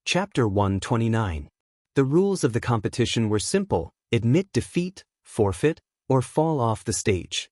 Chapter 129. The rules of the competition were simple: admit defeat, forfeit, or fall off the stage.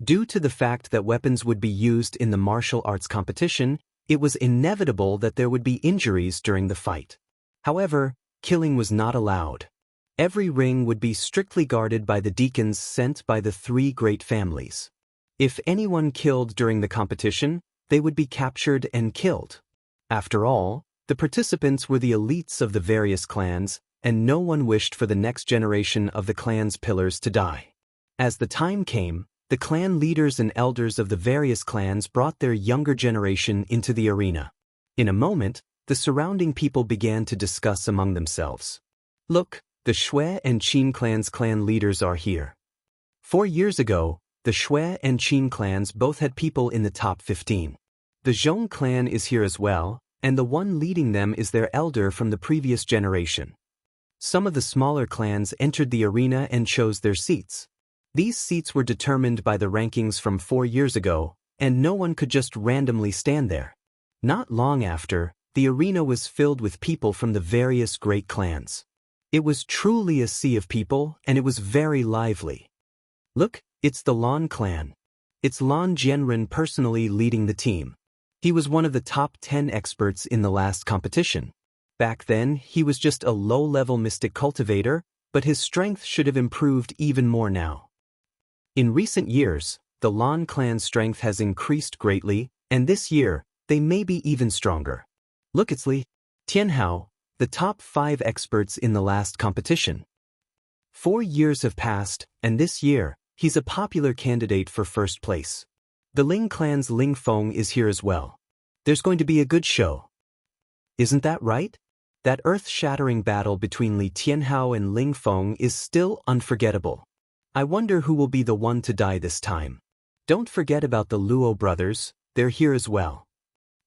Due to the fact that weapons would be used in the martial arts competition, it was inevitable that there would be injuries during the fight. However, killing was not allowed. Every ring would be strictly guarded by the deacons sent by the three great families. If anyone killed during the competition, they would be captured and killed. After all, the participants were the elites of the various clans, and no one wished for the next generation of the clan's pillars to die. As the time came, the clan leaders and elders of the various clans brought their younger generation into the arena. In a moment, the surrounding people began to discuss among themselves. Look, the Shui and Qin clans' clan leaders are here. 4 years ago, the Shui and Qin clans both had people in the top 15. The Zhong clan is here as well, and the one leading them is their elder from the previous generation. Some of the smaller clans entered the arena and chose their seats. These seats were determined by the rankings from 4 years ago, and no one could just randomly stand there. Not long after, the arena was filled with people from the various great clans. It was truly a sea of people, and it was very lively. Look, it's the Lan clan. It's Lan Jianren personally leading the team. He was one of the top 10 experts in the last competition. Back then, he was just a low-level mystic cultivator, but his strength should have improved even more now. In recent years, the Lan clan's strength has increased greatly, and this year, they may be even stronger. Look, it's Li Tianhao, the top 5 experts in the last competition. 4 years have passed, and this year, he's a popular candidate for first place. The Ling clan's Ling Feng is here as well. There's going to be a good show. Isn't that right? That earth-shattering battle between Li Tianhao and Ling Feng is still unforgettable. I wonder who will be the one to die this time. Don't forget about the Luo brothers, they're here as well.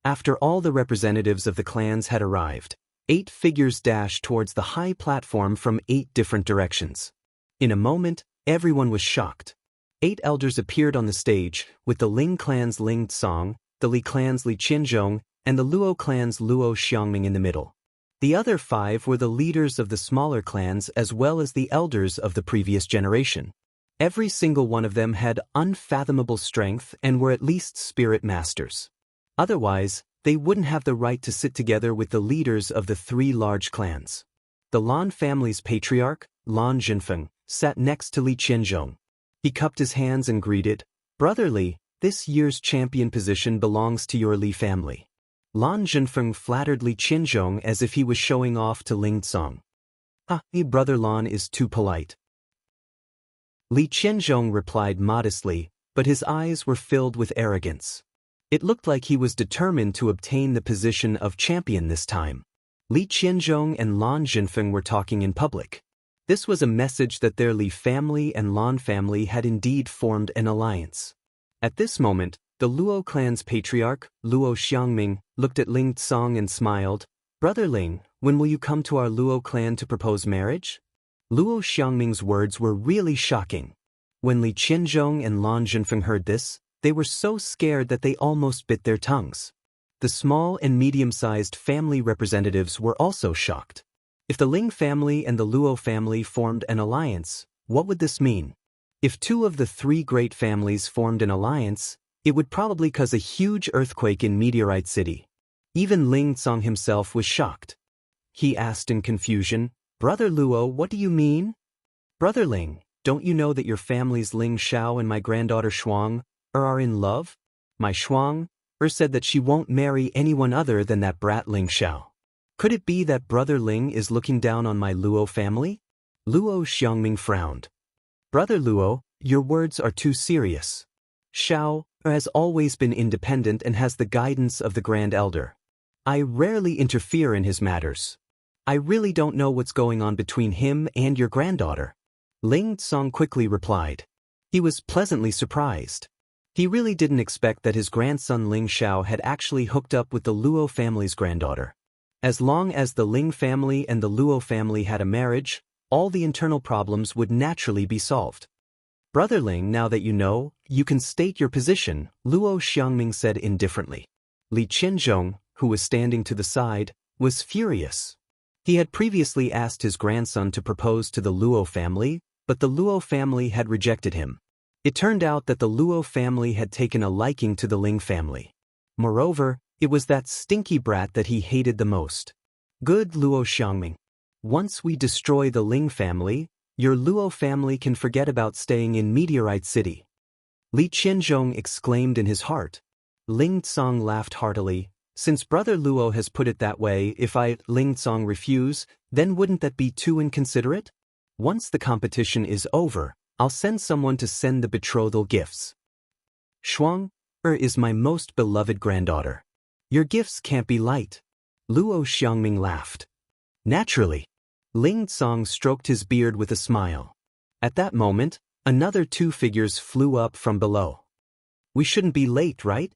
After all the representatives of the clans had arrived, 8 figures dashed towards the high platform from 8 different directions. In a moment, everyone was shocked. 8 elders appeared on the stage, with the Ling clan's Ling Tsong, the Li clan's Li Qianzhong, and the Luo clan's Luo Xiangming in the middle. The other 5 were the leaders of the smaller clans as well as the elders of the previous generation. Every single one of them had unfathomable strength and were at least spirit masters. Otherwise, they wouldn't have the right to sit together with the leaders of the 3 large clans. The Lan family's patriarch, Lan Zhenfeng, sat next to Li Qianzhong. He cupped his hands and greeted, "Brother Li, this year's champion position belongs to your Li family." Lan Zhenfeng flattered Li Qianzhong as if he was showing off to Ling Tsong. Brother Lan is too polite." Li Qianzhong replied modestly, but his eyes were filled with arrogance. It looked like he was determined to obtain the position of champion this time. Li Qianzhong and Lan Zhenfeng were talking in public. This was a message that their Li family and Lan family had indeed formed an alliance. At this moment, the Luo clan's patriarch, Luo Xiangming, looked at Ling Tsong and smiled. "Brother Ling, when will you come to our Luo clan to propose marriage?" Luo Xiangming's words were really shocking. When Li Qianzhong and Lan Zhenfeng heard this, they were so scared that they almost bit their tongues. The small and medium-sized family representatives were also shocked. If the Ling family and the Luo family formed an alliance, what would this mean? If 2 of the 3 great families formed an alliance, it would probably cause a huge earthquake in Meteorite City. Even Ling Tsong himself was shocked. He asked in confusion, "Brother Luo, what do you mean?" "Brother Ling, don't you know that your family's Ling Xiao and my granddaughter Shuang are in love? My Shuang said that she won't marry anyone other than that brat Ling Xiao. Could it be that Brother Ling is looking down on my Luo family?" Luo Xiangming frowned. "Brother Luo, your words are too serious. Xiao has always been independent and has the guidance of the Grand Elder. I rarely interfere in his matters. I really don't know what's going on between him and your granddaughter." Ling Tsong quickly replied. He was pleasantly surprised. He really didn't expect that his grandson Ling Xiao had actually hooked up with the Luo family's granddaughter. As long as the Ling family and the Luo family had a marriage, all the internal problems would naturally be solved. "Brother Ling, now that you know, you can state your position," Luo Xiangming said indifferently. Li Qianzhong, who was standing to the side, was furious. He had previously asked his grandson to propose to the Luo family, but the Luo family had rejected him. It turned out that the Luo family had taken a liking to the Ling family. Moreover, it was that stinky brat that he hated the most. Good Luo Xiangming. Once we destroy the Ling family, your Luo family can forget about staying in Meteorite City. Li Qianzhong exclaimed in his heart. Ling Tsong laughed heartily. Since Brother Luo has put it that way, if I, Ling Tsong, refuse, then wouldn't that be too inconsiderate? Once the competition is over, I'll send someone to send the betrothal gifts. Shuang is my most beloved granddaughter. Your gifts can't be light. Luo Xiangming laughed. Naturally. Ling Tsong stroked his beard with a smile. At that moment, another two figures flew up from below. We shouldn't be late, right?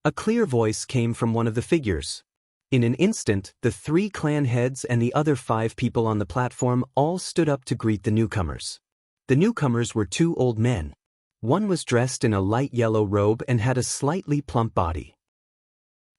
A clear voice came from one of the figures. In an instant, the 3 clan heads and the other 5 people on the platform all stood up to greet the newcomers. The newcomers were 2 old men. One was dressed in a light yellow robe and had a slightly plump body.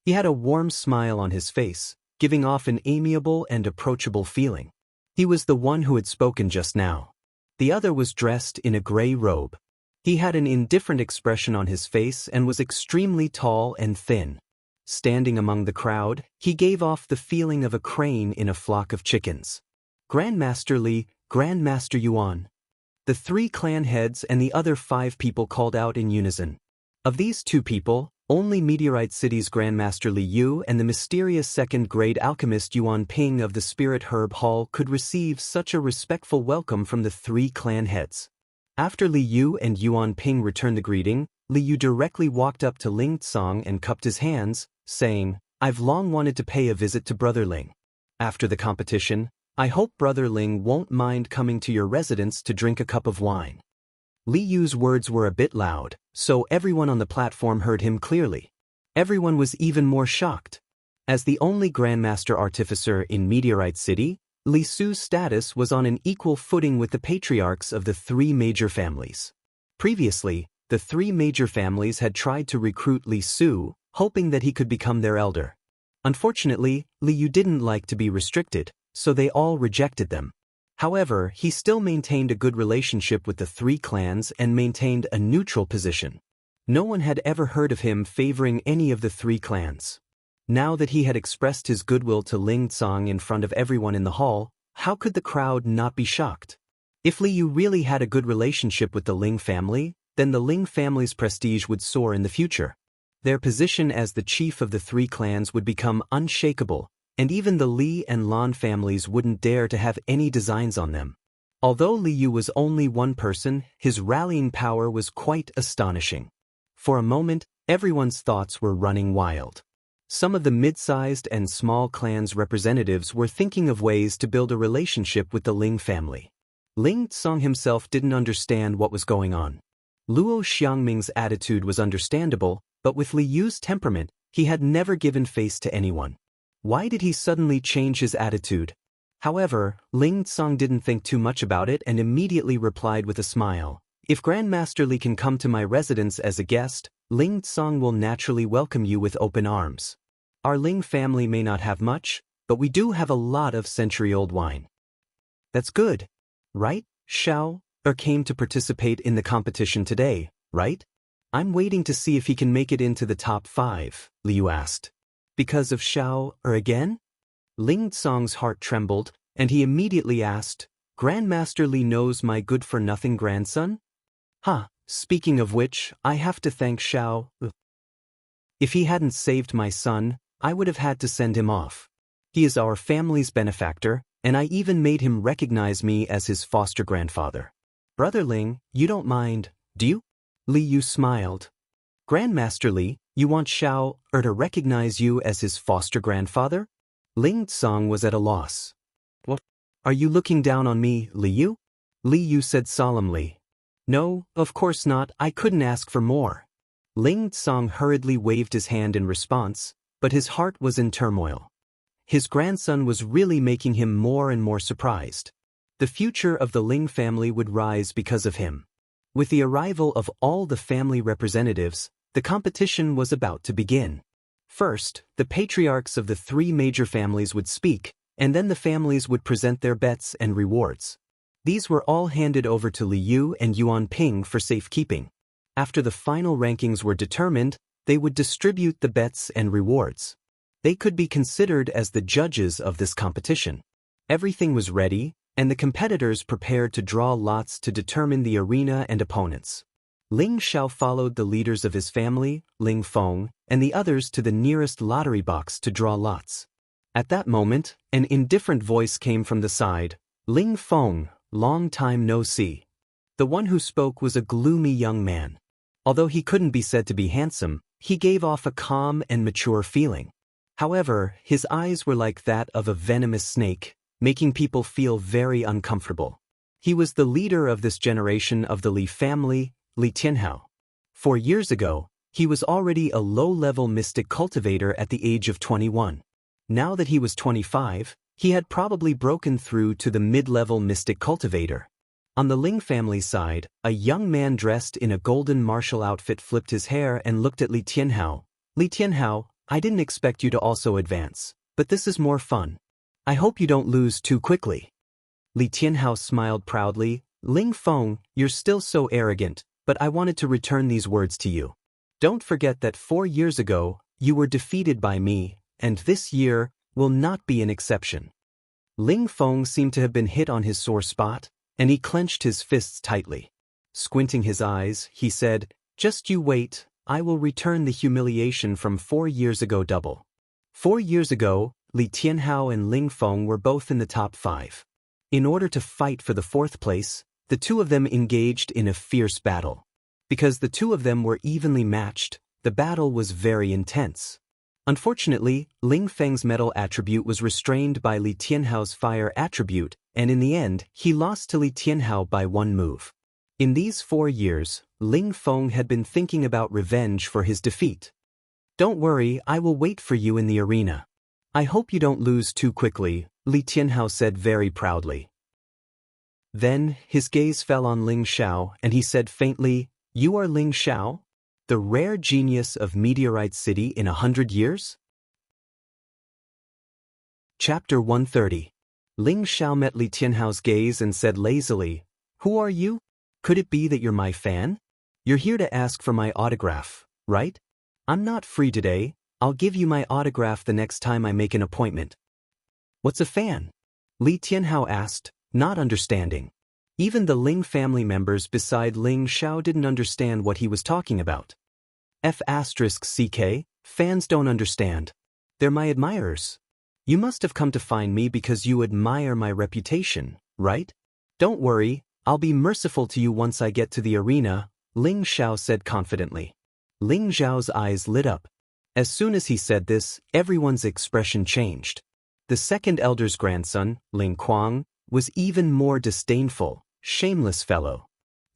He had a warm smile on his face, giving off an amiable and approachable feeling. He was the one who had spoken just now. The other was dressed in a gray robe. He had an indifferent expression on his face and was extremely tall and thin. Standing among the crowd, he gave off the feeling of a crane in a flock of chickens. Grandmaster Li, Grandmaster Yuan. The 3 clan heads and the other 5 people called out in unison. Of these 2 people, only Meteorite City's Grandmaster Li Yu and the mysterious second-grade alchemist Yuan Ping of the Spirit Herb Hall could receive such a respectful welcome from the 3 clan heads. After Li Yu and Yuan Ping returned the greeting, Li Yu directly walked up to Ling Tsong and cupped his hands, saying, I've long wanted to pay a visit to Brother Ling. After the competition, I hope Brother Ling won't mind coming to your residence to drink a cup of wine. Li Yu's words were a bit loud, so everyone on the platform heard him clearly. Everyone was even more shocked. As the only Grandmaster Artificer in Meteorite City, Li Su's status was on an equal footing with the patriarchs of the 3 major families. Previously, the 3 major families had tried to recruit Li Su, hoping that he could become their elder. Unfortunately, Li Yu didn't like to be restricted, so they all rejected them. However, he still maintained a good relationship with the 3 clans and maintained a neutral position. No one had ever heard of him favoring any of the 3 clans. Now that he had expressed his goodwill to Ling Tsong in front of everyone in the hall, how could the crowd not be shocked? If Li Yu really had a good relationship with the Ling family, then the Ling family's prestige would soar in the future. Their position as the chief of the 3 clans would become unshakable, and even the Li and Lan families wouldn't dare to have any designs on them. Although Li Yu was only one person, his rallying power was quite astonishing. For a moment, everyone's thoughts were running wild. Some of the mid-sized and small clans' representatives were thinking of ways to build a relationship with the Ling family. Ling Tsong himself didn't understand what was going on. Luo Xiangming's attitude was understandable, but with Li Yu's temperament, he had never given face to anyone. Why did he suddenly change his attitude? However, Ling Tsong didn't think too much about it and immediately replied with a smile. If Grandmaster Li can come to my residence as a guest, Ling Tsong will naturally welcome you with open arms. Our Ling family may not have much, but we do have a lot of century-old wine. That's good, right? Xiao came to participate in the competition today, right? I'm waiting to see if he can make it into the top 5, Liu asked. Because of Xiao again? Ling Tsong's heart trembled, and he immediately asked, Grandmaster Li knows my good-for-nothing grandson? Speaking of which, I have to thank Xiao. If he hadn't saved my son, I would have had to send him off. He is our family's benefactor, and I even made him recognize me as his foster grandfather. Brother Ling, you don't mind, do you? Li Yu smiled. Grandmaster Li, you want Xiao to recognize you as his foster grandfather? Ling Tsong was at a loss. What? Are you looking down on me, Li Yu? Li Yu said solemnly. No, of course not, I couldn't ask for more. Ling Tsong hurriedly waved his hand in response, but his heart was in turmoil. His grandson was really making him more and more surprised. The future of the Ling family would rise because of him. With the arrival of all the family representatives, the competition was about to begin. First, the patriarchs of the three major families would speak, and then the families would present their bets and rewards. These were all handed over to Li Yu and Yuan Ping for safekeeping. After the final rankings were determined, they would distribute the bets and rewards. They could be considered as the judges of this competition. Everything was ready, and the competitors prepared to draw lots to determine the arena and opponents. Ling Xiao followed the leaders of his family, Ling Feng, and the others to the nearest lottery box to draw lots. At that moment, an indifferent voice came from the side. Ling Feng, long time no see. The one who spoke was a gloomy young man. Although he couldn't be said to be handsome, he gave off a calm and mature feeling. However, his eyes were like that of a venomous snake, making people feel very uncomfortable. He was the leader of this generation of the Li family, Li Tianhao. 4 years ago, he was already a low-level mystic cultivator at the age of 21. Now that he was 25, he had probably broken through to the mid-level mystic cultivator. On the Ling family side, a young man dressed in a golden martial outfit flipped his hair and looked at Li Tianhao. Li Tianhao, I didn't expect you to also advance, but this is more fun. I hope you don't lose too quickly. Li Tianhao smiled proudly. Ling Feng, you're still so arrogant, but I wanted to return these words to you. Don't forget that 4 years ago, you were defeated by me, and this year will not be an exception. Ling Feng seemed to have been hit on his sore spot, and he clenched his fists tightly. Squinting his eyes, he said, just you wait, I will return the humiliation from 4 years ago double. 4 years ago, Li Tianhao and Ling Feng were both in the top 5. In order to fight for the 4th place, the two of them engaged in a fierce battle. Because the two of them were evenly matched, the battle was very intense. Unfortunately, Ling Feng's metal attribute was restrained by Li Tianhao's fire attribute, and in the end, he lost to Li Tianhao by 1 move. In these 4 years, Ling Feng had been thinking about revenge for his defeat. Don't worry, I will wait for you in the arena. I hope you don't lose too quickly, Li Tianhao said very proudly. Then, his gaze fell on Ling Xiao and he said faintly, You are Ling Xiao? The rare genius of Meteorite City in 100 years? Chapter 130. Ling Xiao met Li Tianhao's gaze and said lazily, Who are you? Could it be that you're my fan? You're here to ask for my autograph, right? I'm not free today, I'll give you my autograph the next time I make an appointment. What's a fan? Li Tianhao asked, not understanding. Even the Ling family members beside Ling Xiao didn't understand what he was talking about. F***CK, fans don't understand. They're my admirers. You must have come to find me because you admire my reputation, right? Don't worry, I'll be merciful to you once I get to the arena, Ling Xiao said confidently. Ling Xiao's eyes lit up. As soon as he said this, everyone's expression changed. The second elder's grandson, Ling Kuang, was even more disdainful, shameless fellow.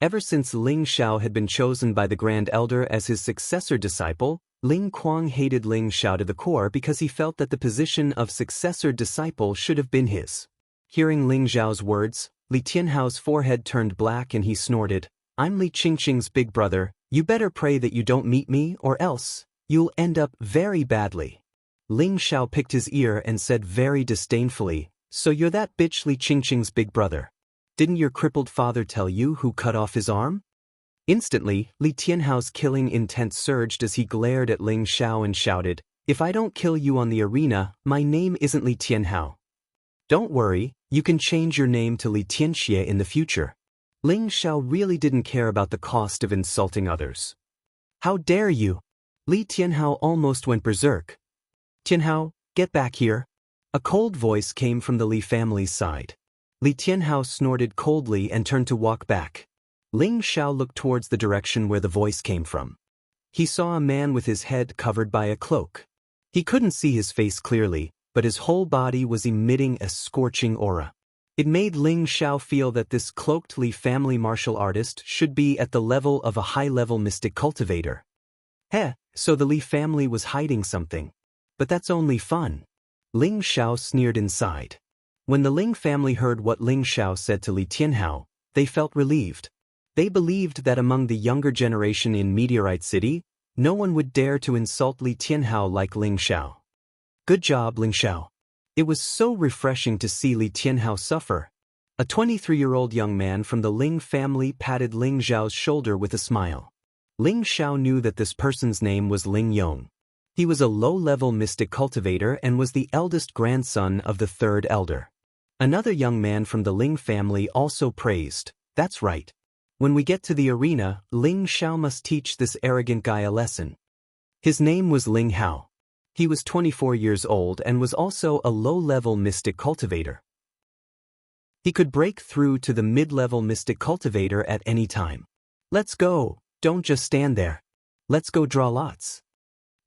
Ever since Ling Xiao had been chosen by the Grand Elder as his successor disciple, Ling Kuang hated Ling Xiao to the core because he felt that the position of successor disciple should have been his. Hearing Ling Xiao's words, Li Tianhao's forehead turned black and he snorted, I'm Li Qingqing's big brother, you better pray that you don't meet me or else, you'll end up very badly. Ling Xiao picked his ear and said very disdainfully, So you're that bitch Li Qingqing's big brother. Didn't your crippled father tell you who cut off his arm? Instantly, Li Tianhao's killing intent surged as he glared at Ling Xiao and shouted, If I don't kill you on the arena, my name isn't Li Tianhao. Don't worry, you can change your name to Li Tianxie in the future. Ling Xiao really didn't care about the cost of insulting others. How dare you? Li Tianhao almost went berserk. Tianhao, get back here. A cold voice came from the Li family's side. Li Tianhao snorted coldly and turned to walk back. Ling Xiao looked towards the direction where the voice came from. He saw a man with his head covered by a cloak. He couldn't see his face clearly, but his whole body was emitting a scorching aura. It made Ling Xiao feel that this cloaked Li family martial artist should be at the level of a high-level mystic cultivator. So the Li family was hiding something. But that's only fun. Ling Xiao sneered inside. When the Ling family heard what Ling Xiao said to Li Tianhao, they felt relieved. They believed that among the younger generation in Meteorite City, No one would dare to insult Li Tianhao like Ling Xiao. Good job, Ling Xiao. It was so refreshing to see Li Tianhao suffer. A 23-year-old young man from the Ling family patted Ling Xiao's shoulder with a smile. Ling Xiao knew that this person's name was Ling Yong. He was a low-level mystic cultivator and was the eldest grandson of the third elder. Another young man from the Ling family also praised, "That's right. When we get to the arena, Ling Xiao must teach this arrogant guy a lesson." His name was Ling Hao. He was 24 years old and was also a low-level mystic cultivator. He could break through to the mid-level mystic cultivator at any time. "Let's go, don't just stand there. Let's go draw lots."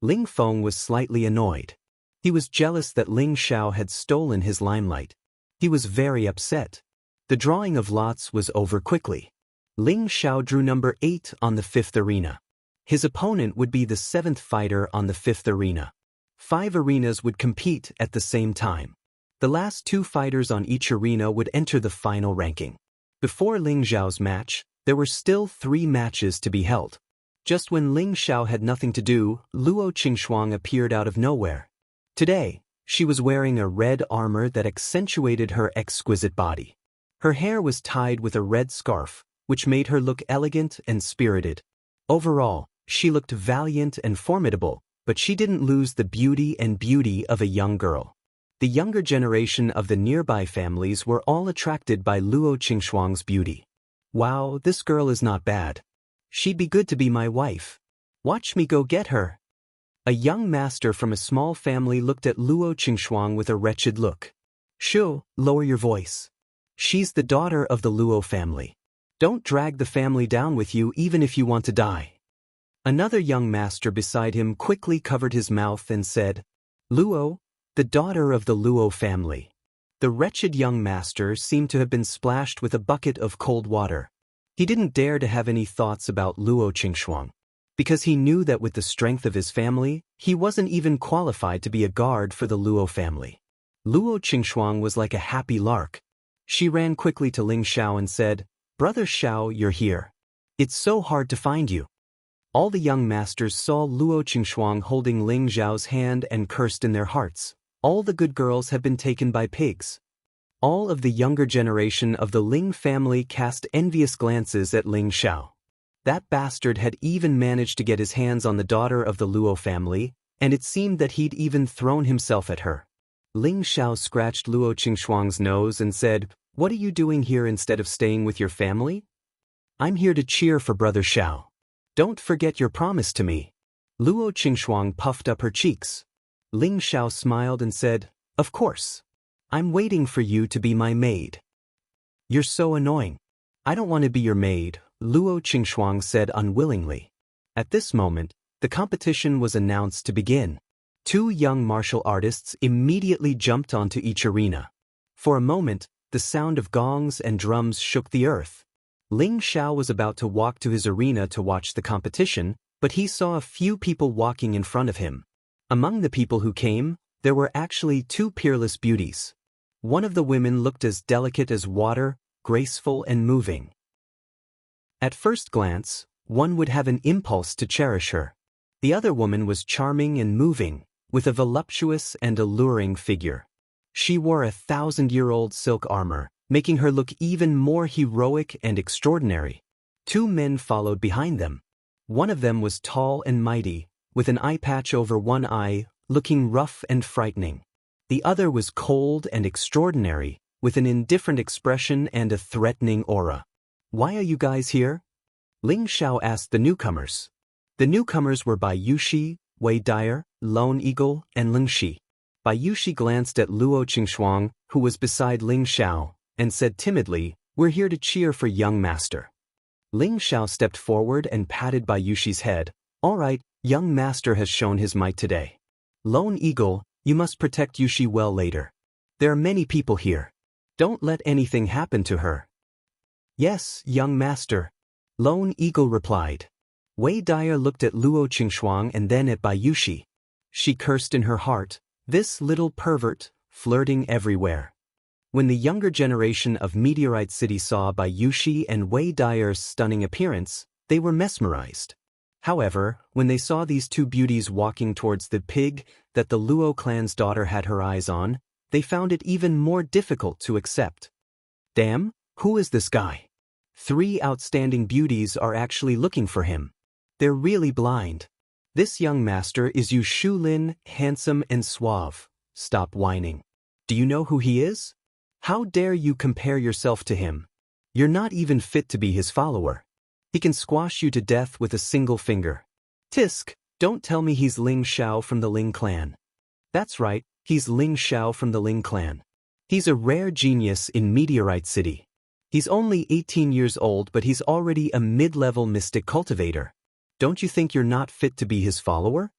Ling Feng was slightly annoyed. He was jealous that Ling Xiao had stolen his limelight. He was very upset. The drawing of lots was over quickly. Ling Xiao drew number 8 on the 5th arena. His opponent would be the 7th fighter on the 5th arena. 5 arenas would compete at the same time. The last 2 fighters on each arena would enter the final ranking. Before Ling Xiao's match, there were still 3 matches to be held. Just when Ling Xiao had nothing to do, Luo Qingxuang appeared out of nowhere. Today, she was wearing a red armor that accentuated her exquisite body. Her hair was tied with a red scarf, which made her look elegant and spirited. Overall, she looked valiant and formidable, but she didn't lose the beauty of a young girl. The younger generation of the nearby families were all attracted by Luo Qingxuang's beauty. "Wow, this girl is not bad. She'd be good to be my wife. Watch me go get her." A young master from a small family looked at Luo Qingxuang with a wretched look. "Shu, lower your voice. She's the daughter of the Luo family. Don't drag the family down with you even if you want to die." Another young master beside him quickly covered his mouth and said, "Luo, the daughter of the Luo family." The wretched young master seemed to have been splashed with a bucket of cold water. He didn't dare to have any thoughts about Luo Qingxuang, because he knew that with the strength of his family, he wasn't even qualified to be a guard for the Luo family. Luo Qingxuang was like a happy lark. She ran quickly to Ling Xiao and said, "Brother Xiao, you're here. It's so hard to find you." All the young masters saw Luo Qingxuang holding Ling Xiao's hand and cursed in their hearts. All the good girls have been taken by pigs. All of the younger generation of the Ling family cast envious glances at Ling Xiao. That bastard had even managed to get his hands on the daughter of the Luo family, and it seemed that he'd even thrown himself at her. Ling Xiao scratched Luo Qingxuang's nose and said, "What are you doing here instead of staying with your family?" "I'm here to cheer for Brother Xiao. Don't forget your promise to me." Luo Qingxuang puffed up her cheeks. Ling Xiao smiled and said, "Of course. I'm waiting for you to be my maid." "You're so annoying. I don't want to be your maid," Luo Qingxuang said unwillingly. At this moment, the competition was announced to begin. 2 young martial artists immediately jumped onto each arena. For a moment, the sound of gongs and drums shook the earth. Ling Xiao was about to walk to his arena to watch the competition, but he saw a few people walking in front of him. Among the people who came, there were actually 2 peerless beauties. One of the women looked as delicate as water, graceful and moving. At first glance, one would have an impulse to cherish her. The other woman was charming and moving, with a voluptuous and alluring figure. She wore a 1,000-year-old silk armor, making her look even more heroic and extraordinary. 2 men followed behind them. One of them was tall and mighty, with an eye patch over one eye, looking rough and frightening. The other was cold and extraordinary, with an indifferent expression and a threatening aura. "Why are you guys here?" Ling Xiao asked the newcomers. The newcomers were Bai Yushi, Wei Dyer, Lone Eagle, and Ling Shi. Bai Yushi glanced at Luo Qingxuang, who was beside Ling Xiao, and said timidly, "We're here to cheer for young master." Ling Xiao stepped forward and patted Bai Yushi's head. "All right, young master has shown his might today. Lone Eagle, you must protect Yushi well later. There are many people here. Don't let anything happen to her." "Yes, young master," Lone Eagle replied. Wei Dyer looked at Luo Qingxuang and then at Bai Yushi. She cursed in her heart, "This little pervert, flirting everywhere." When the younger generation of Meteorite City saw Bai Yushi and Wei Dyer's stunning appearance, they were mesmerized. However, when they saw these two beauties walking towards the pig that the Luo clan's daughter had her eyes on, they found it even more difficult to accept. Damn, who is this guy? 3 outstanding beauties are actually looking for him. They're really blind. This young master is Yu Shulin, handsome and suave. Stop whining. Do you know who he is? How dare you compare yourself to him? You're not even fit to be his follower. He can squash you to death with a single finger. Tisk, don't tell me he's Ling Xiao from the Ling clan. That's right, he's Ling Xiao from the Ling clan. He's a rare genius in Meteorite City. He's only 18 years old, but he's already a mid-level mystic cultivator. Don't you think you're not fit to be his follower?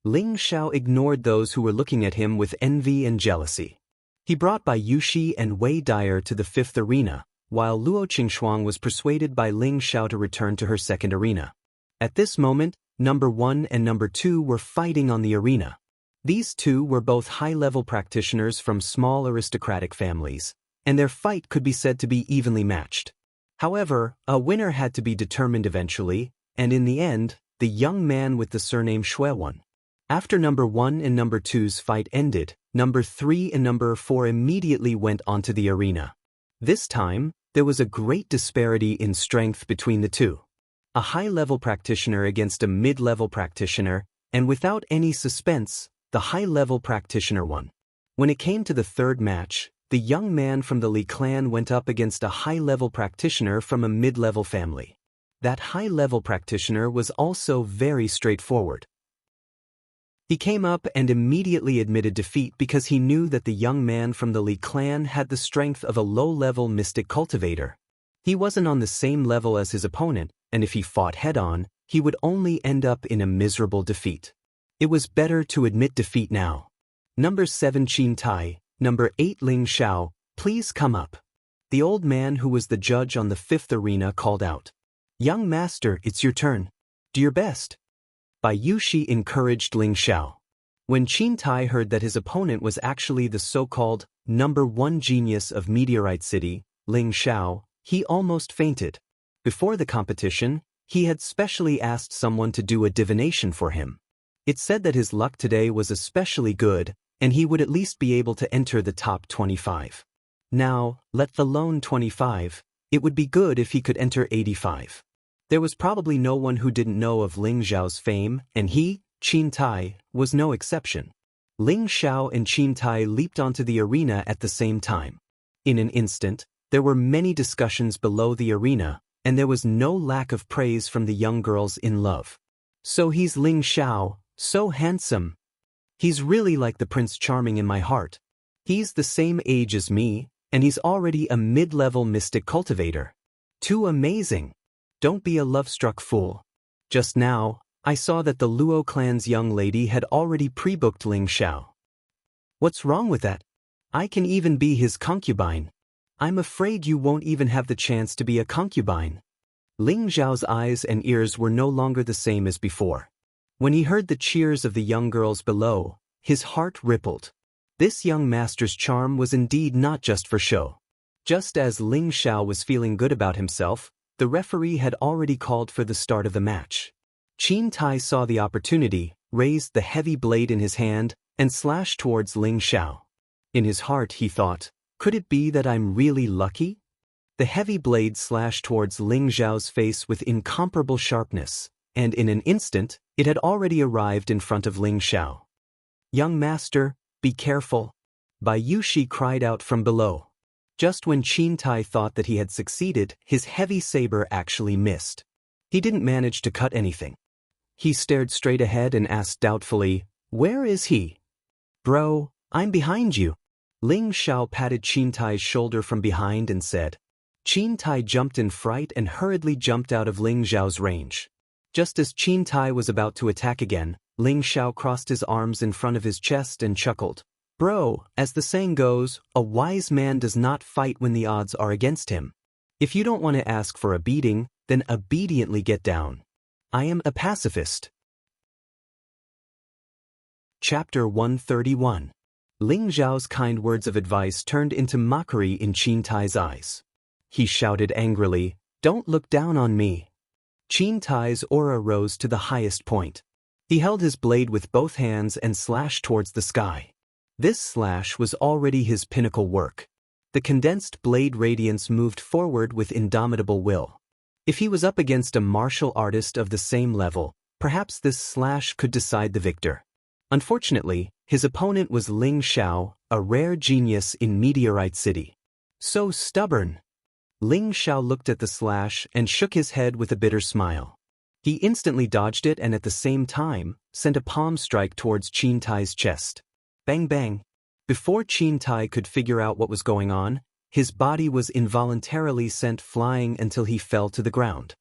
Ling Xiao ignored those who were looking at him with envy and jealousy. He brought Bai Yushi and Wei Dyer to the 5th arena, while Luo Qingxuang was persuaded by Ling Xiao to return to her 2nd arena. At this moment, number 1 and number 2 were fighting on the arena. These two were both high-level practitioners from small aristocratic families, and their fight could be said to be evenly matched. However, a winner had to be determined eventually, and in the end, the young man with the surname Shui won. After number 1 and number 2's fight ended, number 3 and number 4 immediately went onto the arena. This time, there was a great disparity in strength between the two. A high-level practitioner against a mid-level practitioner, and without any suspense, the high-level practitioner won. When it came to the 3rd match, the young man from the Li clan went up against a high-level practitioner from a mid-level family. That high-level practitioner was also very straightforward. He came up and immediately admitted defeat because he knew that the young man from the Li clan had the strength of a low-level mystic cultivator. He wasn't on the same level as his opponent, and if he fought head-on, he would only end up in a miserable defeat. It was better to admit defeat now. Number 7 Qin Tai, number 8 Ling Xiao, please come up. The old man who was the judge on the 5th arena called out. Young master, it's your turn. Do your best. Bai Yushi encouraged Ling Xiao. When Qin Tai heard that his opponent was actually the so-called number 1 genius of Meteorite City, Ling Xiao, he almost fainted. Before the competition, he had specially asked someone to do a divination for him. It said that his luck today was especially good, and he would at least be able to enter the top 25. Now, let alone 25, it would be good if he could enter 85. There was probably no one who didn't know of Ling Xiao's fame, and he, Qin Tai, was no exception. Ling Xiao and Qin Tai leaped onto the arena at the same time. In an instant, there were many discussions below the arena, and there was no lack of praise from the young girls in love. So he's Ling Xiao, so handsome. He's really like the Prince Charming in my heart. He's the same age as me, and he's already a mid-level mystic cultivator. Too amazing. Don't be a love-struck fool. Just now, I saw that the Luo clan's young lady had already pre-booked Ling Xiao. What's wrong with that? I can even be his concubine. I'm afraid you won't even have the chance to be a concubine. Ling Xiao's eyes and ears were no longer the same as before. When he heard the cheers of the young girls below, his heart rippled. This young master's charm was indeed not just for show. Just as Ling Xiao was feeling good about himself, the referee had already called for the start of the match. Qin Tai saw the opportunity, raised the heavy blade in his hand, and slashed towards Ling Xiao. In his heart he thought, could it be that I'm really lucky? The heavy blade slashed towards Ling Xiao's face with incomparable sharpness, and in an instant, it had already arrived in front of Ling Xiao. Young master, be careful. Bai Yushi cried out from below. Just when Qin Tai thought that he had succeeded, his heavy saber actually missed. He didn't manage to cut anything. He stared straight ahead and asked doubtfully, where is he? Bro, I'm behind you. Ling Xiao patted Qin Tai's shoulder from behind and said. Qin Tai jumped in fright and hurriedly jumped out of Ling Xiao's range. Just as Qin Tai was about to attack again, Ling Xiao crossed his arms in front of his chest and chuckled. Bro, as the saying goes, a wise man does not fight when the odds are against him. If you don't want to ask for a beating, then obediently get down. I am a pacifist. Chapter 131. Ling Xiao's kind words of advice turned into mockery in Qin Tai's eyes. He shouted angrily, don't look down on me. Qin Tai's aura rose to the highest point. He held his blade with both hands and slashed towards the sky. This slash was already his pinnacle work. The condensed blade radiance moved forward with indomitable will. If he was up against a martial artist of the same level, perhaps this slash could decide the victor. Unfortunately, his opponent was Ling Xiao, a rare genius in Meteorite City. So stubborn. Ling Xiao looked at the slash and shook his head with a bitter smile. He instantly dodged it and at the same time, sent a palm strike towards Qin Tai's chest. Bang bang. Before Qin Tai could figure out what was going on, his body was involuntarily sent flying until he fell to the ground.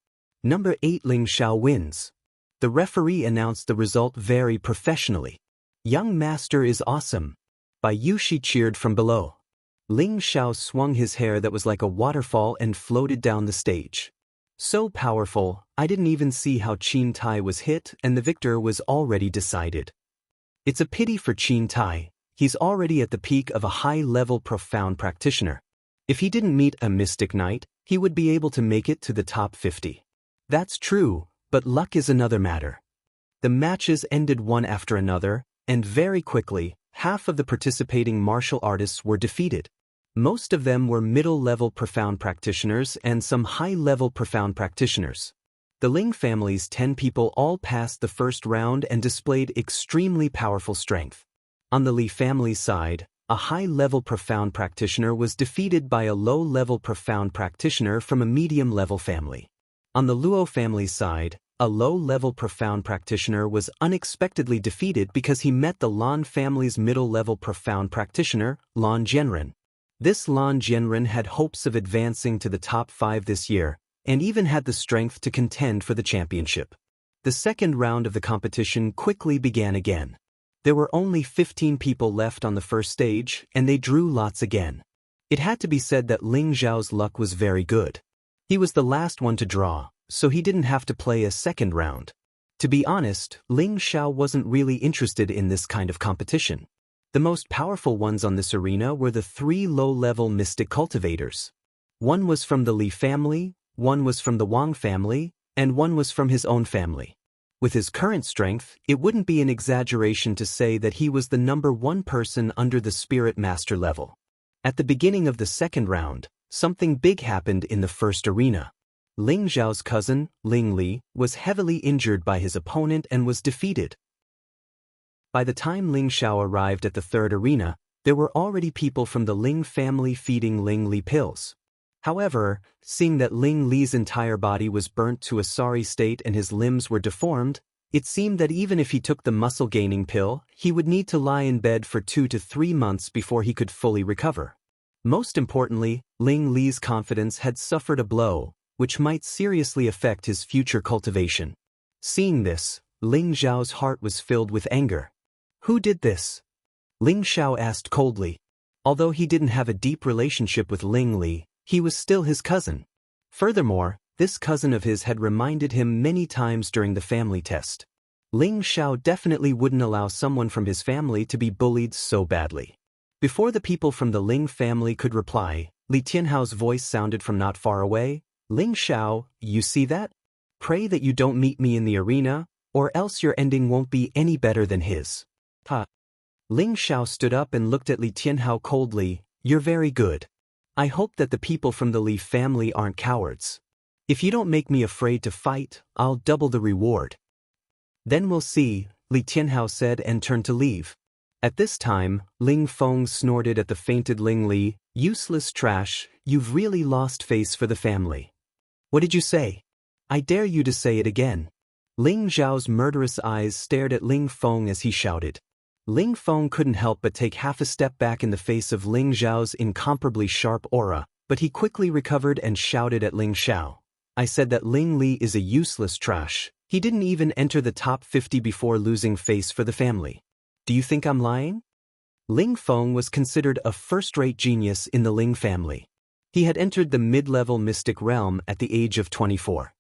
Number 8 Ling Xiao wins. The referee announced the result very professionally. Young master is awesome. Bai Yushi cheered from below. Ling Xiao swung his hair that was like a waterfall and floated down the stage. So powerful, I didn't even see how Qin Tai was hit and the victor was already decided. It's a pity for Qin Tai, he's already at the peak of a high-level profound practitioner. If he didn't meet a mystic knight, he would be able to make it to the top 50. That's true, but luck is another matter. The matches ended one after another, and very quickly, half of the participating martial artists were defeated. Most of them were middle-level profound practitioners and some high-level profound practitioners. The Ling family's 10 people all passed the first round and displayed extremely powerful strength. On the Li family's side, a high-level profound practitioner was defeated by a low-level profound practitioner from a medium-level family. On the Luo family's side, a low-level profound practitioner was unexpectedly defeated because he met the Lan family's middle-level profound practitioner, Lan Jianren. This Lan Jianren had hopes of advancing to the top 5 this year, and even had the strength to contend for the championship. The second round of the competition quickly began again. There were only 15 people left on the first stage, and they drew lots again. It had to be said that Ling Xiao's luck was very good. He was the last one to draw, so he didn't have to play a second round. To be honest, Ling Xiao wasn't really interested in this kind of competition. The most powerful ones on this arena were the 3 low-level mystic cultivators. One was from the Li family, one was from the Wang family, and one was from his own family. With his current strength, it wouldn't be an exaggeration to say that he was the number 1 person under the Spirit Master level. At the beginning of the second round, something big happened in the first arena. Ling Xiao's cousin, Ling Li, was heavily injured by his opponent and was defeated. By the time Ling Xiao arrived at the third arena, there were already people from the Ling family feeding Ling Li pills. However, seeing that Ling Li's entire body was burnt to a sorry state and his limbs were deformed, it seemed that even if he took the muscle-gaining pill, he would need to lie in bed for 2 to 3 months before he could fully recover. Most importantly, Ling Li's confidence had suffered a blow, which might seriously affect his future cultivation. Seeing this, Ling Xiao's heart was filled with anger. Who did this? Ling Xiao asked coldly. Although he didn't have a deep relationship with Ling Li, he was still his cousin. Furthermore, this cousin of his had reminded him many times during the family test. Ling Xiao definitely wouldn't allow someone from his family to be bullied so badly. Before the people from the Ling family could reply, Li Tianhao's voice sounded from not far away. Ling Xiao, you see that? Pray that you don't meet me in the arena, or else your ending won't be any better than his. Ling Xiao stood up and looked at Li Tianhao coldly. You're very good. I hope that the people from the Li family aren't cowards. If you don't make me afraid to fight, I'll double the reward. Then we'll see, Li Tianhao said and turned to leave. At this time, Ling Feng snorted at the fainted Ling Li. Useless trash, you've really lost face for the family. What did you say? I dare you to say it again. Ling Zhao's murderous eyes stared at Ling Feng as he shouted. Ling Feng couldn't help but take half a step back in the face of Ling Zhao's incomparably sharp aura, but he quickly recovered and shouted at Ling Xiao. I said that Ling Li is a useless trash. He didn't even enter the top 50 before losing face for the family. Do you think I'm lying? Ling Feng was considered a first-rate genius in the Ling family. He had entered the mid-level mystic realm at the age of 24.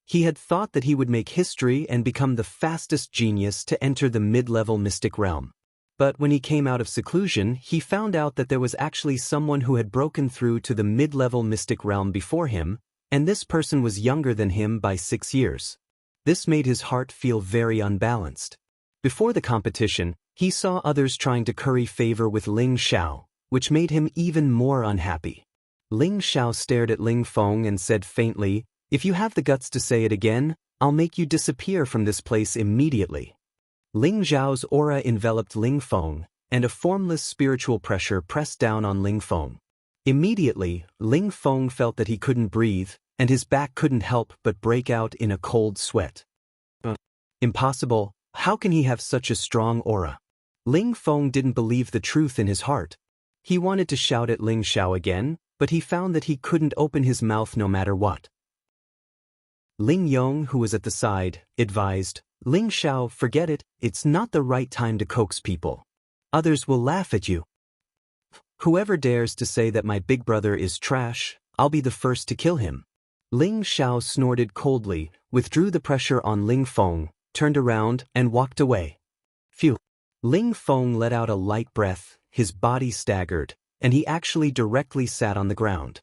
He had thought that he would make history and become the fastest genius to enter the mid-level mystic realm. But when he came out of seclusion, he found out that there was actually someone who had broken through to the mid-level mystic realm before him, and this person was younger than him by 6 years. This made his heart feel very unbalanced. Before the competition, he saw others trying to curry favor with Ling Xiao, which made him even more unhappy. Ling Xiao stared at Ling Feng and said faintly, "If you have the guts to say it again, I'll make you disappear from this place immediately." Ling Xiao's aura enveloped Ling Feng, and a formless spiritual pressure pressed down on Ling Feng. Immediately, Ling Feng felt that he couldn't breathe, and his back couldn't help but break out in a cold sweat. Impossible, how can he have such a strong aura? Ling Feng didn't believe the truth in his heart. He wanted to shout at Ling Xiao again, but he found that he couldn't open his mouth no matter what. Ling Yong, who was at the side, advised, "Ling Xiao, forget it, it's not the right time to coax people. Others will laugh at you. Whoever dares to say that my big brother is trash, I'll be the first to kill him." Ling Xiao snorted coldly, withdrew the pressure on Ling Feng, turned around, and walked away. Phew. Ling Feng let out a light breath, his body staggered, and he actually directly sat on the ground.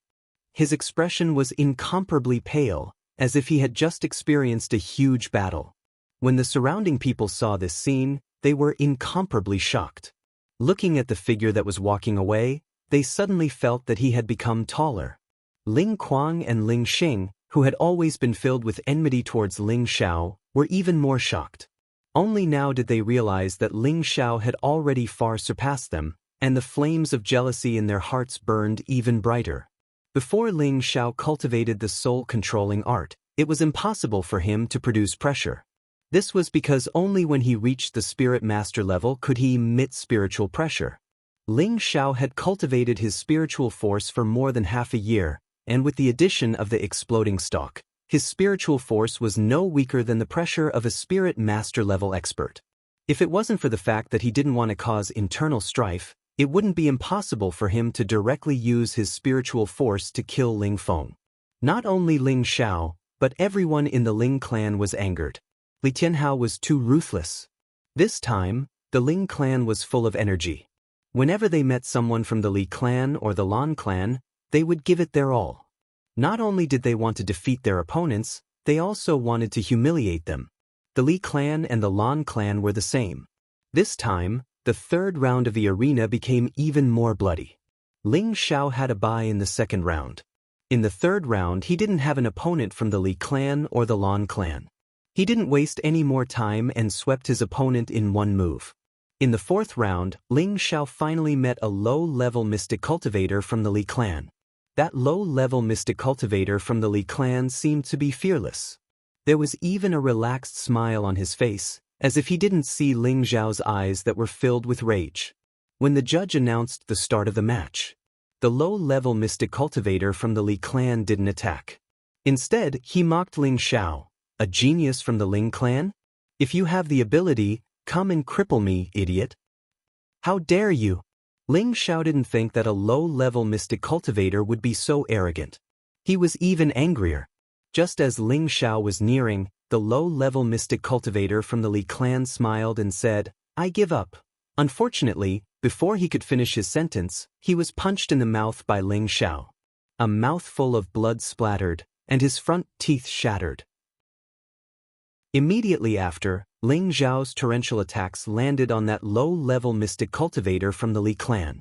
His expression was incomparably pale, as if he had just experienced a huge battle. When the surrounding people saw this scene, they were incomparably shocked. Looking at the figure that was walking away, they suddenly felt that he had become taller. Ling Kuang and Ling Xing, who had always been filled with enmity towards Ling Xiao, were even more shocked. Only now did they realize that Ling Xiao had already far surpassed them, and the flames of jealousy in their hearts burned even brighter. Before Ling Xiao cultivated the soul-controlling art, it was impossible for him to produce pressure. This was because only when he reached the spirit master level could he emit spiritual pressure. Ling Xiao had cultivated his spiritual force for more than half a year, and with the addition of the exploding stalk, his spiritual force was no weaker than the pressure of a spirit master level expert. If it wasn't for the fact that he didn't want to cause internal strife, it wouldn't be impossible for him to directly use his spiritual force to kill Ling Feng. Not only Ling Xiao, but everyone in the Ling clan was angered. Li Tianhao was too ruthless. This time, the Ling clan was full of energy. Whenever they met someone from the Li clan or the Lan clan, they would give it their all. Not only did they want to defeat their opponents, they also wanted to humiliate them. The Li clan and the Lan clan were the same. This time, the third round of the arena became even more bloody. Ling Xiao had a bye in the second round. In the third round, he didn't have an opponent from the Li clan or the Lan clan. He didn't waste any more time and swept his opponent in one move. In the fourth round, Ling Xiao finally met a low-level mystic cultivator from the Li clan. That low-level mystic cultivator from the Li clan seemed to be fearless. There was even a relaxed smile on his face, as if he didn't see Ling Xiao's eyes that were filled with rage. When the judge announced the start of the match, the low-level mystic cultivator from the Li clan didn't attack. Instead, he mocked Ling Xiao, "A genius from the Ling clan? If you have the ability, come and cripple me, idiot. How dare you?" Ling Xiao didn't think that a low-level mystic cultivator would be so arrogant. He was even angrier. Just as Ling Xiao was nearing, the low-level mystic cultivator from the Li clan smiled and said, "I give up." Unfortunately, before he could finish his sentence, he was punched in the mouth by Ling Xiao. A mouthful of blood splattered, and his front teeth shattered. Immediately after, Ling Xiao's torrential attacks landed on that low-level mystic cultivator from the Li clan.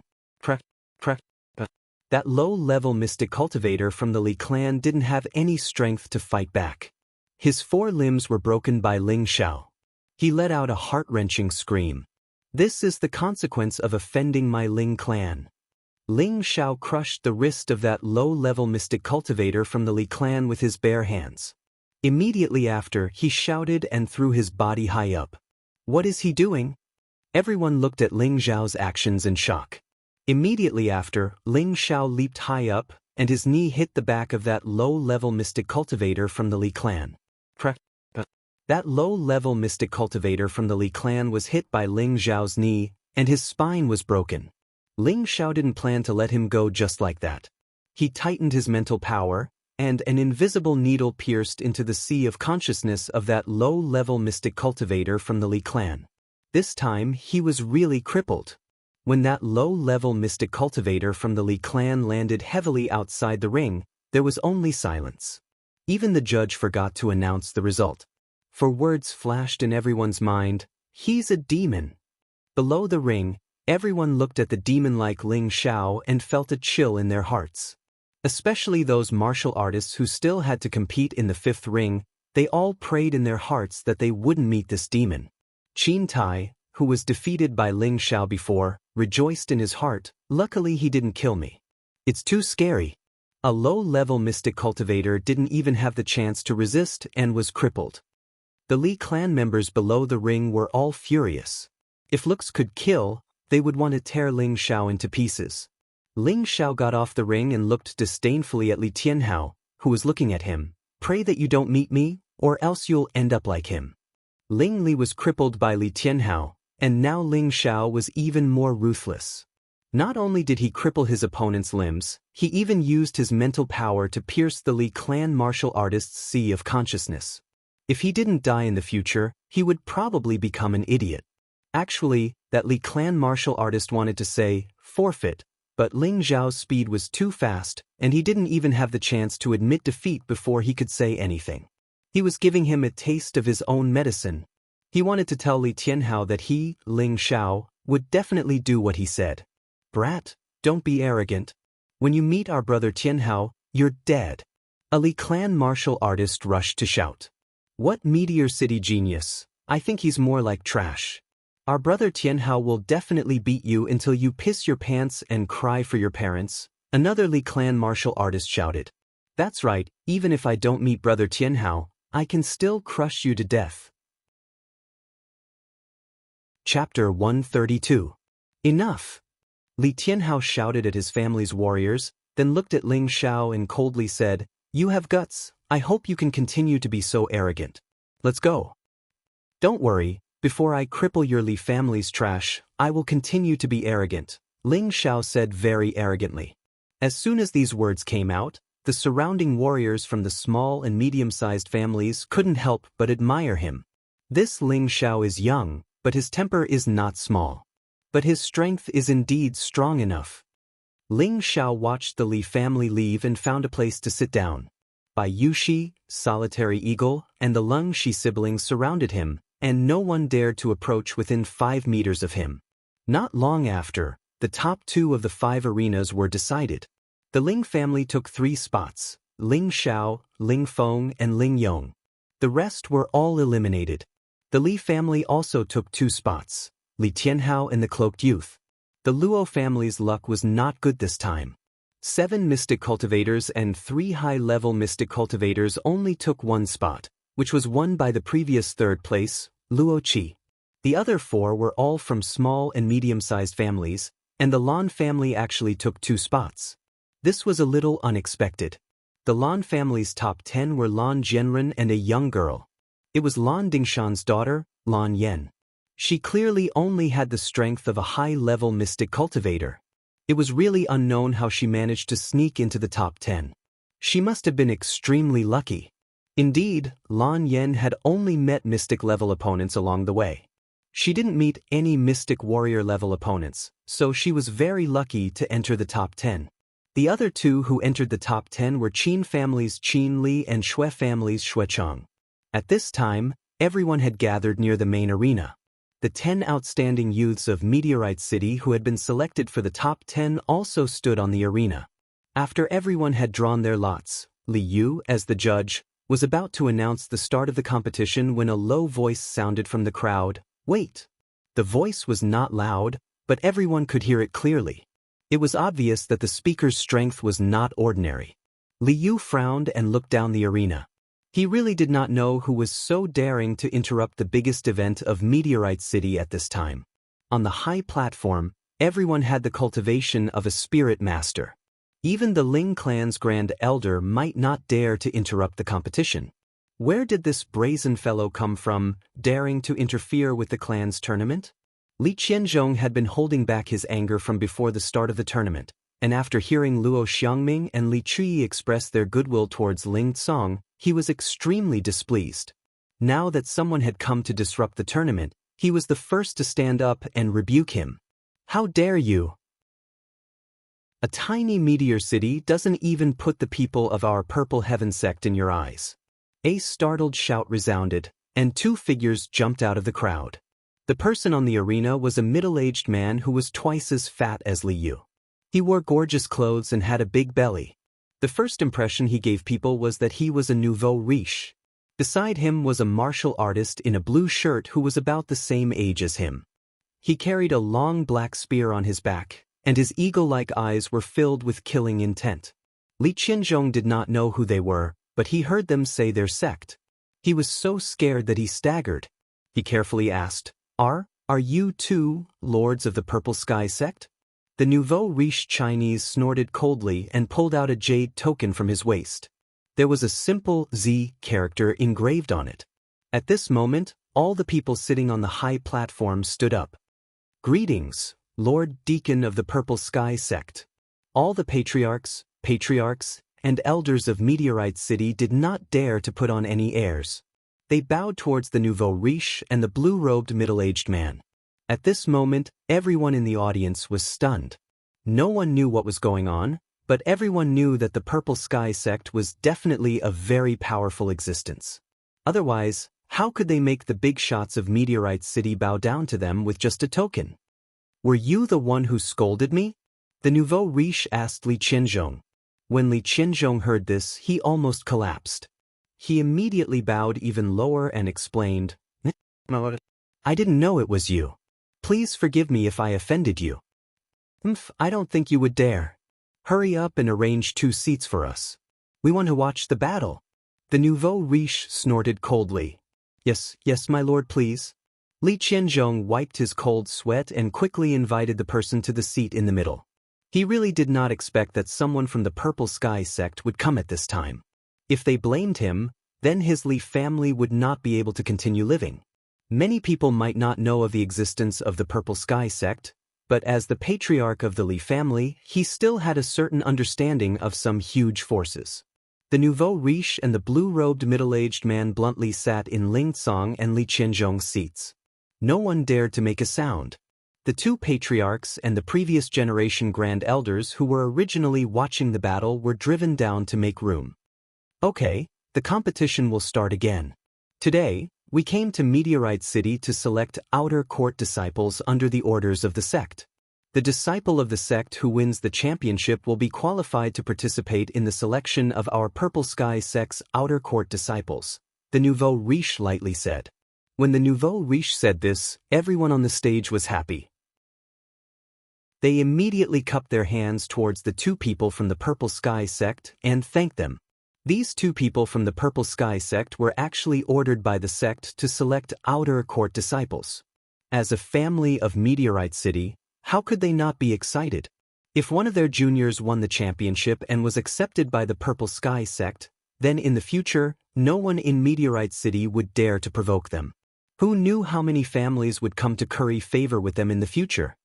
That low-level mystic cultivator from the Li clan didn't have any strength to fight back. His four limbs were broken by Ling Xiao. He let out a heart-wrenching scream. "This is the consequence of offending my Ling clan." Ling Xiao crushed the wrist of that low-level mystic cultivator from the Li clan with his bare hands. Immediately after, he shouted and threw his body high up. What is he doing? Everyone looked at Ling Xiao's actions in shock. Immediately after, Ling Xiao leaped high up, and his knee hit the back of that low-level mystic cultivator from the Li clan. That low-level mystic cultivator from the Li clan was hit by Ling Xiao's knee, and his spine was broken. Ling Xiao didn't plan to let him go just like that. He tightened his mental power, and an invisible needle pierced into the sea of consciousness of that low-level mystic cultivator from the Li clan. This time, he was really crippled. When that low-level mystic cultivator from the Li clan landed heavily outside the ring, There was only silence. Even the judge forgot to announce the result. For words flashed in everyone's mind, "He's a demon." Below the ring, everyone looked at the demon-like Ling Xiao and felt a chill in their hearts. Especially those martial artists who still had to compete in the fifth ring, they all prayed in their hearts that they wouldn't meet this demon. Qin Tai, who was defeated by Ling Xiao before, rejoiced in his heart, "Luckily he didn't kill me. It's too scary." A low-level mystic cultivator didn't even have the chance to resist and was crippled. The Li clan members below the ring were all furious. If looks could kill, they would want to tear Ling Xiao into pieces. Ling Xiao got off the ring and looked disdainfully at Li Tianhao, who was looking at him. "Pray that you don't meet me, or else you'll end up like him." Ling Li was crippled by Li Tianhao, and now Ling Xiao was even more ruthless. Not only did he cripple his opponent's limbs, he even used his mental power to pierce the Li clan martial artist's sea of consciousness. If he didn't die in the future, he would probably become an idiot. Actually, that Li clan martial artist wanted to say, "forfeit," but Ling Xiao's speed was too fast, and he didn't even have the chance to admit defeat before he could say anything. He was giving him a taste of his own medicine. He wanted to tell Li Tianhao that he, Ling Xiao, would definitely do what he said. "Brat, don't be arrogant. When you meet our brother Tianhao, you're dead." A Li clan martial artist rushed to shout. "What Meteor City genius, I think he's more like trash. Our brother Tianhao will definitely beat you until you piss your pants and cry for your parents," another Li clan martial artist shouted. "That's right, even if I don't meet brother Tianhao, I can still crush you to death." Chapter 132. Enough! Li Tianhao shouted at his family's warriors, then looked at Ling Xiao and coldly said, "You have guts, I hope you can continue to be so arrogant. Let's go." "Don't worry, before I cripple your Li family's trash, I will continue to be arrogant," Ling Xiao said very arrogantly. As soon as these words came out, the surrounding warriors from the small and medium-sized families couldn't help but admire him. This Ling Xiao is young, but his temper is not small. But his strength is indeed strong enough. Ling Xiao watched the Li family leave and found a place to sit down. Bai Yushi, Solitary Eagle, and the Lung Shi siblings surrounded him, and no one dared to approach within 5 meters of him. Not long after, the top 2 of the 5 arenas were decided. The Ling family took 3 spots: Ling Xiao, Ling Feng, and Ling Yong. The rest were all eliminated. The Li family also took 2 spots: Li Tianhao and the Cloaked Youth. The Luo family's luck was not good this time. 7 mystic cultivators and 3 high-level mystic cultivators only took 1 spot, which was won by the previous 3rd place, Luo Qi. The other 4 were all from small and medium-sized families, and the Lan family actually took 2 spots. This was a little unexpected. The Lan family's top 10 were Lan Jianren and a young girl. It was Lan Dingshan's daughter, Lan Yan. She clearly only had the strength of a high-level mystic cultivator. It was really unknown how she managed to sneak into the top 10. She must have been extremely lucky. Indeed, Lan Yan had only met mystic-level opponents along the way. She didn't meet any mystic warrior-level opponents, so she was very lucky to enter the top 10. The other 2 who entered the top 10 were Qin family's Qin Li and Shui family's Shui Cheng. At this time, everyone had gathered near the main arena. The 10 outstanding youths of Meteorite City who had been selected for the top 10 also stood on the arena. After everyone had drawn their lots, Li Yu, as the judge, was about to announce the start of the competition when a low voice sounded from the crowd, "Wait!" The voice was not loud, but everyone could hear it clearly. It was obvious that the speaker's strength was not ordinary. Li Yu frowned and looked down the arena. He really did not know who was so daring to interrupt the biggest event of Meteorite City at this time. On the high platform, everyone had the cultivation of a spirit master. Even the Ling clan's grand elder might not dare to interrupt the competition. Where did this brazen fellow come from, daring to interfere with the clan's tournament? Li Qianzhong had been holding back his anger from before the start of the tournament, and after hearing Luo Xiangming and Li Chui express their goodwill towards Ling Cong, he was extremely displeased. Now that someone had come to disrupt the tournament, he was the first to stand up and rebuke him. "How dare you?" A tiny meteor city doesn't even put the people of our Purple Heaven sect in your eyes. A startled shout resounded, and two figures jumped out of the crowd. The person on the arena was a middle-aged man who was twice as fat as Li Yu. He wore gorgeous clothes and had a big belly. The first impression he gave people was that he was a nouveau riche. Beside him was a martial artist in a blue shirt who was about the same age as him. He carried a long black spear on his back, and his eagle-like eyes were filled with killing intent. Li Qianzhong did not know who they were, but he heard them say their sect. He was so scared that he staggered. He carefully asked, Are you too lords of the Purple Sky sect? The nouveau riche Chinese snorted coldly and pulled out a jade token from his waist. There was a simple Z character engraved on it. At this moment, all the people sitting on the high platform stood up. Greetings, Lord Deacon of the Purple Sky sect. All the patriarchs, and elders of Meteorite City did not dare to put on any airs. They bowed towards the nouveau riche and the blue-robed middle-aged man. At this moment, everyone in the audience was stunned. No one knew what was going on, but everyone knew that the Purple Sky sect was definitely a very powerful existence. Otherwise, how could they make the big shots of Meteorite City bow down to them with just a token? Were you the one who scolded me? The nouveau riche asked Li Qianzhong. When Li Qianzhong heard this, he almost collapsed. He immediately bowed even lower and explained, I didn't know it was you. Please forgive me if I offended you. I don't think you would dare. Hurry up and arrange 2 seats for us. We want to watch the battle. The nouveau riche snorted coldly. Yes, my lord, please. Li Qianzhong wiped his cold sweat and quickly invited the person to the seat in the middle. He really did not expect that someone from the Purple Sky sect would come at this time. If they blamed him, then his Li family would not be able to continue living. Many people might not know of the existence of the Purple Sky sect, but as the patriarch of the Li family, he still had a certain understanding of some huge forces. The nouveau riche and the blue-robed middle-aged man bluntly sat in Ling Tsang and Li Qianzhong's seats. No one dared to make a sound. The 2 patriarchs and the previous generation grand elders who were originally watching the battle were driven down to make room. Okay, the competition will start again. Today, we came to Meteorite City to select outer court disciples under the orders of the sect. The disciple of the sect who wins the championship will be qualified to participate in the selection of our Purple Sky sect's outer court disciples, the nouveau riche lightly said. When the nouveau riche said this, everyone on the stage was happy. They immediately cupped their hands towards the 2 people from the Purple Sky sect and thanked them. These 2 people from the Purple Sky sect were actually ordered by the sect to select outer court disciples. As a family of Meteorite City, how could they not be excited? If one of their juniors won the championship and was accepted by the Purple Sky sect, then in the future, no one in Meteorite City would dare to provoke them. Who knew how many families would come to curry favor with them in the future?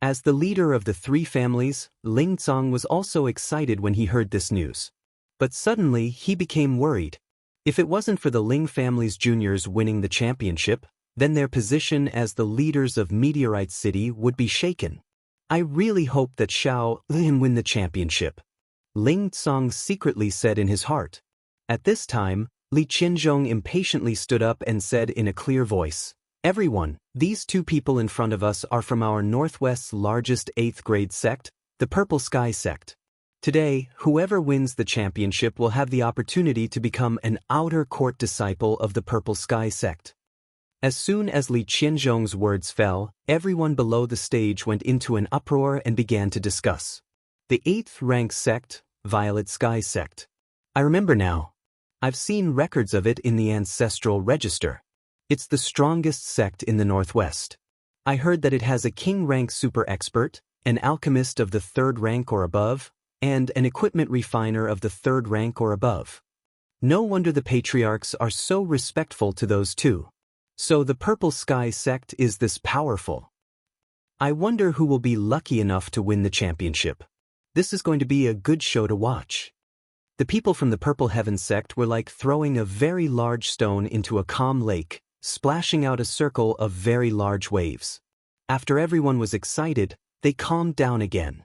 As the leader of the 3 families, Ling Tsang was also excited when he heard this news. But suddenly, he became worried. If it wasn't for the Ling family's juniors winning the championship, then their position as the leaders of Meteorite City would be shaken. I really hope that Xiao Lin win the championship, Ling Tsang secretly said in his heart. At this time, Li Qianzhong impatiently stood up and said in a clear voice, Everyone, these 2 people in front of us are from our Northwest's largest 8th grade sect, the Purple Sky sect. Today, whoever wins the championship will have the opportunity to become an outer court disciple of the Purple Sky sect. As soon as Li Qianzhong's words fell, everyone below the stage went into an uproar and began to discuss. The 8th rank sect, Violet Sky sect. I remember now. I've seen records of it in the ancestral register. It's the strongest sect in the Northwest. I heard that it has a king rank super expert, an alchemist of the 3rd rank or above, and an equipment refiner of the 3rd rank or above. No wonder the patriarchs are so respectful to those 2. So the Purple Sky sect is this powerful. I wonder who will be lucky enough to win the championship. This is going to be a good show to watch. The people from the Purple Heaven sect were like throwing a very large stone into a calm lake, splashing out a circle of very large waves. After everyone was excited, they calmed down again.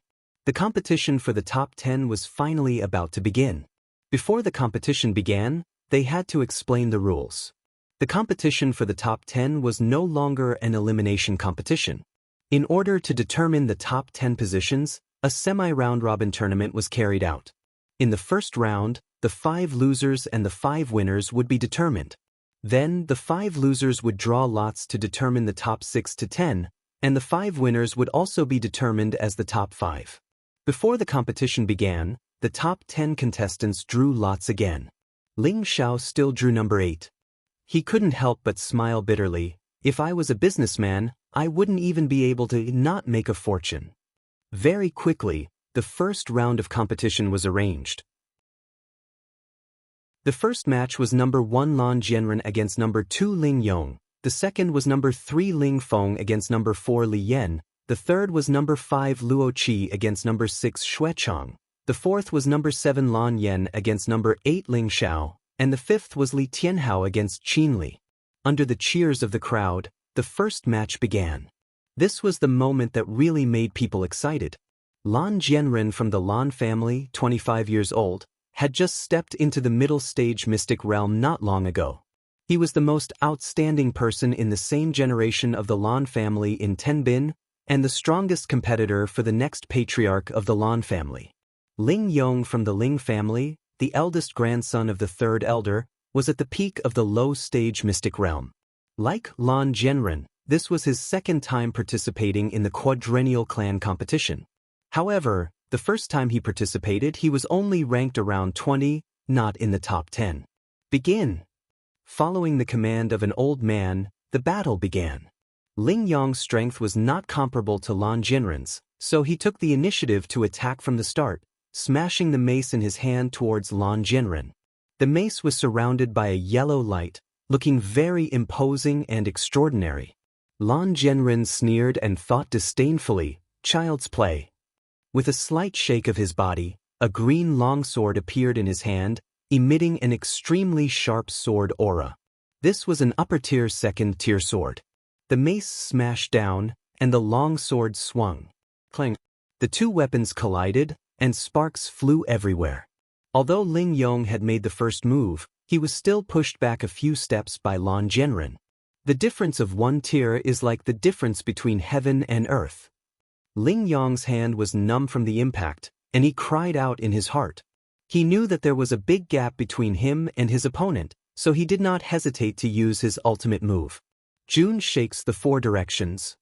The competition for the top 10 was finally about to begin. Before the competition began, they had to explain the rules. The competition for the top 10 was no longer an elimination competition. In order to determine the top 10 positions, a semi-round-robin tournament was carried out. In the first round, the 5 losers and the 5 winners would be determined. Then, the 5 losers would draw lots to determine the top 6 to 10, and the 5 winners would also be determined as the top 5. Before the competition began, the top 10 contestants drew lots again. Ling Xiao still drew number 8. He couldn't help but smile bitterly. If I was a businessman, I wouldn't even be able to not make a fortune. Very quickly, the first round of competition was arranged. The first match was number 1 Lan Jianren against number 2 Ling Yong. The second was number 3 Ling Feng against number 4 Li Yan. The third was number 5 Luo Qi against number 6 Xue Chang. The fourth was number 7 Lan Yan against number 8 Ling Xiao. And the fifth was Li Tianhao against Qin Li. Under the cheers of the crowd, the first match began. This was the moment that really made people excited. Lan Jianren from the Lan family, 25 years old, had just stepped into the middle stage mystic realm not long ago. He was the most outstanding person in the same generation of the Lan family in Tenbin, and the strongest competitor for the next patriarch of the Lan family. Ling Yong from the Ling family, the eldest grandson of the third elder, was at the peak of the low-stage mystic realm. Like Lan Jianren, this was his second time participating in the quadrennial clan competition. However, the first time he participated he was only ranked around 20, not in the top 10. Begin! Following the command of an old man, the battle began. Ling Yong's strength was not comparable to Lan Jianren's, so he took the initiative to attack from the start, smashing the mace in his hand towards Lan Jianren. The mace was surrounded by a yellow light, looking very imposing and extraordinary. Lan Jianren sneered and thought disdainfully, "Child's play." With a slight shake of his body, a green longsword appeared in his hand, emitting an extremely sharp sword aura. This was an upper-tier second-tier sword. The mace smashed down, and the longsword swung. Clang! The two weapons collided, and sparks flew everywhere. Although Ling Yong had made the first move, he was still pushed back a few steps by Lan Jianren. The difference of one tier is like the difference between heaven and earth. Ling Yong's hand was numb from the impact, and he cried out in his heart. He knew that there was a big gap between him and his opponent, so he did not hesitate to use his ultimate move. June shakes the 4 directions.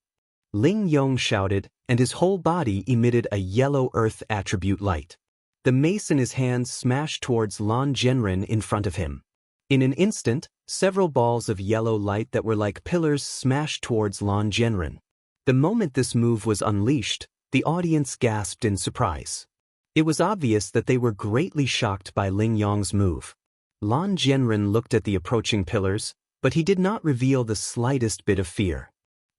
Ling Yong shouted, and his whole body emitted a yellow earth attribute light. The mace in his hand smashed towards Lan Jianren in front of him. In an instant, several balls of yellow light that were like pillars smashed towards Lan Jianren. The moment this move was unleashed, the audience gasped in surprise. It was obvious that they were greatly shocked by Ling Yong's move. Lan Jianren looked at the approaching pillars, but he did not reveal the slightest bit of fear.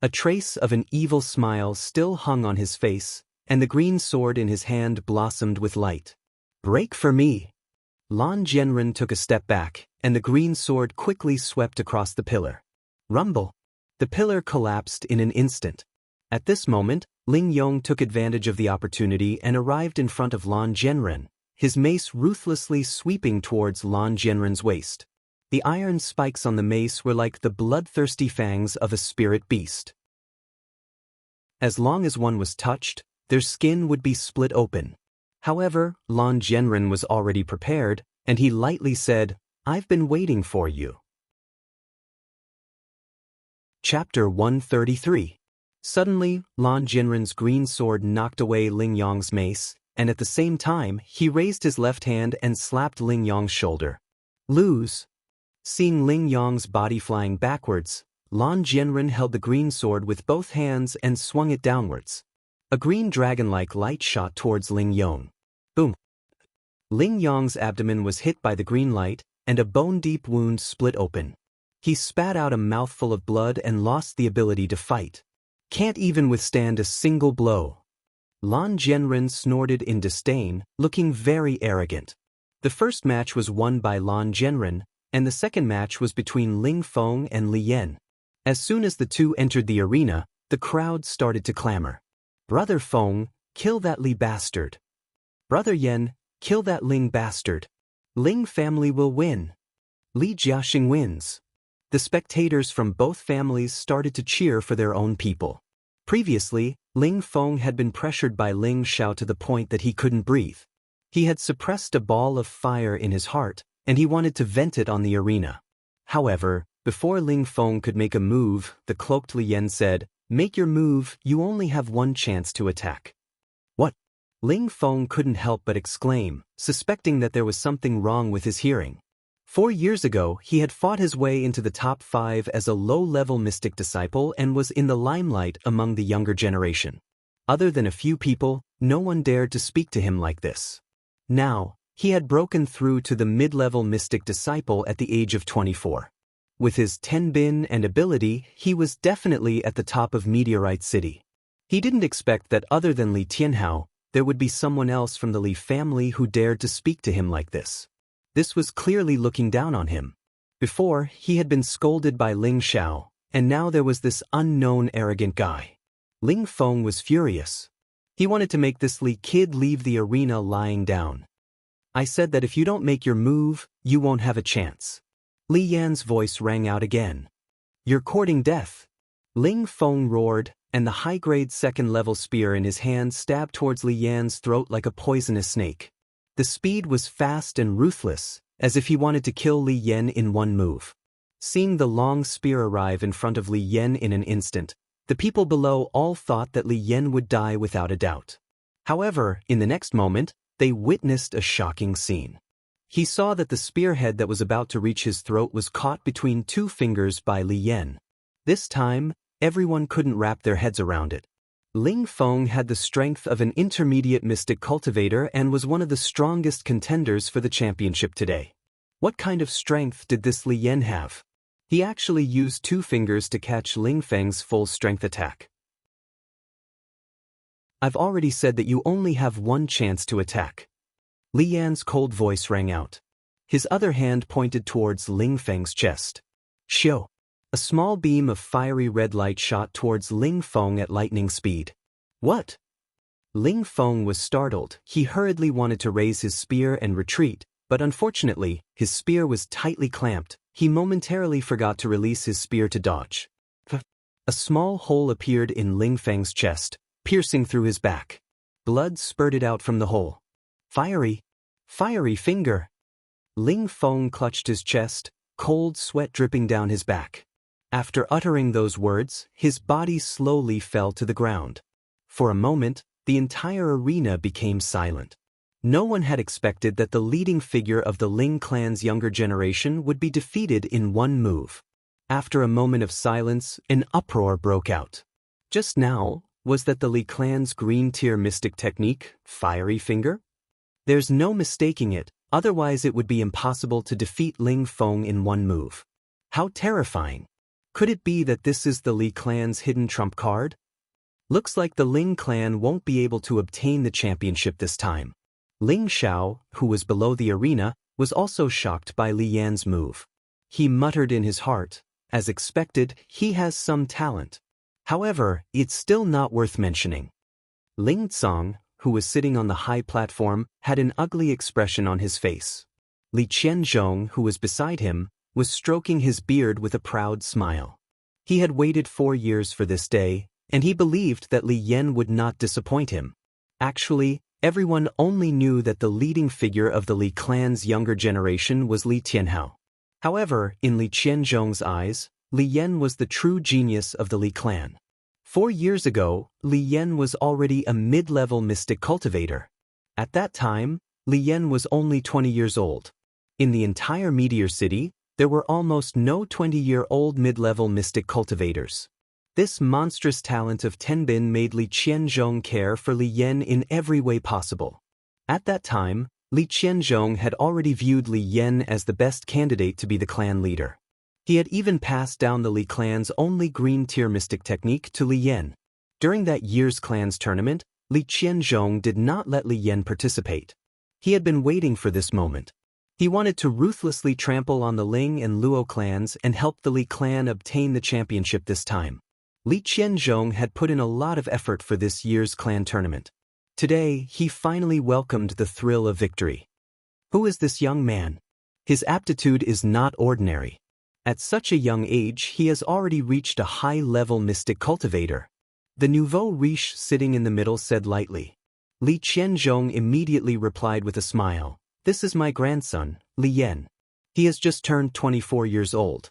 A trace of an evil smile still hung on his face, and the green sword in his hand blossomed with light. "Break for me!" Lan Jianren took a step back, and the green sword quickly swept across the pillar. Rumble! The pillar collapsed in an instant. At this moment, Ling Yong took advantage of the opportunity and arrived in front of Lan Jianren, his mace ruthlessly sweeping towards Lan Jianren's waist. The iron spikes on the mace were like the bloodthirsty fangs of a spirit beast. As long as one was touched, their skin would be split open. However, Lan Jianren was already prepared, and he lightly said, "I've been waiting for you." Chapter 133. Suddenly, Lan Jianren's green sword knocked away Ling Yong's mace, and at the same time, he raised his left hand and slapped Ling Yong's shoulder. "Lose." Seeing Ling Yong's body flying backwards, Lan Jianren held the green sword with both hands and swung it downwards. A green dragon-like light shot towards Ling Yong. Boom! Ling Yong's abdomen was hit by the green light, and a bone-deep wound split open. He spat out a mouthful of blood and lost the ability to fight. "Can't even withstand a single blow." Lan Jianren snorted in disdain, looking very arrogant. The first match was won by Lan Jianren, and the second match was between Ling Feng and Li Yan. As soon as the two entered the arena, the crowd started to clamor. "Brother Feng, kill that Li bastard. Brother Yan, kill that Ling bastard. Ling family will win. Li Jiaxing wins. The spectators from both families started to cheer for their own people. Previously, Ling Feng had been pressured by Ling Xiao to the point that he couldn't breathe. He had suppressed a ball of fire in his heart, and he wanted to vent it on the arena. However, before Ling Feng could make a move, the cloaked Li Yan said, "Make your move, you only have one chance to attack." What? Ling Feng couldn't help but exclaim, suspecting that there was something wrong with his hearing. 4 years ago, he had fought his way into the top 5 as a low-level mystic disciple and was in the limelight among the younger generation. Other than a few people, no one dared to speak to him like this. Now, he had broken through to the mid-level mystic disciple at the age of 24. With his tenbin and ability, he was definitely at the top of Meteorite City. He didn't expect that other than Li Tianhao, there would be someone else from the Li family who dared to speak to him like this. This was clearly looking down on him. Before, he had been scolded by Ling Xiao, and now there was this unknown arrogant guy. Ling Feng was furious. He wanted to make this Li kid leave the arena lying down. "I said that if you don't make your move, you won't have a chance." Li Yan's voice rang out again. "You're courting death." Ling Feng roared, and the high-grade second-level spear in his hand stabbed towards Li Yan's throat like a poisonous snake. The speed was fast and ruthless, as if he wanted to kill Li Yan in one move. Seeing the long spear arrive in front of Li Yan in an instant, the people below all thought that Li Yan would die without a doubt. However, in the next moment, they witnessed a shocking scene. He saw that the spearhead that was about to reach his throat was caught between 2 fingers by Li Yan. This time, everyone couldn't wrap their heads around it. Ling Feng had the strength of an intermediate mystic cultivator and was one of the strongest contenders for the championship today. What kind of strength did this Li Yan have? He actually used 2 fingers to catch Ling Feng's full strength attack. "I've already said that you only have one chance to attack." Li Yan's cold voice rang out. His other hand pointed towards Ling Feng's chest. "Xiu." A small beam of fiery red light shot towards Ling Feng at lightning speed. "What?" Ling Feng was startled. He hurriedly wanted to raise his spear and retreat, but unfortunately, his spear was tightly clamped. He momentarily forgot to release his spear to dodge. A small hole appeared in Ling Feng's chest, piercing through his back. Blood spurted out from the hole. Fiery finger. Ling Feng clutched his chest, cold sweat dripping down his back. After uttering those words, his body slowly fell to the ground. For a moment, the entire arena became silent. No one had expected that the leading figure of the Ling clan's younger generation would be defeated in one move. After a moment of silence, an uproar broke out. Just now, was that the Li clan's green-tier mystic technique, Fiery Finger? There's no mistaking it, otherwise it would be impossible to defeat Ling Feng in one move. How terrifying! Could it be that this is the Li clan's hidden trump card? Looks like the Ling clan won't be able to obtain the championship this time. Ling Xiao, who was below the arena, was also shocked by Li Yan's move. He muttered in his heart, as expected, he has some talent. However, it's still not worth mentioning. Ling Tsang, who was sitting on the high platform, had an ugly expression on his face. Li Qianzhong, who was beside him, was stroking his beard with a proud smile. He had waited 4 years for this day, and he believed that Li Yan would not disappoint him. Actually, everyone only knew that the leading figure of the Li clan's younger generation was Li Tianhao. However, in Li Qianzhong's eyes, Li Yan was the true genius of the Li clan. 4 years ago, Li Yan was already a mid-level mystic cultivator. At that time, Li Yan was only 20 years old. In the entire Meteor City, there were almost no 20-year-old mid-level mystic cultivators. This monstrous talent of Tenbin made Li Qianzhong care for Li Yan in every way possible. At that time, Li Qianzhong had already viewed Li Yan as the best candidate to be the clan leader. He had even passed down the Li clan's only green-tier mystic technique to Li Yan. During that year's clans tournament, Li Qianzhong did not let Li Yan participate. He had been waiting for this moment. He wanted to ruthlessly trample on the Ling and Luo clans and help the Li clan obtain the championship this time. Li Qianzhong had put in a lot of effort for this year's clan tournament. Today, he finally welcomed the thrill of victory. Who is this young man? His aptitude is not ordinary. At such a young age, he has already reached a high-level mystic cultivator. The nouveau riche sitting in the middle said lightly. Li Qianzhong immediately replied with a smile. This is my grandson, Li Yan. He has just turned 24 years old.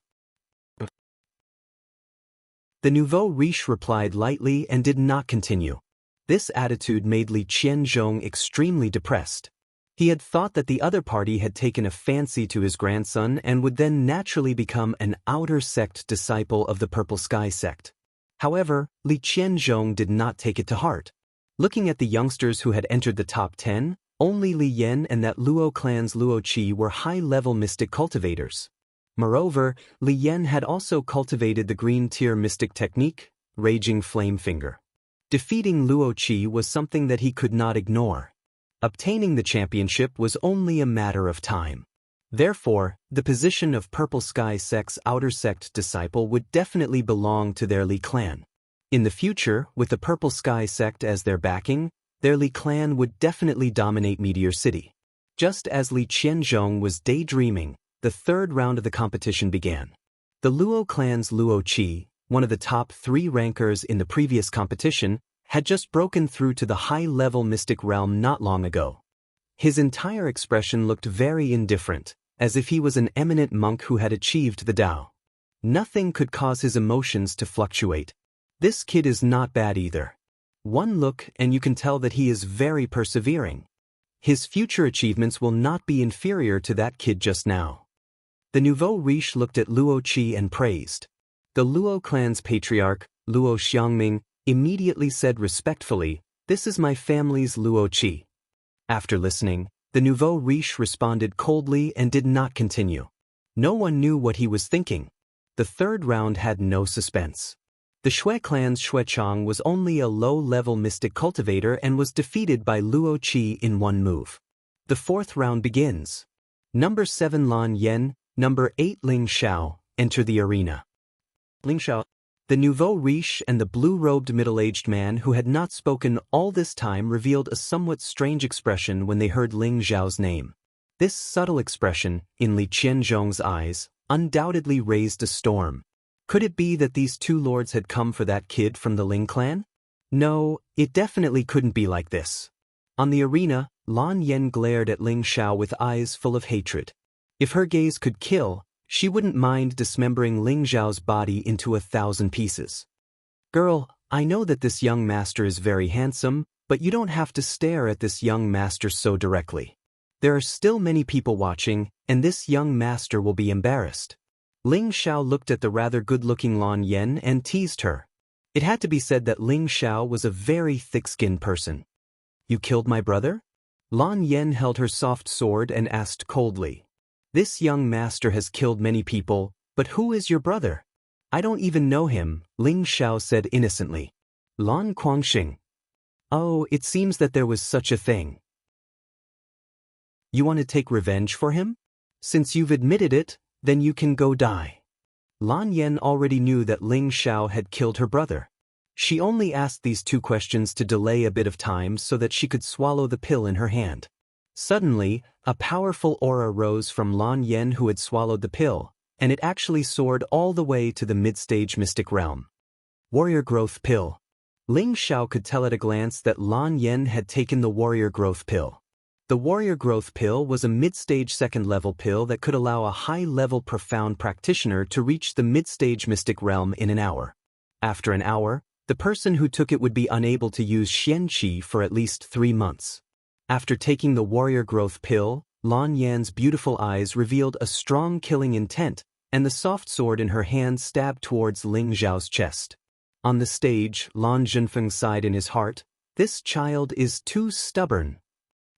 The nouveau riche replied lightly and did not continue. This attitude made Li Qianzhong extremely depressed. He had thought that the other party had taken a fancy to his grandson and would then naturally become an outer sect disciple of the Purple Sky sect. However, Li Qianzhong did not take it to heart. Looking at the youngsters who had entered the top 10, only Li Yan and that Luo clan's Luo Qi were high-level mystic cultivators. Moreover, Li Yan had also cultivated the green-tier mystic technique, Raging Flame Finger. Defeating Luo Qi was something that he could not ignore. Obtaining the championship was only a matter of time. Therefore, the position of Purple Sky Sect's outer sect disciple would definitely belong to their Li clan. In the future, with the Purple Sky sect as their backing, their Li clan would definitely dominate Meteor City. Just as Li Qianzhong was daydreaming, the third round of the competition began. The Luo clan's Luo Qi, one of the top 3 rankers in the previous competition, had just broken through to the high-level mystic realm not long ago. His entire expression looked very indifferent, as if he was an eminent monk who had achieved the Tao. Nothing could cause his emotions to fluctuate. This kid is not bad either. One look and you can tell that he is very persevering. His future achievements will not be inferior to that kid just now. The nouveau riche looked at Luo Qi and praised. The Luo clan's patriarch, Luo Xiangming, immediately said respectfully, "This is my family's Luo Qi." After listening, the nouveau riche responded coldly and did not continue. No one knew what he was thinking. The third round had no suspense. The Shui clan's Shui Chang was only a low-level mystic cultivator and was defeated by Luo Qi in one move. The fourth round begins. Number 7 Lan Yen, number 8 Ling Xiao, enter the arena. Ling Xiao. The nouveau riche and the blue-robed middle-aged man who had not spoken all this time revealed a somewhat strange expression when they heard Ling Xiao's name. This subtle expression, in Li Qianzhong's eyes, undoubtedly raised a storm. Could it be that these two lords had come for that kid from the Ling clan? No, it definitely couldn't be like this. On the arena, Lan Yen glared at Ling Xiao with eyes full of hatred. If her gaze could kill, she wouldn't mind dismembering Ling Xiao's body into 1,000 pieces. Girl, I know that this young master is very handsome, but you don't have to stare at this young master so directly. There are still many people watching, and this young master will be embarrassed. Ling Xiao looked at the rather good-looking Lan Yen and teased her. It had to be said that Ling Xiao was a very thick-skinned person. You killed my brother? Lan Yen held her soft sword and asked coldly. This young master has killed many people, but who is your brother? I don't even know him, Ling Xiao said innocently. Lan Guangxing. Oh, it seems that there was such a thing. You want to take revenge for him? Since you've admitted it, then you can go die. Lan Yen already knew that Ling Xiao had killed her brother. She only asked these 2 questions to delay a bit of time so that she could swallow the pill in her hand. Suddenly, a powerful aura rose from Lan Yen who had swallowed the pill, and it actually soared all the way to the mid-stage mystic realm. Warrior Growth Pill. Ling Xiao could tell at a glance that Lan Yen had taken the Warrior Growth Pill. The Warrior Growth Pill was a mid-stage second-level pill that could allow a high-level profound practitioner to reach the mid-stage mystic realm in an hour. After an hour, the person who took it would be unable to use Xian Qi for at least 3 months. After taking the Warrior Growth Pill, Lan Yan's beautiful eyes revealed a strong killing intent, and the soft sword in her hand stabbed towards Ling Xiao's chest. On the stage, Lan Zhenfeng sighed in his heart, "This child is too stubborn."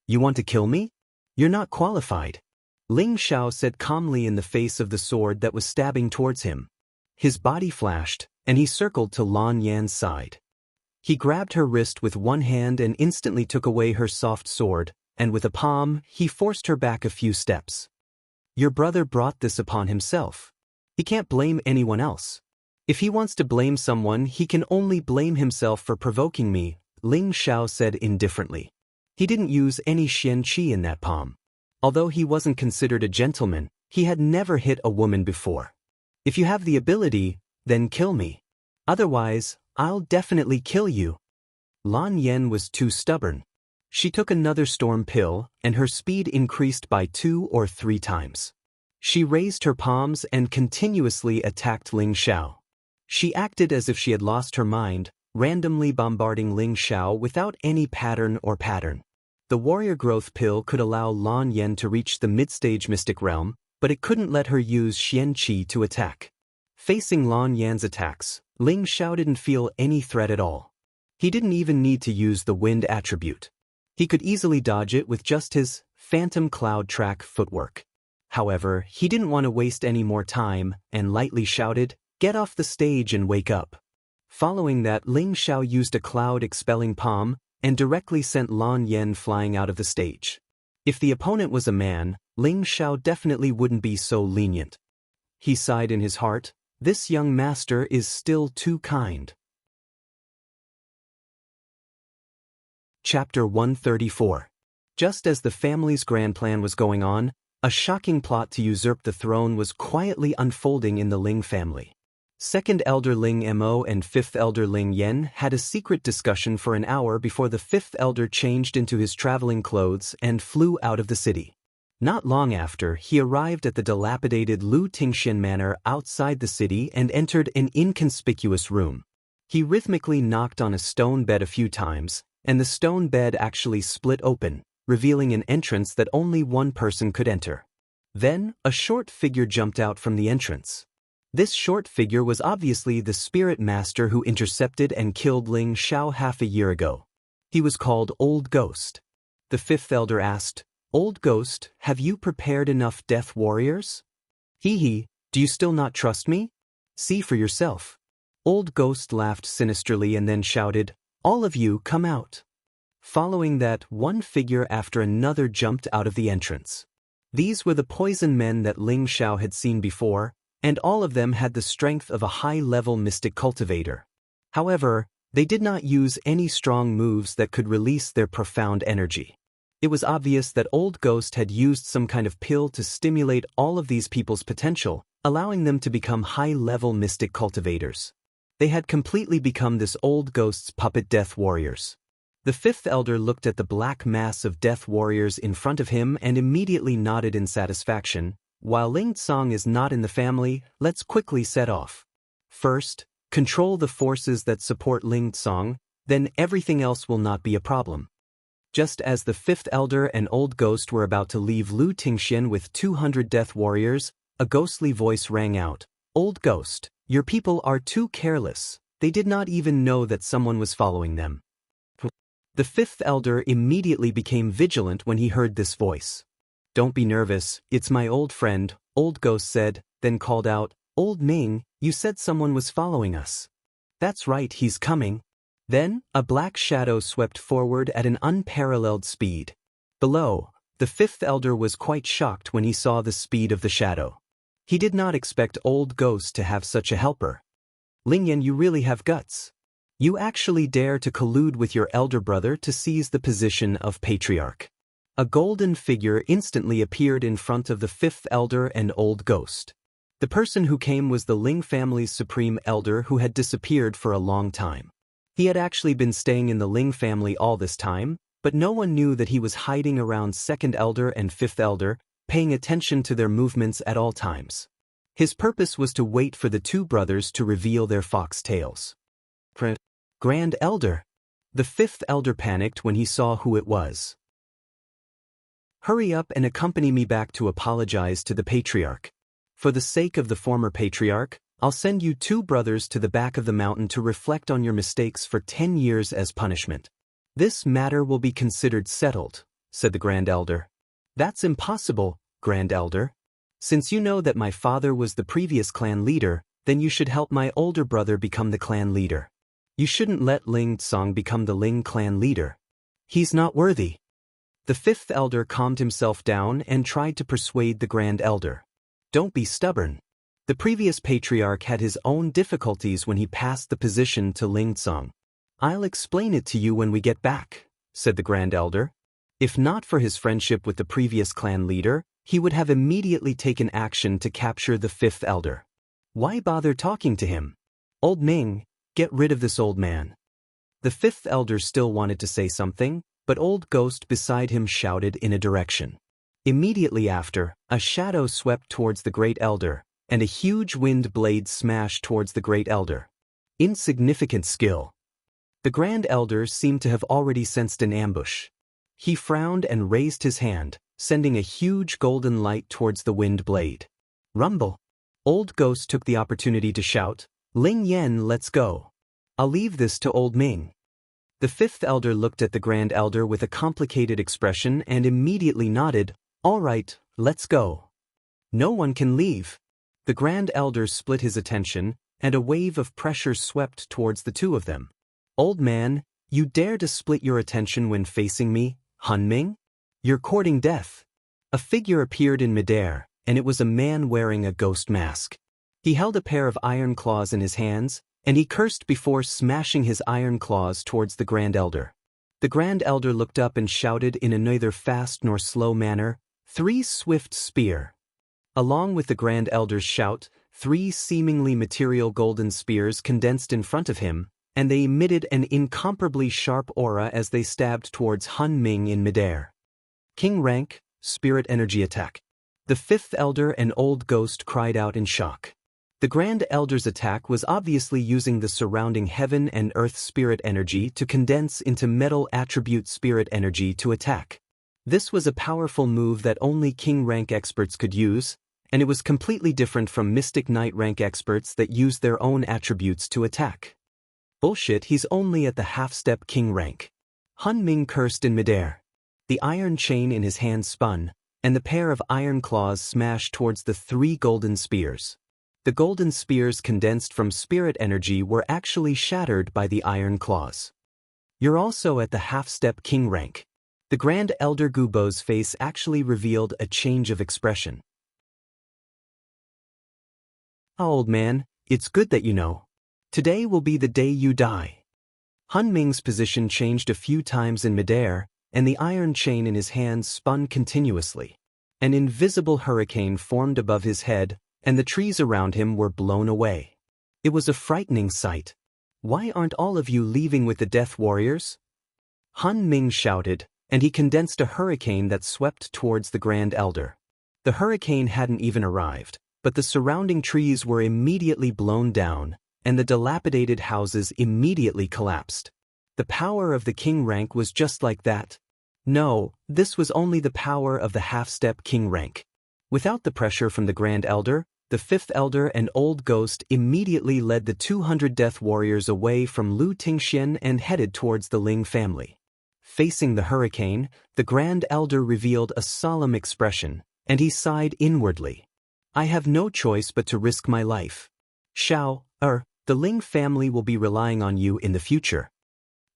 "You want to kill me? You're not qualified," Ling Xiao said calmly in the face of the sword that was stabbing towards him. His body flashed, and he circled to Lan Yan's side. He grabbed her wrist with one hand and instantly took away her soft sword, and with a palm, he forced her back a few steps. Your brother brought this upon himself. He can't blame anyone else. If he wants to blame someone, he can only blame himself for provoking me, Ling Xiao said indifferently. He didn't use any xianqi in that palm. Although he wasn't considered a gentleman, he had never hit a woman before. If you have the ability, then kill me. Otherwise, I'll definitely kill you. Lan Yen was too stubborn. She took another storm pill, and her speed increased by 2 or 3 times. She raised her palms and continuously attacked Ling Xiao. She acted as if she had lost her mind, randomly bombarding Ling Xiao without any pattern or pattern. The warrior growth pill could allow Lan Yen to reach the mid-stage mystic realm, but it couldn't let her use Xian Qi to attack. Facing Lan Yan's attacks, Ling Xiao didn't feel any threat at all. He didn't even need to use the wind attribute. He could easily dodge it with just his phantom cloud track footwork. However, he didn't want to waste any more time and lightly shouted, "Get off the stage and wake up." Following that, Ling Xiao used a cloud-expelling palm and directly sent Lan Yen flying out of the stage. If the opponent was a man, Ling Xiao definitely wouldn't be so lenient. He sighed in his heart, "This young master is still too kind." Chapter 134. Just as the family's grand plan was going on, a shocking plot to usurp the throne was quietly unfolding in the Ling family. Second elder Ling Mo and fifth elder Ling Yen had a secret discussion for an hour before the fifth elder changed into his traveling clothes and flew out of the city. Not long after, he arrived at the dilapidated Lu Tingxian Manor outside the city and entered an inconspicuous room. He rhythmically knocked on a stone bed a few times, and the stone bed actually split open, revealing an entrance that only one person could enter. Then, a short figure jumped out from the entrance. This short figure was obviously the spirit master who intercepted and killed Ling Xiao half a year ago. He was called Old Ghost. The fifth elder asked, "Old Ghost, have you prepared enough death warriors?" "Hee, do you still not trust me? See for yourself." Old Ghost laughed sinisterly and then shouted, "All of you come out." Following that, one figure after another jumped out of the entrance. These were the poison men that Ling Xiao had seen before, and all of them had the strength of a high-level mystic cultivator. However, they did not use any strong moves that could release their profound energy. It was obvious that Old Ghost had used some kind of pill to stimulate all of these people's potential, allowing them to become high-level mystic cultivators. They had completely become this Old Ghost's puppet death warriors. The fifth elder looked at the black mass of death warriors in front of him and immediately nodded in satisfaction. "While Ling Tsong is not in the family, let's quickly set off. First, control the forces that support Ling Tsong, then everything else will not be a problem." Just as the fifth elder and Old Ghost were about to leave Lu Tingxian with 200 death warriors, a ghostly voice rang out, "Old Ghost, your people are too careless. They did not even know that someone was following them." The fifth elder immediately became vigilant when he heard this voice. "Don't be nervous, it's my old friend," Old Ghost said, then called out, "Old Ming, you said someone was following us." "That's right, he's coming." Then, a black shadow swept forward at an unparalleled speed. Below, the fifth elder was quite shocked when he saw the speed of the shadow. He did not expect Old Ghost to have such a helper. "Ling Yan, you really have guts. You actually dare to collude with your elder brother to seize the position of patriarch." A golden figure instantly appeared in front of the fifth elder and Old Ghost. The person who came was the Ling family's supreme elder who had disappeared for a long time. He had actually been staying in the Ling family all this time, but no one knew that he was hiding around second elder and fifth elder, paying attention to their movements at all times. His purpose was to wait for the two brothers to reveal their fox tails. Grand Elder. The fifth elder panicked when he saw who it was. "Hurry up and accompany me back to apologize to the patriarch. For the sake of the former patriarch, I'll send you two brothers to the back of the mountain to reflect on your mistakes for 10 years as punishment. This matter will be considered settled," said the Grand Elder. "That's impossible, Grand Elder. Since you know that my father was the previous clan leader, then you should help my older brother become the clan leader. You shouldn't let Ling Tsong become the Ling clan leader. He's not worthy." The fifth elder calmed himself down and tried to persuade the Grand Elder. "Don't be stubborn. The previous patriarch had his own difficulties when he passed the position to Ling Tsong. "I'll explain it to you when we get back," said the Grand Elder. If not for his friendship with the previous clan leader, he would have immediately taken action to capture the fifth elder. Why bother talking to him? "Old Ming, get rid of this old man." The fifth elder still wanted to say something, but Old Ghost beside him shouted in a direction. Immediately after, a shadow swept towards the Great Elder, and a huge wind blade smashed towards the Great Elder. Insignificant skill. The Grand Elder seemed to have already sensed an ambush. He frowned and raised his hand, sending a huge golden light towards the wind blade. Rumble. Old Ghost took the opportunity to shout, "Ling Yen, let's go. I'll leave this to Old Ming." The fifth elder looked at the Grand Elder with a complicated expression and immediately nodded, "All right, let's go." "No one can leave." The Grand Elder split his attention, and a wave of pressure swept towards the two of them. "Old man, you dare to split your attention when facing me, Han Ming? You're courting death." A figure appeared in midair, and it was a man wearing a ghost mask. He held a pair of iron claws in his hands, and he cursed before smashing his iron claws towards the Grand Elder. The Grand Elder looked up and shouted in a neither fast nor slow manner, "Three swift spear." Along with the Grand Elder's shout, three seemingly material golden spears condensed in front of him, and they emitted an incomparably sharp aura as they stabbed towards Han Ming in midair. King rank, spirit energy attack. The fifth elder and Old Ghost cried out in shock. The Grand Elder's attack was obviously using the surrounding heaven and earth spirit energy to condense into metal attribute spirit energy to attack. This was a powerful move that only King rank experts could use, and it was completely different from Mystic Knight rank experts that used their own attributes to attack. Bullshit, he's only at the half-step King rank. Han Ming cursed in midair. The iron chain in his hand spun, and the pair of iron claws smashed towards the three golden spears. The golden spears condensed from spirit energy were actually shattered by the iron claws. "You're also at the half-step King rank." The Grand Elder Gubo's face actually revealed a change of expression. "Oh, old man, it's good that you know. Today will be the day you die." Han Ming's position changed a few times in midair, and the iron chain in his hand spun continuously. An invisible hurricane formed above his head, and the trees around him were blown away. It was a frightening sight. "Why aren't all of you leaving with the Death Warriors?" Han Ming shouted, and he condensed a hurricane that swept towards the Grand Elder. The hurricane hadn't even arrived, but the surrounding trees were immediately blown down, and the dilapidated houses immediately collapsed. The power of the King rank was just like that. No, this was only the power of the half-step King rank. Without the pressure from the Grand Elder, the fifth elder and Old Ghost immediately led the 200 Death Warriors away from Lu Tingxian and headed towards the Ling family. Facing the hurricane, the Grand Elder revealed a solemn expression, and he sighed inwardly. "I have no choice but to risk my life. The Ling family will be relying on you in the future."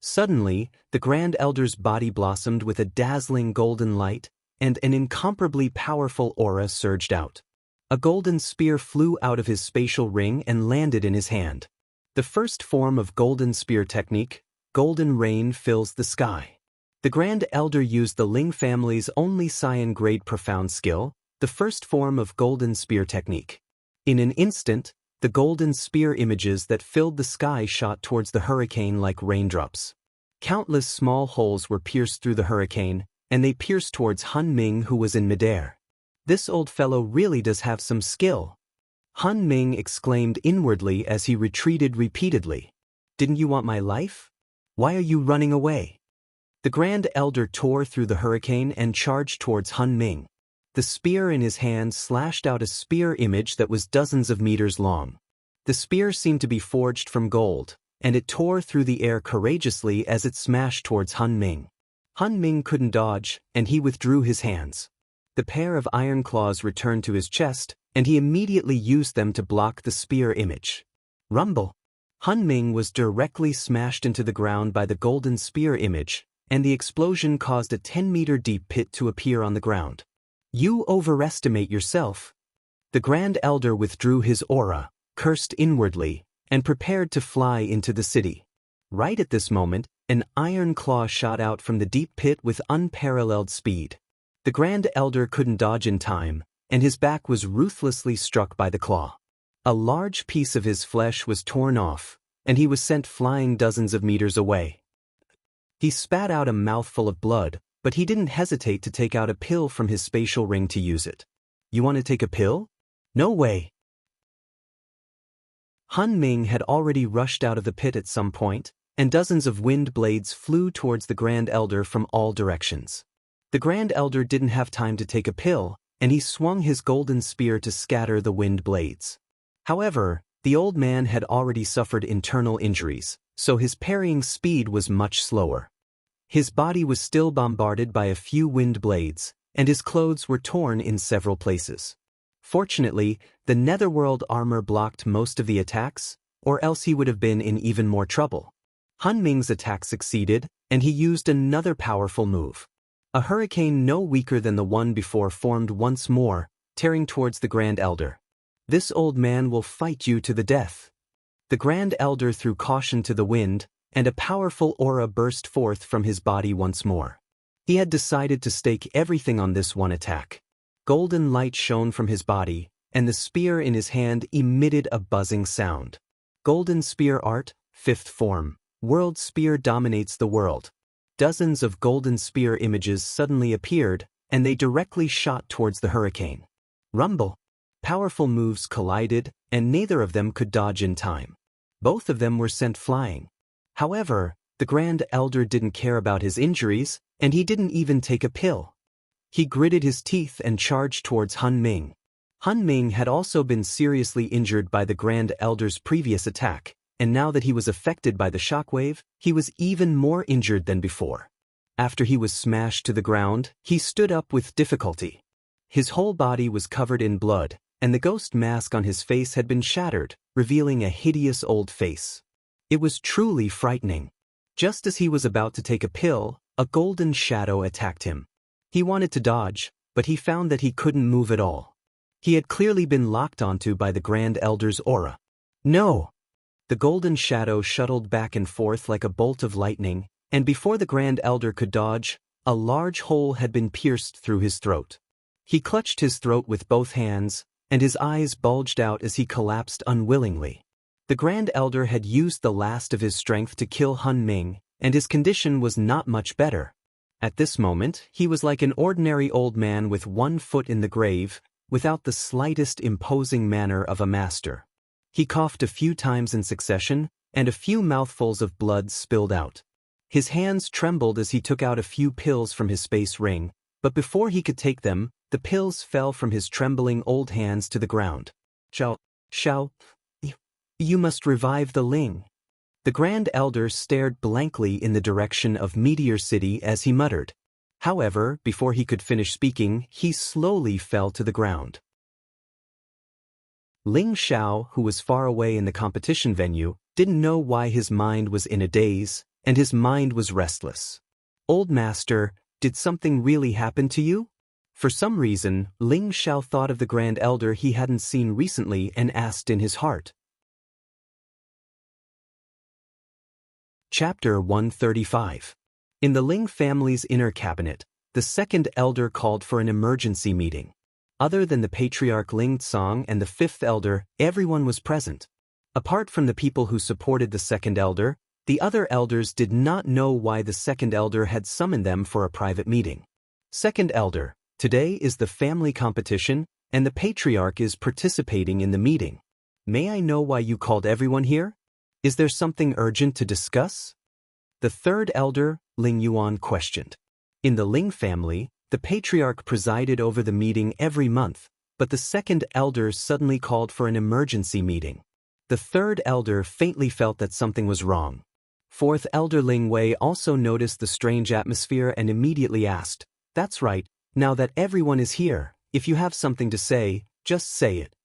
Suddenly, the Grand Elder's body blossomed with a dazzling golden light, and an incomparably powerful aura surged out. A golden spear flew out of his spatial ring and landed in his hand. The first form of golden spear technique, golden rain, fills the sky. The Grand Elder used the Ling family's only Saiyan-grade profound skill, the first form of golden spear technique. In an instant, the golden spear images that filled the sky shot towards the hurricane like raindrops. Countless small holes were pierced through the hurricane, and they pierced towards Han Ming, who was in midair. "This old fellow really does have some skill," Han Ming exclaimed inwardly as he retreated repeatedly. "Didn't you want my life? Why are you running away?" The Grand Elder tore through the hurricane and charged towards Han Ming. The spear in his hand slashed out a spear image that was dozens of meters long. The spear seemed to be forged from gold, and it tore through the air courageously as it smashed towards Han Ming. Han Ming couldn't dodge, and he withdrew his hands. The pair of iron claws returned to his chest, and he immediately used them to block the spear image. Rumble! Han Ming was directly smashed into the ground by the golden spear image, and the explosion caused a 10-meter deep pit to appear on the ground. "You overestimate yourself." The Grand Elder withdrew his aura, cursed inwardly, and prepared to fly into the city. Right at this moment, an iron claw shot out from the deep pit with unparalleled speed. The Grand Elder couldn't dodge in time, and his back was ruthlessly struck by the claw. A large piece of his flesh was torn off, and he was sent flying dozens of meters away. He spat out a mouthful of blood, but he didn't hesitate to take out a pill from his spatial ring to use it. "You want to take a pill?" "No way." Han Ming had already rushed out of the pit at some point, and dozens of wind blades flew towards the Grand Elder from all directions. The Grand Elder didn't have time to take a pill, and he swung his golden spear to scatter the wind blades. However, the old man had already suffered internal injuries, so his parrying speed was much slower. His body was still bombarded by a few wind blades, and his clothes were torn in several places. Fortunately, the netherworld armor blocked most of the attacks, or else he would have been in even more trouble. Han Ming's attack succeeded, and he used another powerful move. A hurricane no weaker than the one before formed once more, tearing towards the Grand Elder. "This old man will fight you to the death." The Grand Elder threw caution to the wind, and a powerful aura burst forth from his body once more. He had decided to stake everything on this one attack. Golden light shone from his body, and the spear in his hand emitted a buzzing sound. Golden Spear Art, 5th Form. World Spear dominates the world. Dozens of golden spear images suddenly appeared, and they directly shot towards the hurricane. Rumble. Powerful moves collided, and neither of them could dodge in time. Both of them were sent flying. However, the Grand Elder didn't care about his injuries, and he didn't even take a pill. He gritted his teeth and charged towards Han Ming. Han Ming had also been seriously injured by the Grand Elder's previous attack, and now that he was affected by the shockwave, he was even more injured than before. After he was smashed to the ground, he stood up with difficulty. His whole body was covered in blood, and the ghost mask on his face had been shattered, revealing a hideous old face. It was truly frightening. Just as he was about to take a pill, a golden shadow attacked him. He wanted to dodge, but he found that he couldn't move at all. He had clearly been locked onto by the Grand Elder's aura. "No!" The golden shadow shuttled back and forth like a bolt of lightning, and before the Grand Elder could dodge, a large hole had been pierced through his throat. He clutched his throat with both hands, and his eyes bulged out as he collapsed unwillingly. The Grand Elder had used the last of his strength to kill Han Ming, and his condition was not much better. At this moment, he was like an ordinary old man with one foot in the grave, without the slightest imposing manner of a master. He coughed a few times in succession, and a few mouthfuls of blood spilled out. His hands trembled as he took out a few pills from his space ring, but before he could take them, the pills fell from his trembling old hands to the ground. Shao, you must revive the Ling." The Grand Elder stared blankly in the direction of Meteor City as he muttered. However, before he could finish speaking, he slowly fell to the ground. Ling Xiao, who was far away in the competition venue, didn't know why his mind was in a daze, and his mind was restless. "Old Master, did something really happen to you?" For some reason, Ling Xiao thought of the Grand Elder he hadn't seen recently and asked in his heart. Chapter 135. In the Ling family's inner cabinet, the second elder called for an emergency meeting. Other than the patriarch Ling Tsang and the fifth elder, everyone was present. Apart from the people who supported the second elder, the other elders did not know why the second elder had summoned them for a private meeting. "Second elder, today is the family competition, and the patriarch is participating in the meeting. May I know why you called everyone here? Is there something urgent to discuss?" The third elder, Ling Yuan, questioned. In the Ling family, the patriarch presided over the meeting every month, but the second elder suddenly called for an emergency meeting. The third elder faintly felt that something was wrong. Fourth elder Ling Wei also noticed the strange atmosphere and immediately asked, "That's right, now that everyone is here, if you have something to say, just say it."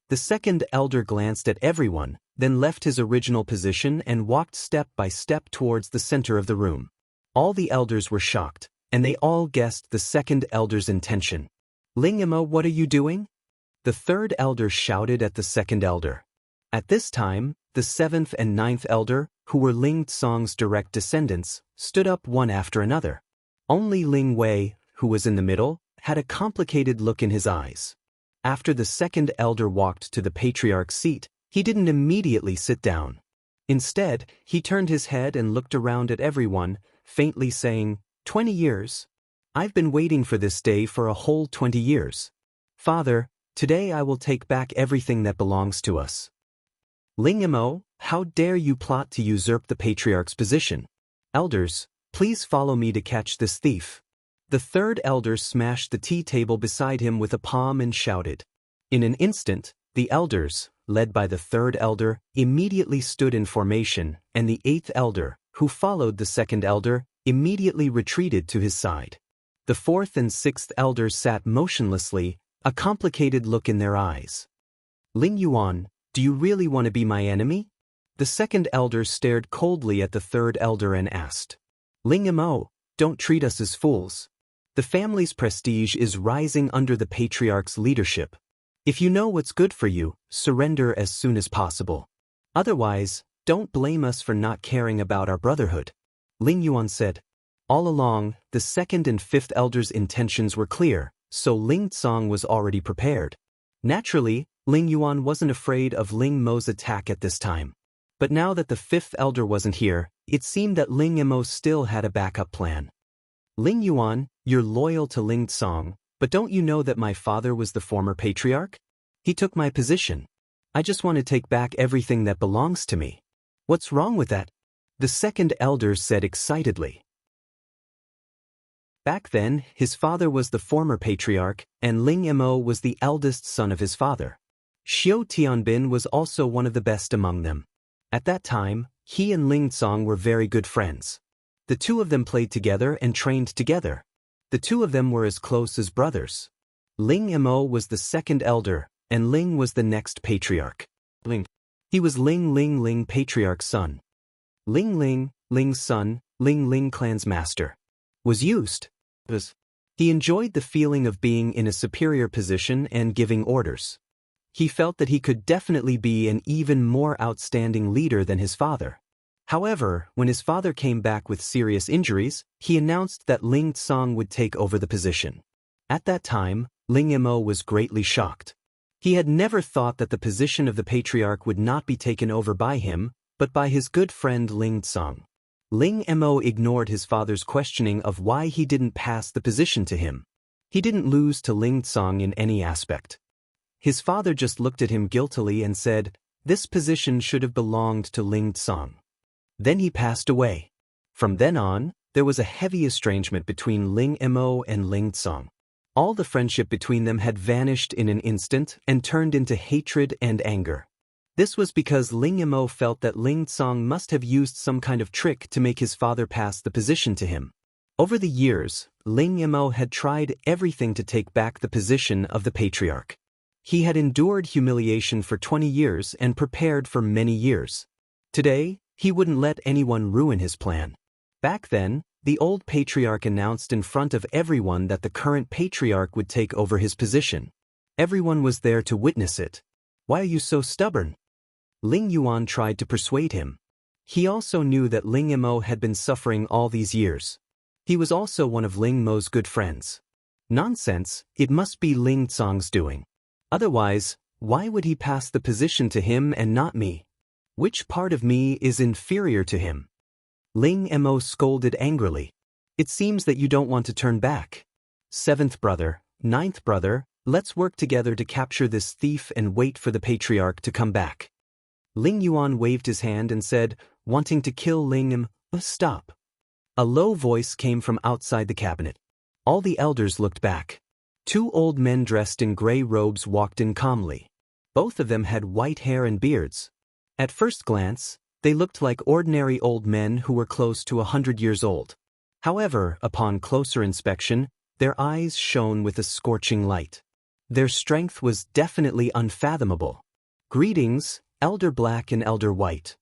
The second elder glanced at everyone, then left his original position and walked step by step towards the center of the room. All the elders were shocked, and they all guessed the second elder's intention. "Ling Emma, what are you doing?" the third elder shouted at the second elder. At this time, the 7th and 9th elder, who were Ling Tsong's direct descendants, stood up one after another. Only Ling Wei, who was in the middle, had a complicated look in his eyes. After the 2nd elder walked to the patriarch's seat, he didn't immediately sit down. Instead, he turned his head and looked around at everyone, faintly saying, 20 years? I've been waiting for this day for a whole 20 years. Father, today I will take back everything that belongs to us. Ling Mo, how dare you plot to usurp the patriarch's position? Elders, please follow me to catch this thief. The 3rd elder smashed the tea table beside him with a palm and shouted. In an instant, the elders, led by the 3rd elder, immediately stood in formation, and the 8th elder, who followed the 2nd elder, immediately retreated to his side. The 4th and 6th elders sat motionlessly, a complicated look in their eyes. Ling Yuan, do you really want to be my enemy? The 2nd elder stared coldly at the 3rd elder and asked. Ling Mo, don't treat us as fools. The family's prestige is rising under the patriarch's leadership. If you know what's good for you, surrender as soon as possible. Otherwise, don't blame us for not caring about our brotherhood. Ling Yuan said. All along, the 2nd and 5th elders' intentions were clear, so Ling Tsong was already prepared. Naturally, Ling Yuan wasn't afraid of Ling Mo's attack at this time. But now that the 5th elder wasn't here, it seemed that Ling Mo still had a backup plan. Ling Yuan, you're loyal to Ling Tsong, but don't you know that my father was the former patriarch? He took my position. I just want to take back everything that belongs to me. What's wrong with that? The 2nd elder said excitedly. Back then, his father was the former patriarch, and Ling Mo was the eldest son of his father. Xiao Tianbin was also one of the best among them. At that time, he and Ling Tsong were very good friends. The two of them played together and trained together. The two of them were as close as brothers. Ling Mo was the 2nd elder, and Ling was the next patriarch. He was Ling patriarch's son. Ling's son, Ling clan's master. Was used. He enjoyed the feeling of being in a superior position and giving orders. He felt that he could definitely be an even more outstanding leader than his father. However, when his father came back with serious injuries, he announced that Ling Tsong would take over the position. At that time, Ling Mo was greatly shocked. He had never thought that the position of the patriarch would not be taken over by him, but by his good friend Ling Tsong. Ling Mo ignored his father's questioning of why he didn't pass the position to him. He didn't lose to Ling Tsong in any aspect. His father just looked at him guiltily and said, this position should have belonged to Ling Tsong. Then he passed away. From then on, there was a heavy estrangement between Ling Mo and Ling Tsong. All the friendship between them had vanished in an instant and turned into hatred and anger. This was because Ling Mo felt that Ling Tsong must have used some kind of trick to make his father pass the position to him. Over the years, Ling Mo had tried everything to take back the position of the patriarch. He had endured humiliation for 20 years and prepared for many years. Today, he wouldn't let anyone ruin his plan. Back then, the old patriarch announced in front of everyone that the current patriarch would take over his position. Everyone was there to witness it. Why are you so stubborn? Ling Yuan tried to persuade him. He also knew that Ling Mo had been suffering all these years. He was also one of Ling Mo's good friends. Nonsense, it must be Ling Tsong's doing. Otherwise, why would he pass the position to him and not me? Which part of me is inferior to him? Ling Mo scolded angrily. It seems that you don't want to turn back. 7th brother, 9th brother, let's work together to capture this thief and wait for the patriarch to come back. Ling Yuan waved his hand and said, wanting to kill Ling Mo, stop. A low voice came from outside the cabinet. All the elders looked back. 2 old men dressed in gray robes walked in calmly. Both of them had white hair and beards. At first glance, they looked like ordinary old men who were close to 100 years old. However, upon closer inspection, their eyes shone with a scorching light. Their strength was definitely unfathomable. Greetings, Elder Black and Elder White.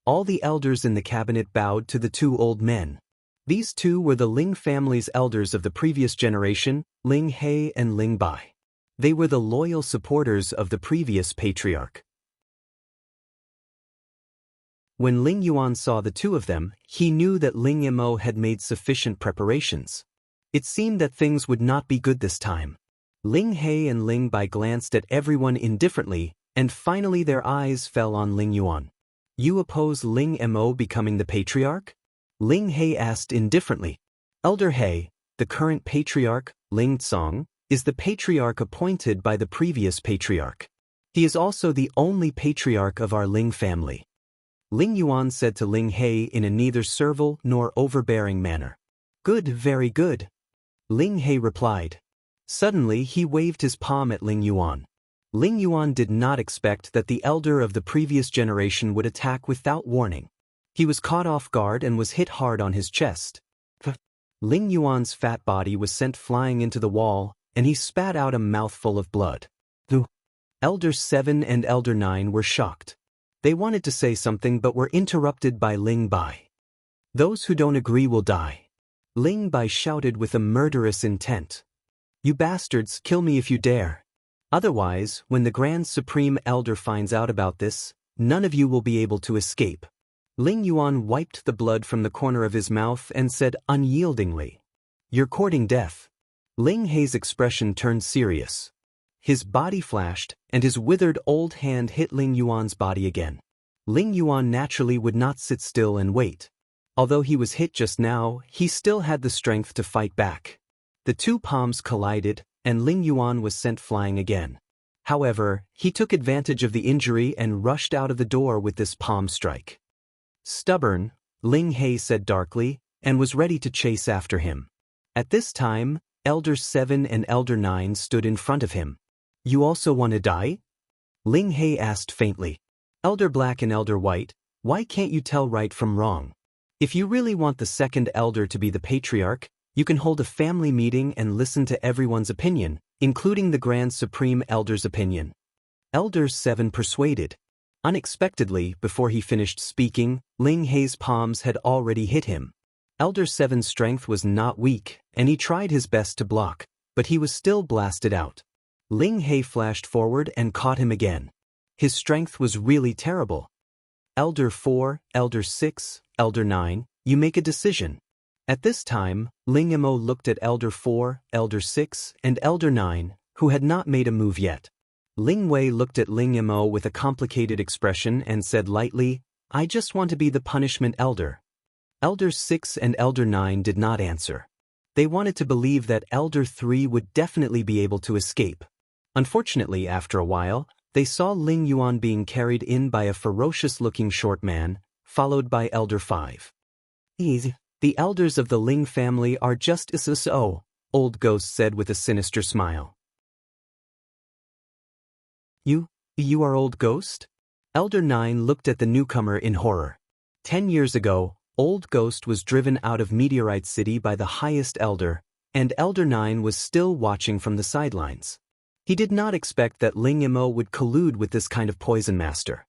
All the elders in the cabinet bowed to the 2 old men. These 2 were the Ling family's elders of the previous generation, Ling He and Ling Bai. They were the loyal supporters of the previous patriarch. When Ling Yuan saw the two of them, he knew that Ling Mo had made sufficient preparations. It seemed that things would not be good this time. Ling He and Ling Bai glanced at everyone indifferently, and finally their eyes fell on Ling Yuan. You oppose Ling Mo becoming the patriarch? Ling He asked indifferently. Elder He, the current patriarch, Ling Tsong, is the patriarch appointed by the previous patriarch. He is also the only patriarch of our Ling family. Ling Yuan said to Ling He in a neither servile nor overbearing manner. Good, very good. Ling He replied. Suddenly he waved his palm at Ling Yuan. Ling Yuan did not expect that the elder of the previous generation would attack without warning. He was caught off guard and was hit hard on his chest. Ling Yuan's fat body was sent flying into the wall, and he spat out a mouthful of blood. The Elder 7 and Elder 9 were shocked. They wanted to say something but were interrupted by Ling Bai. Those who don't agree will die. Ling Bai shouted with a murderous intent. You bastards, kill me if you dare. Otherwise, when the Grand Supreme Elder finds out about this, none of you will be able to escape. Ling Yuan wiped the blood from the corner of his mouth and said unyieldingly, You're courting death. Ling He's expression turned serious. His body flashed, and his withered old hand hit Ling Yuan's body again. Ling Yuan naturally would not sit still and wait. Although he was hit just now, he still had the strength to fight back. The two palms collided, and Ling Yuan was sent flying again. However, he took advantage of the injury and rushed out of the door with this palm strike. Stubborn, Ling He said darkly, and was ready to chase after him. At this time, Elder 7 and Elder 9 stood in front of him. You also want to die? Ling He asked faintly. Elder Black and Elder White, why can't you tell right from wrong? If you really want the second elder to be the patriarch, you can hold a family meeting and listen to everyone's opinion, including the Grand Supreme Elder's opinion. Elder 7 persuaded. Unexpectedly, before he finished speaking, Ling He's palms had already hit him. Elder 7's strength was not weak, and he tried his best to block, but he was still blasted out. Ling He flashed forward and caught him again. His strength was really terrible. Elder 4, Elder 6, Elder 9, you make a decision. At this time, Ling Mo looked at Elder 4, Elder 6, and Elder 9, who had not made a move yet. Ling Wei looked at Ling Mo with a complicated expression and said lightly, I just want to be the punishment elder. Elder 6 and Elder 9 did not answer. They wanted to believe that Elder 3 would definitely be able to escape. Unfortunately, after a while, they saw Ling Yuan being carried in by a ferocious-looking short man, followed by Elder 5. The elders of the Ling family are just as Old Ghost said with a sinister smile. You are Old Ghost? Elder 9 looked at the newcomer in horror. 10 years ago, Old Ghost was driven out of Meteorite City by the highest elder, and Elder 9 was still watching from the sidelines. He did not expect that Ling Mo would collude with this kind of poison master.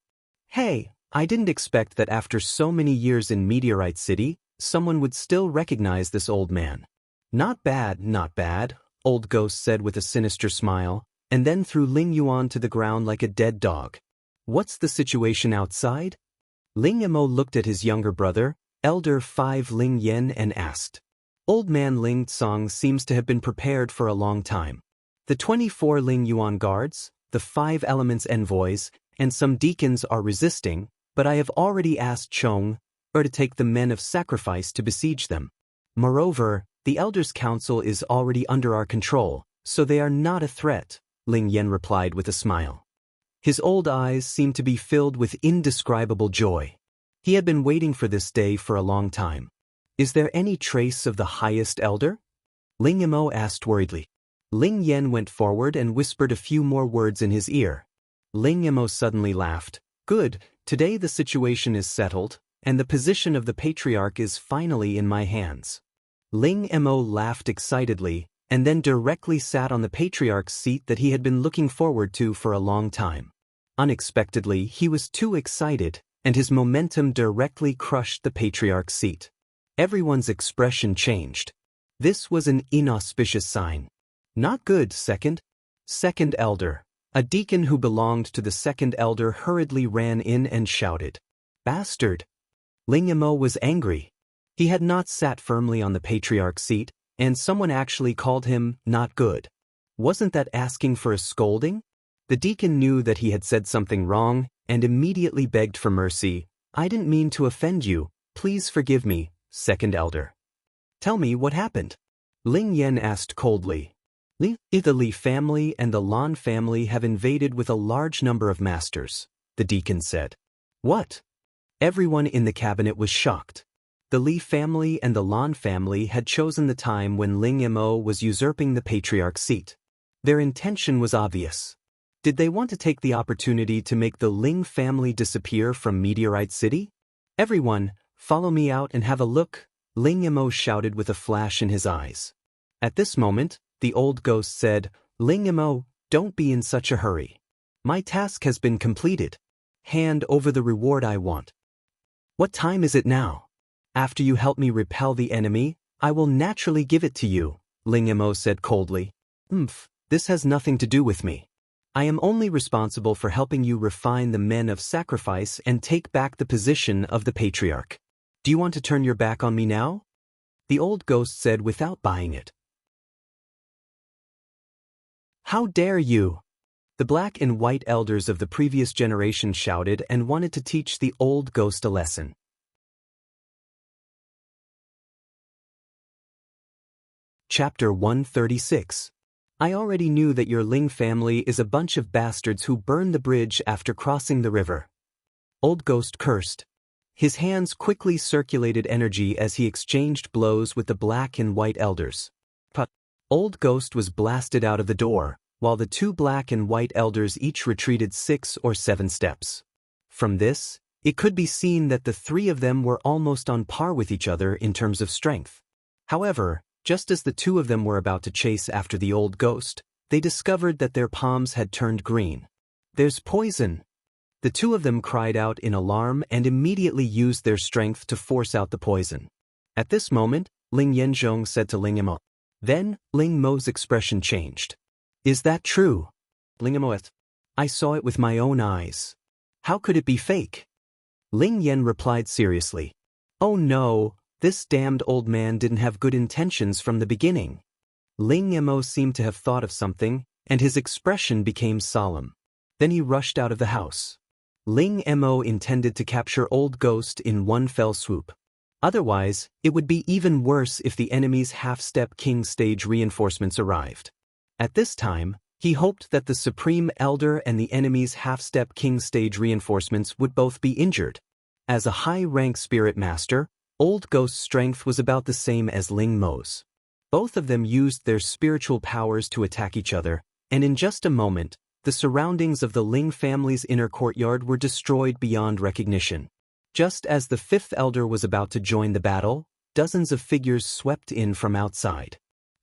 Hey, I didn't expect that after so many years in Meteorite City, someone would still recognize this old man. Not bad, Old Ghost said with a sinister smile, and then threw Ling Yuan to the ground like a dead dog. What's the situation outside? Ling Mo looked at his younger brother, Elder 5 Ling Yen, and asked. Old man Ling Tsong seems to have been prepared for a long time. The 24 Ling Yuan guards, the 5 elements envoys, and some deacons are resisting, but I have already asked Chong to take the men of sacrifice to besiege them. Moreover, the Elders' Council is already under our control, so they are not a threat, Ling Yen replied with a smile. His old eyes seemed to be filled with indescribable joy. He had been waiting for this day for a long time. Is there any trace of the highest elder? Ling Mo asked worriedly. Ling Yen went forward and whispered a few more words in his ear. Ling Mo suddenly laughed. Good, today the situation is settled, and the position of the patriarch is finally in my hands. Ling Mo laughed excitedly, and then directly sat on the patriarch's seat that he had been looking forward to for a long time. Unexpectedly, he was too excited, and his momentum directly crushed the patriarch's seat. Everyone's expression changed. This was an inauspicious sign. Not good, second elder. A deacon who belonged to the second elder hurriedly ran in and shouted. Bastard! Ling Yamo was angry. He had not sat firmly on the patriarch's seat, and someone actually called him not good. Wasn't that asking for a scolding? The deacon knew that he had said something wrong, and immediately begged for mercy. I didn't mean to offend you. Please forgive me, second elder. Tell me what happened. Ling Yen asked coldly. The Li family and the Lan family have invaded with a large number of masters, the deacon said. What? Everyone in the cabinet was shocked. The Li family and the Lan family had chosen the time when Ling Yamo was usurping the patriarch's seat. Their intention was obvious. Did they want to take the opportunity to make the Ling family disappear from Meteorite City? Everyone, follow me out and have a look, Ling Yamo shouted with a flash in his eyes. At this moment, the old ghost said, Ling Yamo, don't be in such a hurry. My task has been completed. Hand over the reward I want. What time is it now? After you help me repel the enemy, I will naturally give it to you, Ling Yamo said coldly. This has nothing to do with me. I am only responsible for helping you refine the men of sacrifice and take back the position of the patriarch. Do you want to turn your back on me now? The old ghost said without buying it. How dare you? The black and white elders of the previous generation shouted and wanted to teach the old ghost a lesson. Chapter 136. I already knew that your Ling family is a bunch of bastards who burned the bridge after crossing the river. Old Ghost cursed. His hands quickly circulated energy as he exchanged blows with the black and white elders. Old Ghost was blasted out of the door, while the two black and white elders each retreated 6 or 7 steps. From this, it could be seen that the three of them were almost on par with each other in terms of strength. However, just as the two of them were about to chase after the old ghost, they discovered that their palms had turned green. There's poison! The two of them cried out in alarm and immediately used their strength to force out the poison. At this moment, Ling Yanzhong said to Ling Yamo. Then, Ling Mo's expression changed. Is that true? Ling Yamo, I saw it with my own eyes. How could it be fake? Ling Yen replied seriously. Oh no! This damned old man didn't have good intentions from the beginning. Ling Yamo seemed to have thought of something, and his expression became solemn. Then he rushed out of the house. Ling Yamo intended to capture Old Ghost in one fell swoop. Otherwise, it would be even worse if the enemy's half-step king stage reinforcements arrived. At this time, he hoped that the Supreme Elder and the enemy's half-step king stage reinforcements would both be injured. As a high-rank spirit master, Old Ghost's strength was about the same as Ling Mo's. Both of them used their spiritual powers to attack each other, and in just a moment, the surroundings of the Ling family's inner courtyard were destroyed beyond recognition. Just as the fifth elder was about to join the battle, dozens of figures swept in from outside.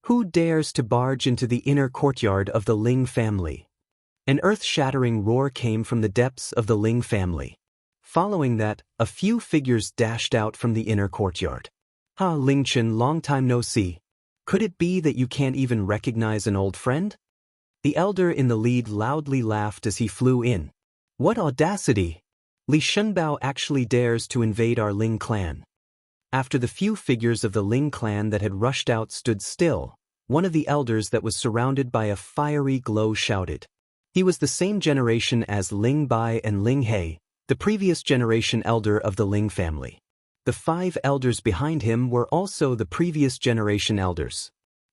Who dares to barge into the inner courtyard of the Ling family? An earth-shattering roar came from the depths of the Ling family. Following that, a few figures dashed out from the inner courtyard. Ling Chen, long time no see. Could it be that you can't even recognize an old friend? The elder in the lead loudly laughed as he flew in. What audacity! Li Shenbao actually dares to invade our Ling clan. After the few figures of the Ling clan that had rushed out stood still, one of the elders that was surrounded by a fiery glow shouted. He was the same generation as Ling Bai and Ling He, the previous generation elder of the Ling family. The 5 elders behind him were also the previous generation elders.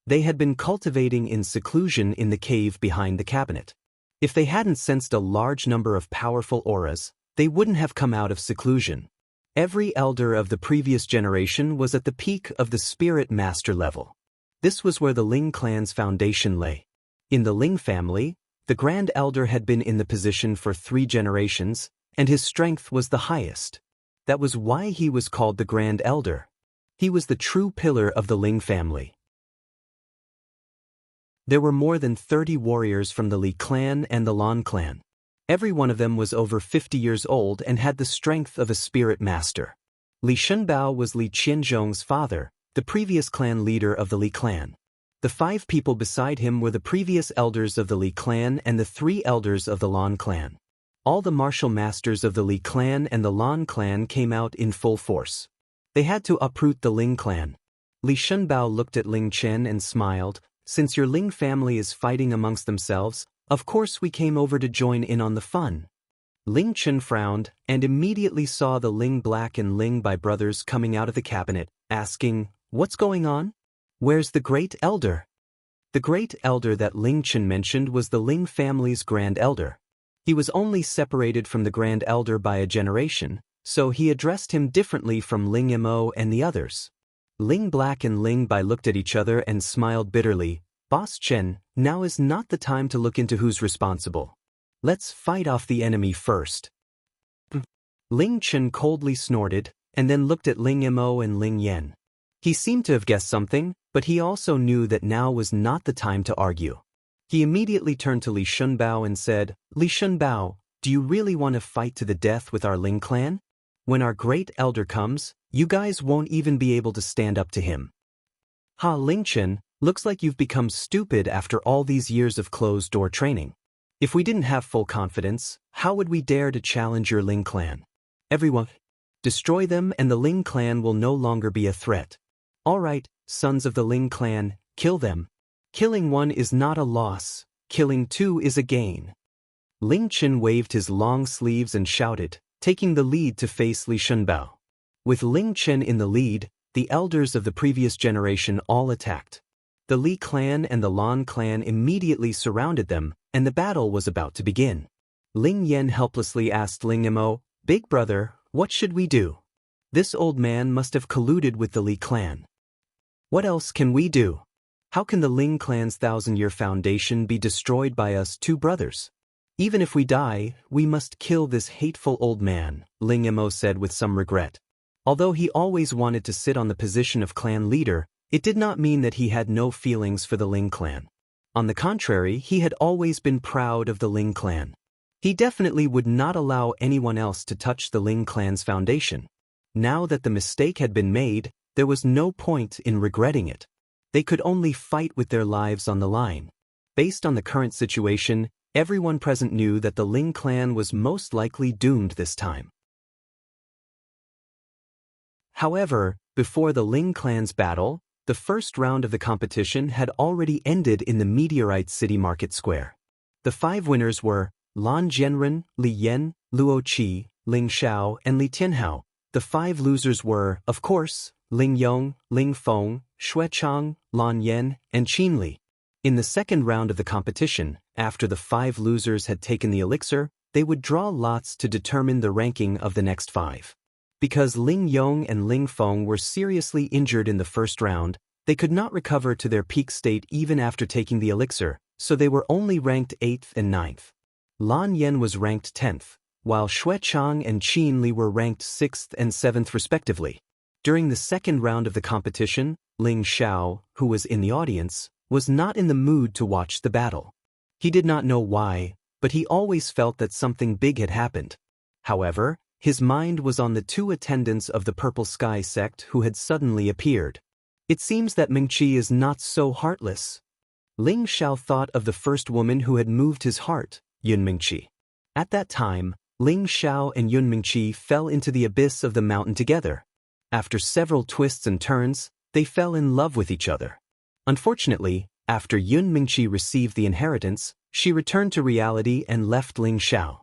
They had been cultivating in seclusion in the cave behind the cabinet. If they hadn't sensed a large number of powerful auras, they wouldn't have come out of seclusion. Every elder of the previous generation was at the peak of the spirit master level. This was where the Ling clan's foundation lay. In the Ling family, the Grand Elder had been in the position for 3 generations, and his strength was the highest. That was why he was called the Grand Elder. He was the true pillar of the Ling family. There were more than 30 warriors from the Li clan and the Lan clan. Every one of them was over 50 years old and had the strength of a spirit master. Li Shenbao was Li Qianzhong's father, the previous clan leader of the Li clan. The 5 people beside him were the previous elders of the Li clan and the 3 elders of the Lan clan. All the martial masters of the Li clan and the Lan clan came out in full force. They had to uproot the Ling clan. Li Shunbao looked at Ling Chen and smiled. Since your Ling family is fighting amongst themselves, of course we came over to join in on the fun. Ling Chen frowned and immediately saw the Ling Black and Ling Bai brothers coming out of the cabinet, asking, "What's going on? Where's the Great Elder?" The Great Elder that Ling Chen mentioned was the Ling family's Grand Elder. He was only separated from the Grand Elder by a generation, so he addressed him differently from Ling Mo and the others. Ling Black and Ling Bai looked at each other and smiled bitterly. "Boss Chen, now is not the time to look into who's responsible. Let's fight off the enemy first." Ling Chen coldly snorted, and then looked at Ling Mo and Ling Yan. He seemed to have guessed something, but he also knew that now was not the time to argue. He immediately turned to Li Shunbao and said, "Li Shunbao, do you really want to fight to the death with our Ling clan? When our Great Elder comes, you guys won't even be able to stand up to him." "Ha, Ling Chen, looks like you've become stupid after all these years of closed-door training. If we didn't have full confidence, how would we dare to challenge your Ling clan? Everyone, destroy them and the Ling clan will no longer be a threat. All right, sons of the Ling clan, kill them. Killing one is not a loss, killing two is a gain." Ling Chen waved his long sleeves and shouted, taking the lead to face Li Shunbao. With Ling Chen in the lead, the elders of the previous generation all attacked. The Li clan and the Lan clan immediately surrounded them, and the battle was about to begin. Ling Yan helplessly asked Ling Mo, "Big brother, what should we do? This old man must have colluded with the Li clan. What else can we do? How can the Ling clan's 1,000-year foundation be destroyed by us two brothers? Even if we die, we must kill this hateful old man," Ling Mo said with some regret. Although he always wanted to sit on the position of clan leader, it did not mean that he had no feelings for the Ling clan. On the contrary, he had always been proud of the Ling clan. He definitely would not allow anyone else to touch the Ling clan's foundation. Now that the mistake had been made, there was no point in regretting it. They could only fight with their lives on the line. Based on the current situation, everyone present knew that the Ling clan was most likely doomed this time. However, before the Ling clan's battle, the first round of the competition had already ended in the Meteorite City Market Square. The 5 winners were Lan Jianren, Li Yan, Luo Qi, Ling Xiao, and Li Tianhao. The 5 losers were, of course, Ling Yong, Ling Feng, Xue Chang, Lan Yan, and Qin Li. In the second round of the competition, after the 5 losers had taken the elixir, they would draw lots to determine the ranking of the next 5. Because Ling Yong and Ling Feng were seriously injured in the first round, they could not recover to their peak state even after taking the elixir, so they were only ranked 8th and 9th. Lan Yan was ranked 10th, while Xue Chang and Qin Li were ranked 6th and 7th respectively. During the second round of the competition, Ling Xiao, who was in the audience, was not in the mood to watch the battle. He did not know why, but he always felt that something big had happened. However, his mind was on the 2 attendants of the Purple Sky sect who had suddenly appeared. It seems that Mingqi is not so heartless. Ling Xiao thought of the first woman who had moved his heart, Yun Mingqi. At that time, Ling Xiao and Yun Mingqi fell into the abyss of the mountain together. After several twists and turns, they fell in love with each other. Unfortunately, after Yun Mingqi received the inheritance, she returned to reality and left Ling Xiao.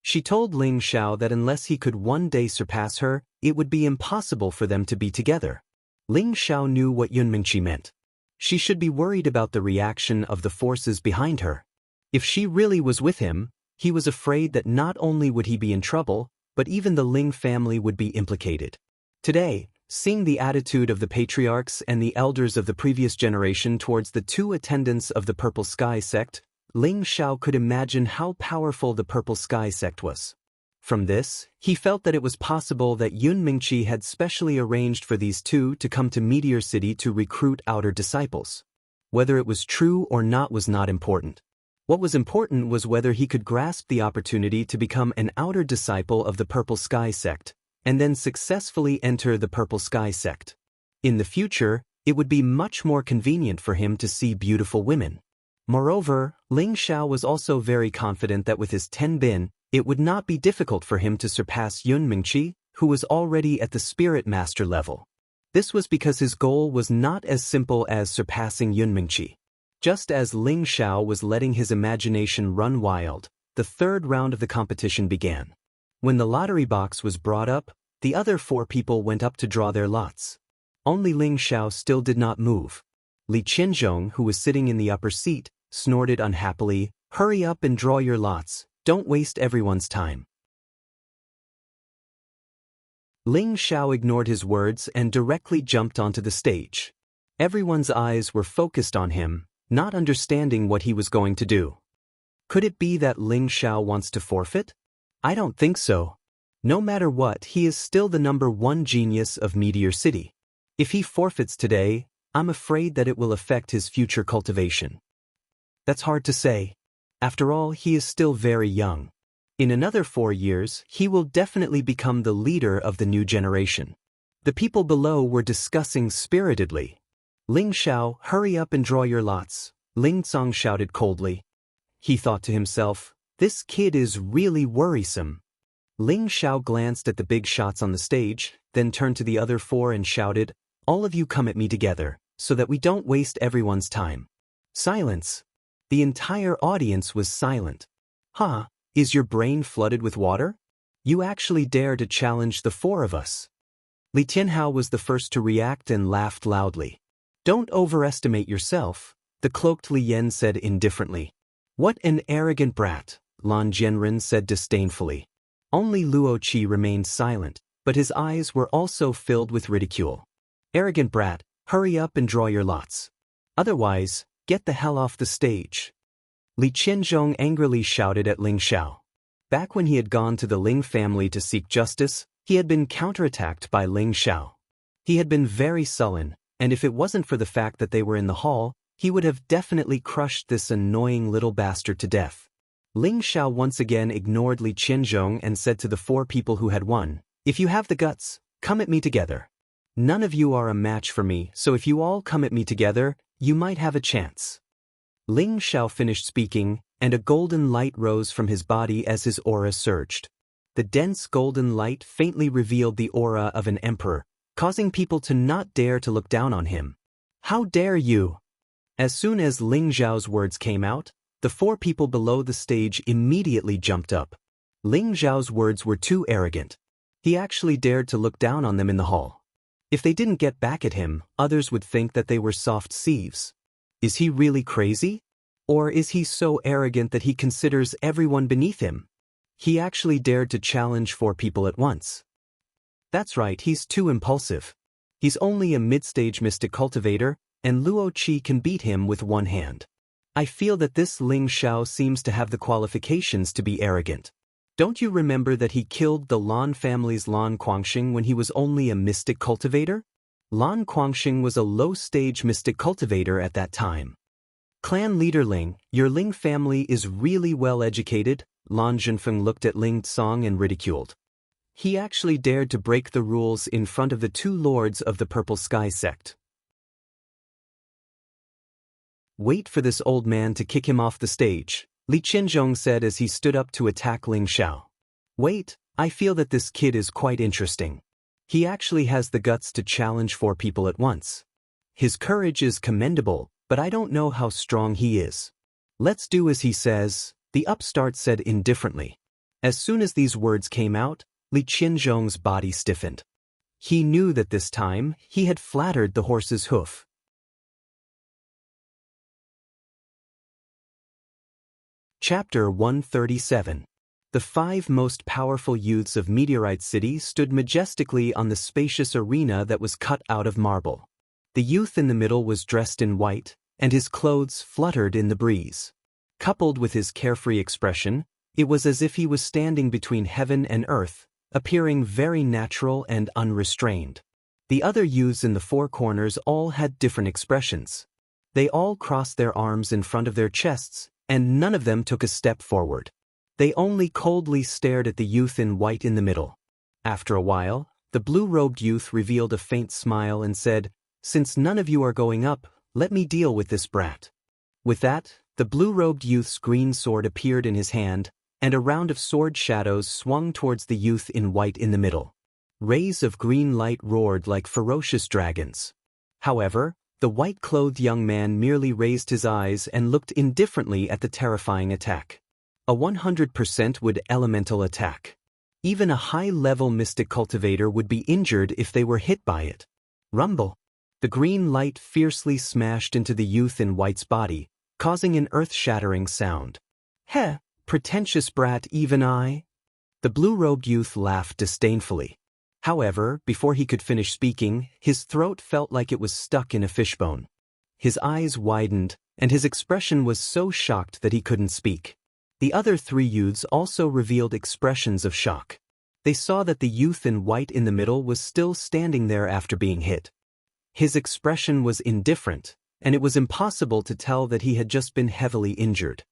She told Ling Xiao that unless he could one day surpass her, it would be impossible for them to be together. Ling Xiao knew what Yun Mingqi meant. She should be worried about the reaction of the forces behind her. If she really was with him, he was afraid that not only would he be in trouble, but even the Ling family would be implicated. Today, seeing the attitude of the patriarchs and the elders of the previous generation towards the 2 attendants of the Purple Sky sect, Ling Xiao could imagine how powerful the Purple Sky sect was. From this, he felt that it was possible that Yun Mingqi had specially arranged for these 2 to come to Meteor City to recruit outer disciples. Whether it was true or not was not important. What was important was whether he could grasp the opportunity to become an outer disciple of the Purple Sky sect, and then successfully enter the Purple Sky sect. In the future, it would be much more convenient for him to see beautiful women. Moreover, Ling Xiao was also very confident that with his 10 bin, it would not be difficult for him to surpass Yun Mingqi, who was already at the Spirit Master level. This was because his goal was not as simple as surpassing Yun Mingqi. Just as Ling Xiao was letting his imagination run wild, the third round of the competition began. When the lottery box was brought up, the other 4 people went up to draw their lots. Only Ling Xiao still did not move. Li Qianzhong, who was sitting in the upper seat, snorted unhappily, "Hurry up and draw your lots, don't waste everyone's time." Ling Xiao ignored his words and directly jumped onto the stage. Everyone's eyes were focused on him, not understanding what he was going to do. Could it be that Ling Xiao wants to forfeit? I don't think so. No matter what, he is still the #1 genius of Meteor City. If he forfeits today, I'm afraid that it will affect his future cultivation. That's hard to say. After all, he is still very young. In another 4 years, he will definitely become the leader of the new generation. The people below were discussing spiritedly. "Ling Xiao, hurry up and draw your lots," Ling Cong shouted coldly. He thought to himself, "This kid is really worrisome." Ling Xiao glanced at the big shots on the stage, then turned to the other 4 and shouted, "All of you come at me together, so that we don't waste everyone's time." Silence. The entire audience was silent. "Huh? Is your brain flooded with water? You actually dare to challenge the 4 of us?" Li Tianhao was the first to react and laughed loudly. "Don't overestimate yourself," the cloaked Li Yan said indifferently. "What an arrogant brat," Lan Jianren said disdainfully. Only Luo Qi remained silent, but his eyes were also filled with ridicule. "Arrogant brat, hurry up and draw your lots. Otherwise, get the hell off the stage." Li Qianzhong angrily shouted at Ling Xiao. Back when he had gone to the Ling family to seek justice, he had been counterattacked by Ling Xiao. He had been very sullen, and if it wasn't for the fact that they were in the hall, he would have definitely crushed this annoying little bastard to death. Ling Xiao once again ignored Li Qianzhong and said to the 4 people who had won, "If you have the guts, come at me together. None of you are a match for me, so if you all come at me together, you might have a chance." Ling Xiao finished speaking, and a golden light rose from his body as his aura surged. The dense golden light faintly revealed the aura of an emperor, causing people to not dare to look down on him. "How dare you!" As soon as Ling Xiao's words came out, the 4 people below the stage immediately jumped up. Ling Xiao's words were too arrogant. He actually dared to look down on them in the hall. If they didn't get back at him, others would think that they were soft sieves. Is he really crazy? Or is he so arrogant that he considers everyone beneath him? He actually dared to challenge 4 people at once. That's right, he's too impulsive. He's only a mid-stage mystic cultivator, and Luo Qi can beat him with one hand. I feel that this Ling Xiao seems to have the qualifications to be arrogant. Don't you remember that he killed the Lan family's Lan Guangxing when he was only a mystic cultivator? Lan Guangxing was a low-stage mystic cultivator at that time. Clan leader Ling, your Ling family is really well educated. Lan Zhenfeng looked at Ling Cong and ridiculed. He actually dared to break the rules in front of the 2 lords of the Purple Sky sect. Wait for this old man to kick him off the stage, Li Qianzhong said as he stood up to attack Ling Xiao. Wait, I feel that this kid is quite interesting. He actually has the guts to challenge 4 people at once. His courage is commendable, but I don't know how strong he is. Let's do as he says, the upstart said indifferently. As soon as these words came out, Li Qianzhong's body stiffened. He knew that this time, he had flattered the horse's hoof. Chapter 137. The 5 most powerful youths of Meteorite City stood majestically on the spacious arena that was cut out of marble. The youth in the middle was dressed in white, and his clothes fluttered in the breeze. Coupled with his carefree expression, it was as if he was standing between heaven and earth, appearing very natural and unrestrained. The other youths in the 4 corners all had different expressions. They all crossed their arms in front of their chests, and none of them took a step forward. They only coldly stared at the youth in white in the middle. After a while, the blue-robed youth revealed a faint smile and said, "Since none of you are going up, let me deal with this brat." With that, the blue-robed youth's green sword appeared in his hand, and a round of sword shadows swung towards the youth in white in the middle. Rays of green light roared like ferocious dragons. However, the white-clothed young man merely raised his eyes and looked indifferently at the terrifying attack. A 100% wood elemental attack. Even a high-level mystic cultivator would be injured if they were hit by it. Rumble. The green light fiercely smashed into the youth in white's body, causing an earth-shattering sound. Heh, pretentious brat, even I? The blue-robed youth laughed disdainfully. However, before he could finish speaking, his throat felt like it was stuck in a fishbone. His eyes widened, and his expression was so shocked that he couldn't speak. The other three youths also revealed expressions of shock. They saw that the youth in white in the middle was still standing there after being hit. His expression was indifferent, and it was impossible to tell that he had just been heavily injured.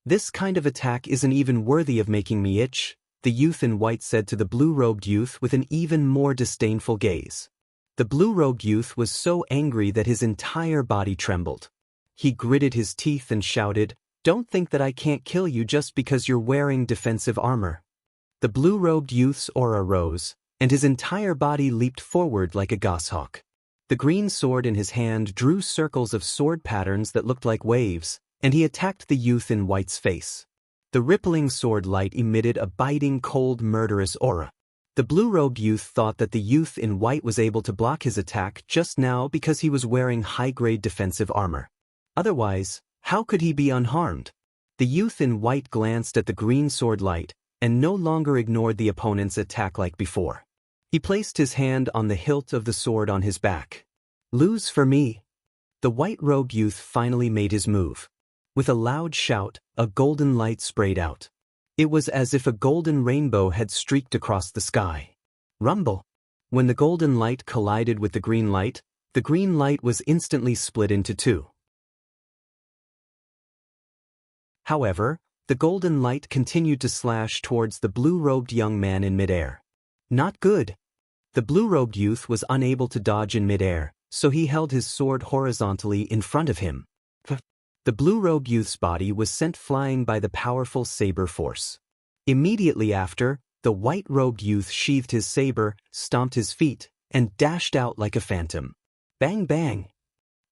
"This kind of attack isn't even worthy of making me itch," the youth in white said to the blue-robed youth with an even more disdainful gaze. The blue-robed youth was so angry that his entire body trembled. He gritted his teeth and shouted, "Don't think that I can't kill you just because you're wearing defensive armor." The blue-robed youth's aura rose, and his entire body leaped forward like a goshawk. The green sword in his hand drew circles of sword patterns that looked like waves, and he attacked the youth in white's face. The rippling sword light emitted a biting, cold, murderous aura. The blue-robed youth thought that the youth in white was able to block his attack just now because he was wearing high-grade defensive armor. Otherwise, how could he be unharmed? The youth in white glanced at the green sword light and no longer ignored the opponent's attack like before. He placed his hand on the hilt of the sword on his back. "Lose for me." The white-robed youth finally made his move. With a loud shout, a golden light sprayed out. It was as if a golden rainbow had streaked across the sky. Rumble. When the golden light collided with the green light was instantly split into two. However, the golden light continued to slash towards the blue-robed young man in midair. Not good. The blue-robed youth was unable to dodge in midair, so he held his sword horizontally in front of him. The blue-robed youth's body was sent flying by the powerful saber force. Immediately after, the white-robed youth sheathed his saber, stomped his feet, and dashed out like a phantom. Bang bang!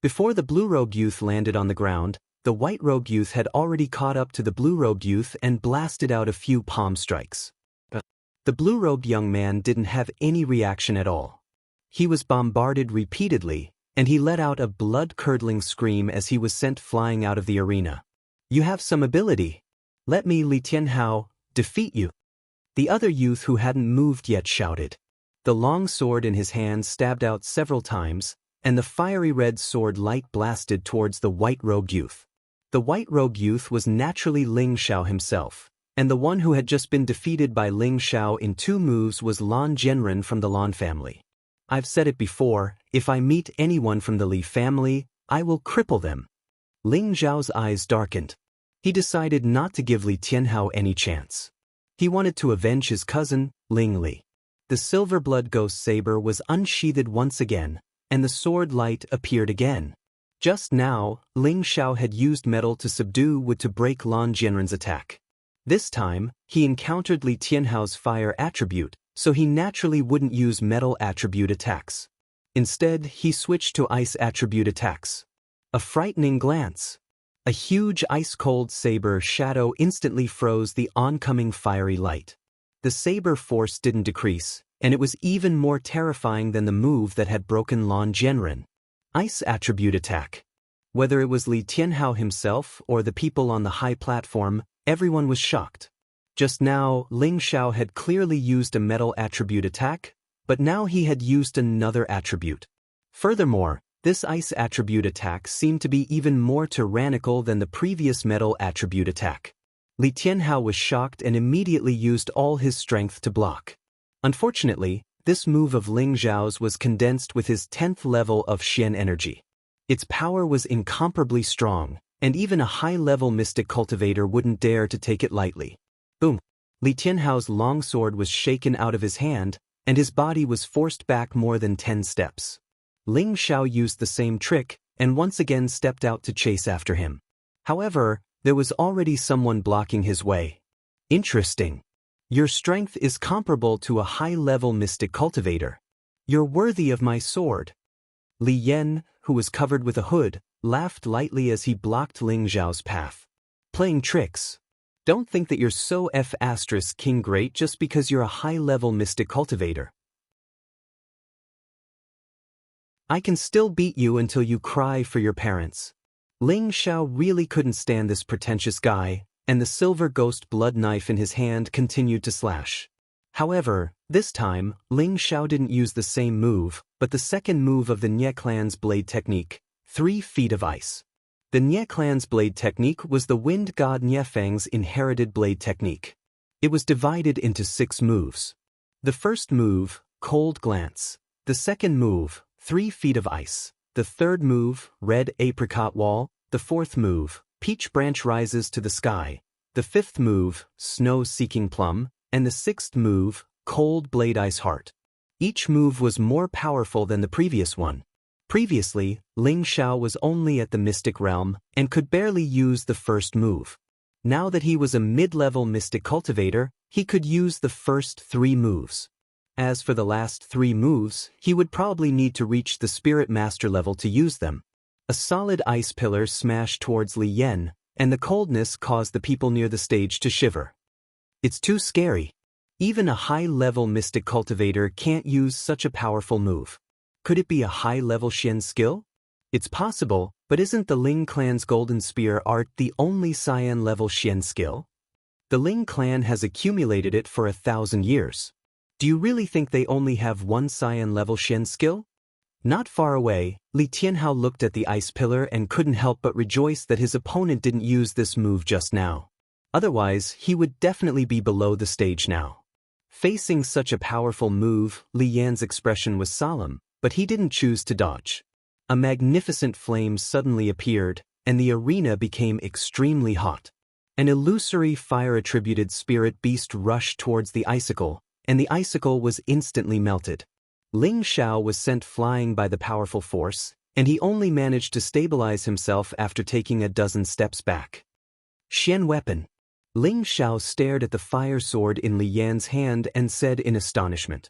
Before the blue-robed youth landed on the ground, the white-robed youth had already caught up to the blue-robed youth and blasted out a few palm strikes. The blue-robed young man didn't have any reaction at all. He was bombarded repeatedly, and he let out a blood-curdling scream as he was sent flying out of the arena. "You have some ability. Let me, Li Tianhao, defeat you." The other youth who hadn't moved yet shouted. The long sword in his hand stabbed out several times, and the fiery red sword light blasted towards the white-robed youth. The white-robed youth was naturally Ling Xiao himself, and the one who had just been defeated by Ling Xiao in 2 moves was Lan Zhenren from the Lan family. I've said it before, if I meet anyone from the Li family, I will cripple them. Ling Zhao's eyes darkened. He decided not to give Li Tianhao any chance. He wanted to avenge his cousin, Ling Li. The silver blood ghost saber was unsheathed once again, and the sword light appeared again. Just now, Ling Xiao had used metal to subdue wood to break Lan Zhenren's attack. This time, he encountered Li Tianhao's fire attribute, so he naturally wouldn't use metal attribute attacks. Instead, he switched to ice attribute attacks. A frightening glance. A huge ice-cold saber shadow instantly froze the oncoming fiery light. The saber force didn't decrease, and it was even more terrifying than the move that had broken Lan Zhenren. Ice attribute attack. Whether it was Li Tianhao himself or the people on the high platform, everyone was shocked. Just now, Ling Xiao had clearly used a metal attribute attack, but now he had used another attribute. Furthermore, this ice attribute attack seemed to be even more tyrannical than the previous metal attribute attack. Li Tianhao was shocked and immediately used all his strength to block. Unfortunately, this move of Ling Xiao's was condensed with his 10th level of Xian energy. Its power was incomparably strong, and even a high-level mystic cultivator wouldn't dare to take it lightly. Boom! Li Tianhao's long sword was shaken out of his hand, and his body was forced back more than 10 steps. Ling Xiao used the same trick, and once again stepped out to chase after him. However, there was already someone blocking his way. Interesting. Your strength is comparable to a high-level mystic cultivator. You're worthy of my sword. Li Yan, who was covered with a hood, laughed lightly as he blocked Ling Zhao's path. Playing tricks. Don't think that you're so King great just because you're a high-level mystic cultivator. I can still beat you until you cry for your parents. Ling Xiao really couldn't stand this pretentious guy, and the silver ghost blood knife in his hand continued to slash. However, this time, Ling Xiao didn't use the same move, but the second move of the Nye clan's blade technique, 3 feet of ice. The Nye clan's blade technique was the wind god Nye Feng's inherited blade technique. It was divided into 6 moves. The first move, cold glance. The second move, 3 feet of ice. The third move, red apricot wall. The fourth move, peach branch rises to the sky. The fifth move, snow seeking plum. And the sixth move, cold blade ice heart. Each move was more powerful than the previous one. Previously, Ling Xiao was only at the mystic realm and could barely use the first move. Now that he was a mid-level mystic cultivator, he could use the first 3 moves. As for the last 3 moves, he would probably need to reach the spirit master level to use them. A solid ice pillar smashed towards Li Yan, and the coldness caused the people near the stage to shiver. It's too scary. Even a high-level mystic cultivator can't use such a powerful move. Could it be a high-level Xian skill? It's possible, but isn't the Ling clan's golden spear art the only Cyan-level Xian skill? The Ling clan has accumulated it for 1,000 years. Do you really think they only have one Cyan-level Xian skill? Not far away, Li Tianhao looked at the ice pillar and couldn't help but rejoice that his opponent didn't use this move just now. Otherwise, he would definitely be below the stage now. Facing such a powerful move, Li Yan's expression was solemn, but he didn't choose to dodge. A magnificent flame suddenly appeared, and the arena became extremely hot. An illusory fire-attributed spirit beast rushed towards the icicle, and the icicle was instantly melted. Ling Xiao was sent flying by the powerful force, and he only managed to stabilize himself after taking a dozen steps back. Xian weapon. Ling Xiao stared at the fire sword in Li Yan's hand and said in astonishment.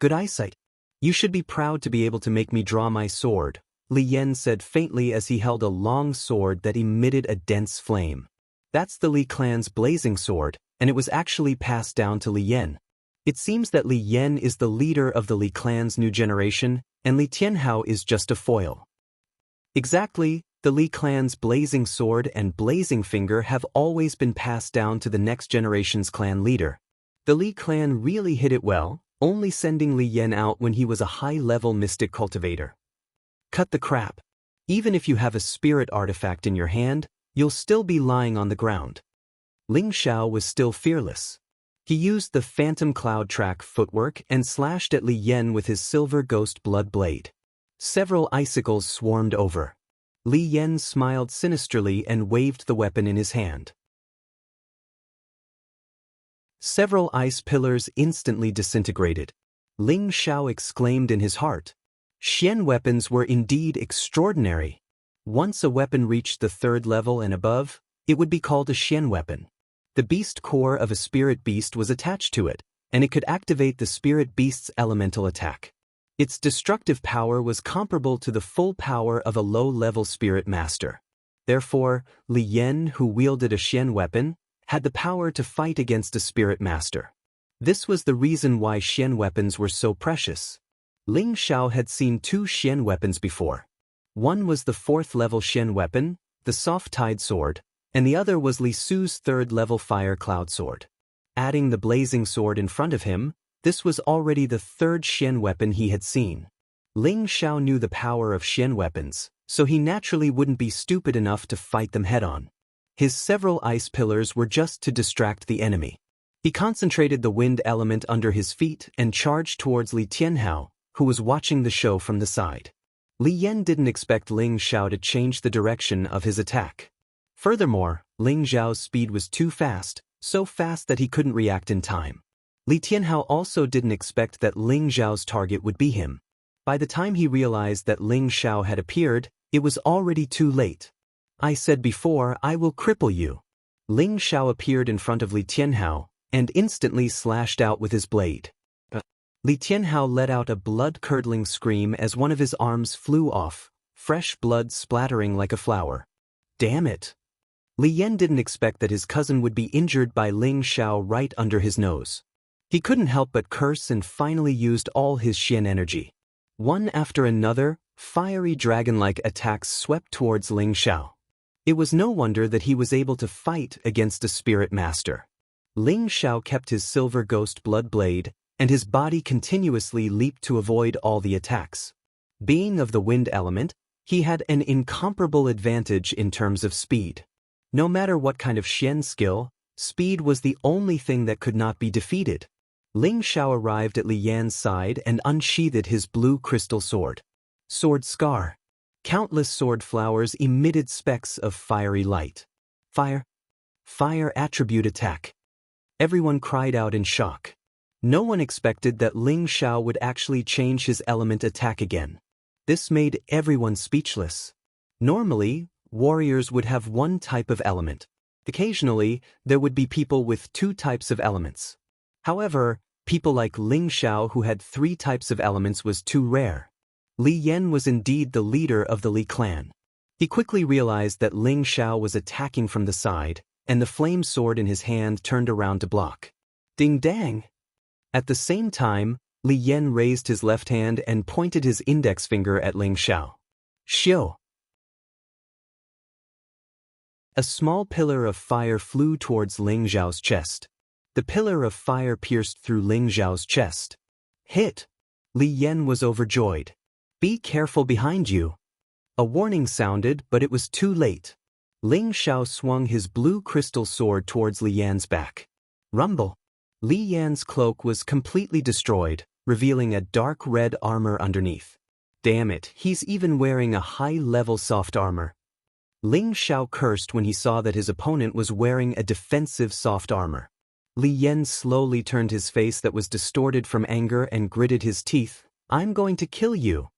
Good eyesight. You should be proud to be able to make me draw my sword, Li Yan said faintly as he held a long sword that emitted a dense flame. That's the Li clan's blazing sword, and it was actually passed down to Li Yan. It seems that Li Yan is the leader of the Li clan's new generation, and Li Tianhao is just a foil. Exactly. The Li clan's blazing sword and blazing finger have always been passed down to the next generation's clan leader. The Li clan really hit it well, only sending Li Yan out when he was a high-level mystic cultivator. Cut the crap. Even if you have a spirit artifact in your hand, you'll still be lying on the ground. Ling Xiao was still fearless. He used the phantom cloud track footwork and slashed at Li Yan with his silver ghost blood blade. Several icicles swarmed over. Li Yan smiled sinisterly and waved the weapon in his hand. Several ice pillars instantly disintegrated. Ling Xiao exclaimed in his heart. Xian weapons were indeed extraordinary. Once a weapon reached the 3rd level and above, it would be called a Xian weapon. The beast core of a spirit beast was attached to it, and it could activate the spirit beast's elemental attack. Its destructive power was comparable to the full power of a low-level spirit master. Therefore, Li Yan, who wielded a Xian weapon, had the power to fight against a spirit master. This was the reason why Xian weapons were so precious. Ling Xiao had seen 2 Xian weapons before. One was the 4th-level Xian weapon, the soft tide sword, and the other was Li Su's 3rd-level fire cloud sword. Adding the blazing sword in front of him, this was already the 3rd Xian weapon he had seen. Ling Xiao knew the power of Xian weapons, so he naturally wouldn't be stupid enough to fight them head-on. His several ice pillars were just to distract the enemy. He concentrated the wind element under his feet and charged towards Li Tianhao, who was watching the show from the side. Li Yan didn't expect Ling Xiao to change the direction of his attack. Furthermore, Ling Xiao's speed was too fast, so fast that he couldn't react in time. Li Tianhao also didn't expect that Ling Xiao's target would be him. By the time he realized that Ling Xiao had appeared, it was already too late. I said before, I will cripple you. Ling Xiao appeared in front of Li Tianhao and instantly slashed out with his blade. Li Tianhao let out a blood-curdling scream as one of his arms flew off, fresh blood splattering like a flower. Damn it! Li Yan didn't expect that his cousin would be injured by Ling Xiao right under his nose. He couldn't help but curse and finally used all his Xian energy. One after another, fiery dragon-like attacks swept towards Ling Xiao. It was no wonder that he was able to fight against a spirit master. Ling Xiao kept his silver ghost blood blade, and his body continuously leaped to avoid all the attacks. Being of the wind element, he had an incomparable advantage in terms of speed. No matter what kind of Xian skill, speed was the only thing that could not be defeated. Ling Xiao arrived at Li Yan's side and unsheathed his blue crystal sword. Sword scar. Countless sword flowers emitted specks of fiery light. Fire. Fire attribute attack. Everyone cried out in shock. No one expected that Ling Xiao would actually change his element attack again. This made everyone speechless. Normally, warriors would have one type of element. Occasionally, there would be people with two types of elements. However, people like Ling Xiao who had three types of elements was too rare. Li Yan was indeed the leader of the Li clan. He quickly realized that Ling Xiao was attacking from the side, and the flame sword in his hand turned around to block. Ding dang! At the same time, Li Yan raised his left hand and pointed his index finger at Ling Xiao. Xiao! A small pillar of fire flew towards Ling Xiao's chest. The pillar of fire pierced through Ling Xiao's chest. Hit! Li Yan was overjoyed. Be careful behind you. A warning sounded, but it was too late. Ling Xiao swung his blue crystal sword towards Li Yan's back. Rumble! Li Yan's cloak was completely destroyed, revealing a dark red armor underneath. Damn it, he's even wearing a high-level soft armor. Ling Xiao cursed when he saw that his opponent was wearing a defensive soft armor. Li Yan slowly turned his face that was distorted from anger and gritted his teeth. I'm going to kill you.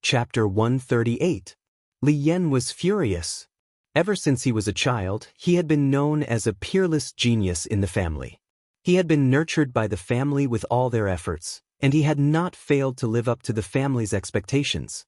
Chapter 138. Li Yan was furious. Ever since he was a child, he had been known as a peerless genius in the family. He had been nurtured by the family with all their efforts, and he had not failed to live up to the family's expectations.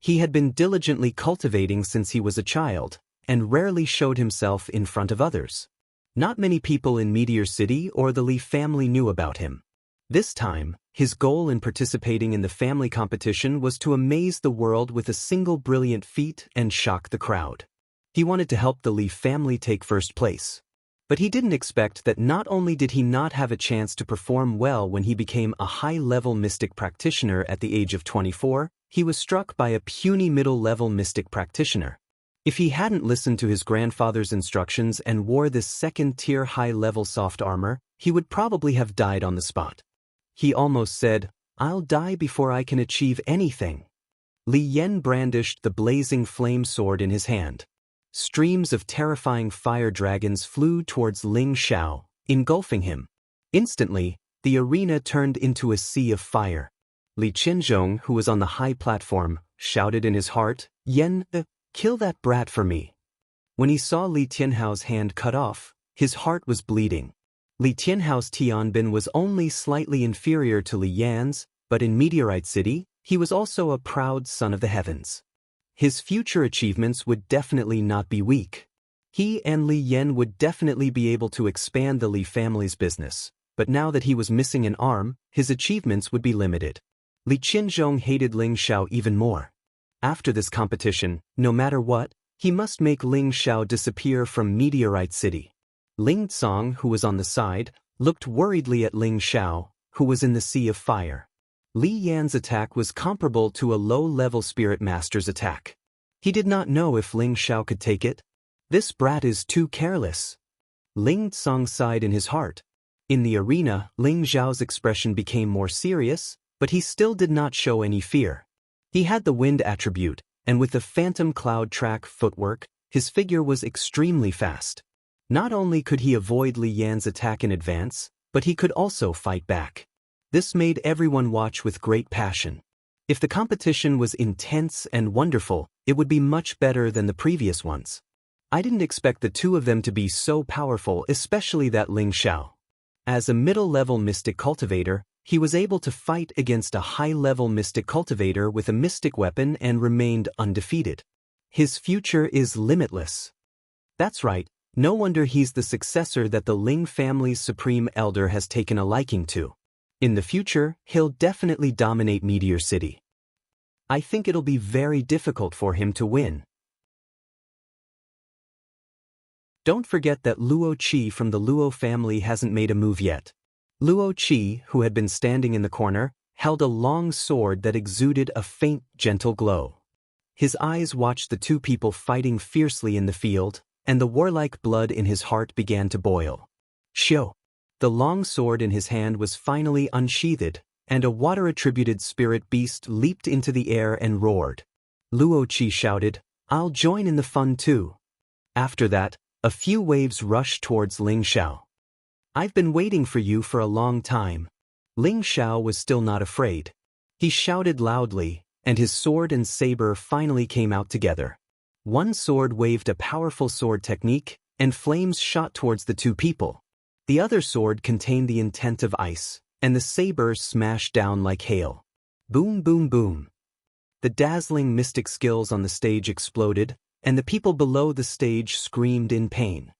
He had been diligently cultivating since he was a child, and rarely showed himself in front of others. Not many people in Meteor City or the Li family knew about him. This time, his goal in participating in the family competition was to amaze the world with a single brilliant feat and shock the crowd. He wanted to help the Li family take first place. But he didn't expect that not only did he not have a chance to perform well when he became a high-level mystic practitioner at the age of 24, he was struck by a puny middle-level mystic practitioner. If he hadn't listened to his grandfather's instructions and wore this second-tier high-level soft armor, he would probably have died on the spot. He almost said, "I'll die before I can achieve anything." Li Yan brandished the blazing flame sword in his hand. Streams of terrifying fire dragons flew towards Ling Xiao, engulfing him. Instantly, the arena turned into a sea of fire. Li Qianzhong, who was on the high platform, shouted in his heart, "Yan, kill that brat for me." When he saw Li Tianhao's hand cut off, his heart was bleeding. Li Tianhao's Tianbin was only slightly inferior to Li Yan's, but in Meteorite City, he was also a proud son of the heavens. His future achievements would definitely not be weak. He and Li Yan would definitely be able to expand the Li family's business, but now that he was missing an arm, his achievements would be limited. Li Qianzhong hated Ling Xiao even more. After this competition, no matter what, he must make Ling Xiao disappear from Meteorite City. Ling Tsong, who was on the side, looked worriedly at Ling Xiao, who was in the sea of fire. Li Yan's attack was comparable to a low-level spirit master's attack. He did not know if Ling Xiao could take it. This brat is too careless. Ling Tsong sighed in his heart. In the arena, Ling Xiao's expression became more serious, but he still did not show any fear. He had the wind attribute, and with the phantom cloud track footwork, his figure was extremely fast. Not only could he avoid Li Yan's attack in advance, but he could also fight back. This made everyone watch with great passion. If the competition was intense and wonderful, it would be much better than the previous ones. I didn't expect the two of them to be so powerful, especially that Ling Xiao. As a middle-level mystic cultivator, he was able to fight against a high-level mystic cultivator with a mystic weapon and remained undefeated. His future is limitless. That's right, no wonder he's the successor that the Ling family's supreme elder has taken a liking to. In the future, he'll definitely dominate Meteor City. I think it'll be very difficult for him to win. Don't forget that Luo Qi from the Luo family hasn't made a move yet. Luo Qi, who had been standing in the corner, held a long sword that exuded a faint, gentle glow. His eyes watched the two people fighting fiercely in the field, and the warlike blood in his heart began to boil. Shio! The long sword in his hand was finally unsheathed, and a water-attributed spirit beast leaped into the air and roared. Luo Qi shouted, "I'll join in the fun too." After that, a few waves rushed towards Ling Xiao. "I've been waiting for you for a long time." Ling Xiao was still not afraid. He shouted loudly, and his sword and saber finally came out together. One sword waved a powerful sword technique, and flames shot towards the two people. The other sword contained the intent of ice, and the saber smashed down like hail. Boom, boom, boom. The dazzling mystic skills on the stage exploded, and the people below the stage screamed in pain.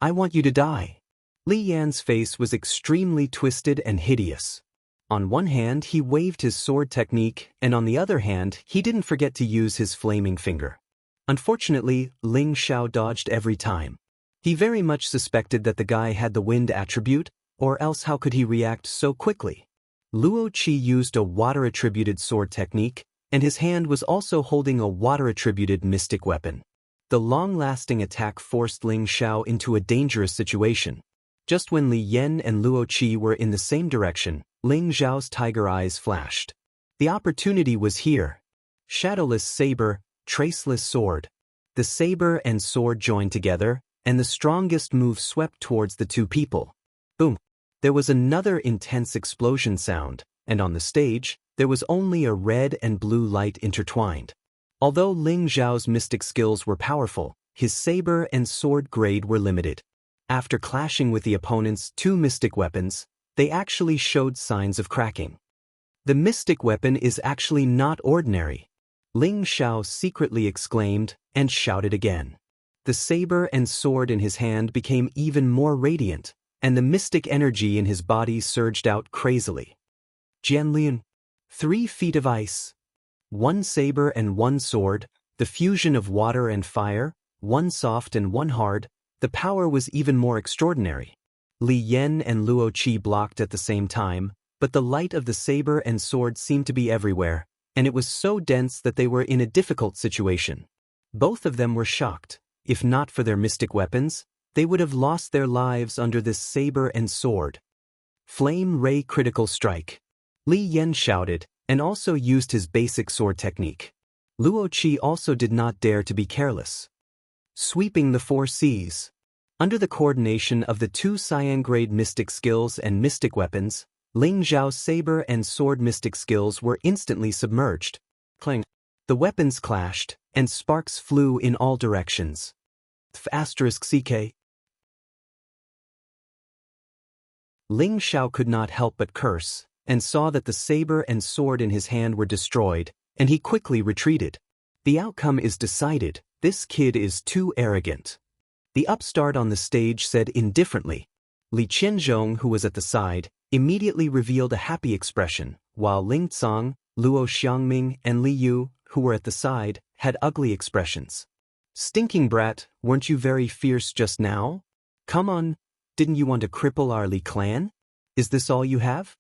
"I want you to die." Li Yan's face was extremely twisted and hideous. On one hand, he waved his sword technique, and on the other hand, he didn't forget to use his flaming finger. Unfortunately, Ling Xiao dodged every time. He very much suspected that the guy had the wind attribute, or else how could he react so quickly? Luo Qi used a water-attributed sword technique, and his hand was also holding a water-attributed mystic weapon. The long-lasting attack forced Ling Xiao into a dangerous situation. Just when Li Yan and Luo Qi were in the same direction, Ling Xiao's tiger eyes flashed. The opportunity was here. Shadowless saber, traceless sword. The saber and sword joined together, and the strongest move swept towards the two people. Boom! There was another intense explosion sound, and on the stage, there was only a red and blue light intertwined. Although Ling Xiao's mystic skills were powerful, his saber and sword grade were limited. After clashing with the opponent's two mystic weapons, they actually showed signs of cracking. The mystic weapon is actually not ordinary. Ling Xiao secretly exclaimed and shouted again. The saber and sword in his hand became even more radiant, and the mystic energy in his body surged out crazily. Jianlian. 3 feet of ice. 1 saber and 1 sword, the fusion of water and fire, 1 soft and 1 hard, the power was even more extraordinary. Li Yan and Luo Qi blocked at the same time, but the light of the saber and sword seemed to be everywhere, and it was so dense that they were in a difficult situation. Both of them were shocked. If not for their mystic weapons, they would have lost their lives under this saber and sword. Flame Ray Critical Strike. Li Yan shouted, and also used his basic sword technique. Luo Qi also did not dare to be careless. Sweeping the 4 seas. Under the coordination of the 2 Cyan-grade mystic skills and mystic weapons, Ling Xiao's saber and sword mystic skills were instantly submerged. Clang. The weapons clashed, and sparks flew in all directions. *CK. Ling Xiao could not help but curse, and saw that the saber and sword in his hand were destroyed, and he quickly retreated. The outcome is decided. This kid is too arrogant. The upstart on the stage said indifferently. Li Qianzhong, who was at the side, immediately revealed a happy expression, while Ling Tsang, Luo Xiangming, and Li Yu, who were at the side, had ugly expressions. "Stinking brat, weren't you very fierce just now? Come on, didn't you want to cripple our Li clan? Is this all you have?"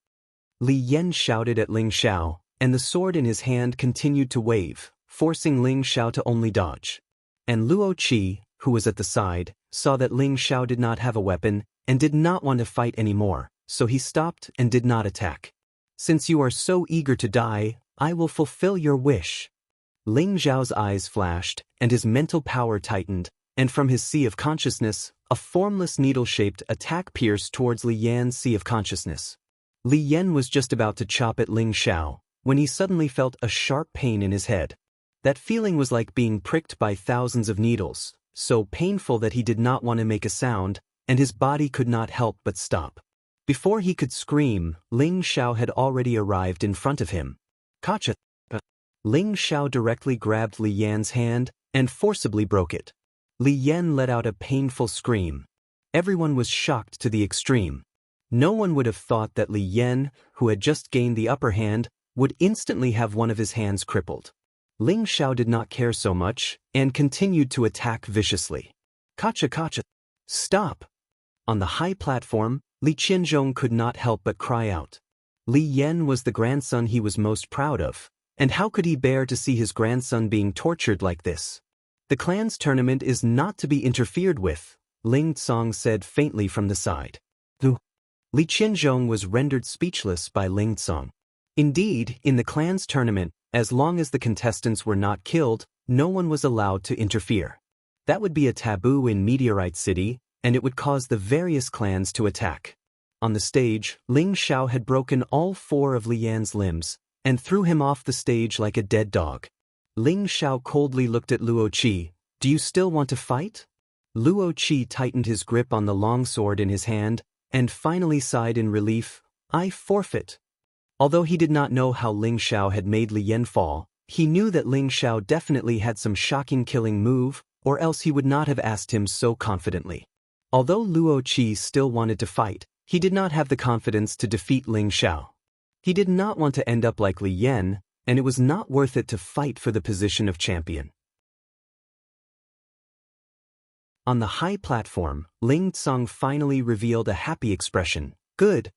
Li Yan shouted at Ling Xiao, and the sword in his hand continued to wave, forcing Ling Xiao to only dodge. And Luo Qi, who was at the side, saw that Ling Xiao did not have a weapon and did not want to fight anymore, so he stopped and did not attack. "Since you are so eager to die, I will fulfill your wish." Ling Xiao's eyes flashed, and his mental power tightened, and from his sea of consciousness, a formless needle-shaped attack pierced towards Li Yan's sea of consciousness. Li Yan was just about to chop at Ling Xiao, when he suddenly felt a sharp pain in his head. That feeling was like being pricked by thousands of needles, so painful that he did not want to make a sound, and his body could not help but stop. Before he could scream, Ling Xiao had already arrived in front of him. Gotcha! Ling Xiao directly grabbed Li Yan's hand and forcibly broke it. Li Yan let out a painful scream. Everyone was shocked to the extreme. No one would have thought that Li Yan, who had just gained the upper hand, would instantly have one of his hands crippled. Ling Xiao did not care so much and continued to attack viciously. Gotcha! Stop! On the high platform, Li Qianzhong could not help but cry out. Li Yan was the grandson he was most proud of, and how could he bear to see his grandson being tortured like this? The clan's tournament is not to be interfered with, Ling Tsong said faintly from the side. Li Qianzhong was rendered speechless by Ling Tsong. Indeed, in the clan's tournament, as long as the contestants were not killed, no one was allowed to interfere. That would be a taboo in Meteorite City, and it would cause the various clans to attack. On the stage, Ling Xiao had broken all 4 of Li Yan's limbs, and threw him off the stage like a dead dog. Ling Xiao coldly looked at Luo Qi. Do you still want to fight? Luo Qi tightened his grip on the long sword in his hand, and finally sighed in relief. I forfeit. Although he did not know how Ling Xiao had made Li Yan fall, he knew that Ling Xiao definitely had some shocking killing move, or else he would not have asked him so confidently. Although Luo Qi still wanted to fight, he did not have the confidence to defeat Ling Xiao. He did not want to end up like Li Yan, and it was not worth it to fight for the position of champion. On the high platform, Ling Tsong finally revealed a happy expression. Good.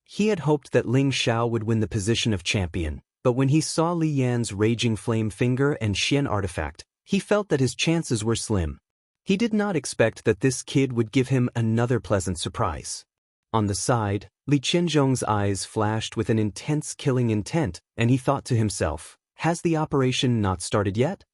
He had hoped that Ling Xiao would win the position of champion, but when he saw Li Yan's raging flame finger and Xian artifact, he felt that his chances were slim. He did not expect that this kid would give him another pleasant surprise. On the side, Li Qianzhong's eyes flashed with an intense killing intent, and he thought to himself, has the operation not started yet?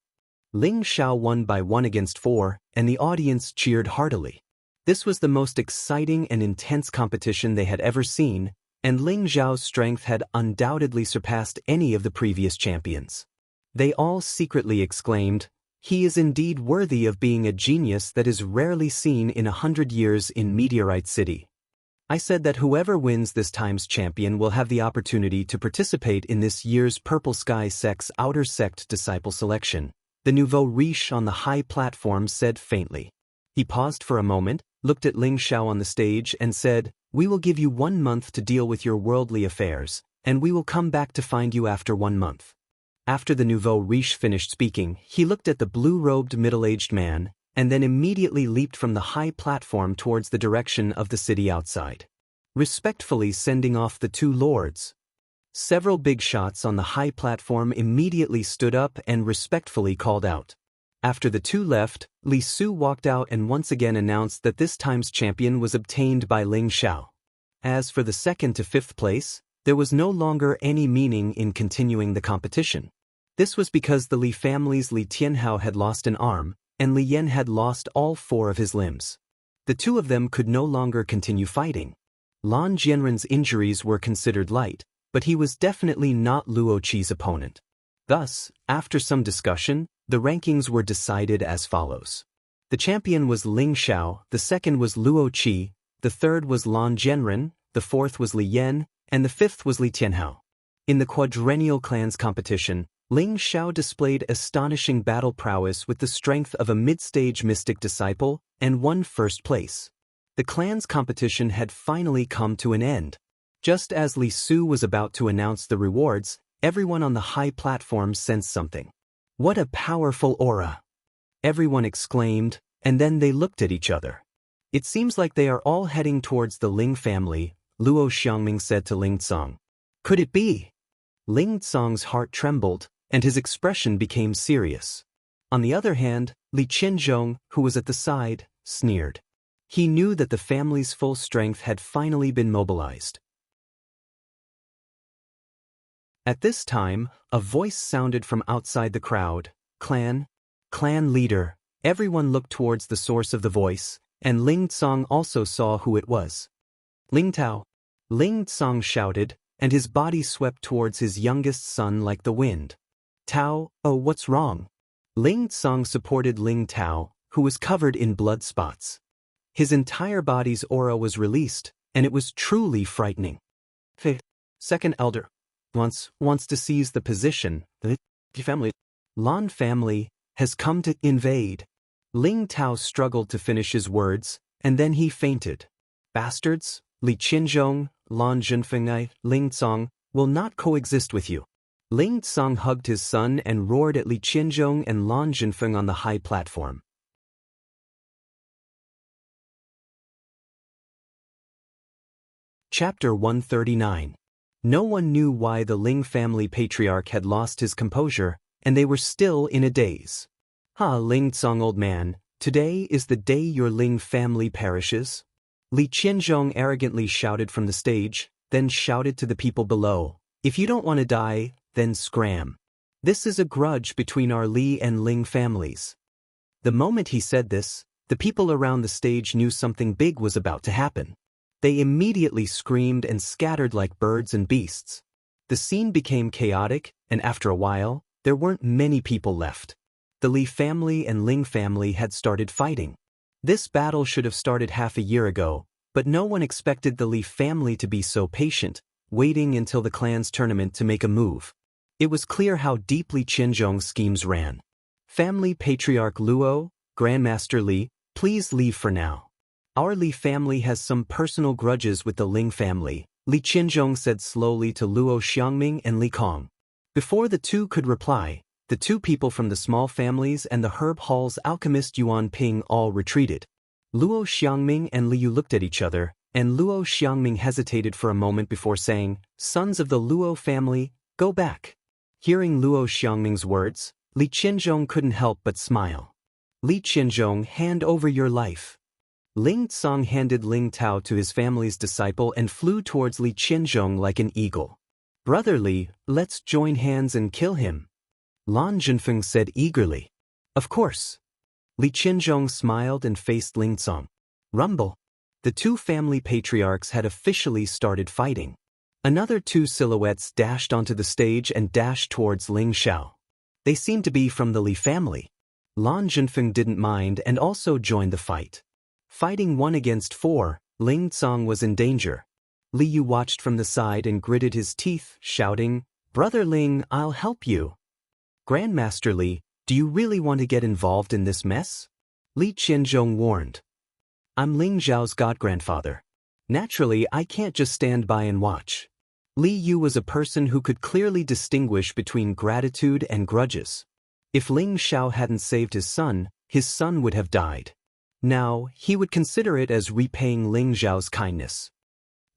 Ling Xiao won by 1 against 4, and the audience cheered heartily. This was the most exciting and intense competition they had ever seen, and Ling Xiao's strength had undoubtedly surpassed any of the previous champions. They all secretly exclaimed, he is indeed worthy of being a genius that is rarely seen in 100 years in Meteorite City. I said that whoever wins this time's champion will have the opportunity to participate in this year's Purple Sky Sect's Outer Sect Disciple Selection, the nouveau riche on the high platform said faintly. He paused for a moment, looked at Ling Xiao on the stage and said, we will give you 1 month to deal with your worldly affairs, and we will come back to find you after 1 month. After the nouveau riche finished speaking, he looked at the blue-robed middle-aged man, and then immediately leaped from the high platform towards the direction of the city outside, respectfully sending off the 2 lords. Several big shots on the high platform immediately stood up and respectfully called out. After the 2 left, Li Su walked out and once again announced that this time's champion was obtained by Ling Xiao. As for the 2nd to 5th place, there was no longer any meaning in continuing the competition. This was because the Li family's Li Tianhao had lost an arm, and Li Yan had lost all 4 of his limbs. The 2 of them could no longer continue fighting. Lan Jianren's injuries were considered light, but he was definitely not Luo Qi's opponent. Thus, after some discussion, the rankings were decided as follows. The champion was Ling Xiao, the 2nd was Luo Qi, the 3rd was Lan Jianren, the 4th was Li Yan, and the 5th was Li Tianhao. In the quadrennial clans competition, Ling Xiao displayed astonishing battle prowess with the strength of a mid-stage mystic disciple and won 1st place. The clans competition had finally come to an end. Just as Li Su was about to announce the rewards, everyone on the high platform sensed something. What a powerful aura! Everyone exclaimed, and then they looked at each other. It seems like they are all heading towards the Ling family, Luo Xiangming said to Ling Tsong. Could it be? Ling Tsong's heart trembled, and his expression became serious. On the other hand, Li Qianzhong, who was at the side, sneered. He knew that the family's full strength had finally been mobilized. At this time, a voice sounded from outside the crowd. Clan leader. Everyone looked towards the source of the voice, and Ling Tsong also saw who it was. Ling Tao. Ling Tsong shouted, and his body swept towards his youngest son like the wind. Tao, oh, what's wrong? Ling Tsang supported Ling Tao, who was covered in blood spots. His entire body's aura was released, and it was truly frightening. The second elder wants to seize the position. The Lan family has come to invade. Ling Tao struggled to finish his words, and then he fainted. Bastards, Li Qinzhong, Lan Zhenfeng, Ling Tsang, will not coexist with you. Ling Tsang hugged his son and roared at Li Qinzhong and Lan Zhenfeng on the high platform. Chapter 139. No one knew why the Ling family patriarch had lost his composure, and they were still in a daze. Ling Tsang, old man, today is the day your Ling family perishes? Li Qianzhong arrogantly shouted from the stage, then shouted to the people below, if you don't want to die, then scram. This is a grudge between our Li and Ling families. The moment he said this, the people around the stage knew something big was about to happen. They immediately screamed and scattered like birds and beasts. The scene became chaotic, and after a while, there weren't many people left. The Li family and Ling family had started fighting. This battle should have started half a year ago, but no one expected the Li family to be so patient, waiting until the clan's tournament to make a move. It was clear how deeply Qinzhong's schemes ran. Family Patriarch Luo, Grandmaster Li, please leave for now. Our Li family has some personal grudges with the Ling family, Li Qinzhong said slowly to Luo Xiangming and Li Kong. Before the two could reply, the two people from the small families and the Herb Hall's alchemist Yuan Ping all retreated. Luo Xiangming and Li Yu looked at each other, and Luo Xiangming hesitated for a moment before saying, "Sons of the Luo family, go back." Hearing Luo Xiangming's words, Li Qinzhong couldn't help but smile. Li Qinzhong, hand over your life. Ling Tsang handed Ling Tao to his family's disciple and flew towards Li Qinzhong like an eagle. Brother Li, let's join hands and kill him. Lan Zhenfeng said eagerly. Of course. Li Qinzhong smiled and faced Ling Tsang. Rumble. The two family patriarchs had officially started fighting. Another two silhouettes dashed onto the stage and dashed towards Ling Xiao. They seemed to be from the Li family. Lan Zhenfeng didn't mind and also joined the fight. Fighting 1 against 4, Ling Tsang was in danger. Li Yu watched from the side and gritted his teeth, shouting, Brother Ling, I'll help you. Grandmaster Li, do you really want to get involved in this mess? Li Qianzhong warned. I'm Ling Zhao's godgrandfather. Naturally, I can't just stand by and watch. Li Yu was a person who could clearly distinguish between gratitude and grudges. If Ling Xiao hadn't saved his son would have died. Now, he would consider it as repaying Ling Zhao's kindness.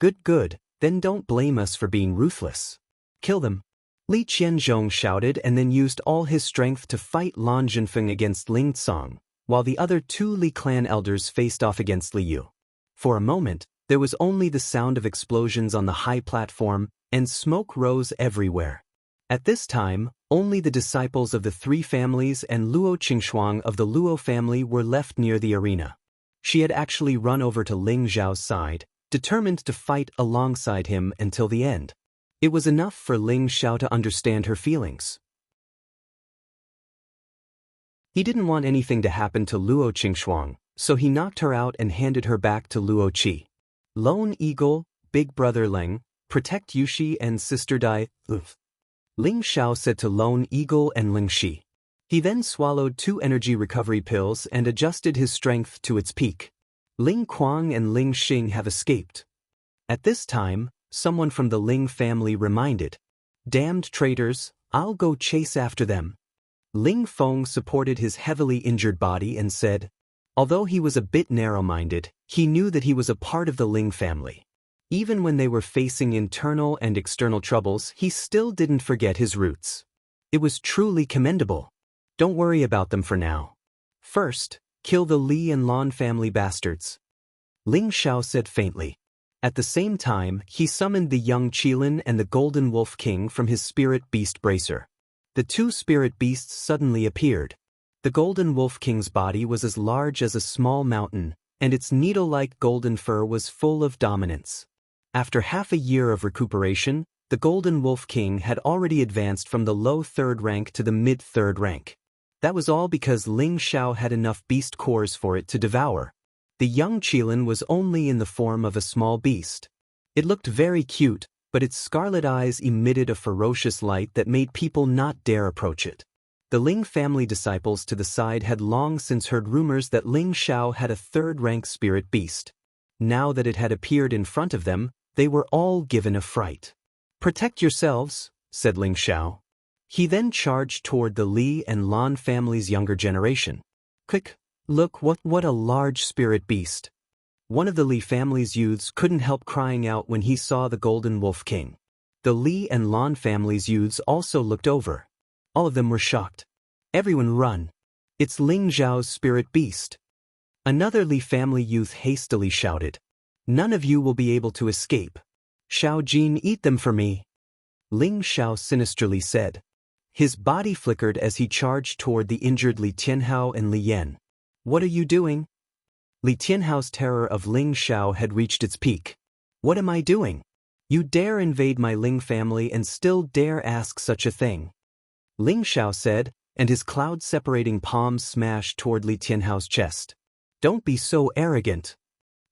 Good, then don't blame us for being ruthless. Kill them. Li Qianzhong shouted and then used all his strength to fight Lan Zhenfeng against Ling Tsang, while the other two Li clan elders faced off against Li Yu. For a moment, there was only the sound of explosions on the high platform, and smoke rose everywhere. At this time, only the disciples of the three families and Luo Qingxuang of the Luo family were left near the arena. She had actually run over to Ling Zhao's side, determined to fight alongside him until the end. It was enough for Ling Xiao to understand her feelings. He didn't want anything to happen to Luo Qingxuang, so he knocked her out and handed her back to Luo Qi. Lone Eagle, Big Brother Leng, protect Yushi and Sister Dai. Ling Xiao said to Lone Eagle and Ling Shi. He then swallowed 2 energy recovery pills and adjusted his strength to its peak. Ling Kuang and Ling Xing have escaped. At this time, someone from the Ling family reminded, Damned traitors, I'll go chase after them. Ling Feng supported his heavily injured body and said, although he was a bit narrow-minded, he knew that he was a part of the Ling family. Even when they were facing internal and external troubles, he still didn't forget his roots. It was truly commendable. Don't worry about them for now. First, kill the Li and Lan family bastards. Ling Xiao said faintly. At the same time, he summoned the young Qilin and the Golden Wolf King from his spirit beast bracer. The 2 spirit beasts suddenly appeared. The Golden Wolf King's body was as large as a small mountain, and its needle-like golden fur was full of dominance. After half a year of recuperation, the Golden Wolf King had already advanced from the low 3rd rank to the mid-3rd rank. That was all because Ling Xiao had enough beast cores for it to devour. The young Qilin was only in the form of a small beast. It looked very cute, but its scarlet eyes emitted a ferocious light that made people not dare approach it. The Ling family disciples to the side had long since heard rumors that Ling Xiao had a 3rd-rank spirit beast. Now that it had appeared in front of them, they were all given a fright. "Protect yourselves," said Ling Xiao. He then charged toward the Li and Lan family's younger generation. "Quick, look what a large spirit beast." One of the Li family's youths couldn't help crying out when he saw the Golden Wolf King. The Li and Lan family's youths also looked over. All of them were shocked. "Everyone run. It's Ling Xiao's spirit beast." Another Li family youth hastily shouted, "None of you will be able to escape. Xiao Jin, eat them for me." Ling Xiao sinisterly said. His body flickered as he charged toward the injured Li Tianhao and Li Yan. "What are you doing?" Li Tianhao's terror of Ling Xiao had reached its peak. "What am I doing? You dare invade my Ling family and still dare ask such a thing?" Ling Xiao said, and his cloud-separating palms smashed toward Li Tianhao's chest. "Don't be so arrogant."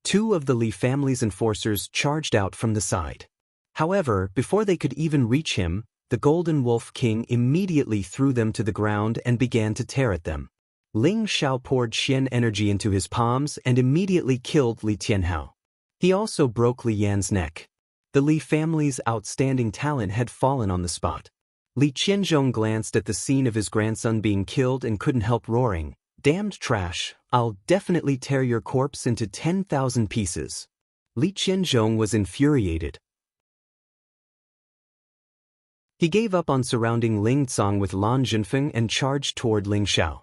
2 of the Li family's enforcers charged out from the side. However, before they could even reach him, the Golden Wolf King immediately threw them to the ground and began to tear at them. Ling Xiao poured Xian energy into his palms and immediately killed Li Tianhao. He also broke Li Yan's neck. The Li family's outstanding talent had fallen on the spot. Li Qianzhong glanced at the scene of his grandson being killed and couldn't help roaring, "Damned trash, I'll definitely tear your corpse into 10,000 pieces." Li Qianzhong was infuriated. He gave up on surrounding Ling Tsang with Lan Zhenfeng and charged toward Ling Xiao.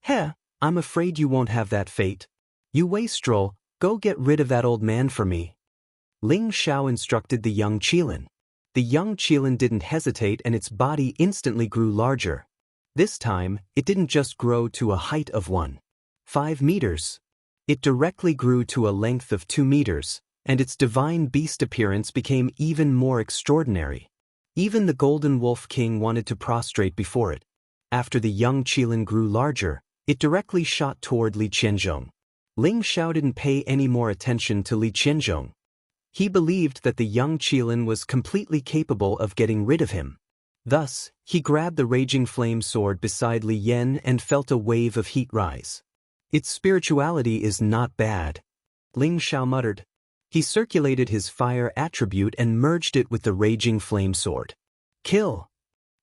"Heh, I'm afraid you won't have that fate. You wastrel, go get rid of that old man for me." Ling Xiao instructed the young Qilin. The young Qilin didn't hesitate and its body instantly grew larger. This time, it didn't just grow to a height of 1.5 meters. It directly grew to a length of 2 meters, and its divine beast appearance became even more extraordinary. Even the Golden Wolf King wanted to prostrate before it. After the young Qilin grew larger, it directly shot toward Li Qianzhong. Ling Xiao didn't pay any more attention to Li Qianzhong. He believed that the young Qilin was completely capable of getting rid of him. Thus, he grabbed the raging flame sword beside Li Yan and felt a wave of heat rise. "Its spirituality is not bad," Ling Xiao muttered. He circulated his fire attribute and merged it with the raging flame sword. "Kill!"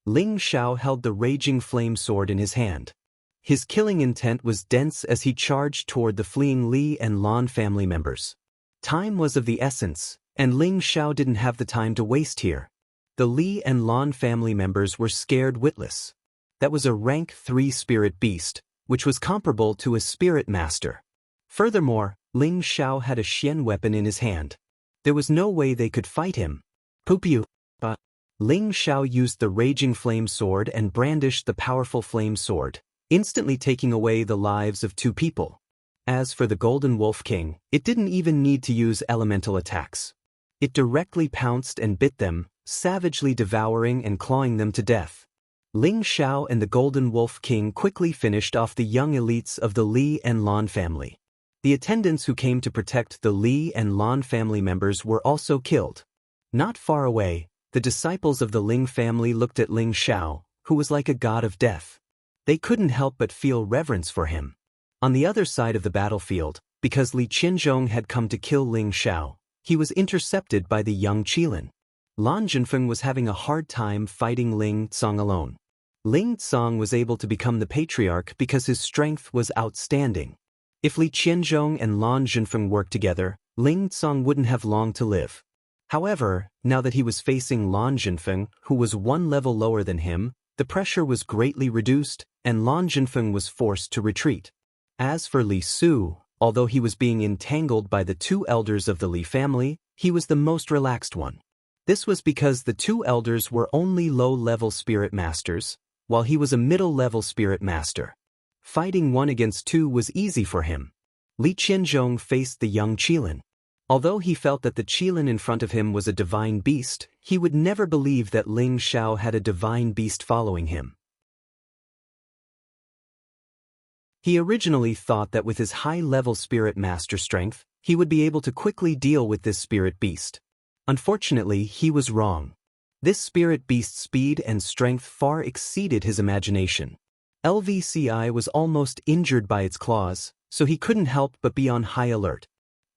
Ling Xiao held the raging flame sword in his hand. His killing intent was dense as he charged toward the fleeing Li and Lan family members. Time was of the essence, and Ling Xiao didn't have the time to waste here. The Li and Lan family members were scared witless. That was a rank 3 spirit beast, which was comparable to a spirit master. Furthermore, Ling Xiao had a Xian weapon in his hand. There was no way they could fight him. Poopiu. But Ling Xiao used the raging flame sword and brandished the powerful flame sword, instantly taking away the lives of 2 people. As for the Golden Wolf King, it didn't even need to use elemental attacks. It directly pounced and bit them, savagely devouring and clawing them to death. Ling Xiao and the Golden Wolf King quickly finished off the young elites of the Li and Lan family. The attendants who came to protect the Li and Lan family members were also killed. Not far away, the disciples of the Ling family looked at Ling Xiao, who was like a god of death. They couldn't help but feel reverence for him. On the other side of the battlefield, because Li Qianzhong had come to kill Ling Xiao, he was intercepted by the young Qilin. Lan Zhenfeng was having a hard time fighting Ling Tsang alone. Ling Tsang was able to become the patriarch because his strength was outstanding. If Li Qianzhong and Lan Zhenfeng worked together, Ling Tsang wouldn't have long to live. However, now that he was facing Lan Zhenfeng, who was 1 level lower than him, the pressure was greatly reduced, and Lan Zhenfeng was forced to retreat. As for Li Su, although he was being entangled by the 2 elders of the Li family, he was the most relaxed one. This was because the 2 elders were only low-level spirit masters, while he was a middle-level spirit master. Fighting 1 against 2 was easy for him. Li Qianzhong faced the young Qilin. Although he felt that the Qilin in front of him was a divine beast, he would never believe that Ling Xiao had a divine beast following him. He originally thought that with his high-level spirit master strength, he would be able to quickly deal with this spirit beast. Unfortunately, he was wrong. This spirit beast's speed and strength far exceeded his imagination. LVCI was almost injured by its claws, so he couldn't help but be on high alert.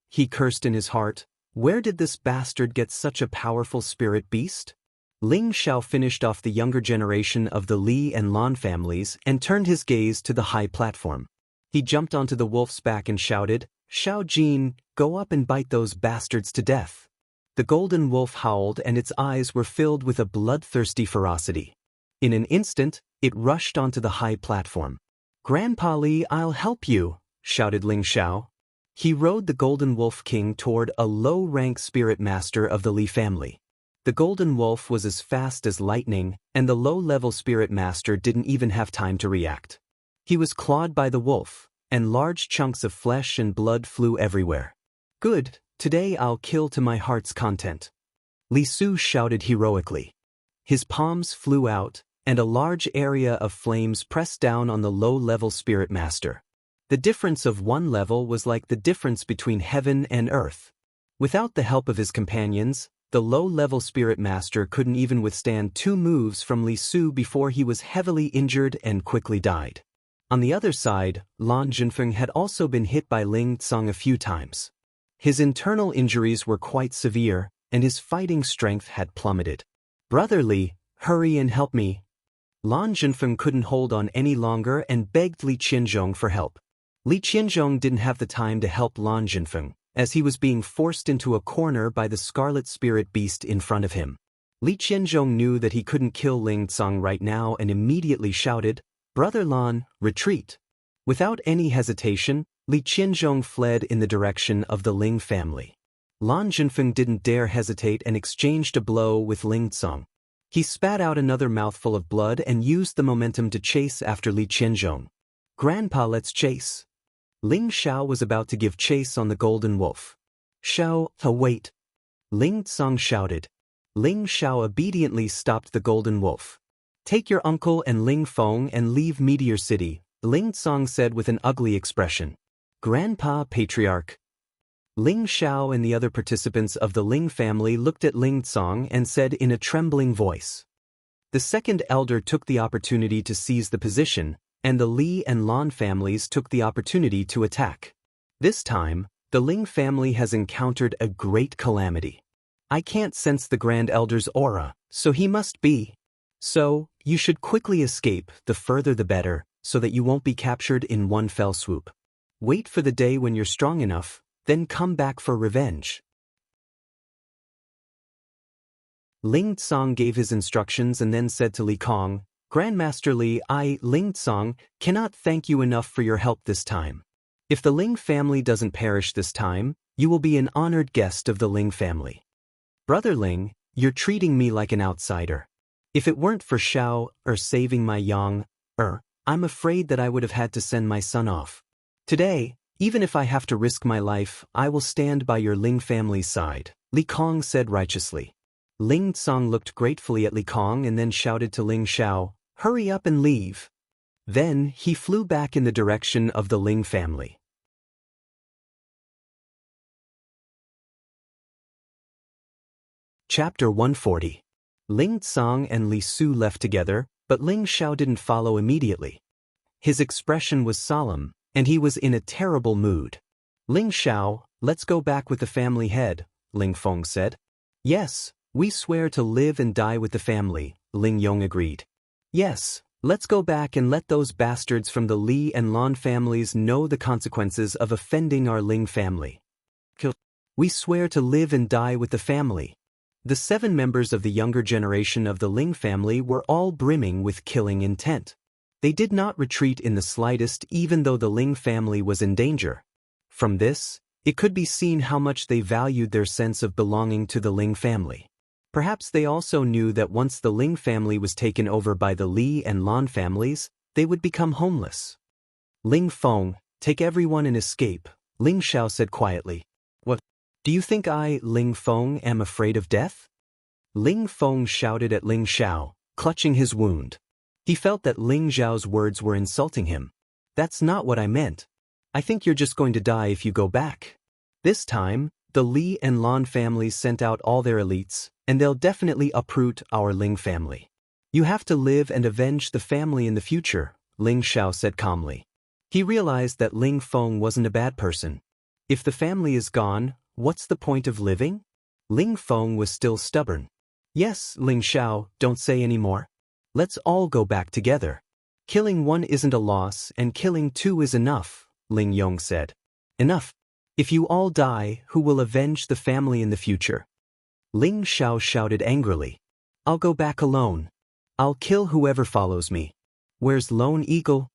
He cursed in his heart, "Where did this bastard get such a powerful spirit beast?" Ling Xiao finished off the younger generation of the Li and Lan families and turned his gaze to the high platform. He jumped onto the wolf's back and shouted, "Xiao Jin, go up and bite those bastards to death." The golden wolf howled and its eyes were filled with a bloodthirsty ferocity. In an instant, it rushed onto the high platform. "Grandpa Li, I'll help you," shouted Ling Xiao. He rode the Golden Wolf King toward a low-rank spirit master of the Li family. The Golden Wolf was as fast as lightning, and the low-level spirit master didn't even have time to react. He was clawed by the wolf, and large chunks of flesh and blood flew everywhere. "Good, today I'll kill to my heart's content," Li Su shouted heroically. His palms flew out, and a large area of flames pressed down on the low-level spirit master. The difference of one level was like the difference between heaven and earth. Without the help of his companions, the low-level spirit master couldn't even withstand 2 moves from Li Su before he was heavily injured and quickly died. On the other side, Lan Zhenfeng had also been hit by Ling Tsang a few times. His internal injuries were quite severe, and his fighting strength had plummeted. "Brother Li, hurry and help me." Lan Zhenfeng couldn't hold on any longer and begged Li Qianzhong for help. Li Qianzhong didn't have the time to help Lan Zhenfeng, as he was being forced into a corner by the scarlet spirit beast in front of him. Li Qianzhong knew that he couldn't kill Ling Tsang right now and immediately shouted, "Brother Lan, retreat." Without any hesitation, Li Qianzhong fled in the direction of the Ling family. Lan Zhenfeng didn't dare hesitate and exchanged a blow with Ling Tsang. He spat out another mouthful of blood and used the momentum to chase after Li Qianzhong. "Grandpa, let's chase." Ling Xiao was about to give chase on the golden wolf. "Xiao, wait!" Ling Tsang shouted. Ling Xiao obediently stopped the golden wolf. "Take your uncle and Ling Feng and leave Meteor City," Ling Tsang said with an ugly expression. "Grandpa Patriarch." Ling Xiao and the other participants of the Ling family looked at Ling Tsang and said in a trembling voice. The second elder took the opportunity to seize the position, and the Li and Lan families took the opportunity to attack. This time, the Ling family has encountered a great calamity. I can't sense the Grand Elder's aura, so he must be. So, you should quickly escape, the further the better, so that you won't be captured in one fell swoop. Wait for the day when you're strong enough, then come back for revenge. Ling Tsang gave his instructions and then said to Li Kong, "Grandmaster Li, I, Ling Tsang, cannot thank you enough for your help this time. If the Ling family doesn't perish this time, you will be an honored guest of the Ling family. Brother Ling, you're treating me like an outsider. If it weren't for Xiao, saving my yang, I'm afraid that I would have had to send my son off. Today, even if I have to risk my life, I will stand by your Ling family's side," Li Kong said righteously. Ling Tsang looked gratefully at Li Kong and then shouted to Ling Xiao, "Hurry up and leave." Then, he flew back in the direction of the Ling family. Chapter 140. Ling Tsang and Li Su left together, but Ling Xiao didn't follow immediately. His expression was solemn, and he was in a terrible mood. "Ling Xiao, let's go back with the family head," Ling Feng said. "Yes, we swear to live and die with the family," Ling Yong agreed. "Yes, let's go back and let those bastards from the Li and Lan families know the consequences of offending our Ling family. We swear to live and die with the family." The 7 members of the younger generation of the Ling family were all brimming with killing intent. They did not retreat in the slightest even though the Ling family was in danger. From this, it could be seen how much they valued their sense of belonging to the Ling family. Perhaps they also knew that once the Ling family was taken over by the Li and Lan families, they would become homeless. "Ling Feng, take everyone and escape," Ling Xiao said quietly. "What?" Do you think I, Ling Feng, am afraid of death? Ling Feng shouted at Ling Xiao, clutching his wound. He felt that Ling Xiao's words were insulting him. That's not what I meant. I think you're just going to die if you go back. This time, the Li and Lan families sent out all their elites, and they'll definitely uproot our Ling family. You have to live and avenge the family in the future, Ling Xiao said calmly. He realized that Ling Feng wasn't a bad person. If the family is gone, what's the point of living? Ling Feng was still stubborn. Yes, Ling Xiao, don't say any more. Let's all go back together. Killing one isn't a loss and killing two is enough, Ling Yong said. Enough. If you all die, who will avenge the family in the future? Ling Xiao shouted angrily. I'll go back alone. I'll kill whoever follows me. Where's Lone Eagle?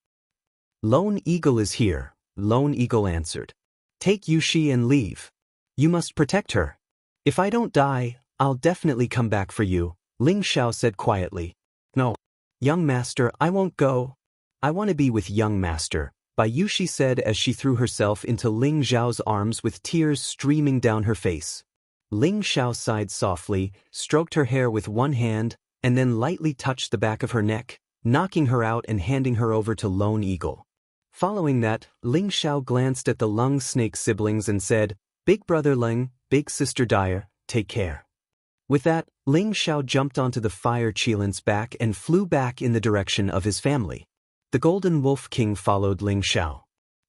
Lone Eagle is here, Lone Eagle answered. Take Yushi and leave. You must protect her. If I don't die, I'll definitely come back for you, Ling Xiao said quietly. No. Young master, I won't go. I want to be with young master, Yushi said as she threw herself into Ling Xiao's arms with tears streaming down her face. Ling Xiao sighed softly, stroked her hair with one hand, and then lightly touched the back of her neck, knocking her out and handing her over to Lone Eagle. Following that, Ling Xiao glanced at the Lung Snake siblings and said, Big brother Ling, big sister Dire, take care. With that, Ling Xiao jumped onto the fire Qilin's back and flew back in the direction of his family. The Golden Wolf King followed Ling Xiao.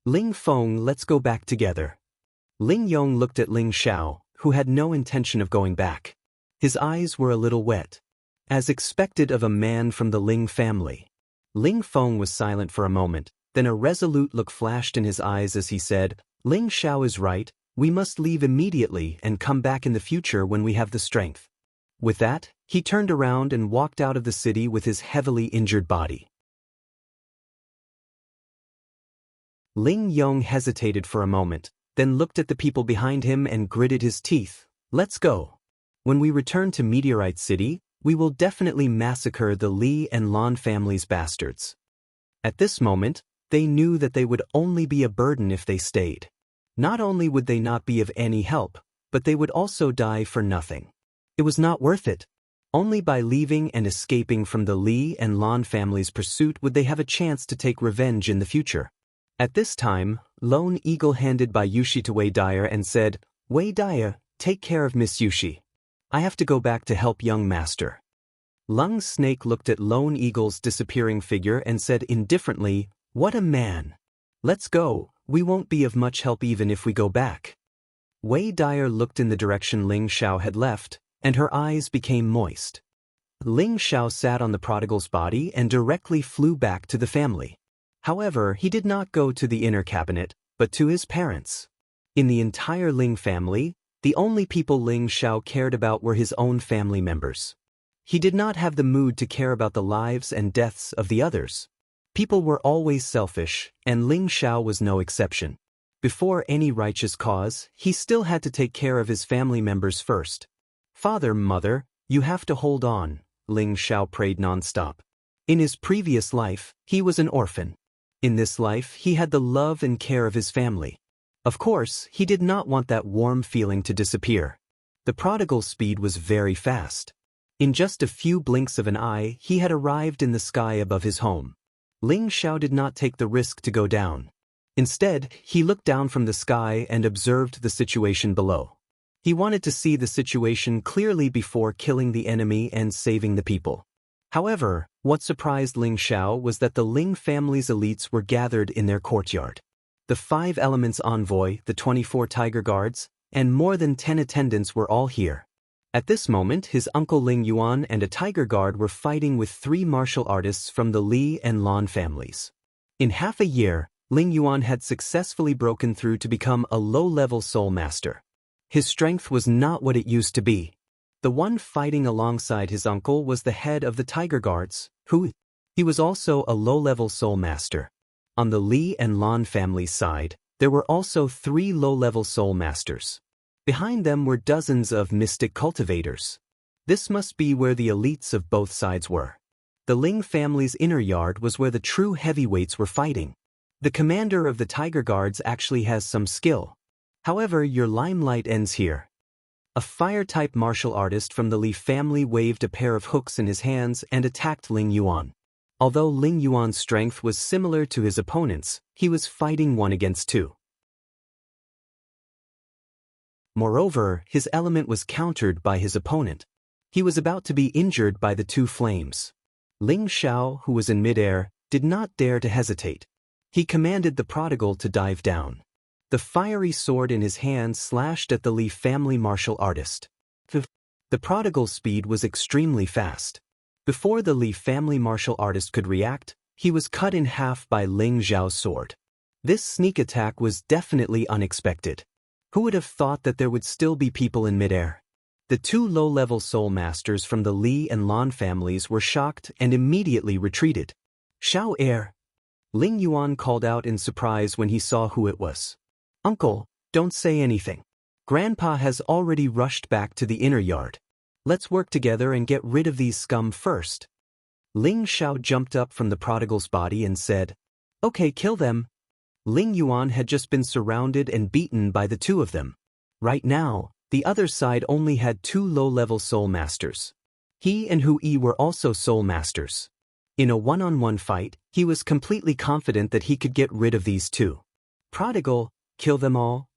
Ling Feng, let's go back together. Ling Yong looked at Ling Xiao, who had no intention of going back. His eyes were a little wet. As expected of a man from the Ling family. Ling Feng was silent for a moment, then a resolute look flashed in his eyes as he said, Ling Xiao is right, we must leave immediately and come back in the future when we have the strength. With that, he turned around and walked out of the city with his heavily injured body. Ling Yong hesitated for a moment, then looked at the people behind him and gritted his teeth. Let's go. When we return to Meteorite City, we will definitely massacre the Li and Lan family's bastards. At this moment, they knew that they would only be a burden if they stayed. Not only would they not be of any help, but they would also die for nothing. It was not worth it. Only by leaving and escaping from the Li and Lan family's pursuit would they have a chance to take revenge in the future. At this time, Lone Eagle handed Yushi to Wei Dyer and said, Wei Dyer, take care of Miss Yushi. I have to go back to help young master. Lung Snake looked at Lone Eagle's disappearing figure and said indifferently, What a man. Let's go, we won't be of much help even if we go back. Wei Dyer looked in the direction Ling Xiao had left, and her eyes became moist. Ling Xiao sat on the prodigal's body and directly flew back to the family. However, he did not go to the inner cabinet, but to his parents. In the entire Ling family, the only people Ling Xiao cared about were his own family members. He did not have the mood to care about the lives and deaths of the others. People were always selfish, and Ling Xiao was no exception. Before any righteous cause, he still had to take care of his family members first. Father, mother, you have to hold on, Ling Xiao prayed non-stop. In his previous life, he was an orphan. In this life, he had the love and care of his family. Of course, he did not want that warm feeling to disappear. The prodigal's speed was very fast. In just a few blinks of an eye, he had arrived in the sky above his home. Ling Xiao did not take the risk to go down. Instead, he looked down from the sky and observed the situation below. He wanted to see the situation clearly before killing the enemy and saving the people. However, what surprised Ling Xiao was that the Ling family's elites were gathered in their courtyard. The 5 elements envoy, the 24 tiger guards, and more than 10 attendants were all here. At this moment, his uncle Ling Yuan and a tiger guard were fighting with 3 martial artists from the Li and Lan families. In half a year, Ling Yuan had successfully broken through to become a low-level soul master. His strength was not what it used to be. The one fighting alongside his uncle was the head of the Tiger Guards, he was also a low-level soul master. On the Li and Lan family's side, there were also 3 low-level soul masters. Behind them were dozens of mystic cultivators. This must be where the elites of both sides were. The Ling family's inner yard was where the true heavyweights were fighting. The commander of the Tiger Guards actually has some skill. However, your limelight ends here. A fire-type martial artist from the Li family waved a pair of hooks in his hands and attacked Ling Yuan. Although Ling Yuan's strength was similar to his opponent's, he was fighting 1 against 2. Moreover, his element was countered by his opponent. He was about to be injured by the 2 flames. Ling Xiao, who was in midair, did not dare to hesitate. He commanded the prodigal to dive down. The fiery sword in his hand slashed at the Li family martial artist. The prodigal's speed was extremely fast. Before the Li family martial artist could react, he was cut in half by Ling Xiao's sword. This sneak attack was definitely unexpected. Who would have thought that there would still be people in midair? The 2 low-level soul masters from the Li and Lan families were shocked and immediately retreated. Xiao Air! Ling Yuan called out in surprise when he saw who it was. Uncle, don't say anything. Grandpa has already rushed back to the inner yard. Let's work together and get rid of these scum first. Ling Xiao jumped up from the prodigal's body and said, Okay, kill them. Ling Yuan had just been surrounded and beaten by the 2 of them. Right now, the other side only had 2 low-level soul masters. He and Hu Yi were also soul masters. In a one-on-one fight, he was completely confident that he could get rid of these 2. Prodigal, kill them all.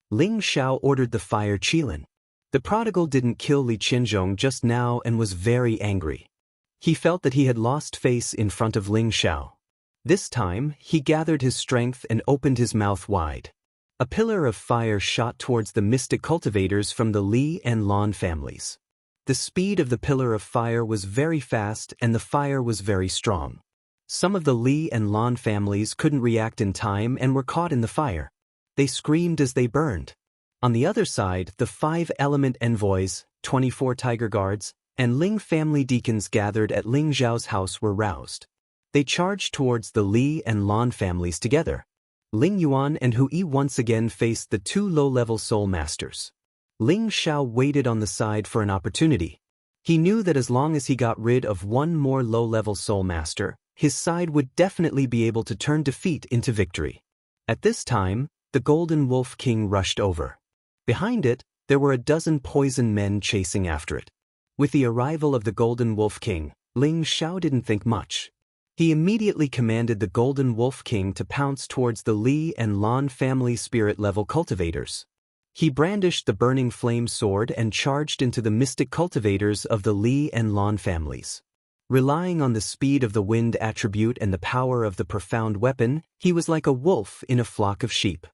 Ling Xiao ordered the fire Qilin. The prodigal didn't kill Li Qianzhong just now and was very angry. He felt that he had lost face in front of Ling Xiao. This time, he gathered his strength and opened his mouth wide. A pillar of fire shot towards the mystic cultivators from the Li and Lan families. The speed of the pillar of fire was very fast and the fire was very strong. Some of the Li and Lan families couldn't react in time and were caught in the fire. They screamed as they burned. On the other side, the 5 element envoys, 24 tiger guards, and Ling family deacons gathered at Ling Zhao's house were roused. They charged towards the Li and Lan families together. Ling Yuan and Hu Yi once again faced the 2 low-level soul masters. Ling Xiao waited on the side for an opportunity. He knew that as long as he got rid of 1 more low-level soul master, his side would definitely be able to turn defeat into victory. At this time, the Golden Wolf King rushed over. Behind it, there were a dozen poison men chasing after it. With the arrival of the Golden Wolf King, Ling Xiao didn't think much. He immediately commanded the Golden Wolf King to pounce towards the Li and Lan family spirit-level cultivators. He brandished the burning flame sword and charged into the mystic cultivators of the Li and Lan families. Relying on the speed of the wind attribute and the power of the profound weapon, he was like a wolf in a flock of sheep.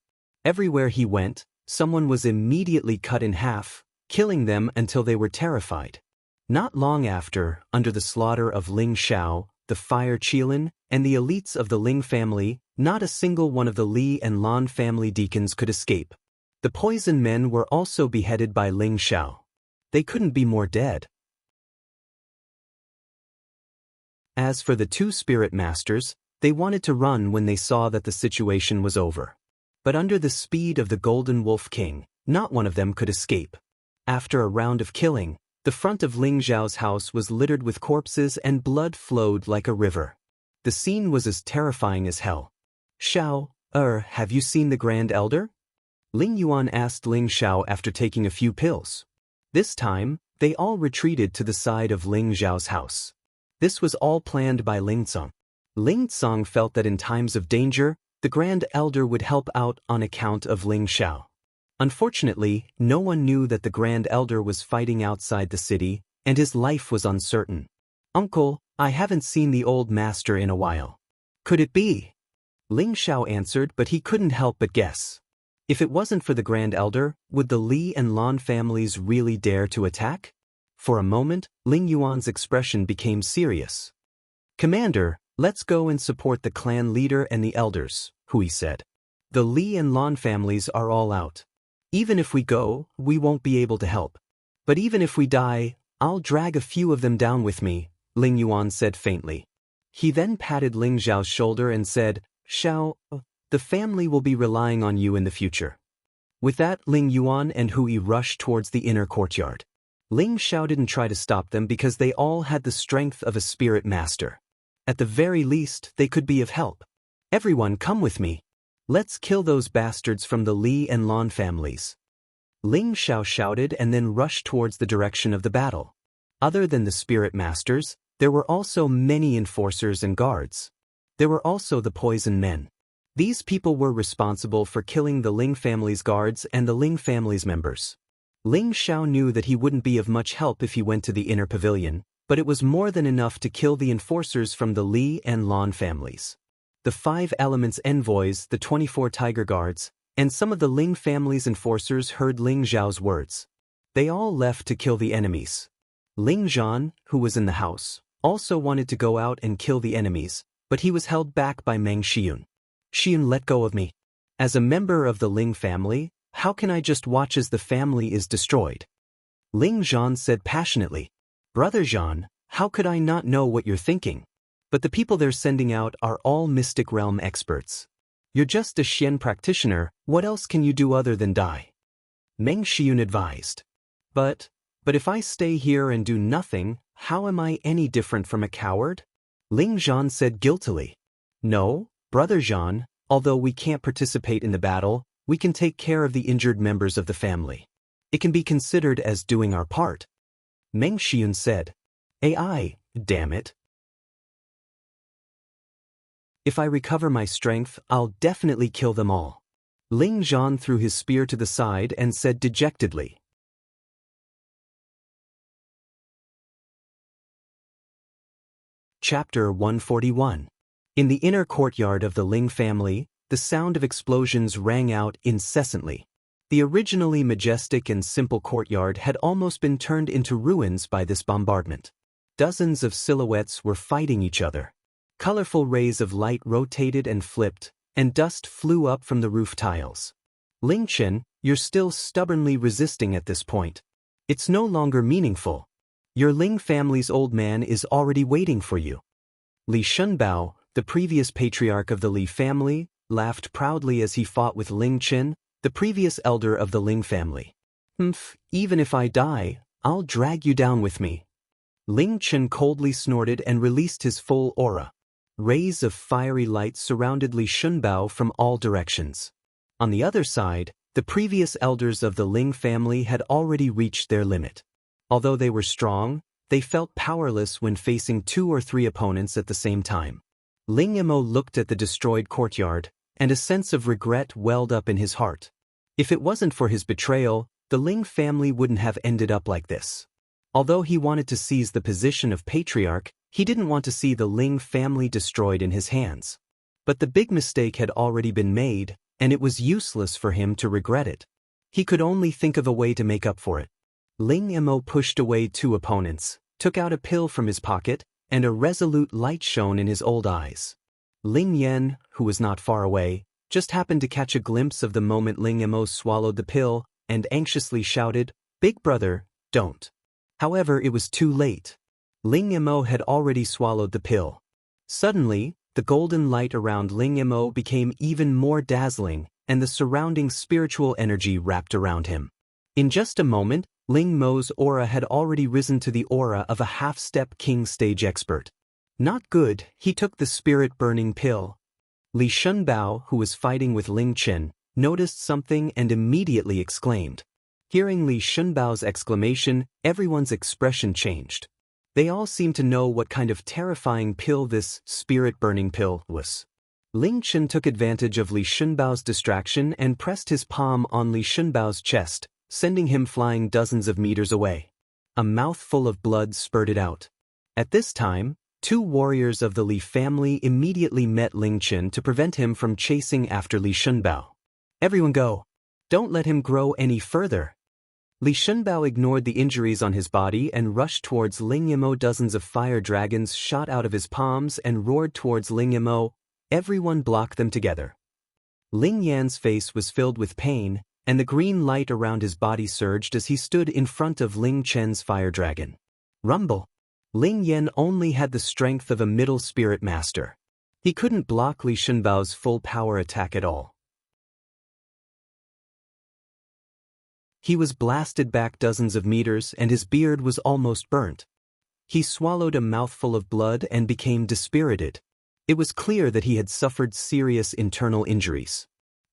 Everywhere he went, someone was immediately cut in half, killing them until they were terrified. Not long after, under the slaughter of Ling Xiao, the fire Qilin, and the elites of the Ling family, not a single one of the Li and Lan family deacons could escape. The poison men were also beheaded by Ling Xiao. They couldn't be more dead. As for the 2 spirit masters, they wanted to run when they saw that the situation was over. But under the speed of the Golden Wolf King, not one of them could escape. After a round of killing, the front of Ling Zhao's house was littered with corpses and blood flowed like a river. The scene was as terrifying as hell. Xiao, have you seen the Grand Elder? Ling Yuan asked Ling Xiao after taking a few pills. This time, they all retreated to the side of Ling Zhao's house. This was all planned by Ling Tsang. Ling Tsang felt that in times of danger, the Grand Elder would help out on account of Ling Xiao. Unfortunately, no one knew that the Grand Elder was fighting outside the city, and his life was uncertain. Uncle, I haven't seen the old master in a while. Could it be? Ling Xiao answered, but he couldn't help but guess. If it wasn't for the Grand Elder, would the Li and Lan families really dare to attack? For a moment, Ling Yuan's expression became serious. Commander, let's go and support the clan leader and the elders, Hui said. The Li and Lan families are all out. Even if we go, we won't be able to help. But even if we die, I'll drag a few of them down with me, Ling Yuan said faintly. He then patted Ling Zhao's shoulder and said, Xiao, the family will be relying on you in the future. With that, Ling Yuan and Hui rushed towards the inner courtyard. Ling Xiao didn't try to stop them because they all had the strength of a spirit master. At the very least, they could be of help. Everyone come with me. Let's kill those bastards from the Li and Lan families. Ling Xiao shouted and then rushed towards the direction of the battle. Other than the spirit masters, there were also many enforcers and guards. There were also the poison men. These people were responsible for killing the Ling family's guards and the Ling family's members. Ling Xiao knew that he wouldn't be of much help if he went to the inner pavilion, but it was more than enough to kill the enforcers from the Li and Lan families. The 5 elements envoys, the 24 tiger guards, and some of the Ling family's enforcers heard Ling Zhao's words. They all left to kill the enemies. Ling Zhan, who was in the house, also wanted to go out and kill the enemies, but he was held back by Meng Xiun. Xiun, let go of me. As a member of the Ling family, how can I just watch as the family is destroyed? Ling Zhan said passionately. Brother Zhan, how could I not know what you're thinking? But the people they're sending out are all mystic realm experts. You're just a Xian practitioner, what else can you do other than die? Meng Xiun advised. But if I stay here and do nothing, how am I any different from a coward? Ling Zhan said guiltily. No, Brother Zhan, although we can't participate in the battle, we can take care of the injured members of the family. It can be considered as doing our part. Meng Xiun said. AI, damn it. If I recover my strength, I'll definitely kill them all. Ling Zhan threw his spear to the side and said dejectedly. Chapter 141. In the inner courtyard of the Ling family, the sound of explosions rang out incessantly. The originally majestic and simple courtyard had almost been turned into ruins by this bombardment. Dozens of silhouettes were fighting each other. Colorful rays of light rotated and flipped, and dust flew up from the roof tiles. Ling Chen, you're still stubbornly resisting at this point. It's no longer meaningful. Your Ling family's old man is already waiting for you. Li Shunbao, the previous patriarch of the Li family, laughed proudly as he fought with Ling Chen, the previous elder of the Ling family. Even if I die, I'll drag you down with me. Ling Chen coldly snorted and released his full aura. Rays of fiery light surrounded Li Shunbao from all directions. On the other side, the previous elders of the Ling family had already reached their limit. Although they were strong, they felt powerless when facing 2 or 3 opponents at the same time. Ling Emo looked at the destroyed courtyard, and a sense of regret welled up in his heart. If it wasn't for his betrayal, the Ling family wouldn't have ended up like this. Although he wanted to seize the position of patriarch, he didn't want to see the Ling family destroyed in his hands. But the big mistake had already been made, and it was useless for him to regret it. He could only think of a way to make up for it. Ling Emo pushed away 2 opponents, took out a pill from his pocket, and a resolute light shone in his old eyes. Ling Yan, who was not far away, just happened to catch a glimpse of the moment Ling Emo swallowed the pill, and anxiously shouted, "Big brother, don't." However, it was too late. Ling Emo had already swallowed the pill. Suddenly, the golden light around Ling Emo became even more dazzling, and the surrounding spiritual energy wrapped around him. In just a moment, Ling Mo's aura had already risen to the aura of a half-step king stage expert. Not good, he took the spirit-burning pill. Li Shunbao, who was fighting with Ling Chen, noticed something and immediately exclaimed. Hearing Li Shunbao's exclamation, everyone's expression changed. They all seemed to know what kind of terrifying pill this spirit-burning pill was. Ling Chen took advantage of Li Shunbao's distraction and pressed his palm on Li Shunbao's chest, sending him flying dozens of meters away. A mouthful of blood spurted out. At this time, 2 warriors of the Li family immediately met Ling Chen to prevent him from chasing after Li Shunbao. Everyone go! Don't let him grow any further! Li Shunbao ignored the injuries on his body and rushed towards Ling Emo. Dozens of fire dragons shot out of his palms and roared towards Ling Emo. Everyone blocked them together. Ling Yan's face was filled with pain, and the green light around his body surged as he stood in front of Ling Chen's fire dragon. Rumble! Ling Yan only had the strength of a middle spirit master. He couldn't block Li Shunbao's full power attack at all. He was blasted back dozens of meters and his beard was almost burnt. He swallowed a mouthful of blood and became dispirited. It was clear that he had suffered serious internal injuries.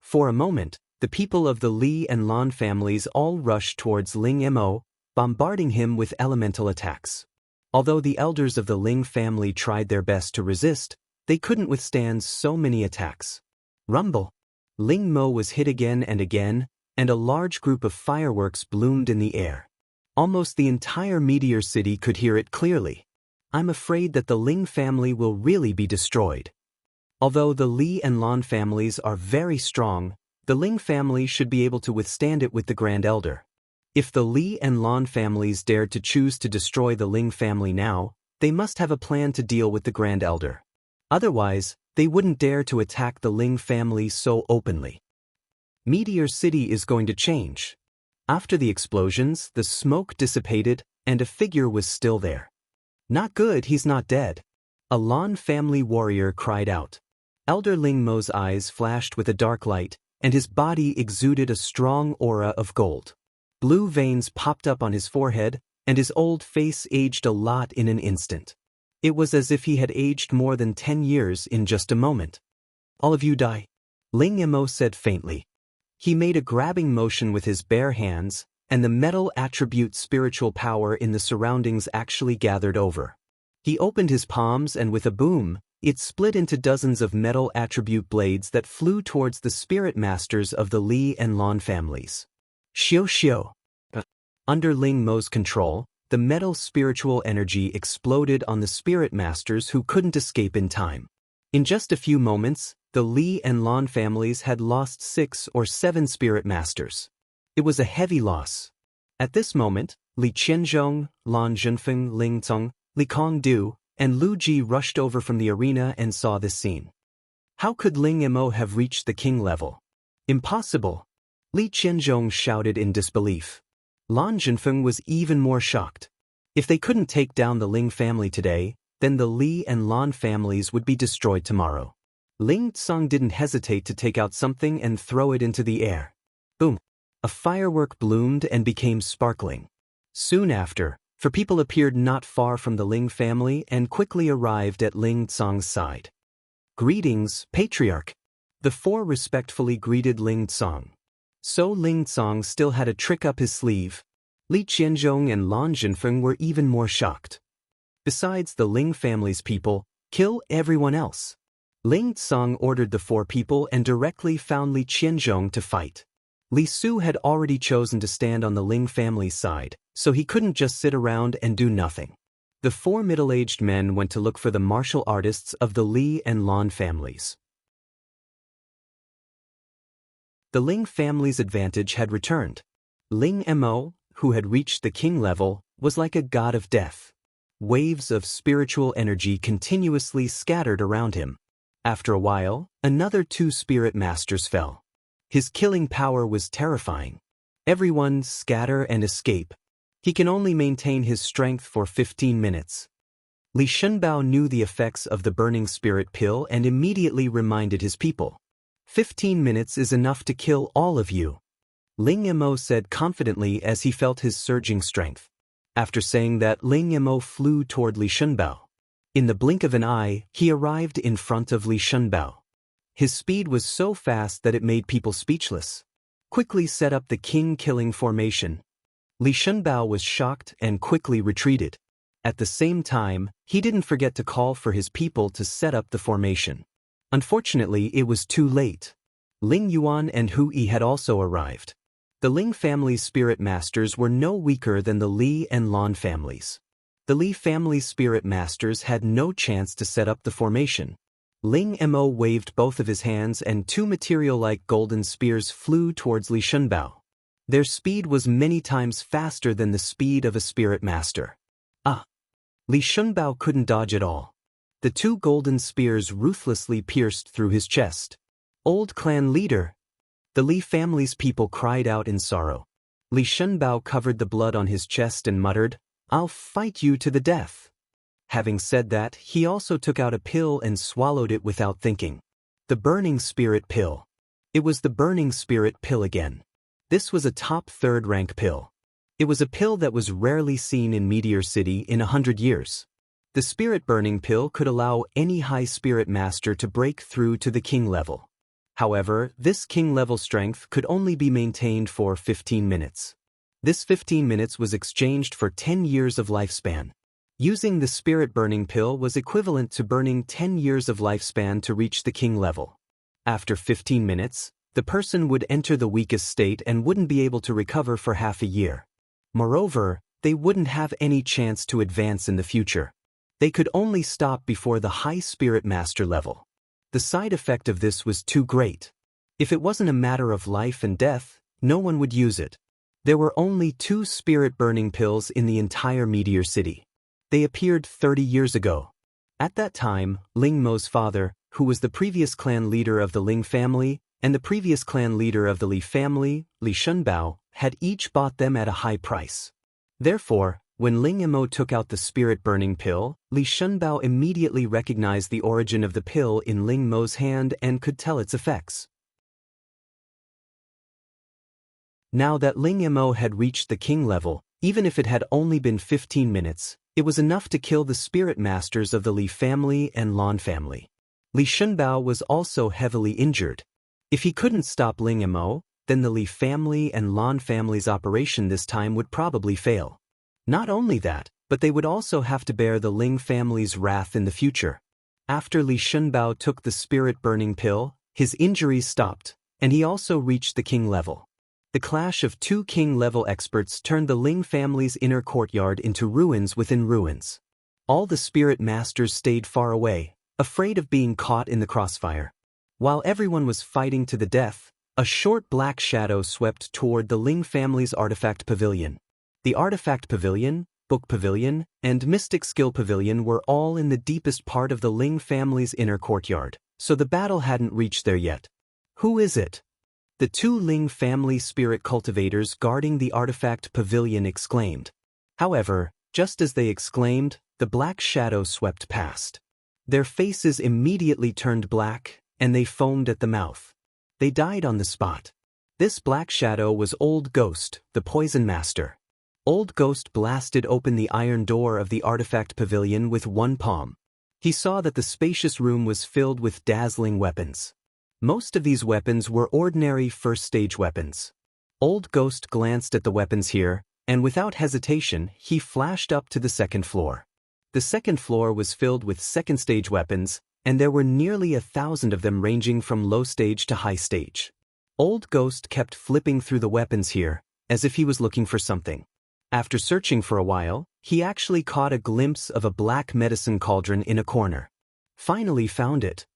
For a moment, the people of the Li and Lan families all rushed towards Ling Mo, bombarding him with elemental attacks. Although the elders of the Ling family tried their best to resist, they couldn't withstand so many attacks. Rumble! Ling Mo was hit again, and a large group of fireworks bloomed in the air. Almost the entire meteor city could hear it clearly. I'm afraid that the Ling family will really be destroyed. Although the Li and Lan families are very strong, the Ling family should be able to withstand it with the Grand Elder. If the Li and Lan families dared to choose to destroy the Ling family now, they must have a plan to deal with the Grand Elder. Otherwise, they wouldn't dare to attack the Ling family so openly. Meteor City is going to change. After the explosions, the smoke dissipated, and a figure was still there. Not good, he's not dead. A Lan family warrior cried out. Elder Ling Mo's eyes flashed with a dark light, and his body exuded a strong aura of gold. Blue veins popped up on his forehead, and his old face aged a lot in an instant. It was as if he had aged more than 10 years in just a moment. All of you die, Ling Mo said faintly. He made a grabbing motion with his bare hands, and the metal attribute spiritual power in the surroundings actually gathered over. He opened his palms, and with a boom, it split into dozens of metal attribute blades that flew towards the spirit masters of the Li and Lan families. Xiao xiao. Under Ling Mo's control, the metal spiritual energy exploded on the spirit masters who couldn't escape in time. In just a few moments, the Li and Lan families had lost 6 or 7 spirit masters. It was a heavy loss. At this moment, Li Qianzhong, Lan Zhenfeng, Ling Cong, Li Kongdu, and Lu Ji rushed over from the arena and saw this scene. How could Ling Mo have reached the king level? Impossible! Li Qianzhong shouted in disbelief. Lan Zhenfeng was even more shocked. If they couldn't take down the Ling family today, then the Li and Lan families would be destroyed tomorrow. Ling Tsong didn't hesitate to take out something and throw it into the air. Boom! A firework bloomed and became sparkling. Soon after, 4 people appeared not far from the Ling family and quickly arrived at Ling Tsong's side. Greetings, Patriarch. The 4 respectfully greeted Ling Tsong. So Ling Tsong still had a trick up his sleeve. Li Qianzhong and Lan Zhenfeng were even more shocked. Besides the Ling family's people, kill everyone else. Ling Tsong ordered the 4 people and directly found Li Qianzhong to fight. Li Su had already chosen to stand on the Ling family's side, so he couldn't just sit around and do nothing. The 4 middle-aged men went to look for the martial artists of the Li and Lan families. The Ling family's advantage had returned. Ling Mo, who had reached the king level, was like a god of death. Waves of spiritual energy continuously scattered around him. After a while, another 2 spirit masters fell. His killing power was terrifying. Everyone scatter and escape. He can only maintain his strength for 15 minutes. Li Shunbao knew the effects of the burning spirit pill and immediately reminded his people. 15 minutes is enough to kill all of you, Ling Mo said confidently as he felt his surging strength. After saying that, Ling Mo flew toward Li Shunbao. In the blink of an eye, he arrived in front of Li Shunbao. His speed was so fast that it made people speechless. Quickly set up the king-killing formation. Li Shunbao was shocked and quickly retreated. At the same time, he didn't forget to call for his people to set up the formation. Unfortunately, it was too late. Ling Yuan and Hu Yi had also arrived. The Ling family's spirit masters were no weaker than the Li and Lan families. The Li family's spirit masters had no chance to set up the formation. Ling Mo waved both of his hands and 2 material-like golden spears flew towards Li Shunbao. Their speed was many times faster than the speed of a spirit master. Li Shunbao couldn't dodge at all. The 2 golden spears ruthlessly pierced through his chest. Old clan leader! The Li family's people cried out in sorrow. Li Shunbao covered the blood on his chest and muttered, "I'll fight you to the death." Having said that, he also took out a pill and swallowed it without thinking. The burning spirit pill. It was the burning spirit pill again. This was a top 3rd rank pill. It was a pill that was rarely seen in Meteor City in 100 years. The spirit burning pill could allow any high spirit master to break through to the king level. However, this king-level strength could only be maintained for 15 minutes. This 15 minutes was exchanged for 10 years of lifespan. Using the spirit burning pill was equivalent to burning 10 years of lifespan to reach the king level. After 15 minutes, the person would enter the weakest state and wouldn't be able to recover for half a year. Moreover, they wouldn't have any chance to advance in the future. They could only stop before the high spirit master level. The side effect of this was too great. If it wasn't a matter of life and death, no one would use it. There were only 2 spirit-burning pills in the entire Meteor City. They appeared 30 years ago. At that time, Ling Mo's father, who was the previous clan leader of the Ling family, and the previous clan leader of the Li family, Li Shunbao, had each bought them at a high price. Therefore, when Ling Mo took out the spirit-burning pill, Li Shunbao immediately recognized the origin of the pill in Ling Mo's hand and could tell its effects. Now that Ling Mo had reached the king level, even if it had only been 15 minutes, it was enough to kill the spirit masters of the Li family and Lan family. Li Shunbao was also heavily injured. If he couldn't stop Ling Mo, then the Li family and Lan family's operation this time would probably fail. Not only that, but they would also have to bear the Ling family's wrath in the future. After Li Shunbao took the spirit-burning pill, his injuries stopped, and he also reached the king level. The clash of 2 king-level experts turned the Ling family's inner courtyard into ruins within ruins. All the spirit masters stayed far away, afraid of being caught in the crossfire. While everyone was fighting to the death, a short black shadow swept toward the Ling family's artifact pavilion. The Artifact Pavilion, Book Pavilion, and Mystic Skill Pavilion were all in the deepest part of the Ling family's inner courtyard, so the battle hadn't reached there yet. Who is it? The 2 Ling family spirit cultivators guarding the Artifact Pavilion exclaimed. However, just as they exclaimed, the black shadow swept past. Their faces immediately turned black, and they foamed at the mouth. They died on the spot. This black shadow was Old Ghost, the Poison Master. Old Ghost blasted open the iron door of the Artifact Pavilion with one palm. He saw that the spacious room was filled with dazzling weapons. Most of these weapons were ordinary first-stage weapons. Old Ghost glanced at the weapons here, and without hesitation, he flashed up to the second floor. The second floor was filled with second-stage weapons, and there were nearly 1,000 of them ranging from low stage to high stage. Old Ghost kept flipping through the weapons here, as if he was looking for something. After searching for a while, he actually caught a glimpse of a black medicine cauldron in a corner. Finally found it.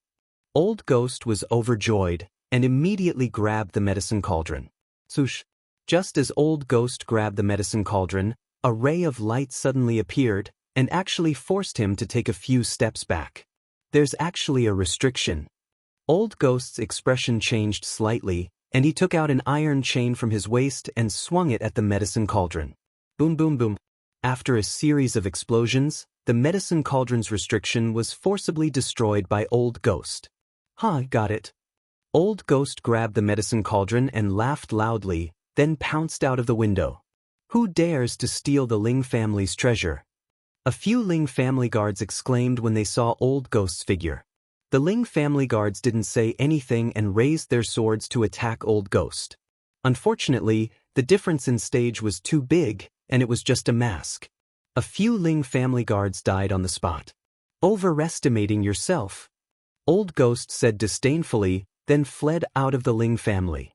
Old Ghost was overjoyed, and immediately grabbed the medicine cauldron. Swoosh! Just as Old Ghost grabbed the medicine cauldron, a ray of light suddenly appeared, and actually forced him to take a few steps back. There's actually a restriction. Old Ghost's expression changed slightly, and he took out an iron chain from his waist and swung it at the medicine cauldron. Boom boom boom. After a series of explosions, the medicine cauldron's restriction was forcibly destroyed by Old Ghost. Got it. Old Ghost grabbed the medicine cauldron and laughed loudly, then pounced out of the window. Who dares to steal the Ling family's treasure? A few Ling family guards exclaimed when they saw Old Ghost's figure. The Ling family guards didn't say anything and raised their swords to attack Old Ghost. Unfortunately, the difference in stage was too big, and it was just a mask. A few Ling family guards died on the spot. Overestimating yourself, Old Ghost said disdainfully, then fled out of the Ling family.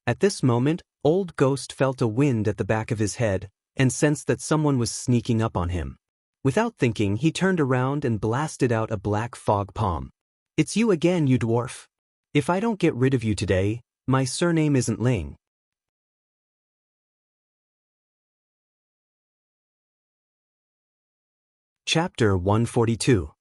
At this moment, Old Ghost felt a wind at the back of his head, and sensed that someone was sneaking up on him. Without thinking, he turned around and blasted out a black fog palm. It's you again, you dwarf. If I don't get rid of you today, my surname isn't Ling. Chapter 142.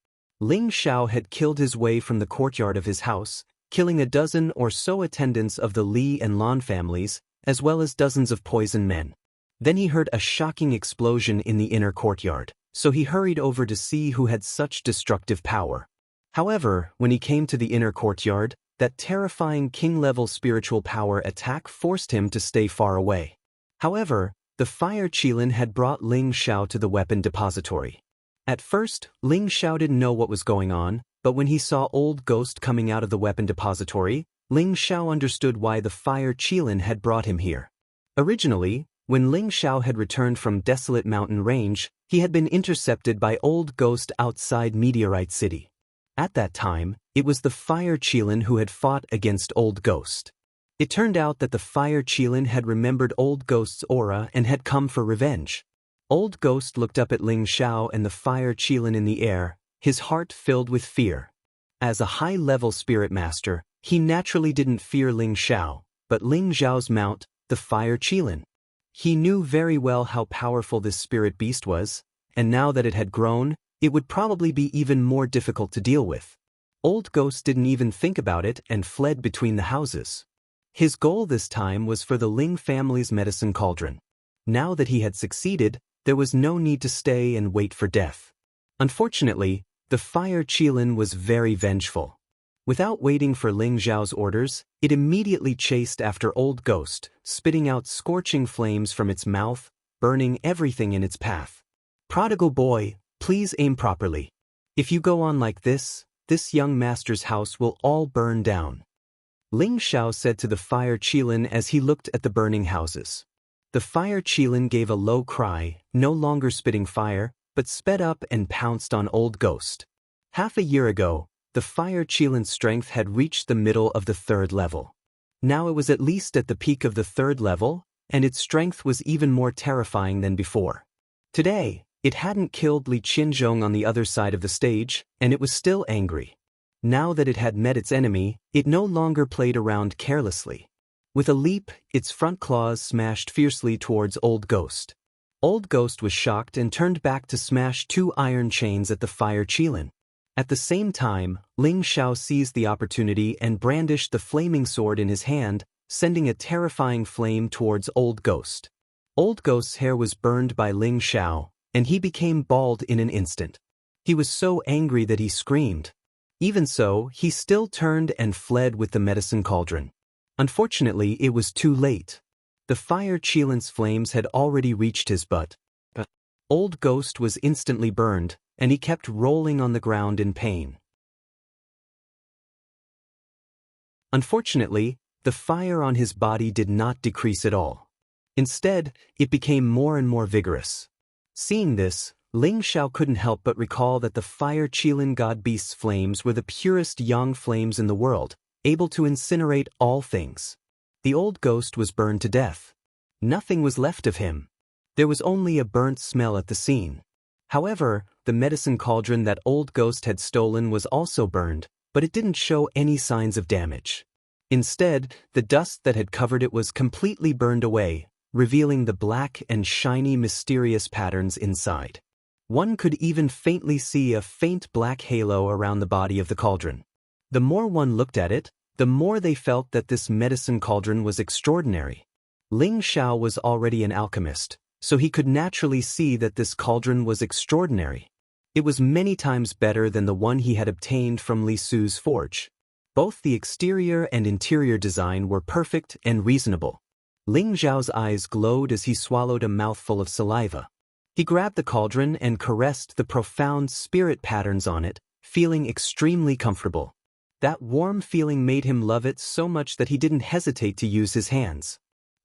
Ling Xiao had killed his way from the courtyard of his house, killing a dozen or so attendants of the Li and Lan families, as well as dozens of poison men. Then he heard a shocking explosion in the inner courtyard, so he hurried over to see who had such destructive power. However, when he came to the inner courtyard, that terrifying king-level spiritual power attack forced him to stay far away. However, the fire Qilin had brought Ling Xiao to the weapon depository. At first, Ling Xiao didn't know what was going on, but when he saw Old Ghost coming out of the weapon depository, Ling Xiao understood why the fire Qilin had brought him here. Originally, when Ling Xiao had returned from Desolate Mountain Range, he had been intercepted by Old Ghost outside Meteorite City. At that time, it was the fire Qilin who had fought against Old Ghost. It turned out that the fire Qilin had remembered Old Ghost's aura and had come for revenge. Old Ghost looked up at Ling Xiao and the fire Qilin in the air, his heart filled with fear. As a high-level spirit master, he naturally didn't fear Ling Xiao, but Ling Xiao's mount, the fire Qilin. He knew very well how powerful this spirit beast was, and now that it had grown, it would probably be even more difficult to deal with. Old Ghost didn't even think about it and fled between the houses. His goal this time was for the Ling family's medicine cauldron. Now that he had succeeded, there was no need to stay and wait for death. Unfortunately, the fire Qilin was very vengeful. Without waiting for Ling Xiao's orders, it immediately chased after Old Ghost, spitting out scorching flames from its mouth, burning everything in its path. "Prodigal boy, please aim properly. If you go on like this young master's house will all burn down," Ling Xiao said to the fire Qilin as he looked at the burning houses. The fire Qilin gave a low cry, no longer spitting fire, but sped up and pounced on Old Ghost. Half a year ago, the fire Qilin's strength had reached the middle of the 3rd level. Now it was at least at the peak of the 3rd level, and its strength was even more terrifying than before. Today, it hadn't killed Li Qinzhong on the other side of the stage, and it was still angry. Now that it had met its enemy, it no longer played around carelessly. With a leap, its front claws smashed fiercely towards Old Ghost. Old Ghost was shocked and turned back to smash 2 iron chains at the fire Qilin. At the same time, Ling Xiao seized the opportunity and brandished the flaming sword in his hand, sending a terrifying flame towards Old Ghost. Old Ghost's hair was burned by Ling Xiao, and he became bald in an instant. He was so angry that he screamed. Even so, he still turned and fled with the medicine cauldron. Unfortunately, it was too late. The fire Qilin's flames had already reached his butt. Old Ghost was instantly burned, and he kept rolling on the ground in pain. Unfortunately, the fire on his body did not decrease at all. Instead, it became more and more vigorous. Seeing this, Ling Xiao couldn't help but recall that the fire Qilin god beast's flames were the purest yang flames in the world, able to incinerate all things. The Old Ghost was burned to death. Nothing was left of him. There was only a burnt smell at the scene. However, the medicine cauldron that Old Ghost had stolen was also burned, but it didn't show any signs of damage. Instead, the dust that had covered it was completely burned away, revealing the black and shiny mysterious patterns inside. One could even faintly see a faint black halo around the body of the cauldron. The more one looked at it, the more they felt that this medicine cauldron was extraordinary. Ling Xiao was already an alchemist, so he could naturally see that this cauldron was extraordinary. It was many times better than the one he had obtained from Li Su's forge. Both the exterior and interior design were perfect and reasonable. Ling Xiao's eyes glowed as he swallowed a mouthful of saliva. He grabbed the cauldron and caressed the profound spirit patterns on it, feeling extremely comfortable. That warm feeling made him love it so much that he didn't hesitate to use his hands.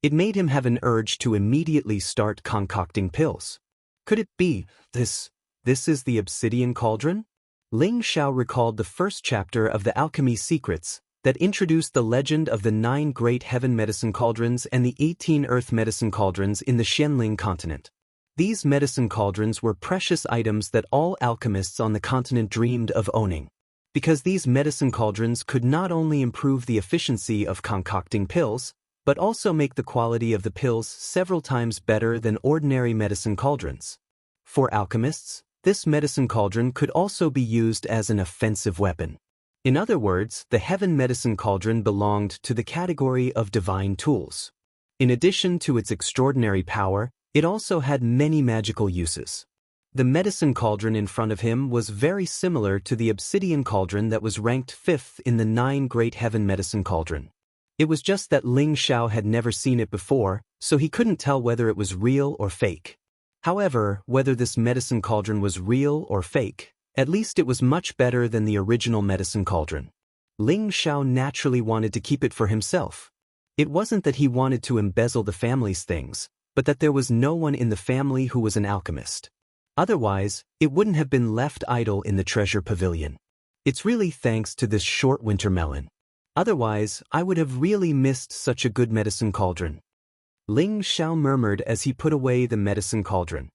It made him have an urge to immediately start concocting pills. Could it be this is the obsidian cauldron? Ling Xiao recalled the first chapter of the Alchemy Secrets that introduced the legend of the 9 great heaven medicine cauldrons and the 18 earth medicine cauldrons in the Xianling continent. These medicine cauldrons were precious items that all alchemists on the continent dreamed of owning. Because these medicine cauldrons could not only improve the efficiency of concocting pills, but also make the quality of the pills several times better than ordinary medicine cauldrons. For alchemists, this medicine cauldron could also be used as an offensive weapon. In other words, the heaven medicine cauldron belonged to the category of divine tools. In addition to its extraordinary power, it also had many magical uses. The medicine cauldron in front of him was very similar to the obsidian cauldron that was ranked 5th in the 9 great heaven medicine cauldron. It was just that Ling Xiao had never seen it before, so he couldn't tell whether it was real or fake. However, whether this medicine cauldron was real or fake, At least it was much better than the original medicine cauldron. Ling Xiao naturally wanted to keep it for himself. It wasn't that he wanted to embezzle the family's things, but that there was no one in the family who was an alchemist. Otherwise, it wouldn't have been left idle in the treasure pavilion. It's really thanks to this short winter melon. Otherwise, I would have really missed such a good medicine cauldron. Ling Xiao murmured as he put away the medicine cauldron.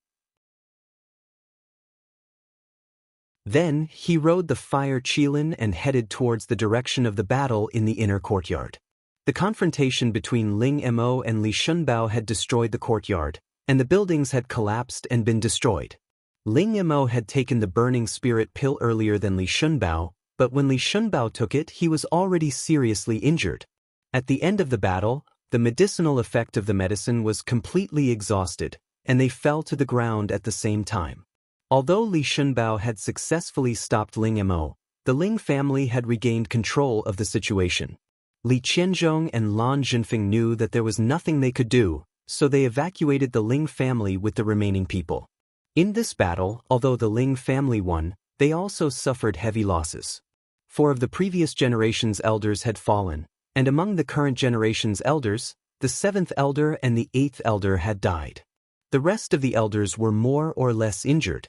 Then, he rode the fire qilin and headed towards the direction of the battle in the inner courtyard. The confrontation between Ling Mo and Li Shunbao had destroyed the courtyard, and the buildings had collapsed and been destroyed. Ling Mo had taken the burning spirit pill earlier than Li Shunbao, but when Li Shunbao took it, he was already seriously injured. At the end of the battle, the medicinal effect of the medicine was completely exhausted, and they fell to the ground at the same time. Although Li Shunbao had successfully stopped Ling Mo, the Ling family had regained control of the situation. Li Qianzhong and Lan Zhenfeng knew that there was nothing they could do, so they evacuated the Ling family with the remaining people. In this battle, although the Ling family won, they also suffered heavy losses. 4 of the previous generation's elders had fallen, and among the current generation's elders, the 7th elder and the 8th elder had died. The rest of the elders were more or less injured.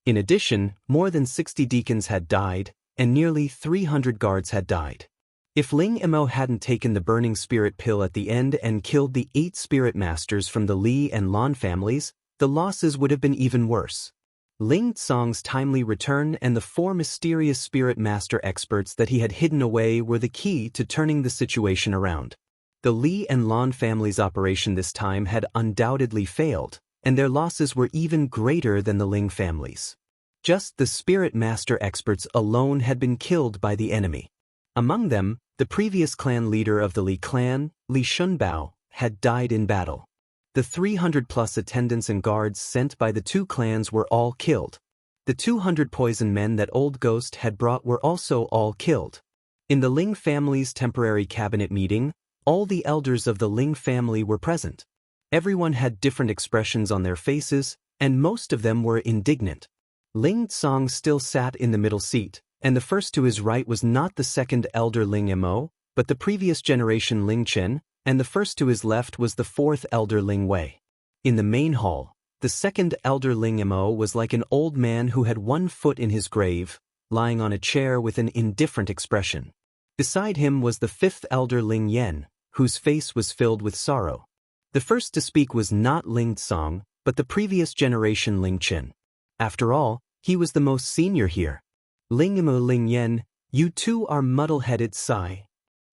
In addition, more than 60 deacons had died, and nearly 300 guards had died. If Ling Mo hadn't taken the burning spirit pill at the end and killed the 8 spirit masters from the Li and Lan families, the losses would have been even worse. Ling Tsong's timely return and the 4 mysterious spirit master experts that he had hidden away were the key to turning the situation around. The Li and Lan families' operation this time had undoubtedly failed, and their losses were even greater than the Ling families. Just the spirit master experts alone had been killed by the enemy. Among them, the previous clan leader of the Li clan, Li Shunbao, had died in battle. The 300-plus attendants and guards sent by the 2 clans were all killed. The 200 poison men that Old Ghost had brought were also all killed. In the Ling family's temporary cabinet meeting, all the elders of the Ling family were present. Everyone had different expressions on their faces, and most of them were indignant. Ling Tsong still sat in the middle seat, and the first to his right was not the 2nd elder Ling Mo, but the previous generation Ling Chen, and the first to his left was the 4th elder Ling Wei. In the main hall, the 2nd elder Ling Mo was like an old man who had 1 foot in his grave, lying on a chair with an indifferent expression. Beside him was the 5th elder Ling Yen, whose face was filled with sorrow. The first to speak was not Ling Tsong, but the previous generation Ling Chen. After all, he was the most senior here. Ling Mo Ling Yen, you two are muddle-headed, sigh.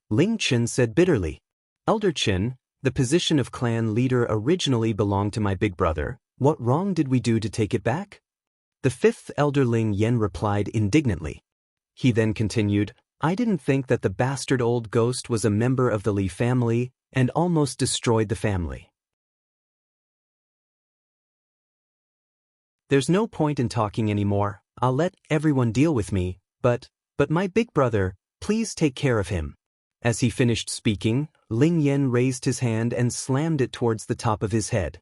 Ling Chen said bitterly. Elder Chen, the position of clan leader originally belonged to my big brother. What wrong did we do to take it back? The 5th elder Ling Yen replied indignantly. He then continued, I didn't think that the bastard Old Ghost was a member of the Li family and almost destroyed the family. There's no point in talking anymore. I'll let everyone deal with me, but my big brother, please take care of him. As he finished speaking, Ling Yen raised his hand and slammed it towards the top of his head.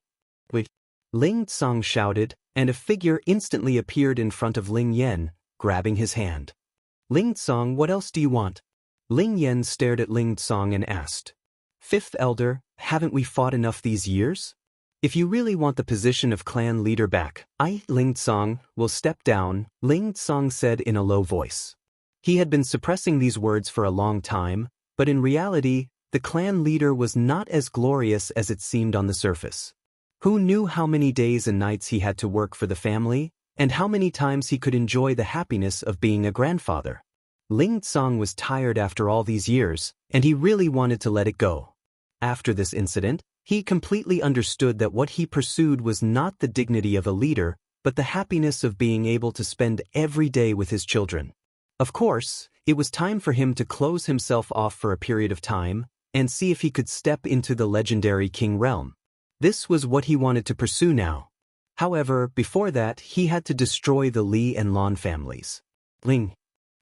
Wait! Ling Tsong shouted, and a figure instantly appeared in front of Ling Yen, grabbing his hand. Ling Tsong, what else do you want? Ling Yen stared at Ling Tsong and asked. 5th elder, haven't we fought enough these years? If you really want the position of clan leader back, Ling Tsong, will step down, Ling Tsong said in a low voice. He had been suppressing these words for a long time, but in reality, the clan leader was not as glorious as it seemed on the surface. Who knew how many days and nights he had to work for the family, and how many times he could enjoy the happiness of being a grandfather? Ling Tsong was tired after all these years, and he really wanted to let it go. After this incident, he completely understood that what he pursued was not the dignity of a leader, but the happiness of being able to spend every day with his children. Of course, it was time for him to close himself off for a period of time and see if he could step into the legendary king realm. This was what he wanted to pursue now. However, before that, he had to destroy the Li and Lan families. Ling.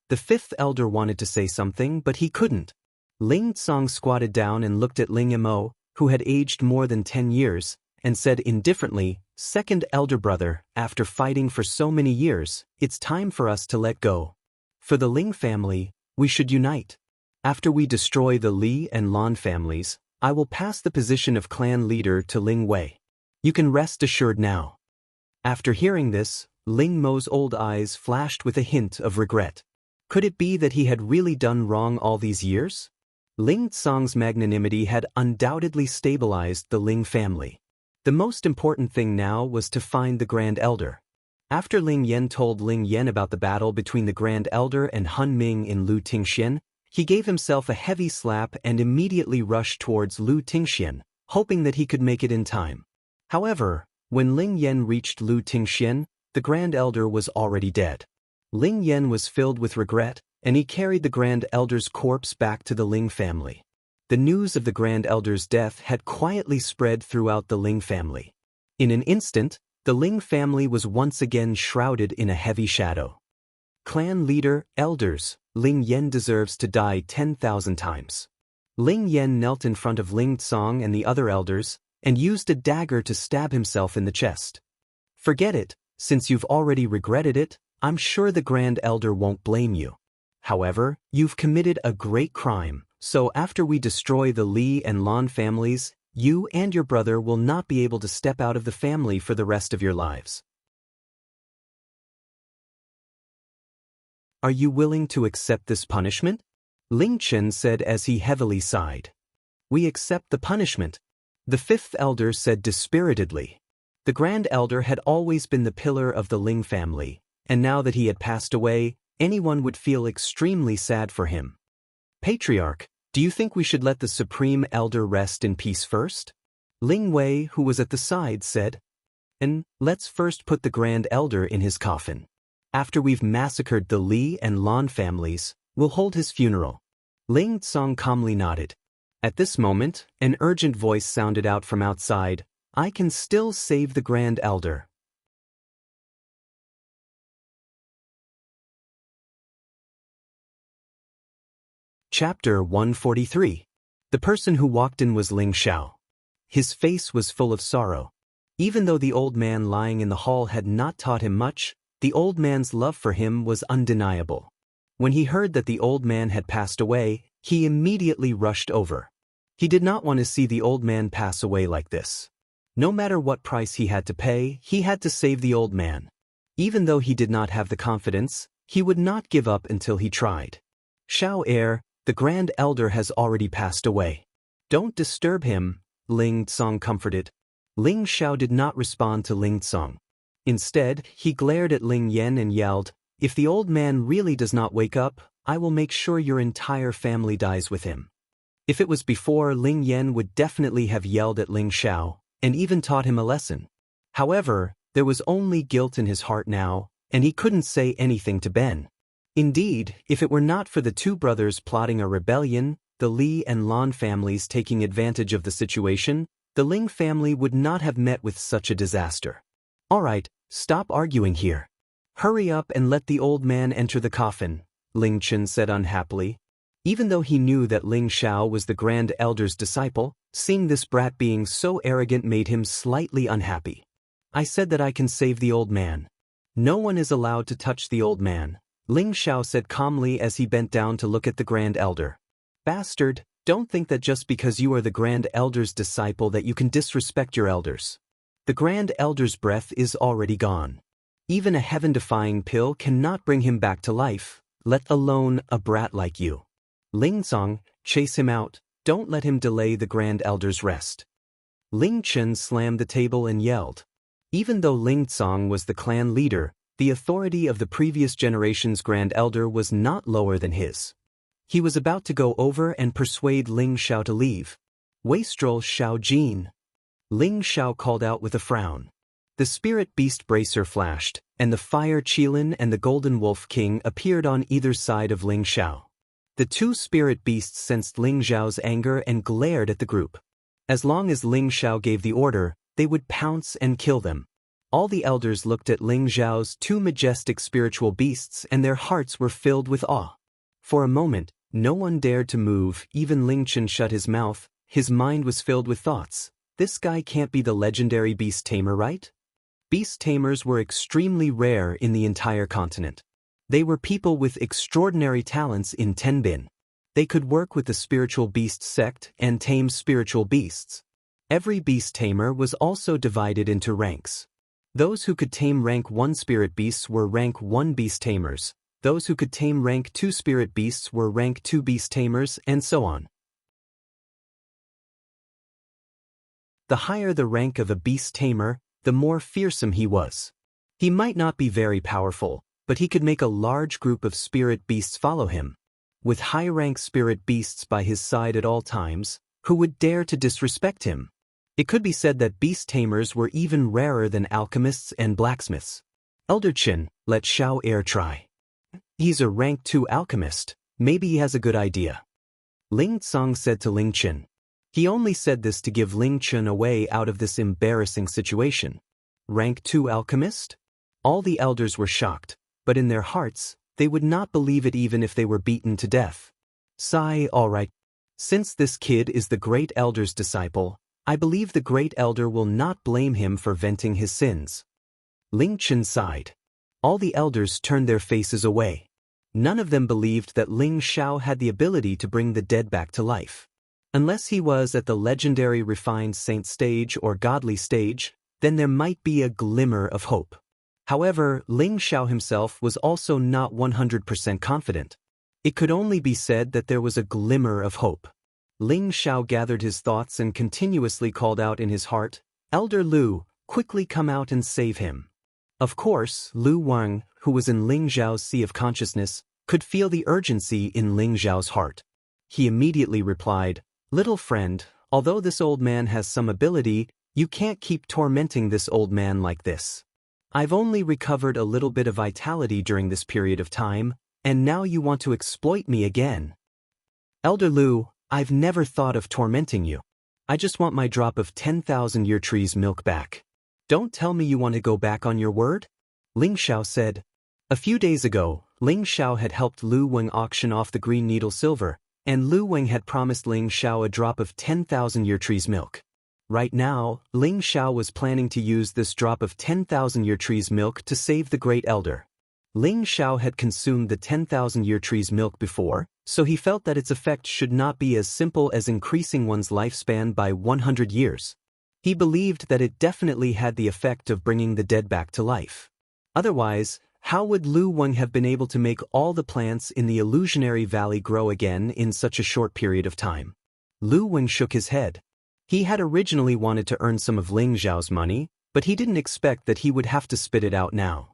The 5th elder wanted to say something, but he couldn't. Ling Tsong squatted down and looked at Ling Mo, who had aged more than 10 years, and said indifferently, Second elder brother, after fighting for so many years, it's time for us to let go. For the Ling family, we should unite. After we destroy the Li and Lan families, I will pass the position of clan leader to Ling Wei. You can rest assured now. After hearing this, Ling Mo's old eyes flashed with a hint of regret. Could it be that he had really done wrong all these years? Ling Tsong's magnanimity had undoubtedly stabilized the Ling family. The most important thing now was to find the Grand Elder. After Ling Yan told Ling Yan about the battle between the Grand Elder and Hun Ming in Lu Tingxian, he gave himself a heavy slap and immediately rushed towards Lu Tingxian, hoping that he could make it in time. However, when Ling Yan reached Lu Tingxian, the Grand Elder was already dead. Ling Yan was filled with regret, and he carried the Grand Elder's corpse back to the Ling family. The news of the Grand Elder's death had quietly spread throughout the Ling family. In an instant, the Ling family was once again shrouded in a heavy shadow. Clan leader, elders, Ling Yan deserves to die 10,000 times. Ling Yan knelt in front of Ling Tsong and the other elders, and used a dagger to stab himself in the chest. Forget it, since you've already regretted it, I'm sure the Grand Elder won't blame you. However, you've committed a great crime. So after we destroy the Li and Lan families, you and your brother will not be able to step out of the family for the rest of your lives. Are you willing to accept this punishment? Ling Chen said as he heavily sighed. We accept the punishment. The fifth elder said dispiritedly. The Grand Elder had always been the pillar of the Ling family, and now that he had passed away, anyone would feel extremely sad for him. Patriarch, do you think we should let the Supreme Elder rest in peace first? Ling Wei, who was at the side, said. And let's first put the Grand Elder in his coffin. After we've massacred the Li and Lan families, we'll hold his funeral. Ling Tsong calmly nodded. At this moment, an urgent voice sounded out from outside. I can still save the Grand Elder. Chapter 143. The person who walked in was Ling Xiao. His face was full of sorrow. Even though the old man lying in the hall had not taught him much, the old man's love for him was undeniable. When he heard that the old man had passed away, he immediately rushed over. He did not want to see the old man pass away like this. No matter what price he had to pay, he had to save the old man. Even though he did not have the confidence, he would not give up until he tried. Xiao Heir, the Grand Elder has already passed away. Don't disturb him, Ling Tsong comforted. Ling Xiao did not respond to Ling Tsong. Instead, he glared at Ling Yan and yelled, If the old man really does not wake up, I will make sure your entire family dies with him. If it was before, Ling Yan would definitely have yelled at Ling Xiao, and even taught him a lesson. However, there was only guilt in his heart now, and he couldn't say anything to Ben. Indeed, if it were not for the two brothers plotting a rebellion, the Li and Lan families taking advantage of the situation, the Ling family would not have met with such a disaster. Alright, stop arguing here. Hurry up and let the old man enter the coffin, Ling Chen said unhappily. Even though he knew that Ling Xiao was the Grand Elder's disciple, seeing this brat being so arrogant made him slightly unhappy. I said that I can save the old man. No one is allowed to touch the old man, Ling Xiao said calmly as he bent down to look at the Grand Elder. Bastard, don't think that just because you are the Grand Elder's disciple that you can disrespect your elders. The Grand Elder's breath is already gone. Even a heaven-defying pill cannot bring him back to life, let alone a brat like you. Ling Tsong, chase him out, don't let him delay the Grand Elder's rest. Ling Chen slammed the table and yelled. Even though Ling Tsong was the clan leader, the authority of the previous generation's Grand Elder was not lower than his. He was about to go over and persuade Ling Xiao to leave. Wastrel Xiao Jin. Ling Xiao called out with a frown. The Spirit Beast Bracer flashed, and the Fire Qilin and the Golden Wolf King appeared on either side of Ling Xiao. The two Spirit Beasts sensed Ling Xiao's anger and glared at the group. As long as Ling Xiao gave the order, they would pounce and kill them. All the elders looked at Ling Xiao's two majestic spiritual beasts and their hearts were filled with awe. For a moment, no one dared to move, even Ling Chen shut his mouth, his mind was filled with thoughts. This guy can't be the legendary beast tamer, right? Beast tamers were extremely rare in the entire continent. They were people with extraordinary talents in Tenbin. They could work with the spiritual beast sect and tame spiritual beasts. Every beast tamer was also divided into ranks. Those who could tame rank 1 spirit beasts were rank 1 beast tamers. Those who could tame rank 2 spirit beasts were rank 2 beast tamers, and so on. The higher the rank of a beast tamer, the more fearsome he was. He might not be very powerful, but he could make a large group of spirit beasts follow him. With high-rank spirit beasts by his side at all times, who would dare to disrespect him? It could be said that beast tamers were even rarer than alchemists and blacksmiths. Elder Qin, let Xiao Air try. He's a rank 2 alchemist, maybe he has a good idea. Ling Tsang said to Ling Qin. He only said this to give Ling Qin a way out of this embarrassing situation. Rank 2 alchemist? All the elders were shocked, but in their hearts, they would not believe it even if they were beaten to death. Sigh, all right. Since this kid is the great elder's disciple, I believe the great elder will not blame him for venting his sins. Ling Qin sighed. All the elders turned their faces away. None of them believed that Ling Xiao had the ability to bring the dead back to life. Unless he was at the legendary refined saint stage or godly stage, then there might be a glimmer of hope. However, Ling Xiao himself was also not 100% confident. It could only be said that there was a glimmer of hope. Ling Xiao gathered his thoughts and continuously called out in his heart, "Elder Lu, quickly come out and save him." Of course, Lu Wang, who was in Ling Xiao's sea of consciousness, could feel the urgency in Ling Xiao's heart. He immediately replied, "Little friend, although this old man has some ability, you can't keep tormenting this old man like this. I've only recovered a little bit of vitality during this period of time, and now you want to exploit me again. Elder Lu, I've never thought of tormenting you. I just want my drop of 10,000-year tree's milk back. Don't tell me you want to go back on your word?" Ling Xiao said. A few days ago, Ling Xiao had helped Lu Wang auction off the green needle silver, and Lu Wang had promised Ling Xiao a drop of 10,000-year tree's milk. Right now, Ling Xiao was planning to use this drop of 10,000-year tree's milk to save the great elder. Ling Xiao had consumed the 10,000-year tree's milk before, so he felt that its effect should not be as simple as increasing one's lifespan by 100 years. He believed that it definitely had the effect of bringing the dead back to life. Otherwise, how would Lu Wang have been able to make all the plants in the illusionary valley grow again in such a short period of time? Lu Wang shook his head. He had originally wanted to earn some of Ling Xiao's money, but he didn't expect that he would have to spit it out now.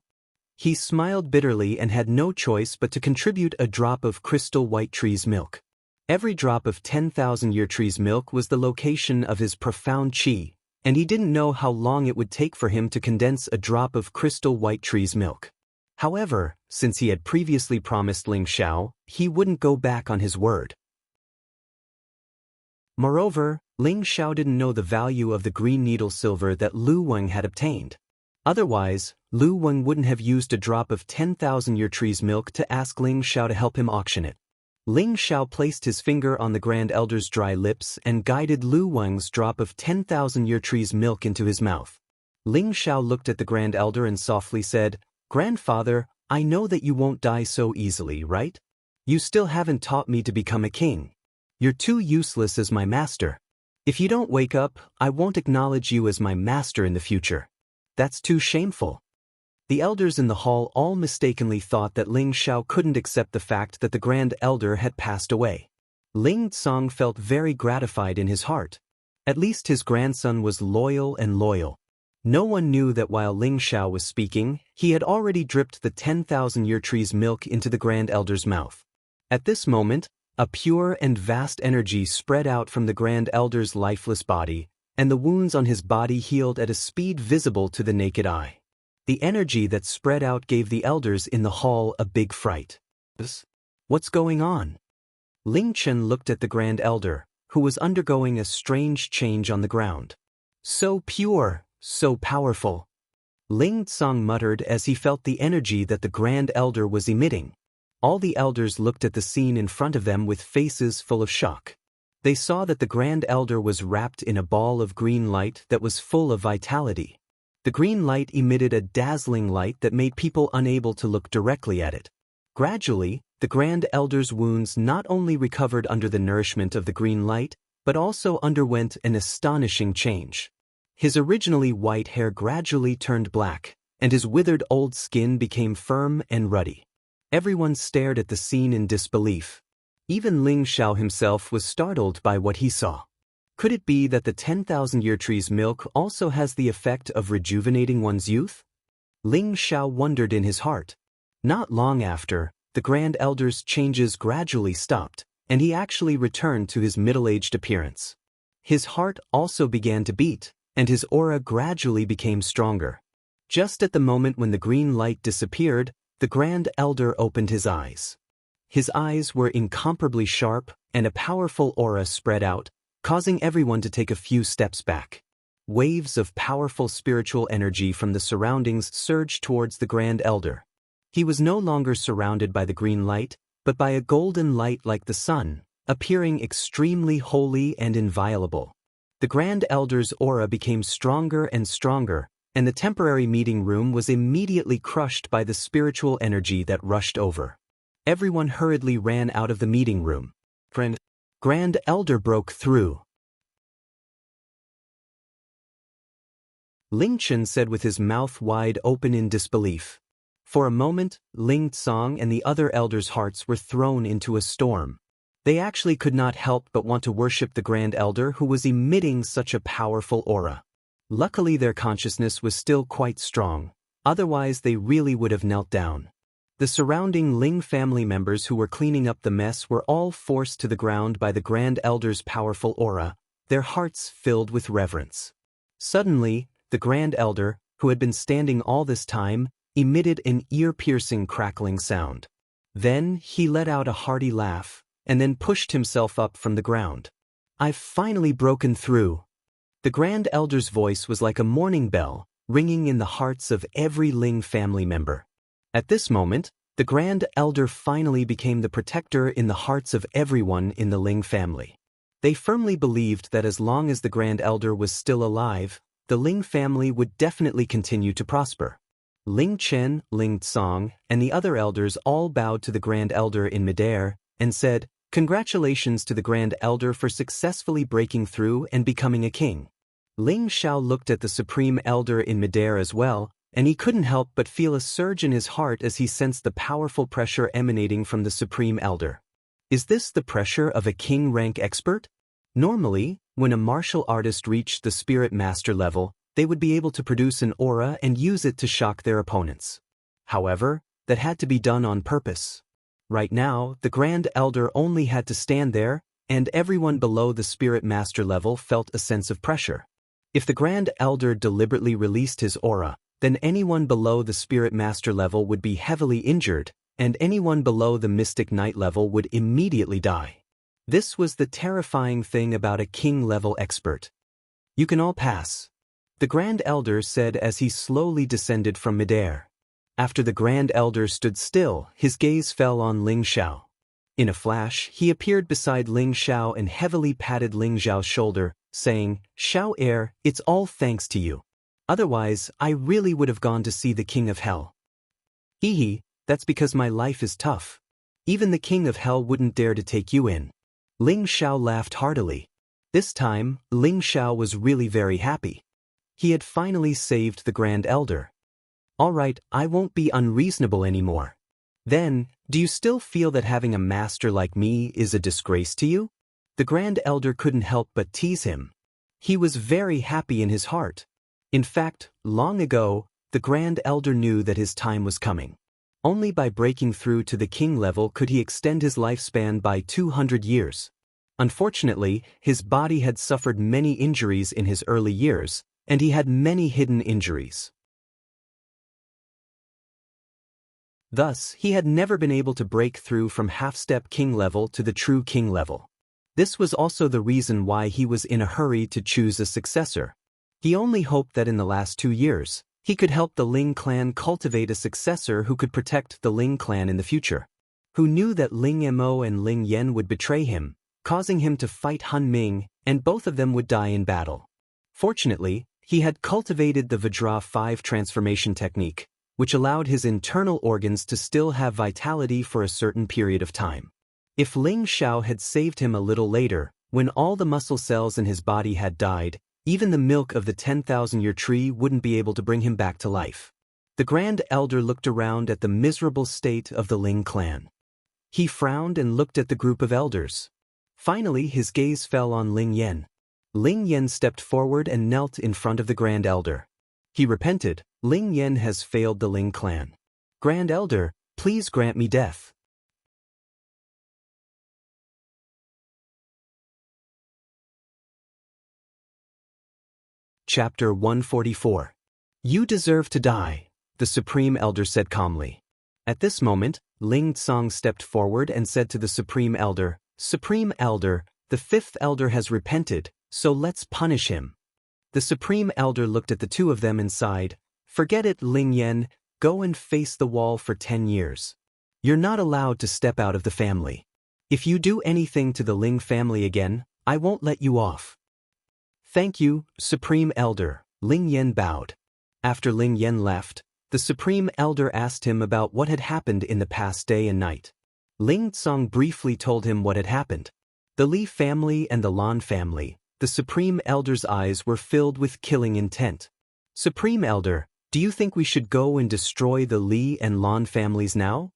He smiled bitterly and had no choice but to contribute a drop of crystal white tree's milk. Every drop of 10,000-year tree's milk was the location of his profound qi, and he didn't know how long it would take for him to condense a drop of crystal white tree's milk. However, since he had previously promised Ling Xiao, he wouldn't go back on his word. Moreover, Ling Xiao didn't know the value of the green needle silver that Lu Wang had obtained. Otherwise, Lu Wang wouldn't have used a drop of 10,000-year tree's milk to ask Ling Xiao to help him auction it. Ling Xiao placed his finger on the Grand Elder's dry lips and guided Lu Wang's drop of 10,000-year tree's milk into his mouth. Ling Xiao looked at the Grand Elder and softly said, "Grandfather, I know that you won't die so easily, right? You still haven't taught me to become a king. You're too useless as my master. If you don't wake up, I won't acknowledge you as my master in the future. That's too shameful." The elders in the hall all mistakenly thought that Ling Xiao couldn't accept the fact that the Grand Elder had passed away. Ling Tsang felt very gratified in his heart. At least his grandson was loyal and loyal. No one knew that while Ling Xiao was speaking, he had already dripped the 10,000-year tree's milk into the Grand Elder's mouth. At this moment, a pure and vast energy spread out from the Grand Elder's lifeless body, and the wounds on his body healed at a speed visible to the naked eye. The energy that spread out gave the elders in the hall a big fright. What's going on? Ling Chen looked at the Grand Elder, who was undergoing a strange change on the ground. So pure, so powerful. Ling Tsang muttered as he felt the energy that the Grand Elder was emitting. All the elders looked at the scene in front of them with faces full of shock. They saw that the Grand Elder was wrapped in a ball of green light that was full of vitality. The green light emitted a dazzling light that made people unable to look directly at it. Gradually, the Grand Elder's wounds not only recovered under the nourishment of the green light, but also underwent an astonishing change. His originally white hair gradually turned black, and his withered old skin became firm and ruddy. Everyone stared at the scene in disbelief. Even Ling Xiao himself was startled by what he saw. Could it be that the 10,000-year tree's milk also has the effect of rejuvenating one's youth? Ling Xiao wondered in his heart. Not long after, the Grand Elder's changes gradually stopped, and he actually returned to his middle-aged appearance. His heart also began to beat, and his aura gradually became stronger. Just at the moment when the green light disappeared, the Grand Elder opened his eyes. His eyes were incomparably sharp, and a powerful aura spread out, causing everyone to take a few steps back. Waves of powerful spiritual energy from the surroundings surged towards the Grand Elder. He was no longer surrounded by the green light, but by a golden light like the sun, appearing extremely holy and inviolable. The Grand Elder's aura became stronger and stronger, and the temporary meeting room was immediately crushed by the spiritual energy that rushed over. Everyone hurriedly ran out of the meeting room. Grand Elder broke through. Ling Chen said with his mouth wide open in disbelief. For a moment, Ling Tsong and the other elders' hearts were thrown into a storm. They actually could not help but want to worship the Grand Elder who was emitting such a powerful aura. Luckily their consciousness was still quite strong, otherwise they really would have knelt down. The surrounding Ling family members who were cleaning up the mess were all forced to the ground by the Grand Elder's powerful aura, their hearts filled with reverence. Suddenly, the Grand Elder, who had been standing all this time, emitted an ear-piercing crackling sound. Then he let out a hearty laugh, and then pushed himself up from the ground. "I've finally broken through." The Grand Elder's voice was like a morning bell, ringing in the hearts of every Ling family member. At this moment, the Grand Elder finally became the protector in the hearts of everyone in the Ling family. They firmly believed that as long as the Grand Elder was still alive, the Ling family would definitely continue to prosper. Ling Chen, Ling Tsong, and the other elders all bowed to the Grand Elder in midair and said, "Congratulations to the Grand Elder for successfully breaking through and becoming a king." Ling Xiao looked at the Supreme Elder in midair as well, and he couldn't help but feel a surge in his heart as he sensed the powerful pressure emanating from the Supreme Elder. Is this the pressure of a king rank expert? Normally, when a martial artist reached the Spirit Master level, they would be able to produce an aura and use it to shock their opponents. However, that had to be done on purpose. Right now, the Grand Elder only had to stand there, and everyone below the Spirit Master level felt a sense of pressure. If the Grand Elder deliberately released his aura, then anyone below the Spirit Master level would be heavily injured, and anyone below the Mystic Knight level would immediately die. This was the terrifying thing about a king-level expert. "You can all pass," the Grand Elder said as he slowly descended from midair. After the Grand Elder stood still, his gaze fell on Ling Xiao. In a flash, he appeared beside Ling Xiao and heavily patted Ling Xiao's shoulder, saying, "Xiao heir, it's all thanks to you. Otherwise, I really would have gone to see the King of Hell." "Hee, that's because my life is tough. Even the King of Hell wouldn't dare to take you in." Ling Xiao laughed heartily. This time, Ling Xiao was really very happy. He had finally saved the Grand Elder. "All right, I won't be unreasonable anymore. Then, do you still feel that having a master like me is a disgrace to you?" The Grand Elder couldn't help but tease him. He was very happy in his heart. In fact, long ago, the Grand Elder knew that his time was coming. Only by breaking through to the king level could he extend his lifespan by 200 years. Unfortunately, his body had suffered many injuries in his early years, and he had many hidden injuries. Thus, he had never been able to break through from half-step king level to the true king level. This was also the reason why he was in a hurry to choose a successor. He only hoped that in the last 2 years, he could help the Ling clan cultivate a successor who could protect the Ling clan in the future. Who knew that Ling Mo and Ling Yen would betray him, causing him to fight Han Ming, and both of them would die in battle. Fortunately, He had cultivated the Vajra 5 transformation technique, which allowed his internal organs to still have vitality for a certain period of time. If Ling Xiao had saved him a little later, when all the muscle cells in his body had died, even the milk of the 10,000-year tree wouldn't be able to bring him back to life. The Grand Elder looked around at the miserable state of the Ling clan. He frowned and looked at the group of elders. Finally, his gaze fell on Ling Yen. Ling Yen stepped forward and knelt in front of the Grand Elder. He repented. Ling Yen has failed the Ling clan. Grand Elder, please grant me death. Chapter 144. You deserve to die, the Supreme Elder said calmly. At this moment, Ling Tsong stepped forward and said to the Supreme Elder, Supreme Elder, the fifth elder has repented, so let's punish him. The Supreme Elder looked at the two of them and sighed, Forget it, Ling Yen, go and face the wall for 10 years. You're not allowed to step out of the family. If you do anything to the Ling family again, I won't let you off. Thank you, Supreme Elder, Ling Yen bowed. After Ling Yen left, the Supreme Elder asked him about what had happened in the past day and night. Ling Tsong briefly told him what had happened. The Li family and the Lan family, the Supreme Elder's eyes were filled with killing intent. Supreme Elder, do you think we should go and destroy the Li and Lan families now?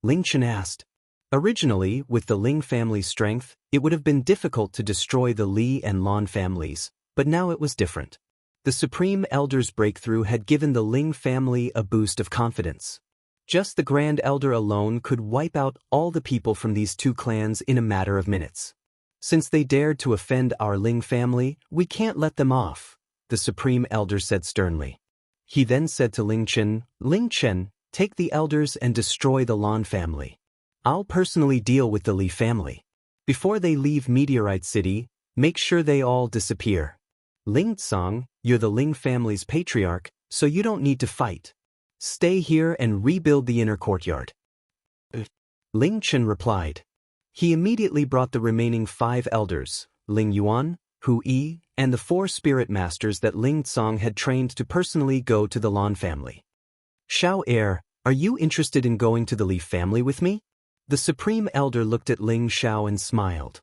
Ling Chen asked. Originally, with the Ling family's strength, it would have been difficult to destroy the Li and Lan families, but now it was different. The Supreme Elder's breakthrough had given the Ling family a boost of confidence. Just the Grand Elder alone could wipe out all the people from these two clans in a matter of minutes. Since they dared to offend our Ling family, we can't let them off, the Supreme Elder said sternly. He then said to Ling Chen, take the elders and destroy the Lan family. I'll personally deal with the Li family. Before they leave Meteorite City, make sure they all disappear. Ling Tsong, you're the Ling family's patriarch, so you don't need to fight. Stay here and rebuild the inner courtyard. Ling Chen replied. He immediately brought the remaining 5 elders, Ling Yuan, Hu Yi, and the 4 spirit masters that Ling Tsong had trained to personally go to the Lan family. Xiao Heir, are you interested in going to the Li family with me? The Supreme Elder looked at Ling Xiao and smiled.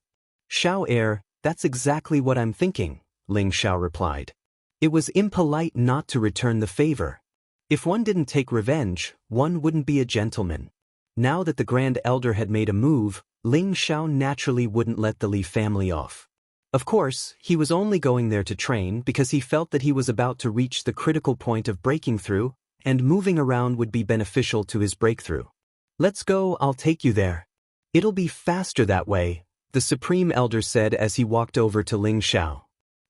Xiao Heir, that's exactly what I'm thinking, Ling Xiao replied. It was impolite not to return the favor. If one didn't take revenge, one wouldn't be a gentleman. Now that the Grand Elder had made a move, Ling Xiao naturally wouldn't let the Li family off. Of course, he was only going there to train because he felt that he was about to reach the critical point of breaking through, and moving around would be beneficial to his breakthrough. Let's go, I'll take you there. It'll be faster that way, the Supreme Elder said as he walked over to Ling Xiao.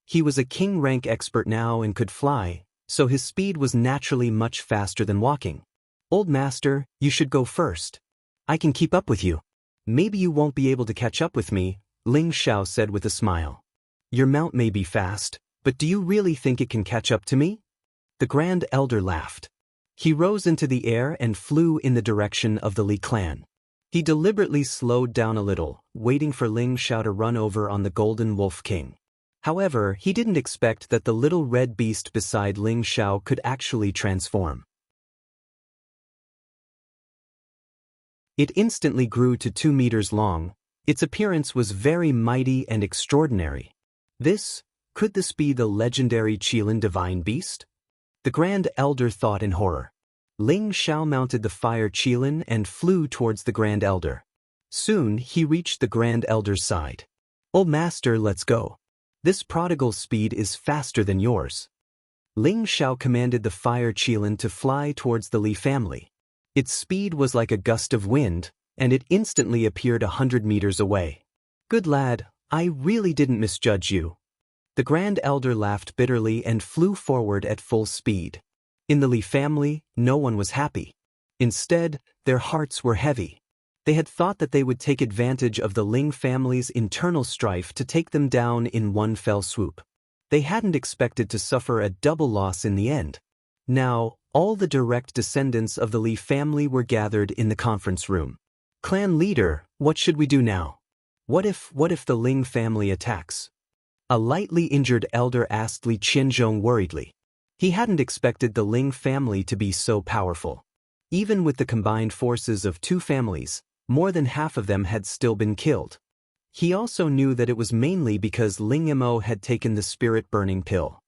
He was a king rank expert now and could fly, so his speed was naturally much faster than walking. Old master, you should go first. I can keep up with you. Maybe you won't be able to catch up with me, Ling Xiao said with a smile. Your mount may be fast, but do you really think it can catch up to me? The Grand Elder laughed. He rose into the air and flew in the direction of the Li clan. He deliberately slowed down a little, waiting for Ling Xiao to run over on the Golden Wolf King. However, he didn't expect that the little red beast beside Ling Xiao could actually transform. It instantly grew to 2 meters long. Its appearance was very mighty and extraordinary. Could this be the legendary Qilin divine beast? The Grand Elder thought in horror. Ling Xiao mounted the fire Qilin and flew towards the Grand Elder. Soon he reached the Grand Elder's side. "Oh master, let's go. This prodigal speed is faster than yours." Ling Xiao commanded the fire Qilin to fly towards the Li family. Its speed was like a gust of wind, and it instantly appeared 100 meters away. "Good lad, I really didn't misjudge you." The Grand Elder laughed bitterly and flew forward at full speed. In the Li family, no one was happy. Instead, their hearts were heavy. They had thought that they would take advantage of the Ling family's internal strife to take them down in one fell swoop. They hadn't expected to suffer a double loss in the end. Now, all the direct descendants of the Li family were gathered in the conference room. "Clan leader, what should we do now? What if the Ling family attacks?" A lightly injured elder asked Li Qianzhong worriedly. He hadn't expected the Ling family to be so powerful. Even with the combined forces of two families, more than half of them had still been killed. He also knew that it was mainly because Ling Mo had taken the spirit-burning pill.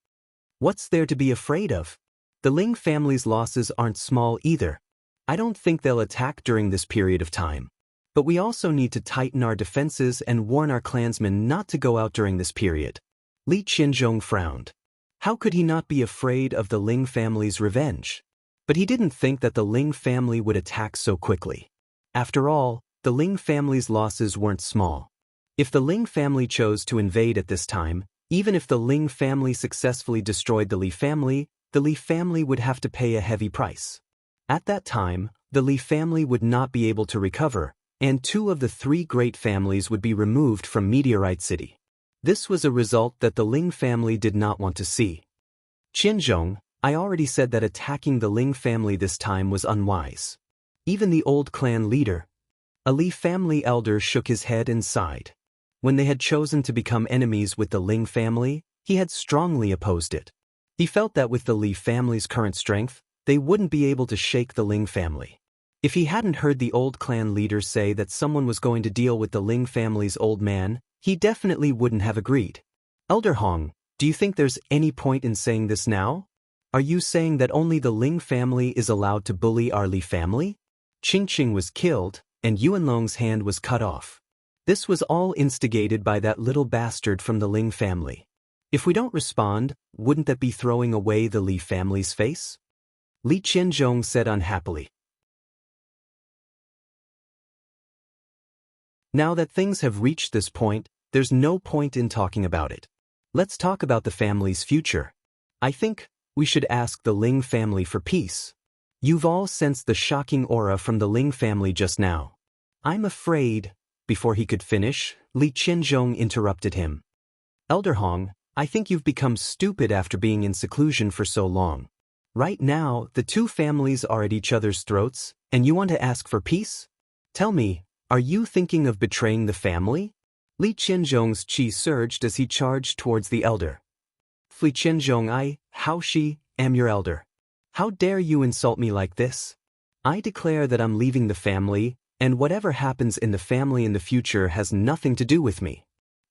What's there to be afraid of? The Ling family's losses aren't small either. I don't think they'll attack during this period of time. But we also need to tighten our defenses and warn our clansmen not to go out during this period. Li Qianzhong frowned. How could he not be afraid of the Ling family's revenge? But he didn't think that the Ling family would attack so quickly. After all, the Ling family's losses weren't small. If the Ling family chose to invade at this time, even if the Ling family successfully destroyed the Li family would have to pay a heavy price. At that time, the Li family would not be able to recover, and two of the three great families would be removed from Meteorite City. This was a result that the Ling family did not want to see. Qianzhong, I already said that attacking the Ling family this time was unwise. Even the old clan leader, a Li family elder, shook his head and sighed. When they had chosen to become enemies with the Ling family, he had strongly opposed it. He felt that with the Li family's current strength, they wouldn't be able to shake the Ling family. If he hadn't heard the old clan leader say that someone was going to deal with the Ling family's old man, he definitely wouldn't have agreed. Elder Hong, do you think there's any point in saying this now? Are you saying that only the Ling family is allowed to bully our Li family? Qingqing was killed, and Yuanlong's hand was cut off. This was all instigated by that little bastard from the Ling family. If we don't respond, wouldn't that be throwing away the Li family's face? Li Qianzhong said unhappily. Now that things have reached this point, there's no point in talking about it. Let's talk about the family's future. I think we should ask the Ling family for peace. You've all sensed the shocking aura from the Ling family just now. I'm afraid. Before he could finish, Li Qianzhong interrupted him. Elder Hong, I think you've become stupid after being in seclusion for so long. Right now, the two families are at each other's throats, and you want to ask for peace? Tell me, are you thinking of betraying the family? Li Qianzhong's qi surged as he charged towards the elder. Li Qianzhong, am your elder. How dare you insult me like this? I declare that I'm leaving the family, and whatever happens in the family in the future has nothing to do with me.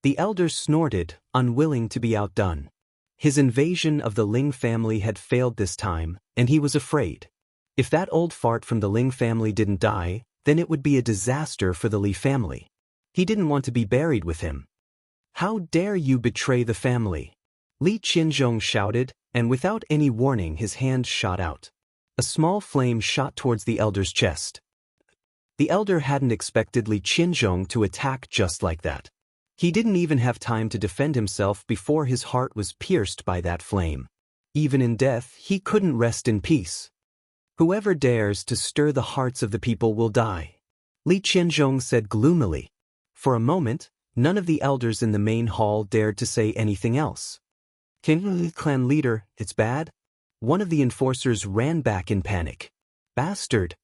The elder snorted, unwilling to be outdone. His invasion of the Ling family had failed this time, and he was afraid. If that old fart from the Ling family didn't die, then it would be a disaster for the Li family. He didn't want to be buried with him. How dare you betray the family? Li Qianzhong shouted, and without any warning his hand shot out. A small flame shot towards the elder's chest. The elder hadn't expected Li Qianzhong to attack just like that. He didn't even have time to defend himself before his heart was pierced by that flame. Even in death, he couldn't rest in peace. Whoever dares to stir the hearts of the people will die, Li Qianzhong said gloomily. For a moment, none of the elders in the main hall dared to say anything else. Clan leader, it's bad? One of the enforcers ran back in panic. Bastard!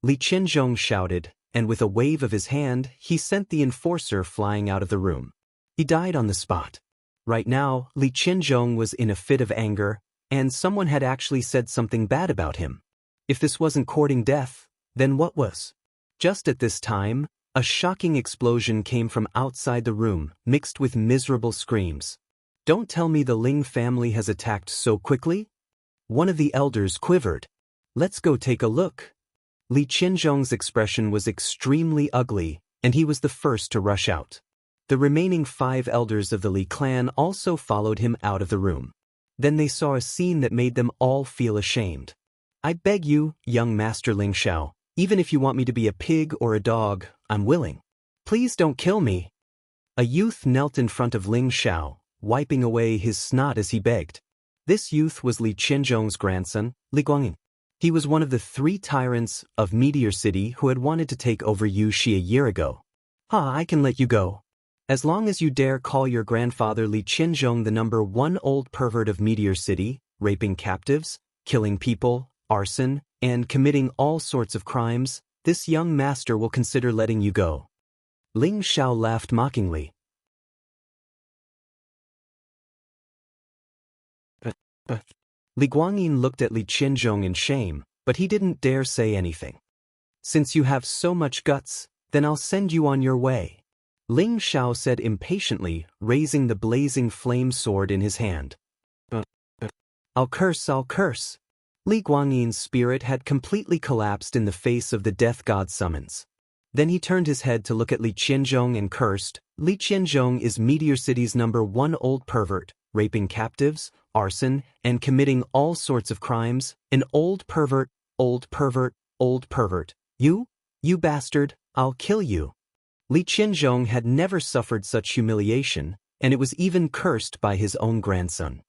Li Qianzhong shouted, and with a wave of his hand, he sent the enforcer flying out of the room. He died on the spot. Right now, Li Qianzhong was in a fit of anger, and someone had actually said something bad about him. If this wasn't courting death, then what was? Just at this time, a shocking explosion came from outside the room, mixed with miserable screams. Don't tell me the Ling family has attacked so quickly? One of the elders quivered. Let's go take a look. Li Qianzhong's expression was extremely ugly, and he was the first to rush out. The remaining 5 elders of the Li clan also followed him out of the room. Then they saw a scene that made them all feel ashamed. I beg you, young Master Ling Xiao, even if you want me to be a pig or a dog, I'm willing. Please don't kill me. A youth knelt in front of Ling Xiao, wiping away his snot as he begged. This youth was Li Qianzhong's grandson, Li Guangyin. He was one of the 3 tyrants of Meteor City who had wanted to take over Yuxi a year ago. I can let you go. As long as you dare call your grandfather Li Qianzhong the #1 old pervert of Meteor City, raping captives, killing people, arson, and committing all sorts of crimes, this young master will consider letting you go. Ling Xiao laughed mockingly. Li Guangyin looked at Li Qianzhong in shame, but he didn't dare say anything. Since you have so much guts, then I'll send you on your way. Ling Xiao said impatiently, raising the blazing flame sword in his hand. I'll curse. Li Guangyin's spirit had completely collapsed in the face of the death god summons. Then he turned his head to look at Li Qianzhong and cursed. Li Qianzhong is Meteor City's #1 old pervert, raping captives, arson, and committing all sorts of crimes. An old pervert. You bastard, I'll kill you. Li Qianzhong had never suffered such humiliation, and it was even cursed by his own grandson.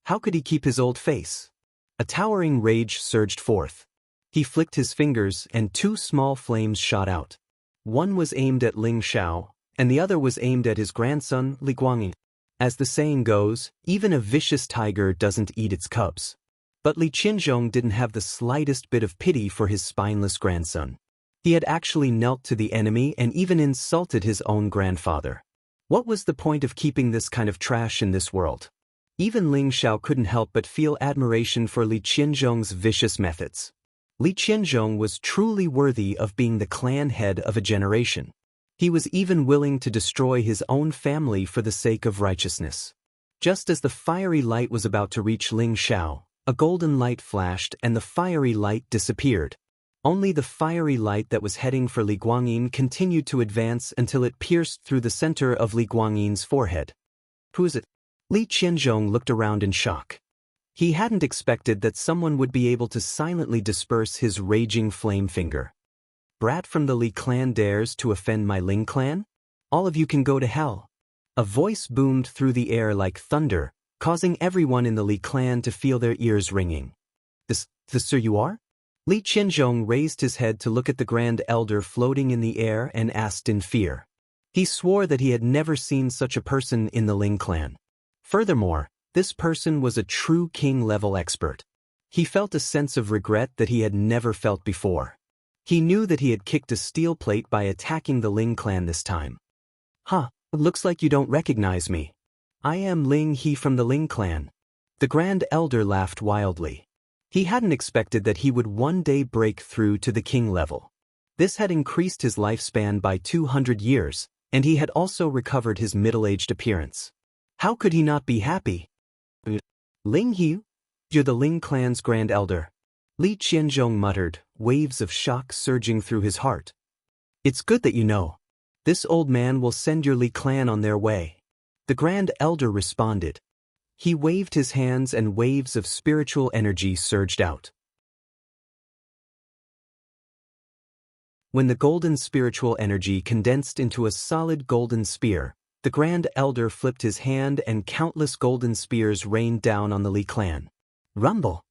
How could he keep his old face? A towering rage surged forth. He flicked his fingers and 2 small flames shot out. One was aimed at Ling Xiao, and the other was aimed at his grandson, Li Guangyin. As the saying goes, even a vicious tiger doesn't eat its cubs. But Li Qianzhong didn't have the slightest bit of pity for his spineless grandson. He had actually knelt to the enemy and even insulted his own grandfather. What was the point of keeping this kind of trash in this world? Even Ling Xiao couldn't help but feel admiration for Li Qianzhong's vicious methods. Li Qianzhong was truly worthy of being the clan head of a generation. He was even willing to destroy his own family for the sake of righteousness. Just as the fiery light was about to reach Ling Xiao, a golden light flashed and the fiery light disappeared. Only the fiery light that was heading for Li Guangyin continued to advance until it pierced through the center of Li Guangyin's forehead. Who is it? Li Qianzhong looked around in shock. He hadn't expected that someone would be able to silently disperse his raging flame finger. Brat from the Li clan dares to offend my Ling clan? All of you can go to hell. A voice boomed through the air like thunder, causing everyone in the Li clan to feel their ears ringing. This sir you are? Li Qianzhong raised his head to look at the Grand Elder floating in the air and asked in fear. He swore that he had never seen such a person in the Ling clan. Furthermore, this person was a true king-level expert. He felt a sense of regret that he had never felt before. He knew that he had kicked a steel plate by attacking the Ling clan this time. Looks like you don't recognize me. I am Ling He from the Ling clan. The Grand Elder laughed wildly. He hadn't expected that he would one day break through to the king level. This had increased his lifespan by 200 years, and he had also recovered his middle-aged appearance. How could he not be happy? Ling He? You're the Ling clan's Grand Elder. Li Qianzhong muttered, waves of shock surging through his heart. It's good that you know. This old man will send your Li clan on their way. The Grand Elder responded. He waved his hands and waves of spiritual energy surged out. When the golden spiritual energy condensed into a solid golden spear, the Grand Elder flipped his hand and countless golden spears rained down on the Li clan. Rumble!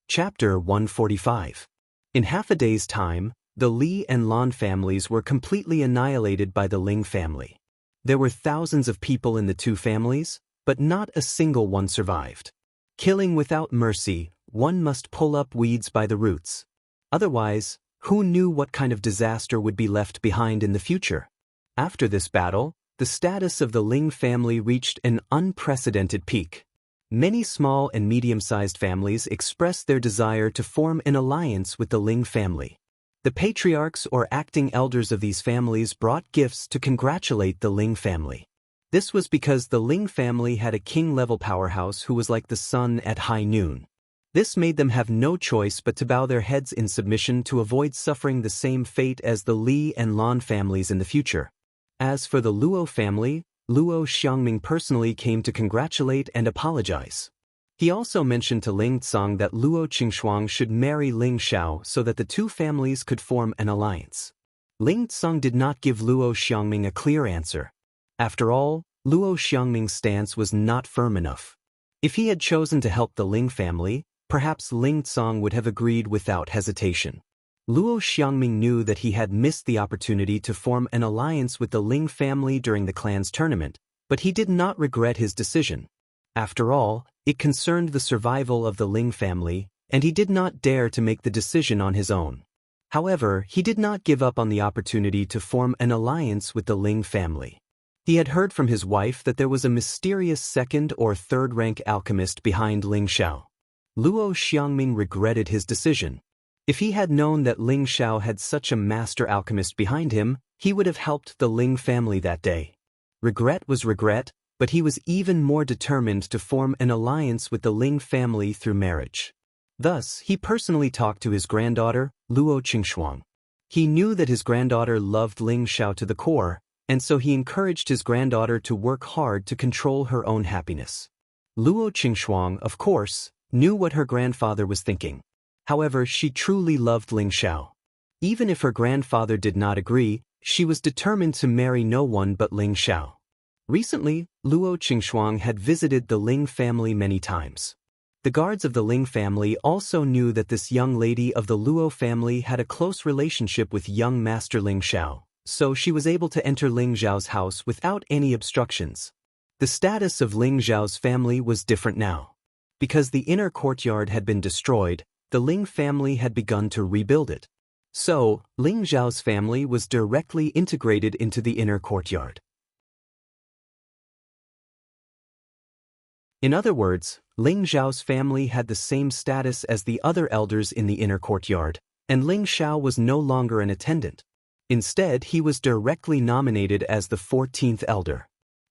Chapter 145. In half a day's time, the Li and Lan families were completely annihilated by the Ling family. There were thousands of people in the two families, but not a single one survived. Killing without mercy, one must pull up weeds by the roots. Otherwise, who knew what kind of disaster would be left behind in the future? After this battle, the status of the Ling family reached an unprecedented peak. Many small and medium-sized families expressed their desire to form an alliance with the Ling family. The patriarchs or acting elders of these families brought gifts to congratulate the Ling family. This was because the Ling family had a king-level powerhouse who was like the sun at high noon. This made them have no choice but to bow their heads in submission to avoid suffering the same fate as the Li and Lan families in the future. As for the Luo family, Luo Xiangming personally came to congratulate and apologize. He also mentioned to Ling Tsang that Luo Qingshuang should marry Ling Xiao so that the two families could form an alliance. Ling Tsang did not give Luo Xiangming a clear answer. After all, Luo Xiangming's stance was not firm enough. If he had chosen to help the Ling family, perhaps Ling Tsang would have agreed without hesitation. Luo Xiangming knew that he had missed the opportunity to form an alliance with the Ling family during the clan's tournament, but he did not regret his decision. After all, it concerned the survival of the Ling family, and he did not dare to make the decision on his own. However, he did not give up on the opportunity to form an alliance with the Ling family. He had heard from his wife that there was a mysterious second or third rank alchemist behind Ling Xiao. Luo Xiangming regretted his decision. If he had known that Ling Xiao had such a master alchemist behind him, he would have helped the Ling family that day. Regret was regret, but he was even more determined to form an alliance with the Ling family through marriage. Thus, he personally talked to his granddaughter, Luo Qingshuang. He knew that his granddaughter loved Ling Xiao to the core, and so he encouraged his granddaughter to work hard to control her own happiness. Luo Qingshuang, of course, knew what her grandfather was thinking. However, she truly loved Ling Xiao. Even if her grandfather did not agree, she was determined to marry no one but Ling Xiao. Recently, Luo Qingshuang had visited the Ling family many times. The guards of the Ling family also knew that this young lady of the Luo family had a close relationship with young master Ling Xiao, so she was able to enter Ling Xiao's house without any obstructions. The status of Ling Xiao's family was different now. Because the inner courtyard had been destroyed, the Ling family had begun to rebuild it. So, Ling Xiao's family was directly integrated into the inner courtyard. In other words, Ling Xiao's family had the same status as the other elders in the inner courtyard, and Ling Xiao was no longer an attendant. Instead, he was directly nominated as the 14th elder.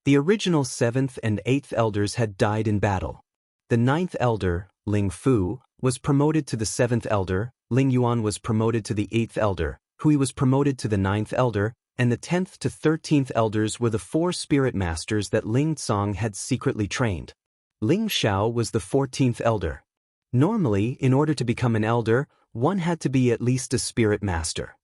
The original 7th and 8th elders had died in battle. The 9th elder, Ling Fu, was promoted to the 7th elder, Ling Yuan was promoted to the 8th elder, Hui was promoted to the 9th elder, and the 10th to 13th elders were the 4 spirit masters that Ling Tsong had secretly trained. Ling Xiao was the 14th elder. Normally, in order to become an elder, one had to be at least a spirit master.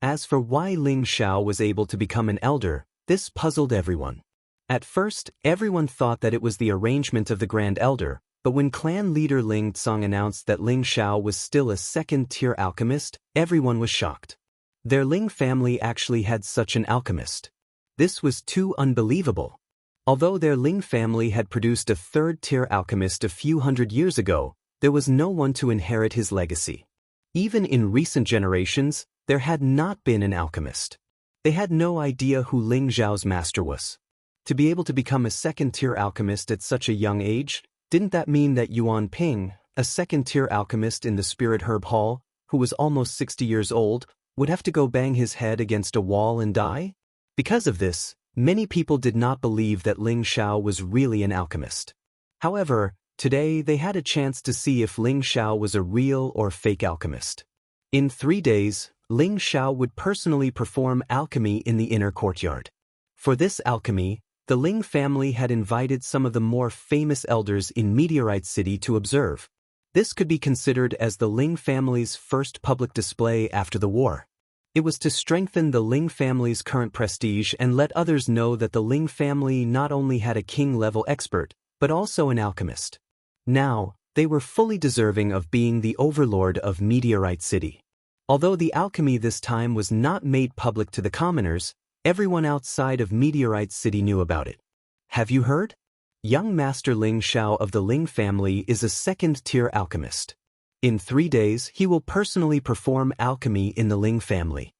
As for why Ling Xiao was able to become an elder, this puzzled everyone. At first, everyone thought that it was the arrangement of the Grand Elder, but when clan leader Ling Tsong announced that Ling Xiao was still a second-tier alchemist, everyone was shocked. Their Ling family actually had such an alchemist. This was too unbelievable. Although their Ling family had produced a third-tier alchemist a few hundred years ago, there was no one to inherit his legacy. Even in recent generations, there had not been an alchemist. They had no idea who Ling Xiao's master was. To be able to become a second-tier alchemist at such a young age, didn't that mean that Yuan Ping, a second-tier alchemist in the Spirit Herb Hall, who was almost 60 years old, would have to go bang his head against a wall and die? Because of this, many people did not believe that Ling Xiao was really an alchemist. However, today they had a chance to see if Ling Xiao was a real or fake alchemist. In 3 days, Ling Xiao would personally perform alchemy in the inner courtyard. For this alchemy, the Ling family had invited some of the more famous elders in Meteorite City to observe. This could be considered as the Ling family's first public display after the war. It was to strengthen the Ling family's current prestige and let others know that the Ling family not only had a king-level expert, but also an alchemist. Now, they were fully deserving of being the overlord of Meteorite City. Although the alchemy this time was not made public to the commoners, everyone outside of Meteorite City knew about it. Have you heard? Young Master Ling Xiao of the Ling family is a second-tier alchemist. In 3 days, he will personally perform alchemy in the Ling family.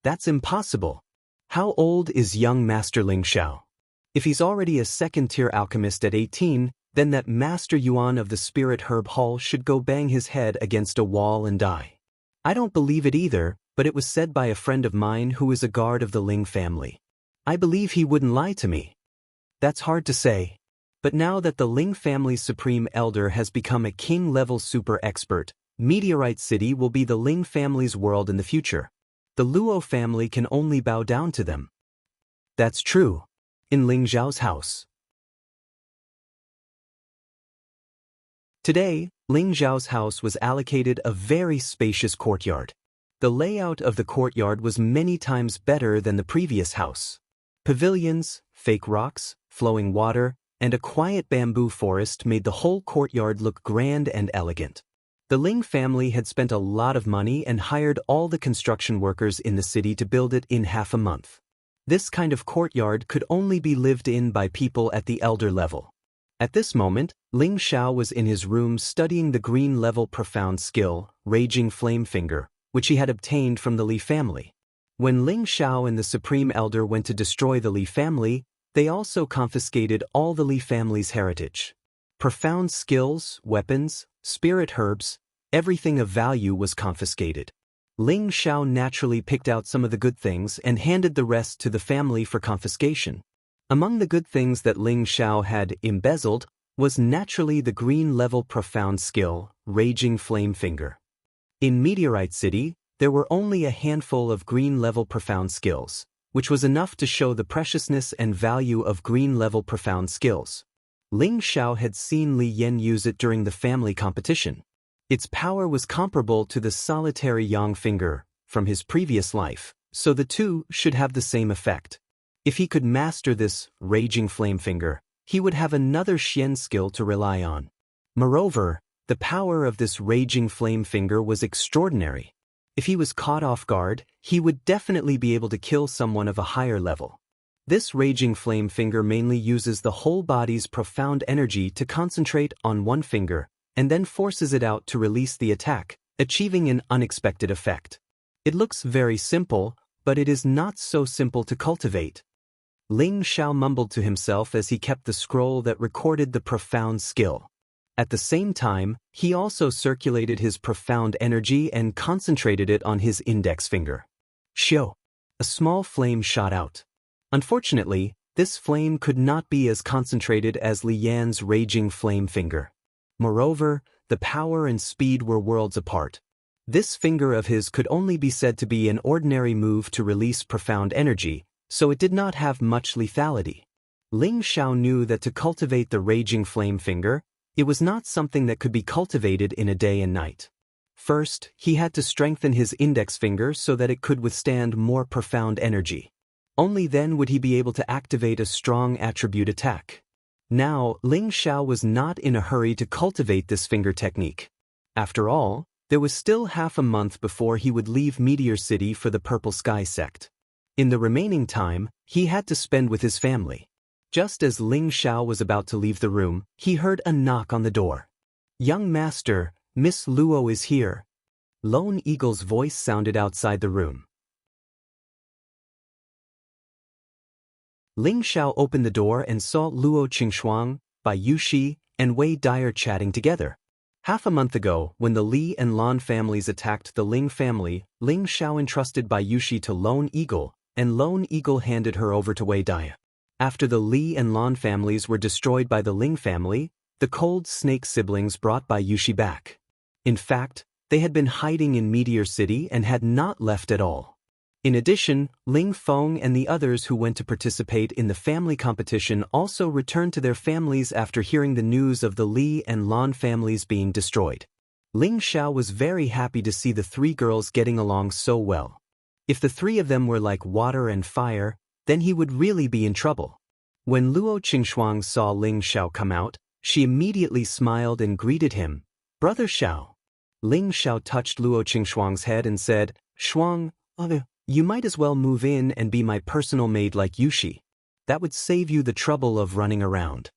That's impossible. How old is young Master Ling Xiao? If he's already a second-tier alchemist at 18, then that Master Yuan of the Spirit Herb Hall should go bang his head against a wall and die. I don't believe it either, but it was said by a friend of mine who is a guard of the Ling family. I believe he wouldn't lie to me. That's hard to say. But now that the Ling family's supreme elder has become a king-level super expert, Meteorite City will be the Ling family's world in the future. The Luo family can only bow down to them. That's true. In Ling Xiao's house. Today, Ling Xiao's house was allocated a very spacious courtyard. The layout of the courtyard was many times better than the previous house. Pavilions, fake rocks, flowing water, and a quiet bamboo forest made the whole courtyard look grand and elegant. The Ling family had spent a lot of money and hired all the construction workers in the city to build it in half a month. This kind of courtyard could only be lived in by people at the elder level. At this moment, Ling Xiao was in his room studying the green level profound skill, Raging Flame Finger, which he had obtained from the Li family. When Ling Xiao and the Supreme Elder went to destroy the Li family, they also confiscated all the Li family's heritage. Profound skills, weapons, spirit herbs, everything of value was confiscated. Ling Xiao naturally picked out some of the good things and handed the rest to the family for confiscation. Among the good things that Ling Xiao had embezzled was naturally the green-level profound skill, Raging Flame Finger. In Meteorite City, there were only a handful of green-level profound skills, which was enough to show the preciousness and value of green-level profound skills. Ling Xiao had seen Li Yan use it during the family competition. Its power was comparable to the solitary Yang Finger from his previous life, so the two should have the same effect. If he could master this Raging Flame Finger, he would have another Xian skill to rely on. Moreover, the power of this Raging Flame Finger was extraordinary. If he was caught off guard, he would definitely be able to kill someone of a higher level. This Raging Flame Finger mainly uses the whole body's profound energy to concentrate on one finger, and then forces it out to release the attack, achieving an unexpected effect. It looks very simple, but it is not so simple to cultivate. Ling Xiao mumbled to himself as he kept the scroll that recorded the profound skill. At the same time, he also circulated his profound energy and concentrated it on his index finger. Shio! A small flame shot out. Unfortunately, this flame could not be as concentrated as Li Yan's Raging Flame Finger. Moreover, the power and speed were worlds apart. This finger of his could only be said to be an ordinary move to release profound energy, so it did not have much lethality. Ling Xiao knew that to cultivate the Raging Flame Finger, it was not something that could be cultivated in a day and night. First, he had to strengthen his index finger so that it could withstand more profound energy. Only then would he be able to activate a strong attribute attack. Now, Ling Xiao was not in a hurry to cultivate this finger technique. After all, there was still half a month before he would leave Meteor City for the Purple Sky sect. In the remaining time, he had to spend with his family. Just as Ling Xiao was about to leave the room, he heard a knock on the door. "Young master, Miss Luo is here." Lone Eagle's voice sounded outside the room. Ling Xiao opened the door and saw Luo Qingxuang, Bai Yushi, and Wei Dyer chatting together. Half a month ago, when the Li and Lan families attacked the Ling family, Ling Xiao entrusted Bai Yushi to Lone Eagle, and Lone Eagle handed her over to Wei Dyer. After the Li and Lan families were destroyed by the Ling family, the Cold Snake siblings brought Bai Yushi back. In fact, they had been hiding in Meteor City and had not left at all. In addition, Ling Feng and the others who went to participate in the family competition also returned to their families after hearing the news of the Li and Lan families being destroyed. Ling Xiao was very happy to see the three girls getting along so well. If the three of them were like water and fire, then he would really be in trouble. When Luo Qingxuang saw Ling Xiao come out, she immediately smiled and greeted him. "Brother Xiao." Ling Xiao touched Luo Qingxuang's head and said, "Shuang, you might as well move in and be my personal maid like Yushi. That would save you the trouble of running around."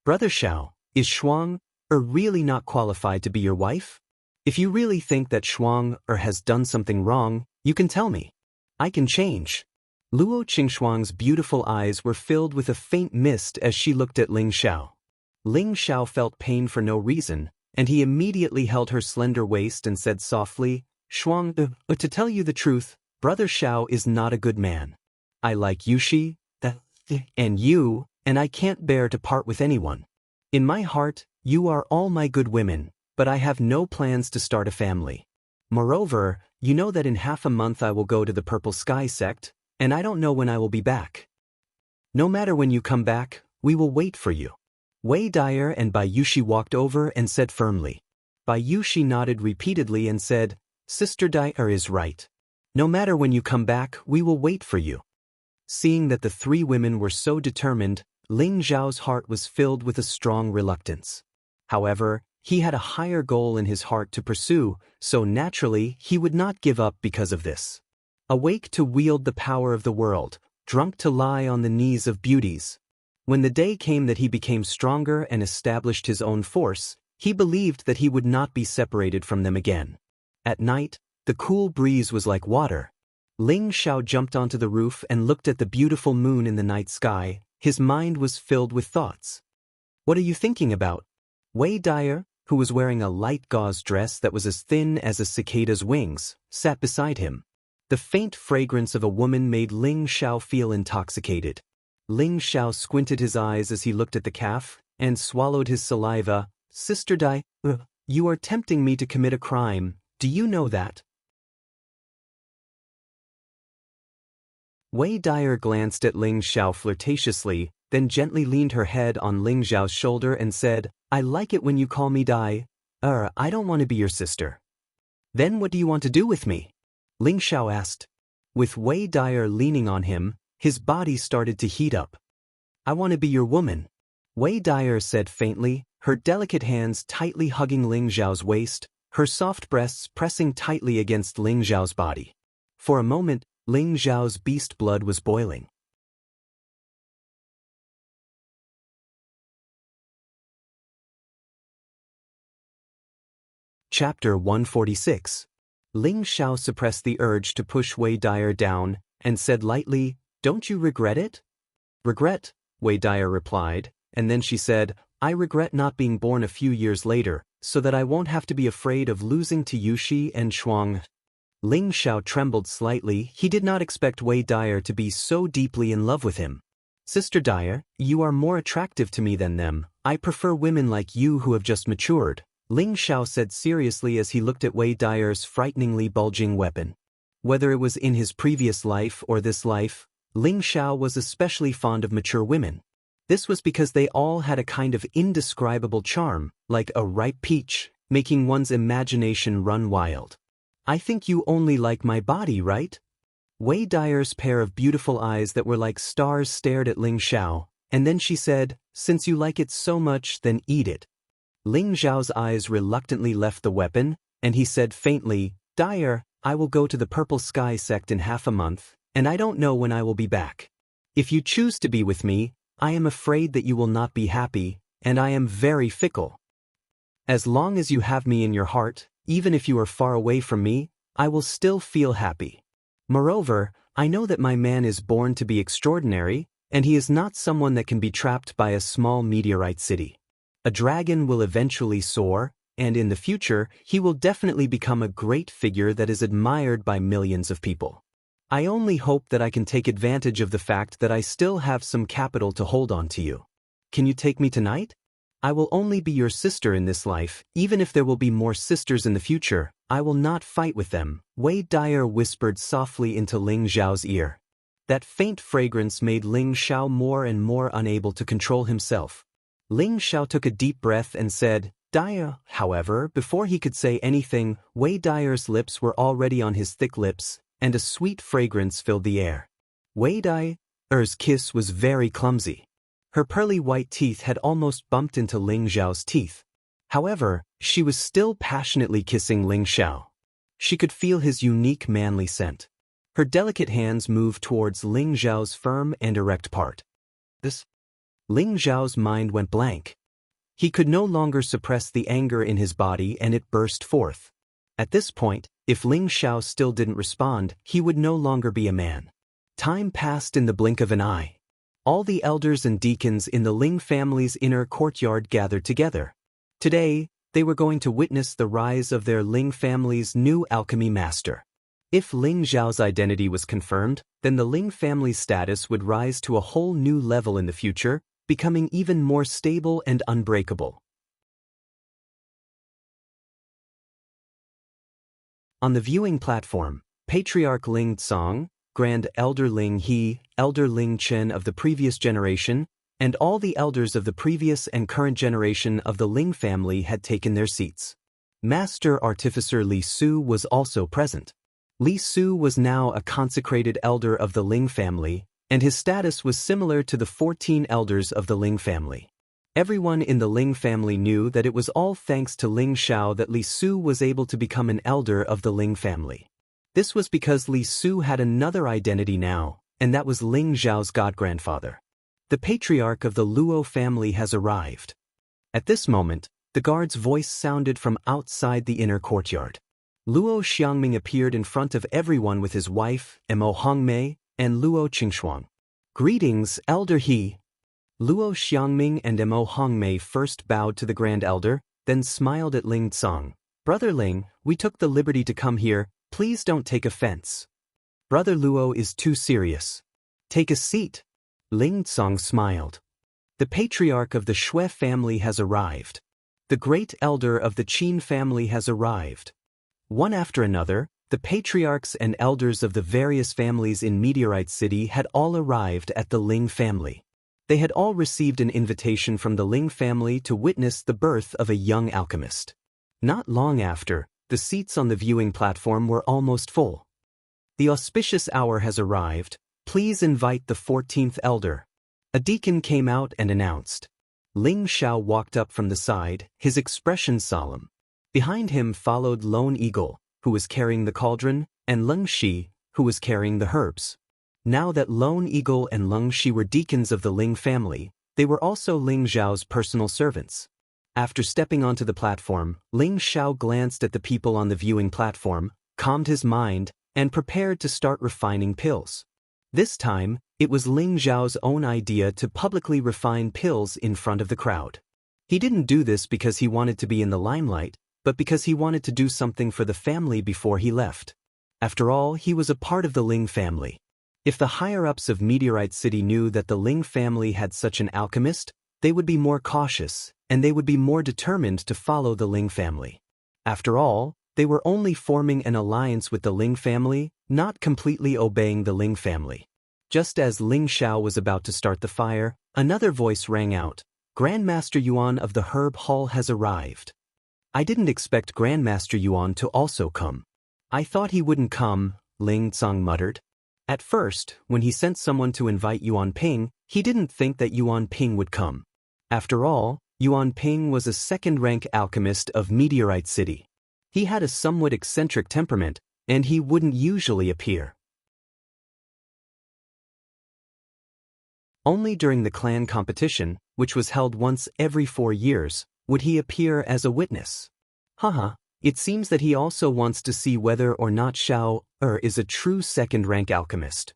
"Brother Xiao, is Shuang really not qualified to be your wife? If you really think that Shuang has done something wrong, you can tell me. I can change." Luo Qingxuang's beautiful eyes were filled with a faint mist as she looked at Ling Xiao. Ling Xiao felt pain for no reason, and he immediately held her slender waist and said softly, "Shuang, to tell you the truth, Brother Xiao is not a good man. I like Yushi, and you, and I can't bear to part with anyone. In my heart, you are all my good women, but I have no plans to start a family. Moreover, you know that in half a month I will go to the Purple Sky sect, and I don't know when I will be back. No matter when you come back, we will wait for you." Wei Dyer and Bai Yushi walked over and said firmly. Bai Yushi nodded repeatedly and said, "Sister Dyer is right. No matter when you come back, we will wait for you." Seeing that the three women were so determined, Ling Zhao's heart was filled with a strong reluctance. However, he had a higher goal in his heart to pursue, so naturally he would not give up because of this. Awake to wield the power of the world, drunk to lie on the knees of beauties. When the day came that he became stronger and established his own force, he believed that he would not be separated from them again. At night, The cool breeze was like water. Ling Xiao jumped onto the roof and looked at the beautiful moon in the night sky. His mind was filled with thoughts. What are you thinking about? Wei Dyer, who was wearing a light gauze dress that was as thin as a cicada's wings, sat beside him. The faint fragrance of a woman made Ling Xiao feel intoxicated. Ling Xiao squinted his eyes as he looked at the calf, and swallowed his saliva. Sister Dai, you are tempting me to commit a crime, do you know that? Wei Dyer glanced at Ling Xiao flirtatiously, then gently leaned her head on Ling Xiao's shoulder and said, I like it when you call me Dai. I don't want to be your sister. Then what do you want to do with me? Ling Xiao asked. With Wei Dyer leaning on him, his body started to heat up. I want to be your woman. Wei Dyer said faintly, her delicate hands tightly hugging Ling Xiao's waist, her soft breasts pressing tightly against Ling Xiao's body. For a moment, Ling Xiao's beast blood was boiling. Chapter 146. Ling Xiao suppressed the urge to push Wei Dyer down, and said lightly, Don't you regret it? Regret, Wei Dyer replied, and then she said, I regret not being born a few years later, so that I won't have to be afraid of losing to Yuxi and Shuang. Ling Xiao trembled slightly. He did not expect Wei Dyer to be so deeply in love with him. Sister Dyer, you are more attractive to me than them. I prefer women like you who have just matured, Ling Xiao said seriously as he looked at Wei Dyer's frighteningly bulging weapon. Whether it was in his previous life or this life, Ling Xiao was especially fond of mature women. This was because they all had a kind of indescribable charm, like a ripe peach, making one's imagination run wild. I think you only like my body, right? Wei Dyer's pair of beautiful eyes that were like stars stared at Ling Xiao, and then she said, Since you like it so much, then eat it. Ling Xiao's eyes reluctantly left the weapon, and he said faintly, Dyer, I will go to the Purple Sky sect in half a month, and I don't know when I will be back. If you choose to be with me, I am afraid that you will not be happy, and I am very fickle. As long as you have me in your heart, even if you are far away from me, I will still feel happy. Moreover, I know that my man is born to be extraordinary, and he is not someone that can be trapped by a small meteorite city. A dragon will eventually soar, and in the future, he will definitely become a great figure that is admired by millions of people. I only hope that I can take advantage of the fact that I still have some capital to hold on to you. Can you take me tonight? I will only be your sister in this life, even if there will be more sisters in the future, I will not fight with them, Wei Dyer whispered softly into Ling Xiao's ear. That faint fragrance made Ling Xiao more and more unable to control himself. Ling Xiao took a deep breath and said, Dyer. However, before he could say anything, Wei Dyer's lips were already on his thick lips, and a sweet fragrance filled the air. Wei Dyer's kiss was very clumsy. Her pearly white teeth had almost bumped into Ling Xiao's teeth. However, she was still passionately kissing Ling Xiao. She could feel his unique manly scent. Her delicate hands moved towards Ling Xiao's firm and erect part. Ling Xiao's mind went blank. He could no longer suppress the anger in his body and it burst forth. At this point, if Ling Xiao still didn't respond, he would no longer be a man. Time passed in the blink of an eye. All the elders and deacons in the Ling family's inner courtyard gathered together. Today, they were going to witness the rise of their Ling family's new alchemy master. If Ling Xiao's identity was confirmed, then the Ling family's status would rise to a whole new level in the future, becoming even more stable and unbreakable. On the viewing platform, Patriarch Ling Tsong, Grand Elder Ling He, Elder Ling Chen of the previous generation, and all the elders of the previous and current generation of the Ling family had taken their seats. Master Artificer Li Su was also present. Li Su was now a consecrated elder of the Ling family, and his status was similar to the 14 elders of the Ling family. Everyone in the Ling family knew that it was all thanks to Ling Xiao that Li Su was able to become an elder of the Ling family. This was because Li Su had another identity now, and that was Ling Xiao's godgrandfather. The patriarch of the Luo family has arrived. At this moment, the guard's voice sounded from outside the inner courtyard. Luo Xiangming appeared in front of everyone with his wife, Mo Hongmei, and Luo Qingshuang. Greetings, Elder He. Luo Xiangming and Mo Hongmei first bowed to the Grand Elder, then smiled at Ling Tsang. Brother Ling, we took the liberty to come here, please don't take offense. Brother Luo is too serious. Take a seat. Ling Tsang smiled. The patriarch of the Shui family has arrived. The great elder of the Qin family has arrived. One after another, the patriarchs and elders of the various families in Meteorite City had all arrived at the Ling family. They had all received an invitation from the Ling family to witness the birth of a young alchemist. Not long after, the seats on the viewing platform were almost full. The auspicious hour has arrived. Please invite the 14th elder. A deacon came out and announced. Ling Xiao walked up from the side, his expression solemn. Behind him followed Lone Eagle, who was carrying the cauldron, and Leng Shi, who was carrying the herbs. Now that Lone Eagle and Leng Shi were deacons of the Ling family, they were also Ling Xiao's personal servants. After stepping onto the platform, Ling Xiao glanced at the people on the viewing platform, calmed his mind, and prepared to start refining pills. This time, it was Ling Xiao's own idea to publicly refine pills in front of the crowd. He didn't do this because he wanted to be in the limelight, but because he wanted to do something for the family before he left. After all, he was a part of the Ling family. If the higher-ups of Meteorite City knew that the Ling family had such an alchemist, they would be more cautious, and they would be more determined to follow the Ling family. After all, they were only forming an alliance with the Ling family, not completely obeying the Ling family. Just as Ling Xiao was about to start the fire, another voice rang out. Grandmaster Yuan of the Herb Hall has arrived. I didn't expect Grandmaster Yuan to also come. I thought he wouldn't come, Ling Tsang muttered. At first, when he sent someone to invite Yuan Ping, he didn't think that Yuan Ping would come. After all, Yuan Ping was a second-rank alchemist of Meteorite City. He had a somewhat eccentric temperament, and he wouldn't usually appear. Only during the clan competition, which was held once every 4 years, would he appear as a witness. Haha, it seems that he also wants to see whether or not Xiao is a true second-rank alchemist.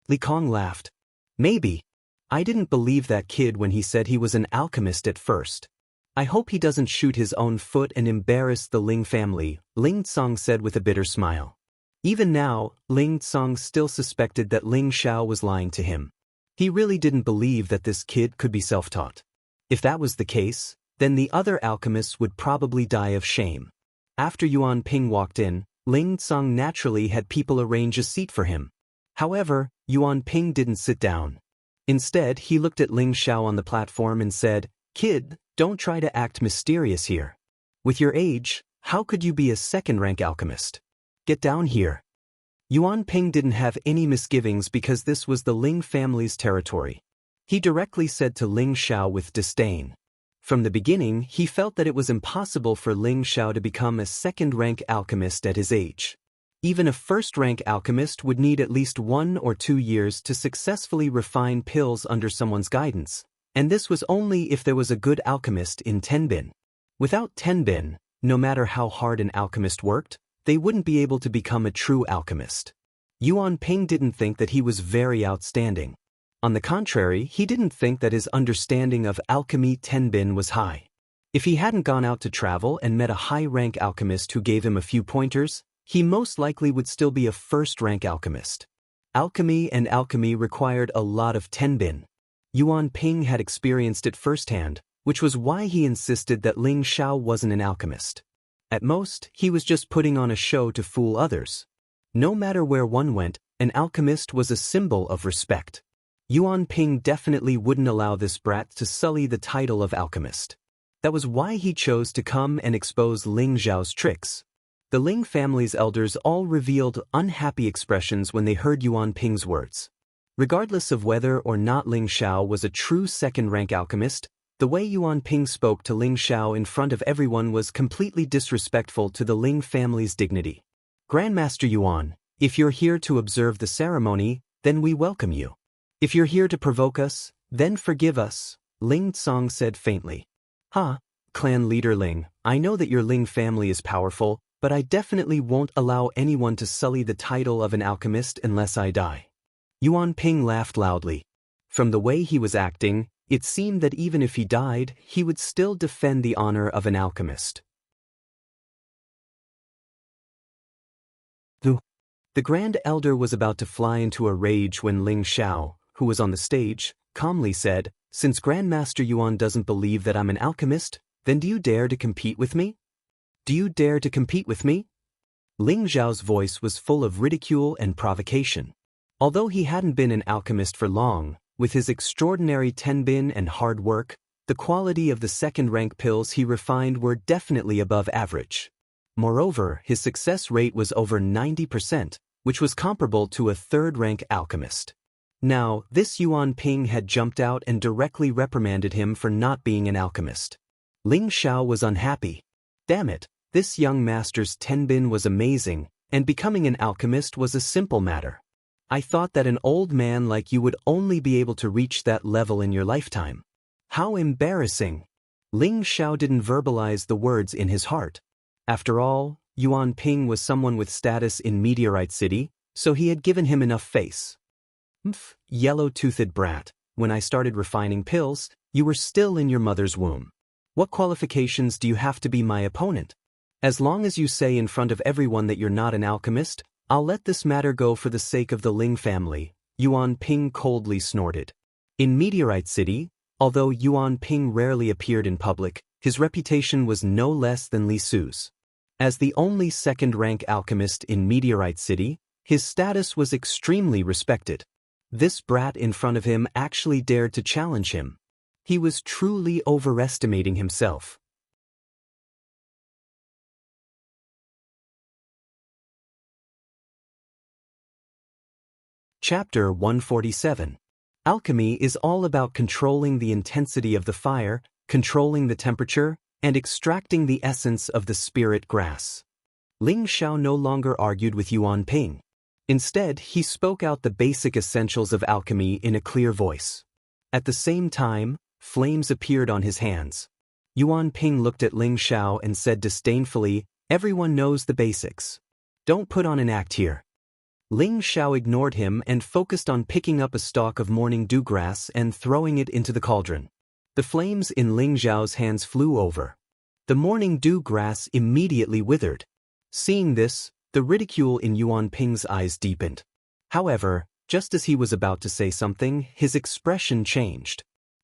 Li Kong laughed. Maybe. I didn't believe that kid when he said he was an alchemist at first. I hope he doesn't shoot his own foot and embarrass the Ling family, Ling Tsang said with a bitter smile. Even now, Ling Tsang still suspected that Ling Xiao was lying to him. He really didn't believe that this kid could be self-taught. If that was the case, then the other alchemists would probably die of shame. After Yuan Ping walked in, Ling Tsang naturally had people arrange a seat for him. However, Yuan Ping didn't sit down. Instead, he looked at Ling Xiao on the platform and said, Kid, don't try to act mysterious here. With your age, how could you be a second-rank alchemist? Get down here. Yuan Ping didn't have any misgivings because this was the Ling family's territory. He directly said to Ling Xiao with disdain. From the beginning, he felt that it was impossible for Ling Xiao to become a second-rank alchemist at his age. Even a first-rank alchemist would need at least 1 or 2 years to successfully refine pills under someone's guidance, and this was only if there was a good alchemist in Tenbin. Without Tenbin, no matter how hard an alchemist worked, they wouldn't be able to become a true alchemist. Yuan Ping didn't think that he was very outstanding. On the contrary, he didn't think that his understanding of alchemy Tenbin was high. If he hadn't gone out to travel and met a high-rank alchemist who gave him a few pointers, he most likely would still be a first-rank alchemist. Alchemy required a lot of Tenbin. Yuan Ping had experienced it firsthand, which was why he insisted that Ling Xiao wasn't an alchemist. At most, he was just putting on a show to fool others. No matter where one went, an alchemist was a symbol of respect. Yuan Ping definitely wouldn't allow this brat to sully the title of alchemist. That was why he chose to come and expose Ling Xiao's tricks. The Ling family's elders all revealed unhappy expressions when they heard Yuan Ping's words. Regardless of whether or not Ling Xiao was a true second-rank alchemist, the way Yuan Ping spoke to Ling Xiao in front of everyone was completely disrespectful to the Ling family's dignity. Grandmaster Yuan, if you're here to observe the ceremony, then we welcome you. If you're here to provoke us, then forgive us, Ling Tsang said faintly. Clan leader Ling, I know that your Ling family is powerful, but I definitely won't allow anyone to sully the title of an alchemist unless I die. Yuan Ping laughed loudly. From the way he was acting, it seemed that even if he died, he would still defend the honor of an alchemist. The Grand Elder was about to fly into a rage when Ling Xiao, who was on the stage, calmly said, "Since Grandmaster Yuan doesn't believe that I'm an alchemist, then do you dare to compete with me? Do you dare to compete with me?" Ling Xiao's voice was full of ridicule and provocation. Although he hadn't been an alchemist for long, with his extraordinary tenbin and hard work, the quality of the second-rank pills he refined were definitely above average. Moreover, his success rate was over 90%, which was comparable to a third-rank alchemist. Now, this Yuan Ping had jumped out and directly reprimanded him for not being an alchemist. Ling Xiao was unhappy. Damn it, this young master's tenbin was amazing, and becoming an alchemist was a simple matter. I thought that an old man like you would only be able to reach that level in your lifetime. How embarrassing! Ling Xiao didn't verbalize the words in his heart. After all, Yuan Ping was someone with status in Meteorite City, so he had given him enough face. "Mph, yellow-toothed brat, when I started refining pills, you were still in your mother's womb. What qualifications do you have to be my opponent? As long as you say in front of everyone that you're not an alchemist, I'll let this matter go for the sake of the Ling family," Yuan Ping coldly snorted. In Meteorite City, although Yuan Ping rarely appeared in public, his reputation was no less than Li Su's. As the only second-rank alchemist in Meteorite City, his status was extremely respected. This brat in front of him actually dared to challenge him. He was truly overestimating himself. Chapter 147. Alchemy is all about controlling the intensity of the fire, controlling the temperature, and extracting the essence of the spirit grass. Ling Xiao no longer argued with Yuan Ping. Instead, he spoke out the basic essentials of alchemy in a clear voice. At the same time, flames appeared on his hands. Yuan Ping looked at Ling Xiao and said disdainfully, "Everyone knows the basics. Don't put on an act here." Ling Xiao ignored him and focused on picking up a stalk of morning dew grass and throwing it into the cauldron. The flames in Ling Xiao's hands flew over. The morning dew grass immediately withered. Seeing this, the ridicule in Yuan Ping's eyes deepened. However, just as he was about to say something, his expression changed.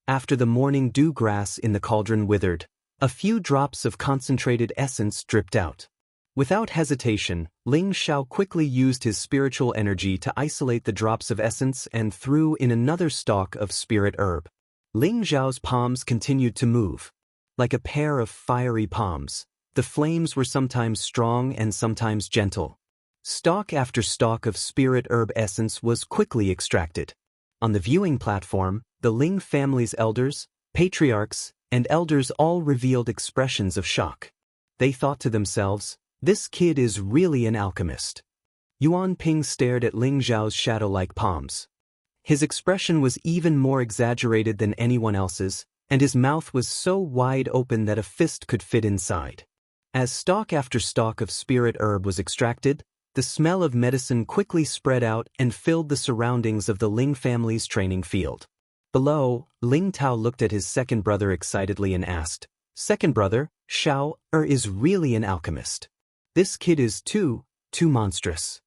After the morning dew grass in the cauldron withered, a few drops of concentrated essence dripped out. Without hesitation, Ling Xiao quickly used his spiritual energy to isolate the drops of essence and threw in another stalk of spirit herb. Ling Xiao's palms continued to move. Like a pair of fiery palms, the flames were sometimes strong and sometimes gentle. Stalk after stalk of spirit herb essence was quickly extracted. On the viewing platform, the Ling family's elders, patriarchs, and elders all revealed expressions of shock. They thought to themselves, "This kid is really an alchemist." Yuan Ping stared at Ling Xiao's shadow-like palms. His expression was even more exaggerated than anyone else's, and his mouth was so wide open that a fist could fit inside. As stalk after stalk of spirit herb was extracted, the smell of medicine quickly spread out and filled the surroundings of the Ling family's training field. Below, Ling Tao looked at his second brother excitedly and asked, "Second brother, Xiao is really an alchemist. This kid is too monstrous.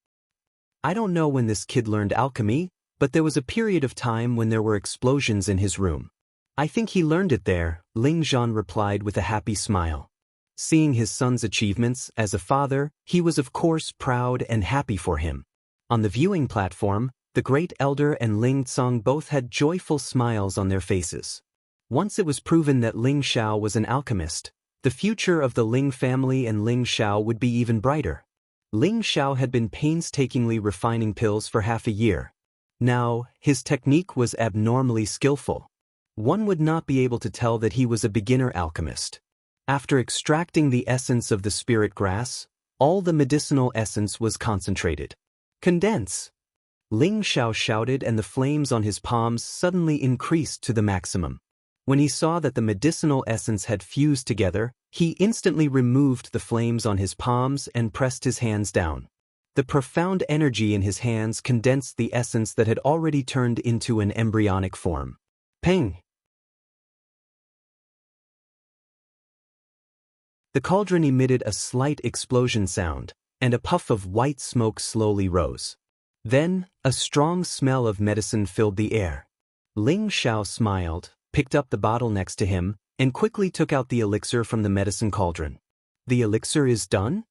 I don't know when this kid learned alchemy, but there was a period of time when there were explosions in his room. I think he learned it there," Ling Zhan replied with a happy smile. Seeing his son's achievements as a father, he was of course proud and happy for him. On the viewing platform, the Great Elder and Ling Tsong both had joyful smiles on their faces. Once it was proven that Ling Xiao was an alchemist, the future of the Ling family and Ling Xiao would be even brighter. Ling Xiao had been painstakingly refining pills for half a year. Now, his technique was abnormally skillful. One would not be able to tell that he was a beginner alchemist. After extracting the essence of the spirit grass, all the medicinal essence was concentrated. "Condense!" Ling Xiao shouted, and the flames on his palms suddenly increased to the maximum. When he saw that the medicinal essence had fused together, He instantly removed the flames on his palms and pressed his hands down. The profound energy in his hands condensed the essence that had already turned into an embryonic form. Ping! The cauldron emitted a slight explosion sound, and a puff of white smoke slowly rose. Then, a strong smell of medicine filled the air. Ling Xiao smiled, picked up the bottle next to him, and quickly took out the elixir from the medicine cauldron. The elixir is done?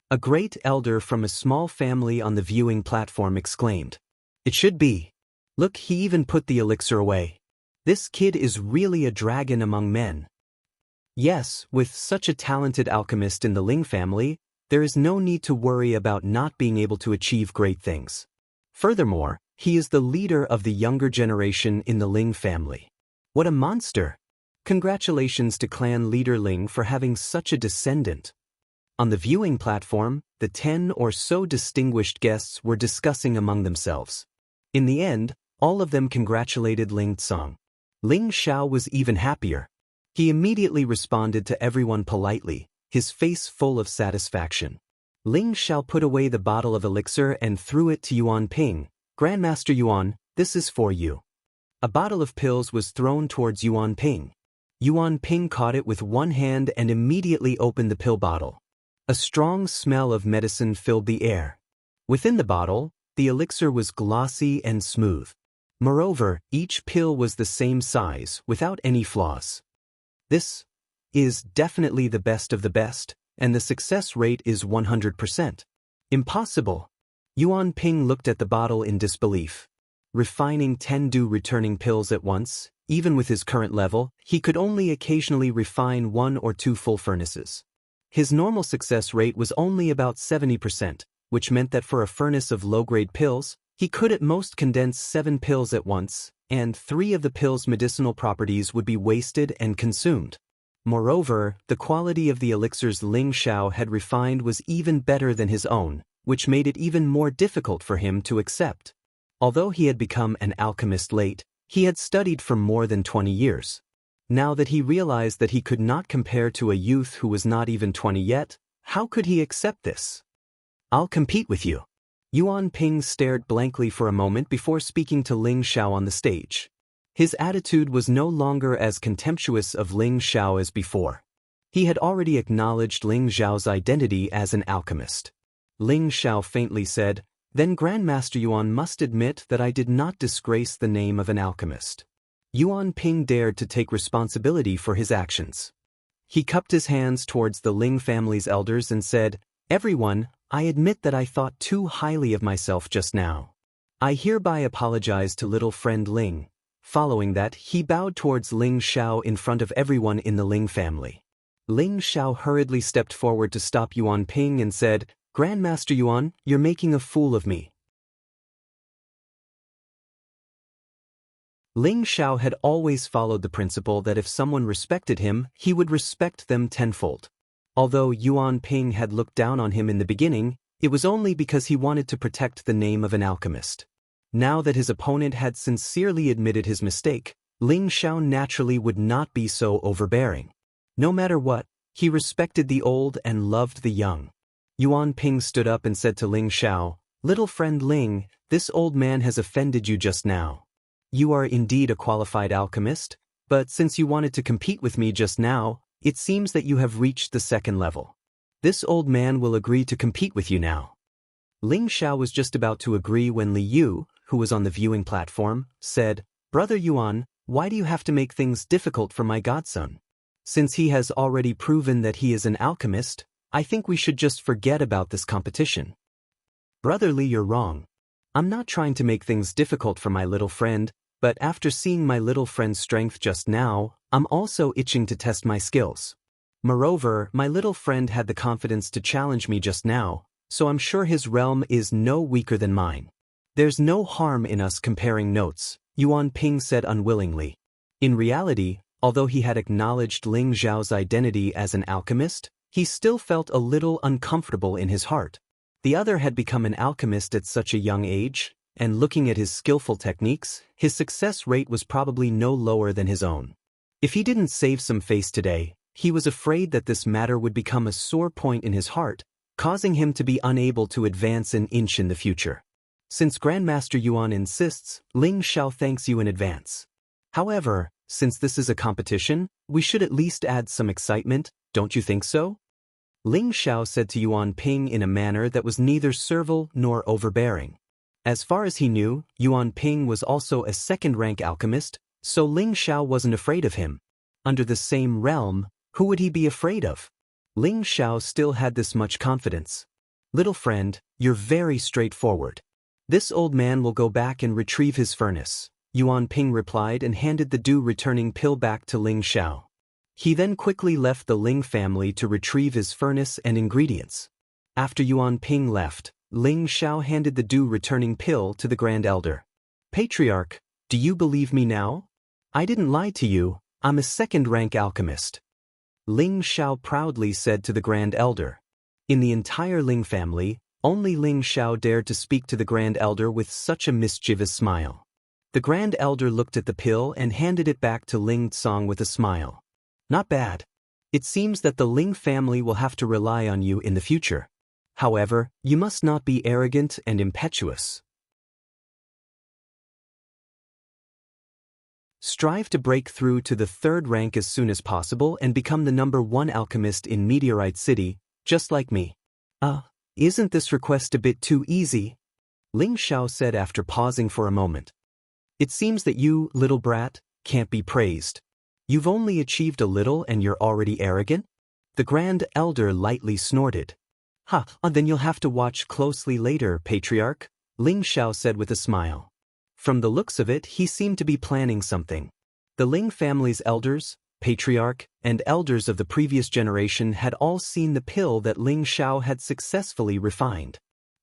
A great elder from a small family on the viewing platform exclaimed. It should be. Look, he even put the elixir away. This kid is really a dragon among men. Yes, with such a talented alchemist in the Ling family, there is no need to worry about not being able to achieve great things. Furthermore, he is the leader of the younger generation in the Ling family. What a monster! Congratulations to clan leader Ling for having such a descendant. On the viewing platform, the 10 or so distinguished guests were discussing among themselves. In the end, all of them congratulated Ling Tsang. Ling Xiao was even happier. He immediately responded to everyone politely, his face full of satisfaction. Ling Xiao put away the bottle of elixir and threw it to Yuan Ping. Grandmaster Yuan, this is for you. A bottle of pills was thrown towards Yuan Ping. Yuan Ping caught it with one hand and immediately opened the pill bottle. A strong smell of medicine filled the air. Within the bottle, the elixir was glossy and smooth. Moreover, each pill was the same size, without any flaws. This is definitely the best of the best, and the success rate is 100%. Impossible. Yuan Ping looked at the bottle in disbelief. Refining 10 returning pills at once, even with his current level, he could only occasionally refine 1 or 2 full furnaces. His normal success rate was only about 70%, which meant that for a furnace of low-grade pills, he could at most condense 7 pills at once, and 3 of the pills' medicinal properties would be wasted and consumed. Moreover, the quality of the elixirs Ling Xiao had refined was even better than his own, which made it even more difficult for him to accept. Although he had become an alchemist late, he had studied for more than 20 years. Now that he realized that he could not compare to a youth who was not even 20 yet, how could he accept this? I'll compete with you. Yuan Ping stared blankly for a moment before speaking to Ling Xiao on the stage. His attitude was no longer as contemptuous of Ling Xiao as before. He had already acknowledged Ling Xiao's identity as an alchemist. Ling Xiao faintly said, "Then Grandmaster Yuan must admit that I did not disgrace the name of an alchemist." Yuan Ping dared to take responsibility for his actions. He cupped his hands towards the Ling family's elders and said, "Everyone, I admit that I thought too highly of myself just now. I hereby apologize to little friend Ling." Following that, he bowed towards Ling Xiao in front of everyone in the Ling family. Ling Xiao hurriedly stepped forward to stop Yuan Ping and said, "Grandmaster Yuan, you're making a fool of me." Ling Xiao had always followed the principle that if someone respected him, he would respect them tenfold. Although Yuan Ping had looked down on him in the beginning, it was only because he wanted to protect the name of an alchemist. Now that his opponent had sincerely admitted his mistake, Ling Xiao naturally would not be so overbearing. No matter what, he respected the old and loved the young. Yuan Ping stood up and said to Ling Xiao, "Little friend Ling, this old man has offended you just now. You are indeed a qualified alchemist, but since you wanted to compete with me just now, it seems that you have reached the second level. This old man will agree to compete with you now." Ling Xiao was just about to agree when Li Yu, who was on the viewing platform, said, "Brother Yuan, why do you have to make things difficult for my godson? Since he has already proven that he is an alchemist, I think we should just forget about this competition." "Brother Li, you're wrong. I'm not trying to make things difficult for my little friend, but after seeing my little friend's strength just now, I'm also itching to test my skills. Moreover, my little friend had the confidence to challenge me just now, so I'm sure his realm is no weaker than mine. There's no harm in us comparing notes," Yuan Ping said unwillingly. In reality, although he had acknowledged Ling Xiao's identity as an alchemist, he still felt a little uncomfortable in his heart. The other had become an alchemist at such a young age, and looking at his skillful techniques, his success rate was probably no lower than his own. If he didn't save some face today, He was afraid that this matter would become a sore point in his heart, causing him to be unable to advance an inch in the future. Since Grandmaster Yuan insists, Ling Xiao thanks you in advance. However, since this is a competition, we should at least add some excitement, don't you think so? Ling Xiao said to Yuan Ping in a manner that was neither servile nor overbearing. As far as he knew, Yuan Ping was also a second-rank alchemist, so Ling Xiao wasn't afraid of him. Under the same realm, who would he be afraid of? Ling Xiao still had this much confidence. Little friend, you're very straightforward. This old man will go back and retrieve his furnace, Yuan Ping replied and handed the returning pill back to Ling Xiao. He then quickly left the Ling family to retrieve his furnace and ingredients. After Yuan Ping left, Ling Xiao handed the returning pill to the Grand Elder. Patriarch, do you believe me now? I didn't lie to you, I'm a second-rank alchemist. Ling Xiao proudly said to the Grand Elder. In the entire Ling family, only Ling Xiao dared to speak to the Grand Elder with such a mischievous smile. The Grand Elder looked at the pill and handed it back to Ling Tsong with a smile. Not bad. It seems that the Ling family will have to rely on you in the future. However, you must not be arrogant and impetuous. Strive to break through to the third rank as soon as possible and become the #1 alchemist in Meteorite City, just like me. Isn't this request a bit too easy? Ling Xiao said after pausing for a moment. It seems that you, little brat, can't be praised. You've only achieved a little and you're already arrogant? The Grand Elder lightly snorted. Then you'll have to watch closely later, Patriarch, Ling Xiao said with a smile. From the looks of it, he seemed to be planning something. The Ling family's elders, Patriarch, and elders of the previous generation had all seen the pill that Ling Xiao had successfully refined.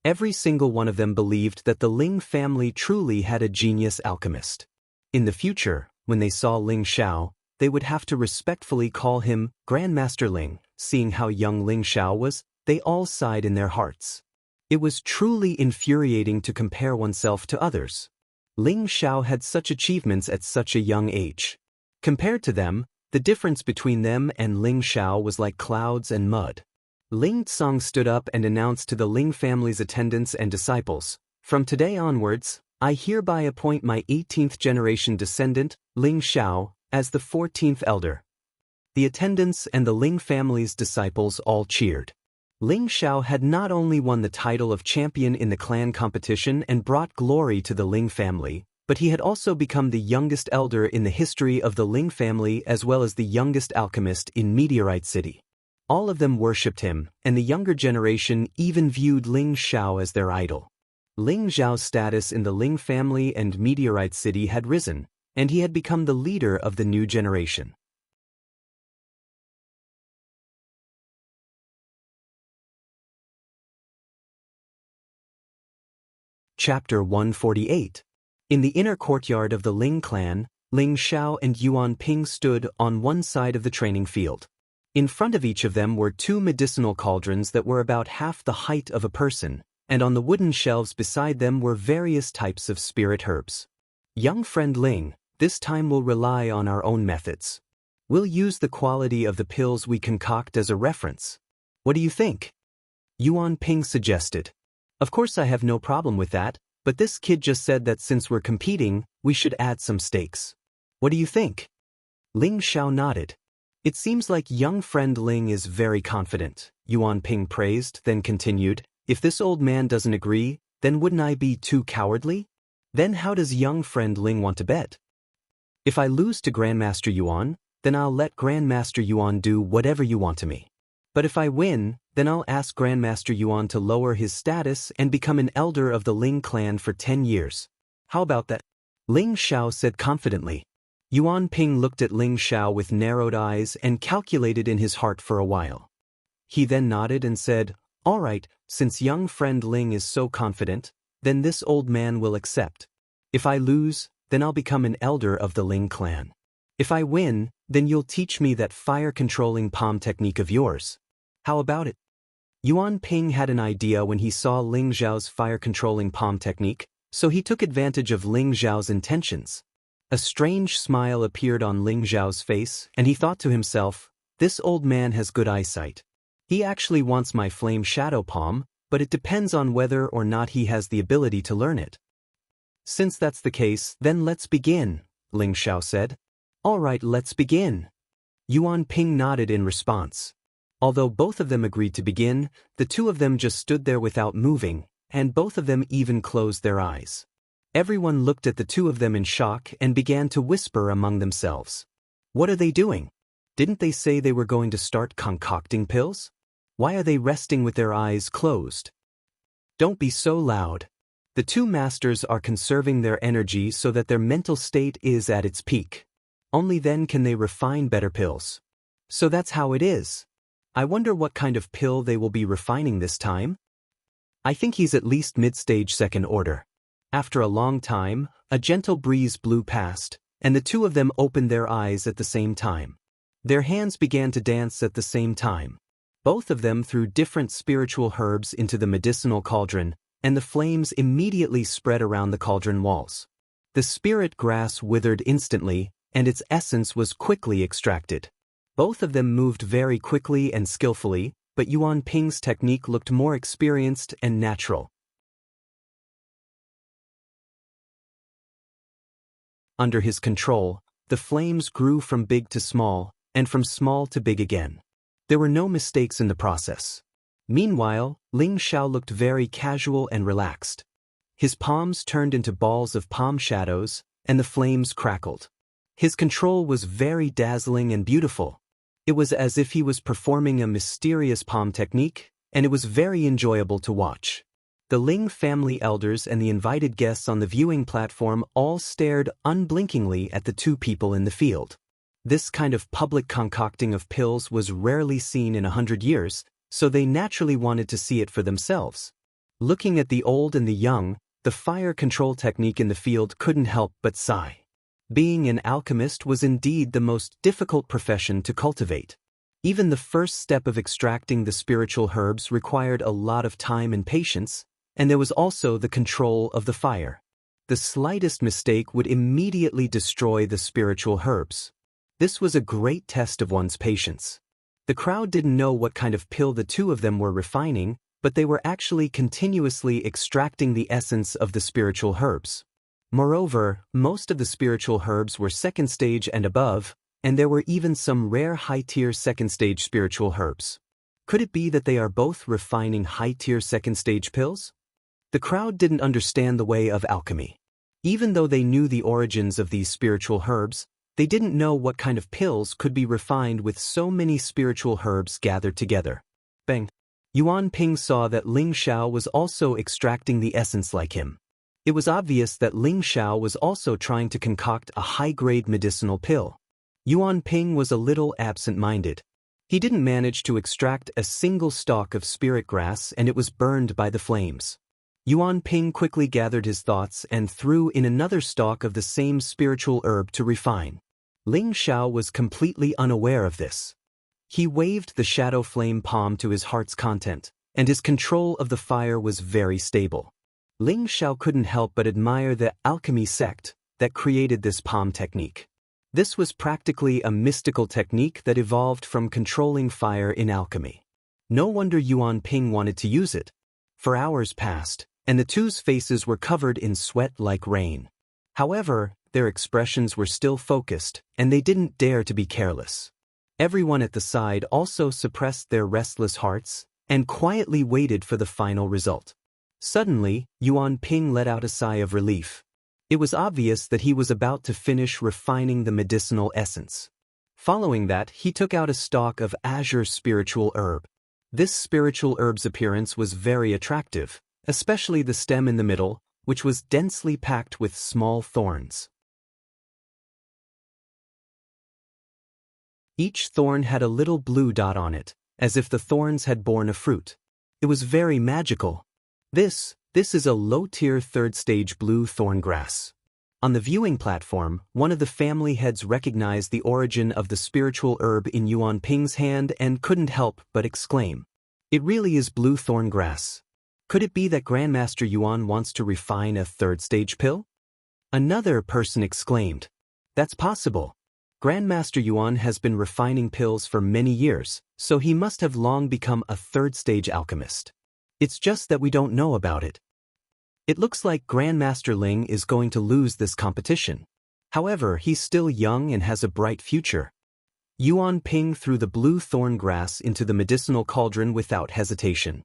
Every single one of them believed that the Ling family truly had a genius alchemist. In the future, when they saw Ling Xiao, they would have to respectfully call him Grandmaster Ling. Seeing how young Ling Xiao was, they all sighed in their hearts. It was truly infuriating to compare oneself to others. Ling Xiao had such achievements at such a young age. Compared to them, the difference between them and Ling Xiao was like clouds and mud. Ling Tsong stood up and announced to the Ling family's attendants and disciples, "From today onwards, I hereby appoint my 18th generation descendant, Ling Xiao, as the 14th elder." The attendants and the Ling family's disciples all cheered. Ling Xiao had not only won the title of champion in the clan competition and brought glory to the Ling family, but he had also become the youngest elder in the history of the Ling family as well as the youngest alchemist in Meteorite City. All of them worshipped him, and the younger generation even viewed Ling Xiao as their idol. Ling Xiao's status in the Ling family and Meteorite City had risen, and he had become the leader of the new generation. Chapter 148. In the inner courtyard of the Ling clan, Ling Xiao and Yuan Ping stood on one side of the training field. In front of each of them were 2 medicinal cauldrons that were about half the height of a person, and on the wooden shelves beside them were various types of spirit herbs. Young friend Ling, this time we'll rely on our own methods. We'll use the quality of the pills we concoct as a reference. What do you think? Yuan Ping suggested. Of course I have no problem with that, but this kid just said that since we're competing, we should add some stakes. What do you think? Ling Xiao nodded. It seems like young friend Ling is very confident, Yuan Ping praised, then continued, if this old man doesn't agree, then wouldn't I be too cowardly? Then how does young friend Ling want to bet? If I lose to Grandmaster Yuan, then I'll let Grandmaster Yuan do whatever you want to me. But if I win, then I'll ask Grandmaster Yuan to lower his status and become an elder of the Ling clan for 10 years. How about that? Ling Xiao said confidently. Yuan Ping looked at Ling Xiao with narrowed eyes and calculated in his heart for a while. He then nodded and said, all right, since young friend Ling is so confident, then this old man will accept. If I lose, then I'll become an elder of the Ling clan. If I win, then you'll teach me that fire-controlling palm technique of yours. How about it? Yuan Ping had an idea when he saw Ling Xiao's fire-controlling palm technique, so he took advantage of Ling Xiao's intentions. A strange smile appeared on Ling Xiao's face, and he thought to himself, This old man has good eyesight. He actually wants my flame shadow palm, but it depends on whether or not he has the ability to learn it. Since that's the case, then let's begin, Ling Xiao said. All right, let's begin. Yuan Ping nodded in response. Although both of them agreed to begin, the two of them just stood there without moving, and both of them even closed their eyes. Everyone looked at the two of them in shock and began to whisper among themselves. What are they doing? Didn't they say they were going to start concocting pills? Why are they resting with their eyes closed? Don't be so loud. The two masters are conserving their energy so that their mental state is at its peak. Only then can they refine better pills. So that's how it is. I wonder what kind of pill they will be refining this time? I think he's at least mid-stage second order. After a long time, a gentle breeze blew past, and the two of them opened their eyes at the same time. Their hands began to dance at the same time. Both of them threw different spiritual herbs into the medicinal cauldron, and the flames immediately spread around the cauldron walls. The spirit grass withered instantly, and its essence was quickly extracted. Both of them moved very quickly and skillfully, but Yuan Ping's technique looked more experienced and natural. Under his control, the flames grew from big to small, and from small to big again. There were no mistakes in the process. Meanwhile, Ling Xiao looked very casual and relaxed. His palms turned into balls of palm shadows, and the flames crackled. His control was very dazzling and beautiful. It was as if he was performing a mysterious palm technique, and it was very enjoyable to watch. The Ling family elders and the invited guests on the viewing platform all stared unblinkingly at the two people in the field. This kind of public concocting of pills was rarely seen in 100 years, so they naturally wanted to see it for themselves. Looking at the old and the young, the fire control technique in the field couldn't help but sigh. Being an alchemist was indeed the most difficult profession to cultivate. Even the first step of extracting the spiritual herbs required a lot of time and patience, and there was also the control of the fire. The slightest mistake would immediately destroy the spiritual herbs. This was a great test of one's patience. The crowd didn't know what kind of pill the two of them were refining, but they were actually continuously extracting the essence of the spiritual herbs. Moreover, most of the spiritual herbs were second stage and above, and there were even some rare high-tier second-stage spiritual herbs. Could it be that they are both refining high-tier second-stage pills? The crowd didn't understand the way of alchemy. Even though they knew the origins of these spiritual herbs, they didn't know what kind of pills could be refined with so many spiritual herbs gathered together. Bang! Yuan Ping saw that Ling Xiao was also extracting the essence like him. It was obvious that Ling Xiao was also trying to concoct a high-grade medicinal pill. Yuan Ping was a little absent-minded. He didn't manage to extract a single stalk of spirit grass, and it was burned by the flames. Yuan Ping quickly gathered his thoughts and threw in another stalk of the same spiritual herb to refine. Ling Xiao was completely unaware of this. He waved the shadow flame palm to his heart's content, and his control of the fire was very stable. Ling Xiao couldn't help but admire the alchemy sect that created this palm technique. This was practically a mystical technique that evolved from controlling fire in alchemy. No wonder Yuan Ping wanted to use it. For hours passed, and the two's faces were covered in sweat like rain. However, their expressions were still focused, and they didn't dare to be careless. Everyone at the side also suppressed their restless hearts and quietly waited for the final result. Suddenly, Yuan Ping let out a sigh of relief. It was obvious that he was about to finish refining the medicinal essence. Following that, he took out a stalk of azure spiritual herb. This spiritual herb's appearance was very attractive, especially the stem in the middle, which was densely packed with small thorns. Each thorn had a little blue dot on it, as if the thorns had borne a fruit. It was very magical. This is a low-tier third-stage blue thorn grass. On the viewing platform, one of the family heads recognized the origin of the spiritual herb in Yuan Ping's hand and couldn't help but exclaim, "It really is blue thorn grass. Could it be that Grandmaster Yuan wants to refine a third-stage pill?" Another person exclaimed, "That's possible. Grandmaster Yuan has been refining pills for many years, so he must have long become a third-stage alchemist. It's just that we don't know about it. It looks like Grandmaster Ling is going to lose this competition. However, he's still young and has a bright future. Yuan Ping threw the blue thorn grass into the medicinal cauldron without hesitation.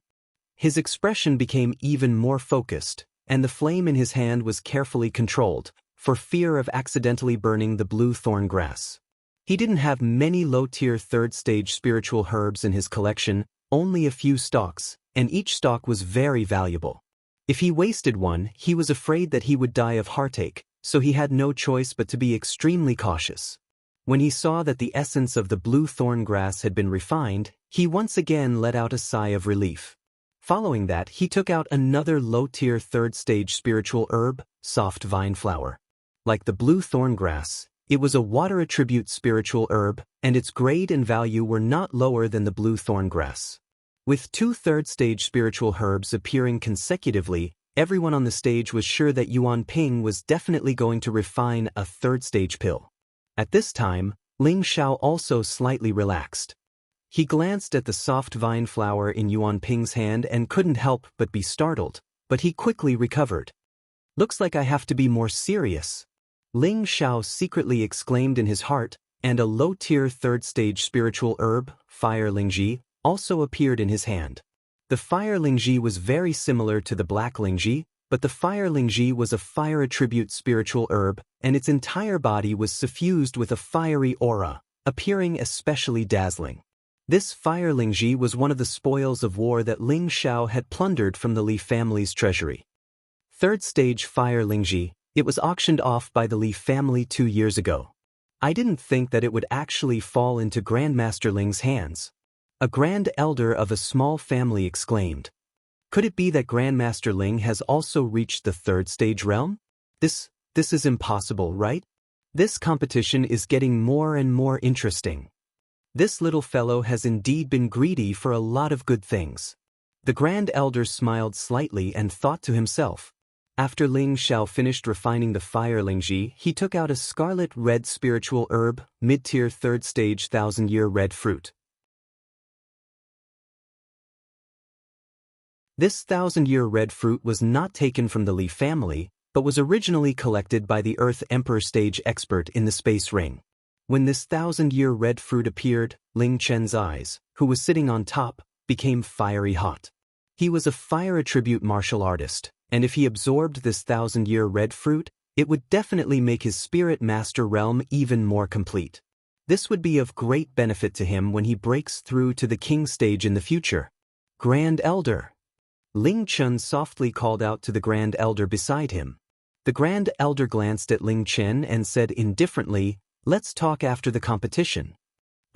His expression became even more focused, and the flame in his hand was carefully controlled, for fear of accidentally burning the blue thorn grass. He didn't have many low-tier third-stage spiritual herbs in his collection, only a few stalks, and each stalk was very valuable. If he wasted one, he was afraid that he would die of heartache, so he had no choice but to be extremely cautious. When he saw that the essence of the blue thorn grass had been refined, he once again let out a sigh of relief. Following that, he took out another low-tier third-stage spiritual herb, soft vine flower. Like the blue thorn grass, it was a water attribute spiritual herb, and its grade and value were not lower than the blue thorn grass. With two third-stage spiritual herbs appearing consecutively, everyone on the stage was sure that Yuan Ping was definitely going to refine a third-stage pill. At this time, Ling Xiao also slightly relaxed. He glanced at the soft vine flower in Yuan Ping's hand and couldn't help but be startled, but he quickly recovered. "Looks like I have to be more serious," Ling Xiao secretly exclaimed in his heart, and a low-tier third-stage spiritual herb, Fire Lingji, also appeared in his hand. The Fire Lingji was very similar to the Black Lingji, but the Fire Lingji was a fire attribute spiritual herb, and its entire body was suffused with a fiery aura, appearing especially dazzling. This Fire Lingji was one of the spoils of war that Ling Xiao had plundered from the Li family's treasury. Third-stage Fire Lingji, it was auctioned off by the Li family 2 years ago. I didn't think that it would actually fall into Grandmaster Ling's hands. A Grand Elder of a small family exclaimed. Could it be that Grandmaster Ling has also reached the third-stage realm? This is impossible, right? This competition is getting more and more interesting. This little fellow has indeed been greedy for a lot of good things. The Grand Elder smiled slightly and thought to himself. After Ling Xiao finished refining the Fire Lingji, he took out a scarlet-red spiritual herb, mid-tier third-stage thousand-year red fruit. This thousand-year red fruit was not taken from the Li family, but was originally collected by the Earth Emperor stage expert in the space ring. When this thousand-year red fruit appeared, Ling Chen's eyes, who was sitting on top, became fiery hot. He was a fire attribute martial artist, and if he absorbed this thousand-year red fruit, it would definitely make his spirit master realm even more complete. This would be of great benefit to him when he breaks through to the king stage in the future. Grand Elder. Ling Chen softly called out to the Grand Elder beside him. The Grand Elder glanced at Ling Chen and said indifferently, "Let's talk after the competition."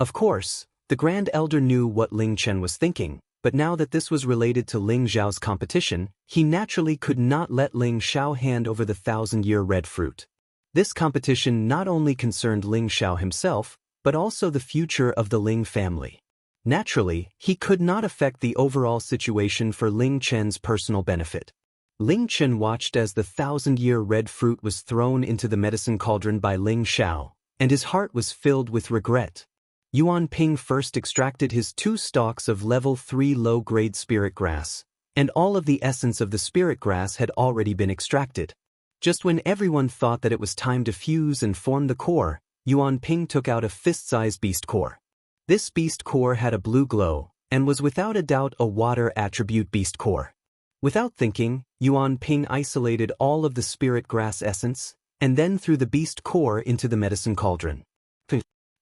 Of course, the Grand Elder knew what Ling Chen was thinking, but now that this was related to Ling Xiao's competition, he naturally could not let Ling Xiao hand over the thousand-year red fruit. This competition not only concerned Ling Xiao himself, but also the future of the Ling family. Naturally, he could not affect the overall situation for Ling Chen's personal benefit. Ling Chen watched as the thousand-year red fruit was thrown into the medicine cauldron by Ling Xiao, and his heart was filled with regret. Yuan Ping first extracted his 2 stalks of level 3 low-grade spirit grass, and all of the essence of the spirit grass had already been extracted. Just when everyone thought that it was time to fuse and form the core, Yuan Ping took out a fist-sized beast core. This beast core had a blue glow, and was without a doubt a water attribute beast core. Without thinking, Yuan Ping isolated all of the spirit grass essence, and then threw the beast core into the medicine cauldron.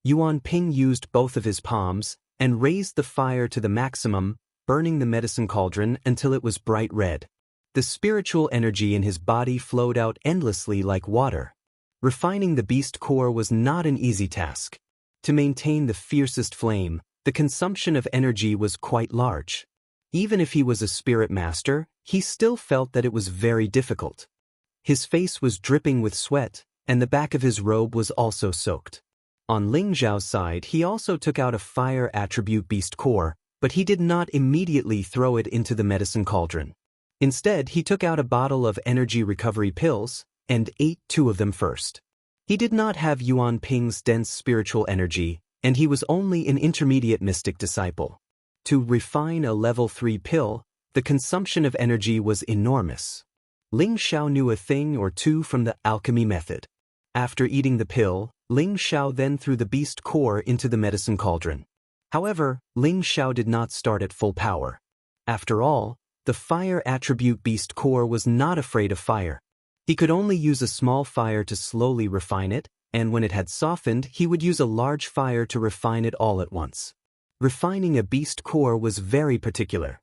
Yuan Ping used both of his palms, and raised the fire to the maximum, burning the medicine cauldron until it was bright red. The spiritual energy in his body flowed out endlessly like water. Refining the beast core was not an easy task. To maintain the fiercest flame, the consumption of energy was quite large. Even if he was a spirit master, he still felt that it was very difficult. His face was dripping with sweat, and the back of his robe was also soaked. On Ling Xiao's side, he also took out a fire attribute beast core, but he did not immediately throw it into the medicine cauldron. Instead, he took out a bottle of energy recovery pills, and ate 2 of them first. He did not have Yuan Ping's dense spiritual energy, and he was only an intermediate mystic disciple. To refine a level 3 pill, the consumption of energy was enormous. Ling Xiao knew a thing or two from the alchemy method. After eating the pill, Ling Xiao then threw the beast core into the medicine cauldron. However, Ling Xiao did not start at full power. After all, the fire attribute beast core was not afraid of fire. He could only use a small fire to slowly refine it, and when it had softened, he would use a large fire to refine it all at once. Refining a beast core was very particular.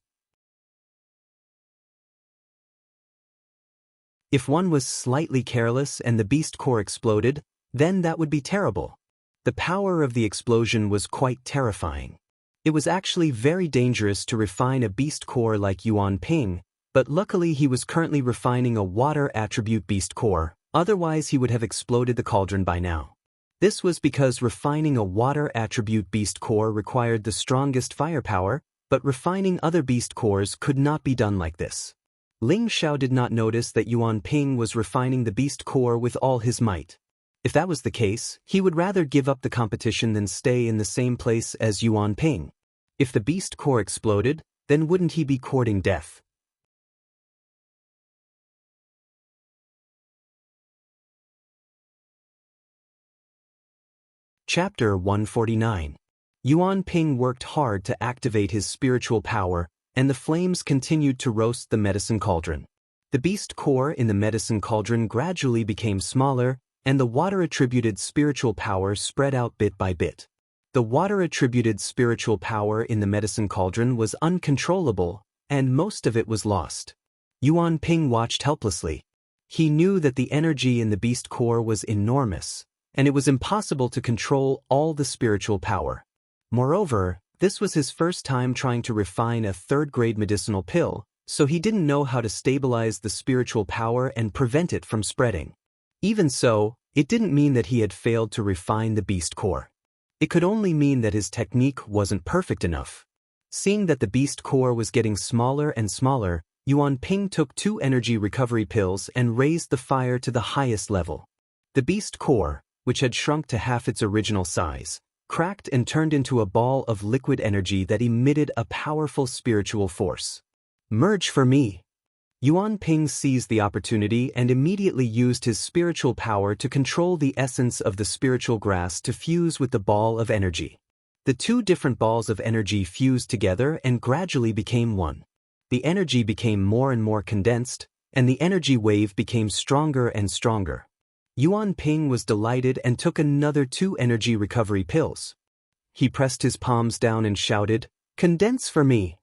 If one was slightly careless and the beast core exploded, then that would be terrible. The power of the explosion was quite terrifying. It was actually very dangerous to refine a beast core like Yuan Ping, but luckily he was currently refining a water attribute beast core, otherwise he would have exploded the cauldron by now. This was because refining a water attribute beast core required the strongest firepower, but refining other beast cores could not be done like this. Ling Xiao did not notice that Yuan Ping was refining the beast core with all his might. If that was the case, he would rather give up the competition than stay in the same place as Yuan Ping. If the beast core exploded, then wouldn't he be courting death? Chapter 149. Yuan Ping worked hard to activate his spiritual power, and the flames continued to roast the medicine cauldron. The beast core in the medicine cauldron gradually became smaller, and the water-attributed spiritual power spread out bit by bit. The water-attributed spiritual power in the medicine cauldron was uncontrollable, and most of it was lost. Yuan Ping watched helplessly. He knew that the energy in the beast core was enormous, and it was impossible to control all the spiritual power. Moreover, this was his first time trying to refine a third-grade medicinal pill, so he didn't know how to stabilize the spiritual power and prevent it from spreading. Even so, it didn't mean that he had failed to refine the beast core. It could only mean that his technique wasn't perfect enough. Seeing that the beast core was getting smaller and smaller, Yuan Ping took 2 energy recovery pills and raised the fire to the highest level. The beast core, which had shrunk to half its original size, cracked and turned into a ball of liquid energy that emitted a powerful spiritual force. Merge for me! Yuan Ping seized the opportunity and immediately used his spiritual power to control the essence of the spiritual grass to fuse with the ball of energy. The 2 different balls of energy fused together and gradually became one. The energy became more and more condensed, and the energy wave became stronger and stronger. Yuan Ping was delighted and took another 2 energy recovery pills. He pressed his palms down and shouted, "Condense for me!"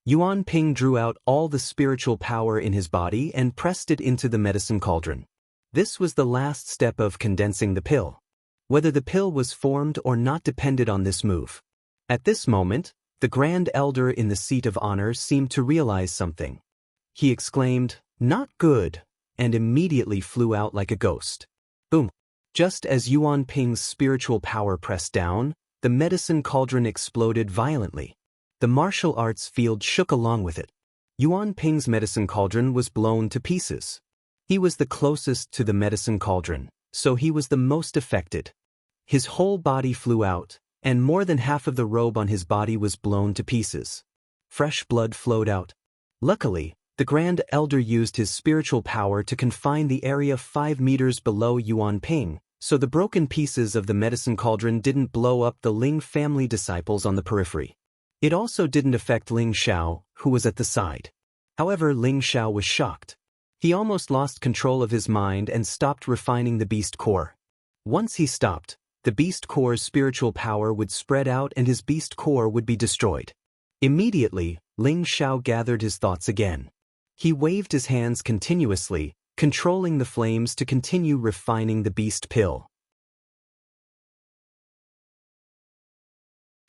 Yuan Ping drew out all the spiritual power in his body and pressed it into the medicine cauldron. This was the last step of condensing the pill. Whether the pill was formed or not depended on this move. At this moment, the Grand Elder in the seat of honor seemed to realize something. He exclaimed, "Not good," and immediately flew out like a ghost. Boom! Just as Yuan Ping's spiritual power pressed down, the medicine cauldron exploded violently. The martial arts field shook along with it. Yuan Ping's medicine cauldron was blown to pieces. He was the closest to the medicine cauldron, so he was the most affected. His whole body flew out, and more than half of the robe on his body was blown to pieces. Fresh blood flowed out. Luckily, the Grand Elder used his spiritual power to confine the area 5 meters below Yuan Ping, so the broken pieces of the medicine cauldron didn't blow up the Ling family disciples on the periphery. It also didn't affect Ling Xiao, who was at the side. However, Ling Xiao was shocked. He almost lost control of his mind and stopped refining the beast core. Once he stopped, the beast core's spiritual power would spread out and his beast core would be destroyed. Immediately, Ling Xiao gathered his thoughts again. He waved his hands continuously, controlling the flames to continue refining the beast pill.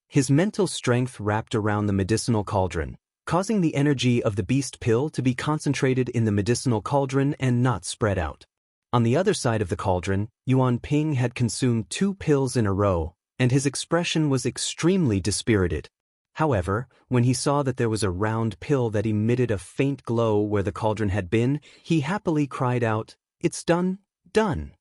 His mental strength wrapped around the medicinal cauldron, causing the energy of the beast pill to be concentrated in the medicinal cauldron and not spread out. On the other side of the cauldron, Yuan Ping had consumed 2 pills in a row, and his expression was extremely dispirited. However, when he saw that there was a round pill that emitted a faint glow where the cauldron had been, he happily cried out, "It's done, done!"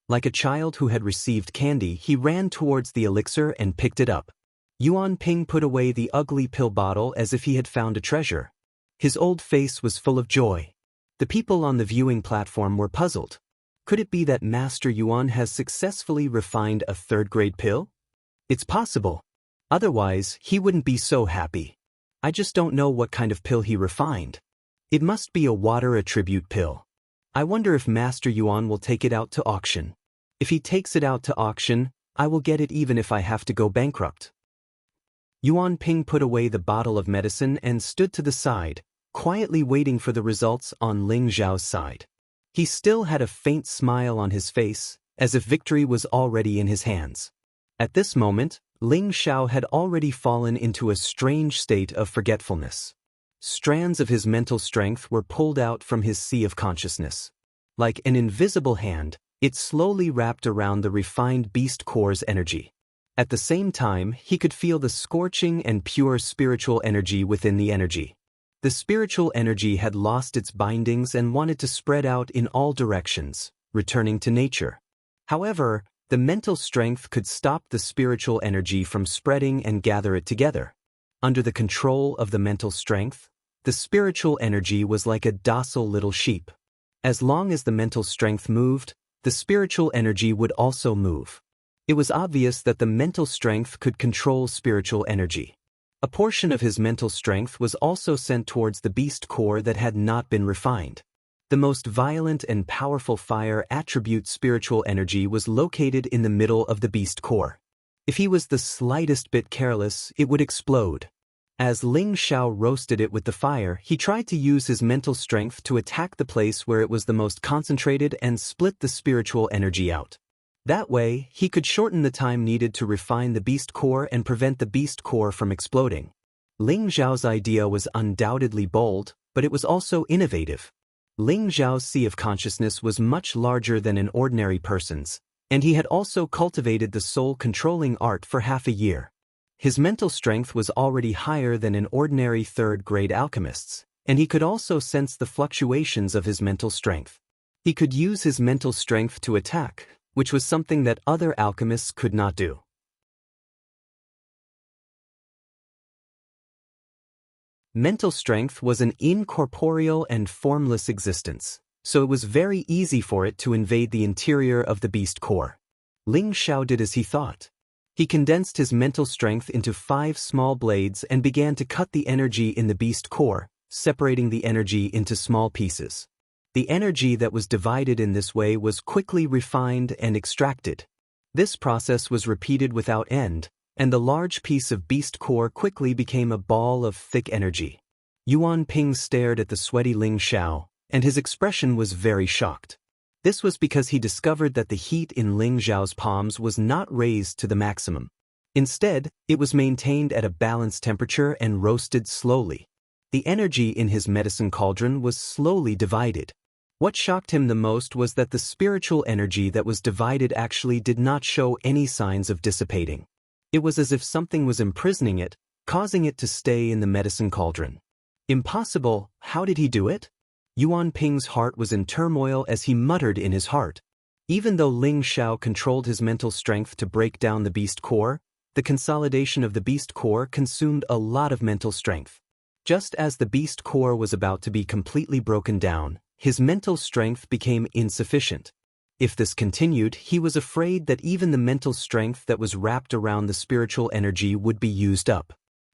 Like a child who had received candy, he ran towards the elixir and picked it up. Yuan Ping put away the ugly pill bottle as if he had found a treasure. His old face was full of joy. The people on the viewing platform were puzzled. Could it be that Master Yuan has successfully refined a third-grade pill? It's possible. Otherwise, he wouldn't be so happy. I just don't know what kind of pill he refined. It must be a water attribute pill. I wonder if Master Yuan will take it out to auction. If he takes it out to auction, I will get it even if I have to go bankrupt. Yuan Ping put away the bottle of medicine and stood to the side, quietly waiting for the results on Ling Zhao's side. He still had a faint smile on his face, as if victory was already in his hands. At this moment, Ling Zhao had already fallen into a strange state of forgetfulness. Strands of his mental strength were pulled out from his sea of consciousness. Like an invisible hand, it slowly wrapped around the refined beast core's energy. At the same time, he could feel the scorching and pure spiritual energy within the energy. The spiritual energy had lost its bindings and wanted to spread out in all directions, returning to nature. However, the mental strength could stop the spiritual energy from spreading and gather it together. Under the control of the mental strength, the spiritual energy was like a docile little sheep. As long as the mental strength moved, the spiritual energy would also move. It was obvious that the mental strength could control spiritual energy. A portion of his mental strength was also sent towards the beast core that had not been refined. The most violent and powerful fire attribute spiritual energy was located in the middle of the beast core. If he was the slightest bit careless, it would explode. As Ling Zhao roasted it with the fire, he tried to use his mental strength to attack the place where it was the most concentrated and split the spiritual energy out. That way, he could shorten the time needed to refine the beast core and prevent the beast core from exploding. Ling Zhao's idea was undoubtedly bold, but it was also innovative. Ling Zhao's sea of consciousness was much larger than an ordinary person's, and he had also cultivated the soul-controlling art for half a year. His mental strength was already higher than an ordinary third-grade alchemist's, and he could also sense the fluctuations of his mental strength. He could use his mental strength to attack, which was something that other alchemists could not do. Mental strength was an incorporeal and formless existence, so it was very easy for it to invade the interior of the beast core. Ling Zhao did as he thought. He condensed his mental strength into 5 small blades and began to cut the energy in the beast core, separating the energy into small pieces. The energy that was divided in this way was quickly refined and extracted. This process was repeated without end, and the large piece of beast core quickly became a ball of thick energy. Yuan Ping stared at the sweaty Ling Zhao, and his expression was very shocked. This was because he discovered that the heat in Ling Zhao's palms was not raised to the maximum. Instead, it was maintained at a balanced temperature and roasted slowly. The energy in his medicine cauldron was slowly divided. What shocked him the most was that the spiritual energy that was divided actually did not show any signs of dissipating. It was as if something was imprisoning it, causing it to stay in the medicine cauldron. Impossible, how did he do it? Yuan Ping's heart was in turmoil as he muttered in his heart. Even though Ling Zhao controlled his mental strength to break down the beast core, the consolidation of the beast core consumed a lot of mental strength. Just as the beast core was about to be completely broken down, his mental strength became insufficient. If this continued, he was afraid that even the mental strength that was wrapped around the spiritual energy would be used up.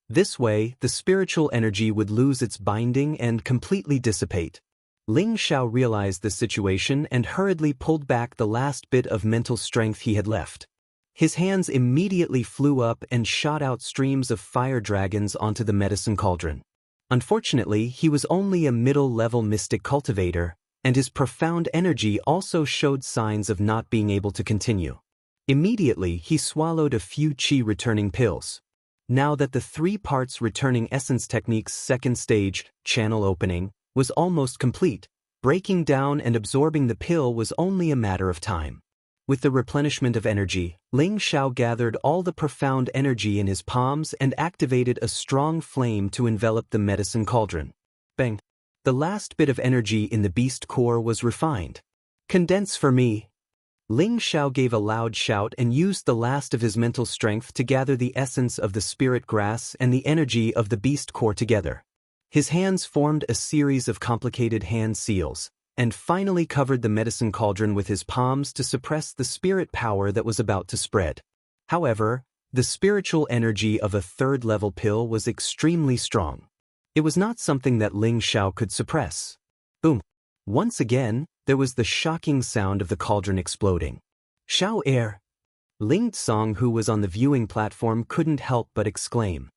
This way, the spiritual energy would lose its binding and completely dissipate. Ling Zhao realized the situation and hurriedly pulled back the last bit of mental strength he had left. His hands immediately flew up and shot out streams of fire dragons onto the medicine cauldron. Unfortunately, he was only a middle-level mystic cultivator, and his profound energy also showed signs of not being able to continue. Immediately, he swallowed a few chi-returning pills. Now that the 3 parts returning essence technique's second stage, channel opening, was almost complete, breaking down and absorbing the pill was only a matter of time. With the replenishment of energy, Ling Zhao gathered all the profound energy in his palms and activated a strong flame to envelop the medicine cauldron. Bang! The last bit of energy in the beast core was refined. Condense for me. Ling Xiao gave a loud shout and used the last of his mental strength to gather the essence of the spirit grass and the energy of the beast core together. His hands formed a series of complicated hand seals, and finally covered the medicine cauldron with his palms to suppress the spirit power that was about to spread. However, the spiritual energy of a third-level pill was extremely strong. It was not something that Ling Xiao could suppress. Boom! Once again, there was the shocking sound of the cauldron exploding. Xiao air! Ling Tsong, who was on the viewing platform, couldn't help but exclaim.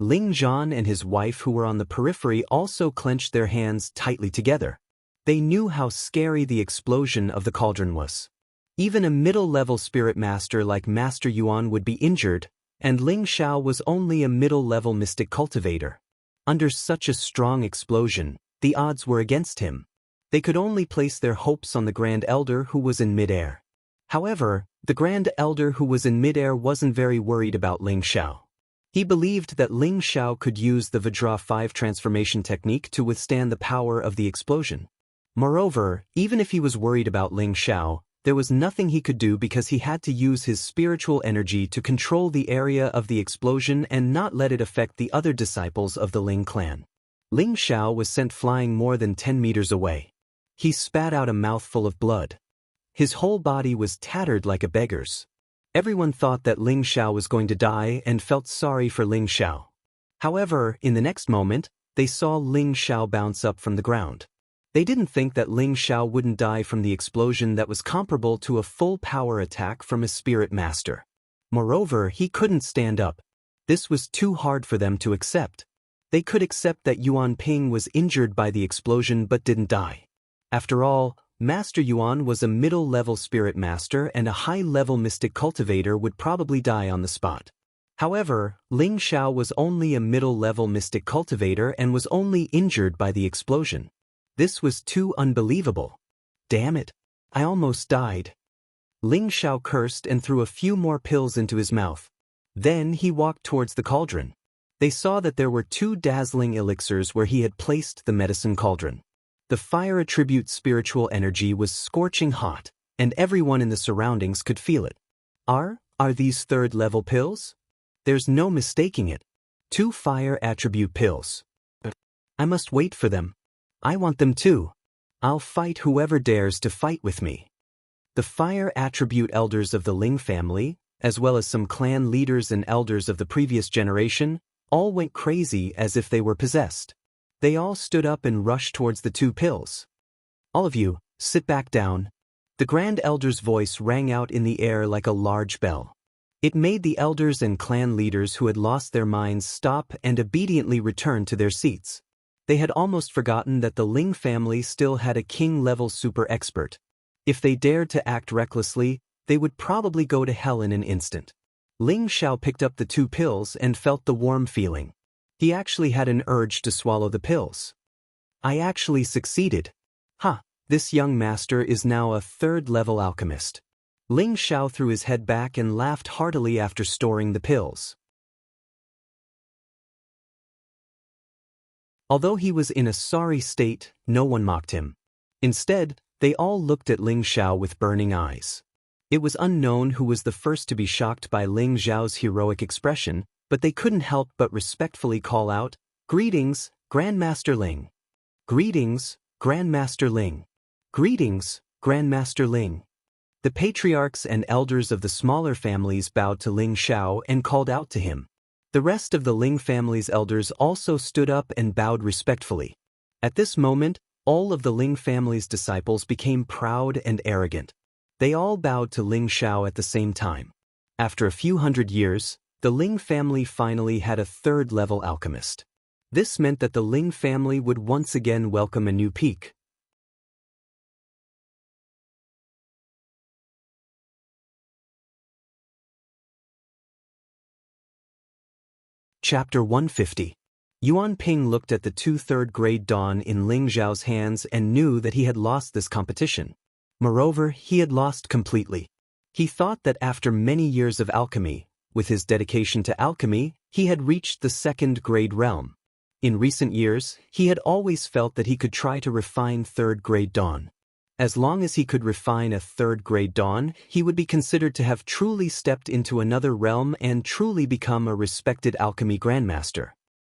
Ling Zhan and his wife, who were on the periphery, also clenched their hands tightly together. They knew how scary the explosion of the cauldron was. Even a middle-level spirit master like Master Yuan would be injured, and Ling Xiao was only a middle-level mystic cultivator. Under such a strong explosion, the odds were against him. They could only place their hopes on the Grand Elder, who was in midair. However, the Grand Elder who was in midair wasn't very worried about Ling Xiao. He believed that Ling Xiao could use the Vajra 5 transformation technique to withstand the power of the explosion. Moreover, even if he was worried about Ling Xiao, there was nothing he could do because he had to use his spiritual energy to control the area of the explosion and not let it affect the other disciples of the Ling clan. Ling Xiao was sent flying more than 10 meters away. He spat out a mouthful of blood. His whole body was tattered like a beggar's. Everyone thought that Ling Xiao was going to die and felt sorry for Ling Xiao. However, in the next moment, they saw Ling Xiao bounce up from the ground. They didn't think that Ling Xiao wouldn't die from the explosion that was comparable to a full power attack from a spirit master. Moreover, he couldn't stand up. This was too hard for them to accept. They could accept that Yuan Ping was injured by the explosion but didn't die. After all, Master Yuan was a middle-level spirit master, and a high-level mystic cultivator would probably die on the spot. However, Ling Xiao was only a middle-level mystic cultivator and was only injured by the explosion. This was too unbelievable. Damn it! I almost died. Ling Xiao cursed and threw a few more pills into his mouth. Then he walked towards the cauldron. They saw that there were 2 dazzling elixirs where he had placed the medicine cauldron. The fire attribute spiritual energy was scorching hot, and everyone in the surroundings could feel it. Are these third-level pills? There's no mistaking it. 2 fire attribute pills. But I must wait for them. I want them too. I'll fight whoever dares to fight with me. The fire attribute elders of the Ling family, as well as some clan leaders and elders of the previous generation, all went crazy as if they were possessed. They all stood up and rushed towards the 2 pills. All of you, sit back down. The Grand Elder's voice rang out in the air like a large bell. It made the elders and clan leaders who had lost their minds stop and obediently return to their seats. They had almost forgotten that the Ling family still had a king-level super expert. If they dared to act recklessly, they would probably go to hell in an instant. Ling Xiao picked up the 2 pills and felt the warm feeling. He actually had an urge to swallow the pills. I actually succeeded. This young master is now a third-level alchemist. Ling Xiao threw his head back and laughed heartily after storing the pills. Although he was in a sorry state, no one mocked him. Instead, they all looked at Ling Xiao with burning eyes. It was unknown who was the first to be shocked by Ling Xiao's heroic expression, but they couldn't help but respectfully call out, "Greetings, Grandmaster Ling! Greetings, Grandmaster Ling! Greetings, Grandmaster Ling!" The patriarchs and elders of the smaller families bowed to Ling Xiao and called out to him. The rest of the Ling family's elders also stood up and bowed respectfully. At this moment, all of the Ling family's disciples became proud and arrogant. They all bowed to Ling Xiao at the same time. After a few hundred years, the Ling family finally had a third-level alchemist. This meant that the Ling family would once again welcome a new peak. Chapter 150. Yuan Ping looked at the 2 third-grade dawn in Ling Xiao's hands and knew that he had lost this competition. Moreover, he had lost completely. He thought that after many years of alchemy, with his dedication to alchemy, he had reached the 2nd-grade realm. In recent years, he had always felt that he could try to refine third-grade dawn. As long as he could refine a third-grade dawn, he would be considered to have truly stepped into another realm and truly become a respected alchemy grandmaster.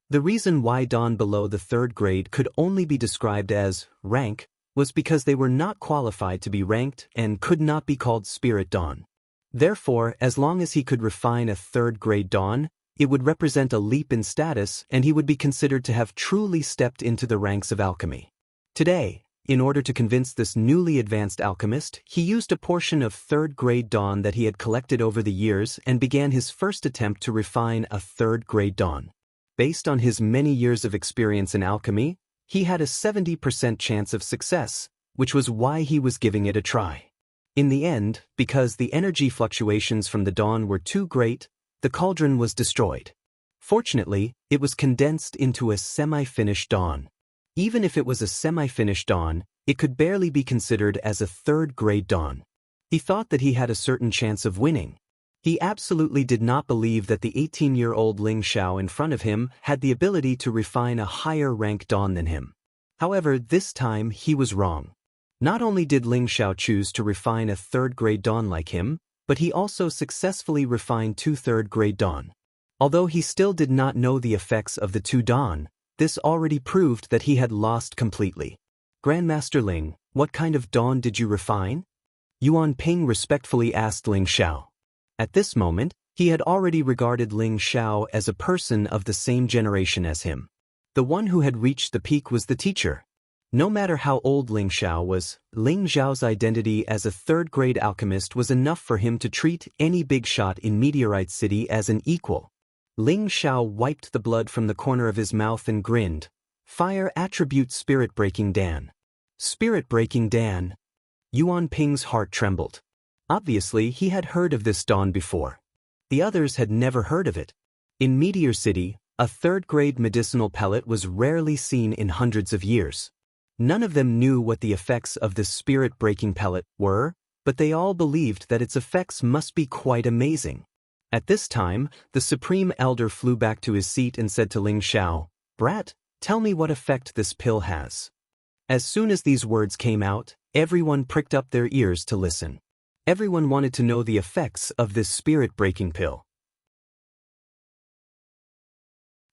The reason why dawn below the third grade could only be described as rank was because they were not qualified to be ranked and could not be called spirit dawn. Therefore, as long as he could refine a third-grade dawn, it would represent a leap in status and he would be considered to have truly stepped into the ranks of alchemy. Today, in order to convince this newly advanced alchemist, he used a portion of third-grade dawn that he had collected over the years and began his first attempt to refine a third-grade dawn. Based on his many years of experience in alchemy, he had a 70% chance of success, which was why he was giving it a try. In the end, because the energy fluctuations from the dawn were too great, the cauldron was destroyed. Fortunately, it was condensed into a semi-finished dawn. Even if it was a semi-finished dawn, it could barely be considered as a third-grade dawn. He thought that he had a certain chance of winning. He absolutely did not believe that the 18-year-old Ling Xiao in front of him had the ability to refine a higher-rank dawn than him. However, this time he was wrong. Not only did Ling Xiao choose to refine a third-grade dawn like him, but he also successfully refined two third-grade dawn. Although he still did not know the effects of the two dawn, this already proved that he had lost completely. Grandmaster Ling, what kind of dawn did you refine? Yuan Ping respectfully asked Ling Xiao. At this moment, he had already regarded Ling Xiao as a person of the same generation as him. The one who had reached the peak was the teacher. No matter how old Ling Xiao was, Ling Xiao's identity as a third-grade alchemist was enough for him to treat any big shot in Meteorite City as an equal. Ling Xiao wiped the blood from the corner of his mouth and grinned. Fire attribute Spirit-breaking Dan. Spirit-breaking Dan. Yuan Ping's heart trembled. Obviously, he had heard of this dawn before. The others had never heard of it. In Meteor City, a third-grade medicinal pellet was rarely seen in hundreds of years. None of them knew what the effects of this spirit-breaking pellet were, but they all believed that its effects must be quite amazing. At this time, the Supreme Elder flew back to his seat and said to Ling Xiao, "Brat, tell me what effect this pill has." As soon as these words came out, everyone pricked up their ears to listen. Everyone wanted to know the effects of this spirit-breaking pill.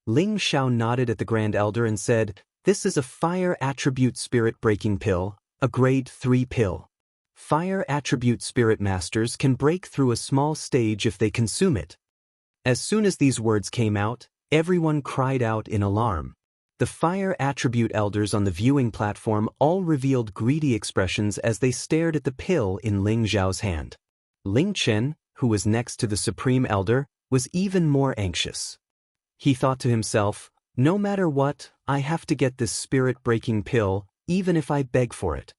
Ling Xiao nodded at the Grand Elder and said, "This is a fire attribute spirit-breaking pill, a grade 3 pill. Fire attribute spirit masters can break through a small stage if they consume it." As soon as these words came out, everyone cried out in alarm. The fire attribute elders on the viewing platform all revealed greedy expressions as they stared at the pill in Ling Xiao's hand. Ling Chen, who was next to the Supreme Elder, was even more anxious. He thought to himself, "No matter what, I have to get this spirit-breaking pill, even if I beg for it."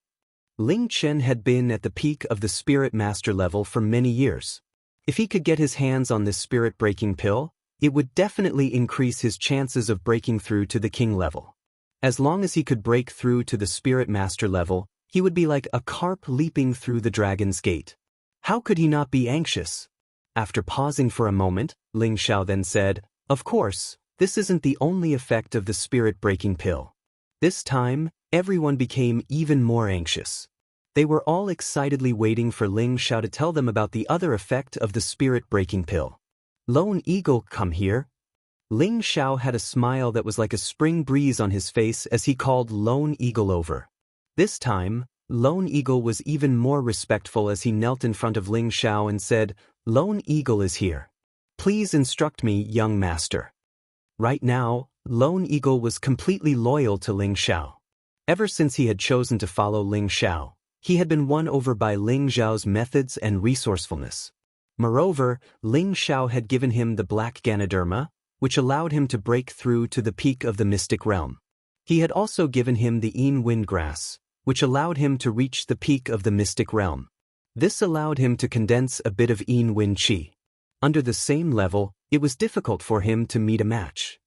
Ling Chen had been at the peak of the Spirit Master level for many years. If he could get his hands on this spirit-breaking pill, it would definitely increase his chances of breaking through to the king level. As long as he could break through to the Spirit Master level, he would be like a carp leaping through the dragon's gate. How could he not be anxious? After pausing for a moment, Ling Xiao then said, "Of course, this isn't the only effect of the spirit-breaking pill." This time, everyone became even more anxious. They were all excitedly waiting for Ling Xiao to tell them about the other effect of the spirit-breaking pill. "Lone Eagle, come here." Ling Xiao had a smile that was like a spring breeze on his face as he called Lone Eagle over. This time, Lone Eagle was even more respectful as he knelt in front of Ling Xiao and said, "Lone Eagle is here. Please instruct me, young master." Right now, Lone Eagle was completely loyal to Ling Xiao. Ever since he had chosen to follow Ling Xiao, he had been won over by Ling Xiao's methods and resourcefulness. Moreover, Ling Xiao had given him the Black Ganoderma, which allowed him to break through to the peak of the mystic realm. He had also given him the Yin Windgrass, which allowed him to reach the peak of the mystic realm. This allowed him to condense a bit of Yin Wind Qi. Under the same level, it was difficult for him to meet a match.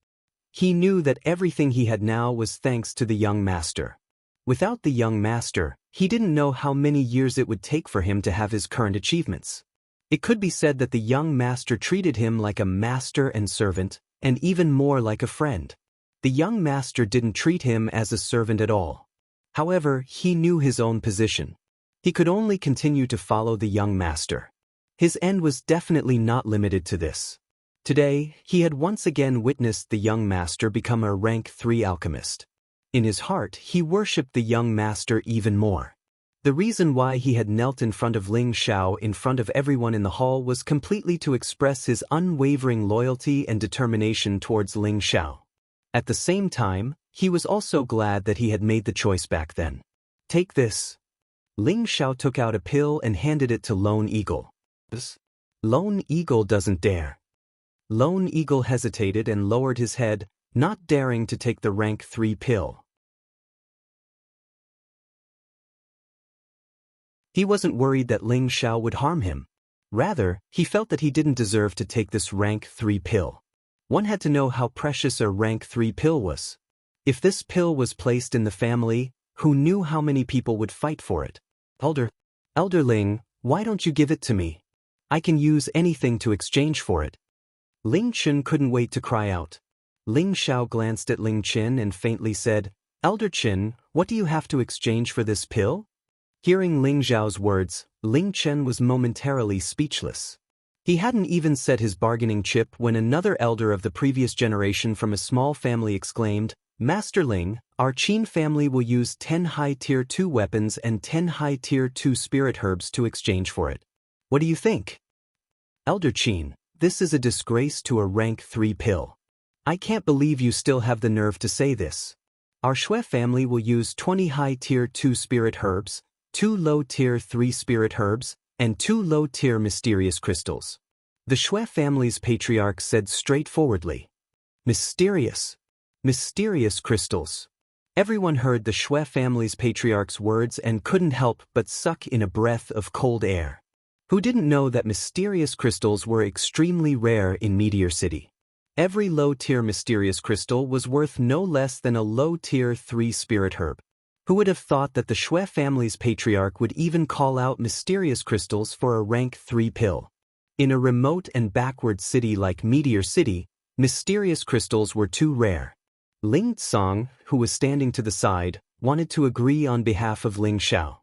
He knew that everything he had now was thanks to the young master. Without the young master, he didn't know how many years it would take for him to have his current achievements. It could be said that the young master treated him like a master and servant, and even more like a friend. The young master didn't treat him as a servant at all. However, he knew his own position. He could only continue to follow the young master. His end was definitely not limited to this. Today, he had once again witnessed the young master become a rank 3 alchemist. In his heart, he worshipped the young master even more. The reason why he had knelt in front of Ling Xiao in front of everyone in the hall was completely to express his unwavering loyalty and determination towards Ling Xiao. At the same time, he was also glad that he had made the choice back then. Take this. Ling Xiao took out a pill and handed it to Lone Eagle. Lone Eagle doesn't dare. Lone Eagle hesitated and lowered his head, not daring to take the rank 3 pill. He wasn't worried that Ling Xiao would harm him. Rather, he felt that he didn't deserve to take this rank 3 pill. One had to know how precious a rank 3 pill was. If this pill was placed in the family, who knew how many people would fight for it? Elder Ling, why don't you give it to me? I can use anything to exchange for it. Ling Chen couldn't wait to cry out. Ling Xiao glanced at Ling Chen and faintly said, Elder Chen, what do you have to exchange for this pill? Hearing Ling Xiao's words, Ling Chen was momentarily speechless. He hadn't even set his bargaining chip when another elder of the previous generation from a small family exclaimed, Master Ling, our Qin family will use 10 high tier 2 weapons and 10 high tier 2 spirit herbs to exchange for it. What do you think? Elder Qin, this is a disgrace to a rank 3 pill. I can't believe you still have the nerve to say this. Our Shui family will use 20 high tier 2 spirit herbs, 2 low tier 3 spirit herbs, and 2 low tier mysterious crystals. The Shui family's patriarch said straightforwardly. Mysterious crystals. Everyone heard the Shui family's patriarch's words and couldn't help but suck in a breath of cold air. Who didn't know that mysterious crystals were extremely rare in Meteor City? Every low-tier mysterious crystal was worth no less than a low-tier 3 spirit herb. Who would have thought that the Shui family's patriarch would even call out mysterious crystals for a rank 3 pill? In a remote and backward city like Meteor City, mysterious crystals were too rare. Ling Tsang, who was standing to the side, wanted to agree on behalf of Ling Xiao.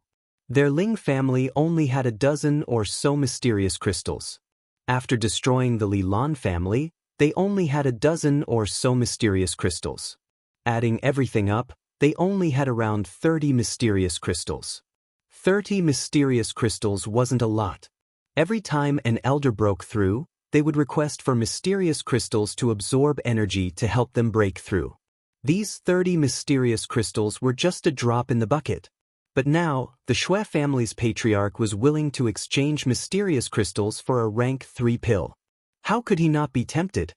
Their Ling family only had a dozen or so mysterious crystals. After destroying the Li Lan family, they only had a dozen or so mysterious crystals. Adding everything up, they only had around 30 mysterious crystals. 30 mysterious crystals wasn't a lot. Every time an elder broke through, they would request for mysterious crystals to absorb energy to help them break through. These 30 mysterious crystals were just a drop in the bucket. But now, the Shui family's patriarch was willing to exchange mysterious crystals for a rank 3 pill. How could he not be tempted?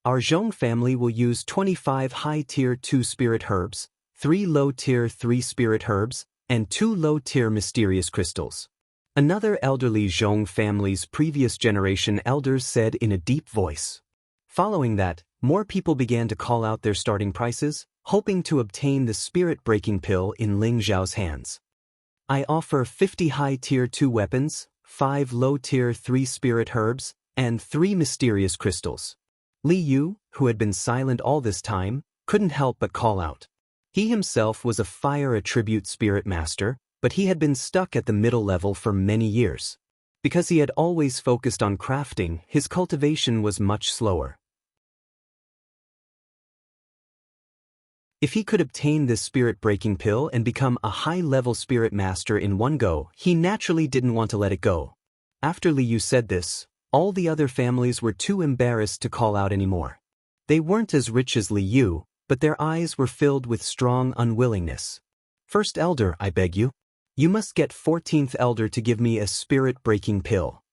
Our Zhong family will use 25 high-tier 2 spirit herbs, 3 low-tier 3 spirit herbs, and 2 low-tier mysterious crystals. Another elderly Zhong family's previous generation elders said in a deep voice. Following that, more people began to call out their starting prices, hoping to obtain the spirit-breaking pill in Ling Xiao's hands. I offer 50 high-tier 2 weapons, 5 low-tier 3 spirit herbs, and 3 mysterious crystals. Li Yu, who had been silent all this time, couldn't help but call out. He himself was a fire attribute spirit master, but he had been stuck at the middle level for many years. Because he had always focused on crafting, his cultivation was much slower. If he could obtain this spirit-breaking pill and become a high-level spirit master in one go, he naturally didn't want to let it go. After Li Yu said this, all the other families were too embarrassed to call out anymore. They weren't as rich as Li Yu, but their eyes were filled with strong unwillingness. First elder, I beg you. You must get 14th elder to give me a spirit-breaking pill.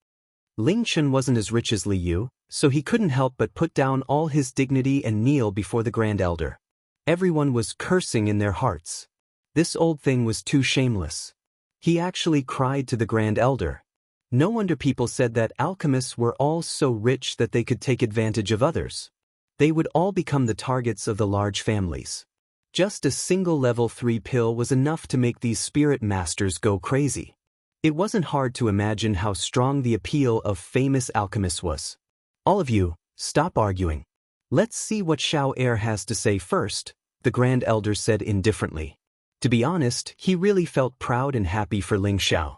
Ling Chen wasn't as rich as Li Yu, so he couldn't help but put down all his dignity and kneel before the grand elder. Everyone was cursing in their hearts. This old thing was too shameless. He actually cried to the grand elder. No wonder people said that alchemists were all so rich that they could take advantage of others. They would all become the targets of the large families. Just a single level 3 pill was enough to make these spirit masters go crazy. It wasn't hard to imagine how strong the appeal of famous alchemists was. All of you, stop arguing. Let's see what Xiao Heir has to say first, the Grand Elder said indifferently. To be honest, he really felt proud and happy for Ling Xiao.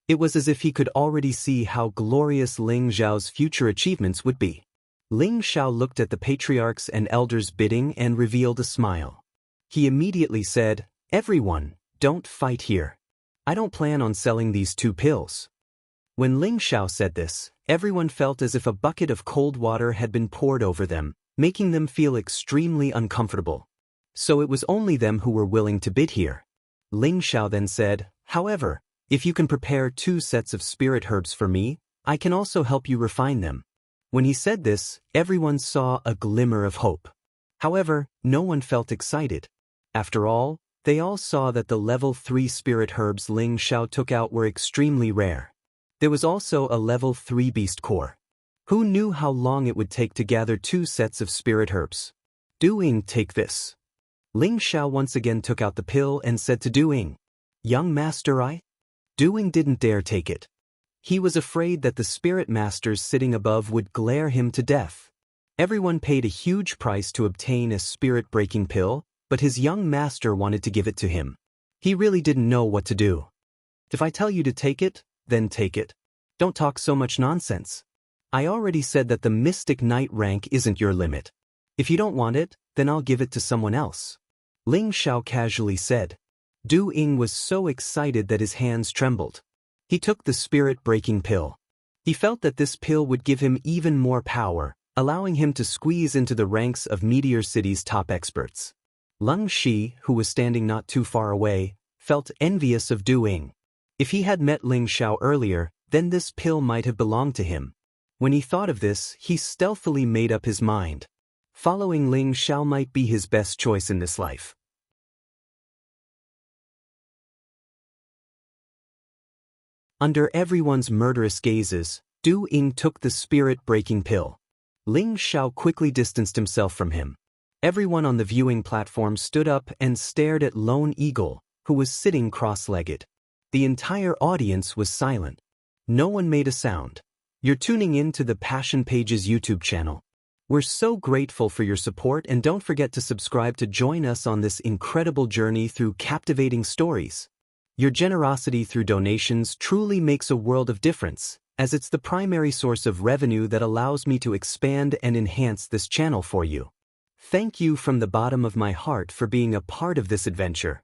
It was as if he could already see how glorious Ling Xiao's future achievements would be. Ling Xiao looked at the patriarchs and elders bidding and revealed a smile. He immediately said, "Everyone, don't fight here. I don't plan on selling these 2 pills." When Ling Xiao said this, everyone felt as if a bucket of cold water had been poured over them, making them feel extremely uncomfortable. So it was only them who were willing to bid here. Ling Xiao then said, "However, if you can prepare 2 sets of spirit herbs for me, I can also help you refine them." When he said this, everyone saw a glimmer of hope. However, no one felt excited. After all, they all saw that the level 3 spirit herbs Ling Xiao took out were extremely rare. There was also a level 3 beast core. Who knew how long it would take to gather 2 sets of spirit herbs? Du Ying, take this. Ling Xiao once again took out the pill and said to Du Ying, "Young master, Du Ying didn't dare take it. He was afraid that the spirit masters sitting above would glare him to death. Everyone paid a huge price to obtain a spirit-breaking pill, but his young master wanted to give it to him. He really didn't know what to do. If I tell you to take it, then take it. Don't talk so much nonsense. I already said that the Mystic Knight rank isn't your limit. If you don't want it, then I'll give it to someone else," Ling Xiao casually said. Du Ying was so excited that his hands trembled. He took the spirit-breaking pill. He felt that this pill would give him even more power, allowing him to squeeze into the ranks of Meteor City's top experts. Leng Shi, who was standing not too far away, felt envious of Du Ying. If he had met Ling Xiao earlier, then this pill might have belonged to him. When he thought of this, he stealthily made up his mind. Following Ling Xiao might be his best choice in this life. Under everyone's murderous gazes, Du Ying took the spirit-breaking pill. Ling Xiao quickly distanced himself from him. Everyone on the viewing platform stood up and stared at Lone Eagle, who was sitting cross-legged. The entire audience was silent. No one made a sound. You're tuning in to the Passion Pages YouTube channel. We're so grateful for your support, and don't forget to subscribe to join us on this incredible journey through captivating stories. Your generosity through donations truly makes a world of difference, as it's the primary source of revenue that allows me to expand and enhance this channel for you. Thank you from the bottom of my heart for being a part of this adventure.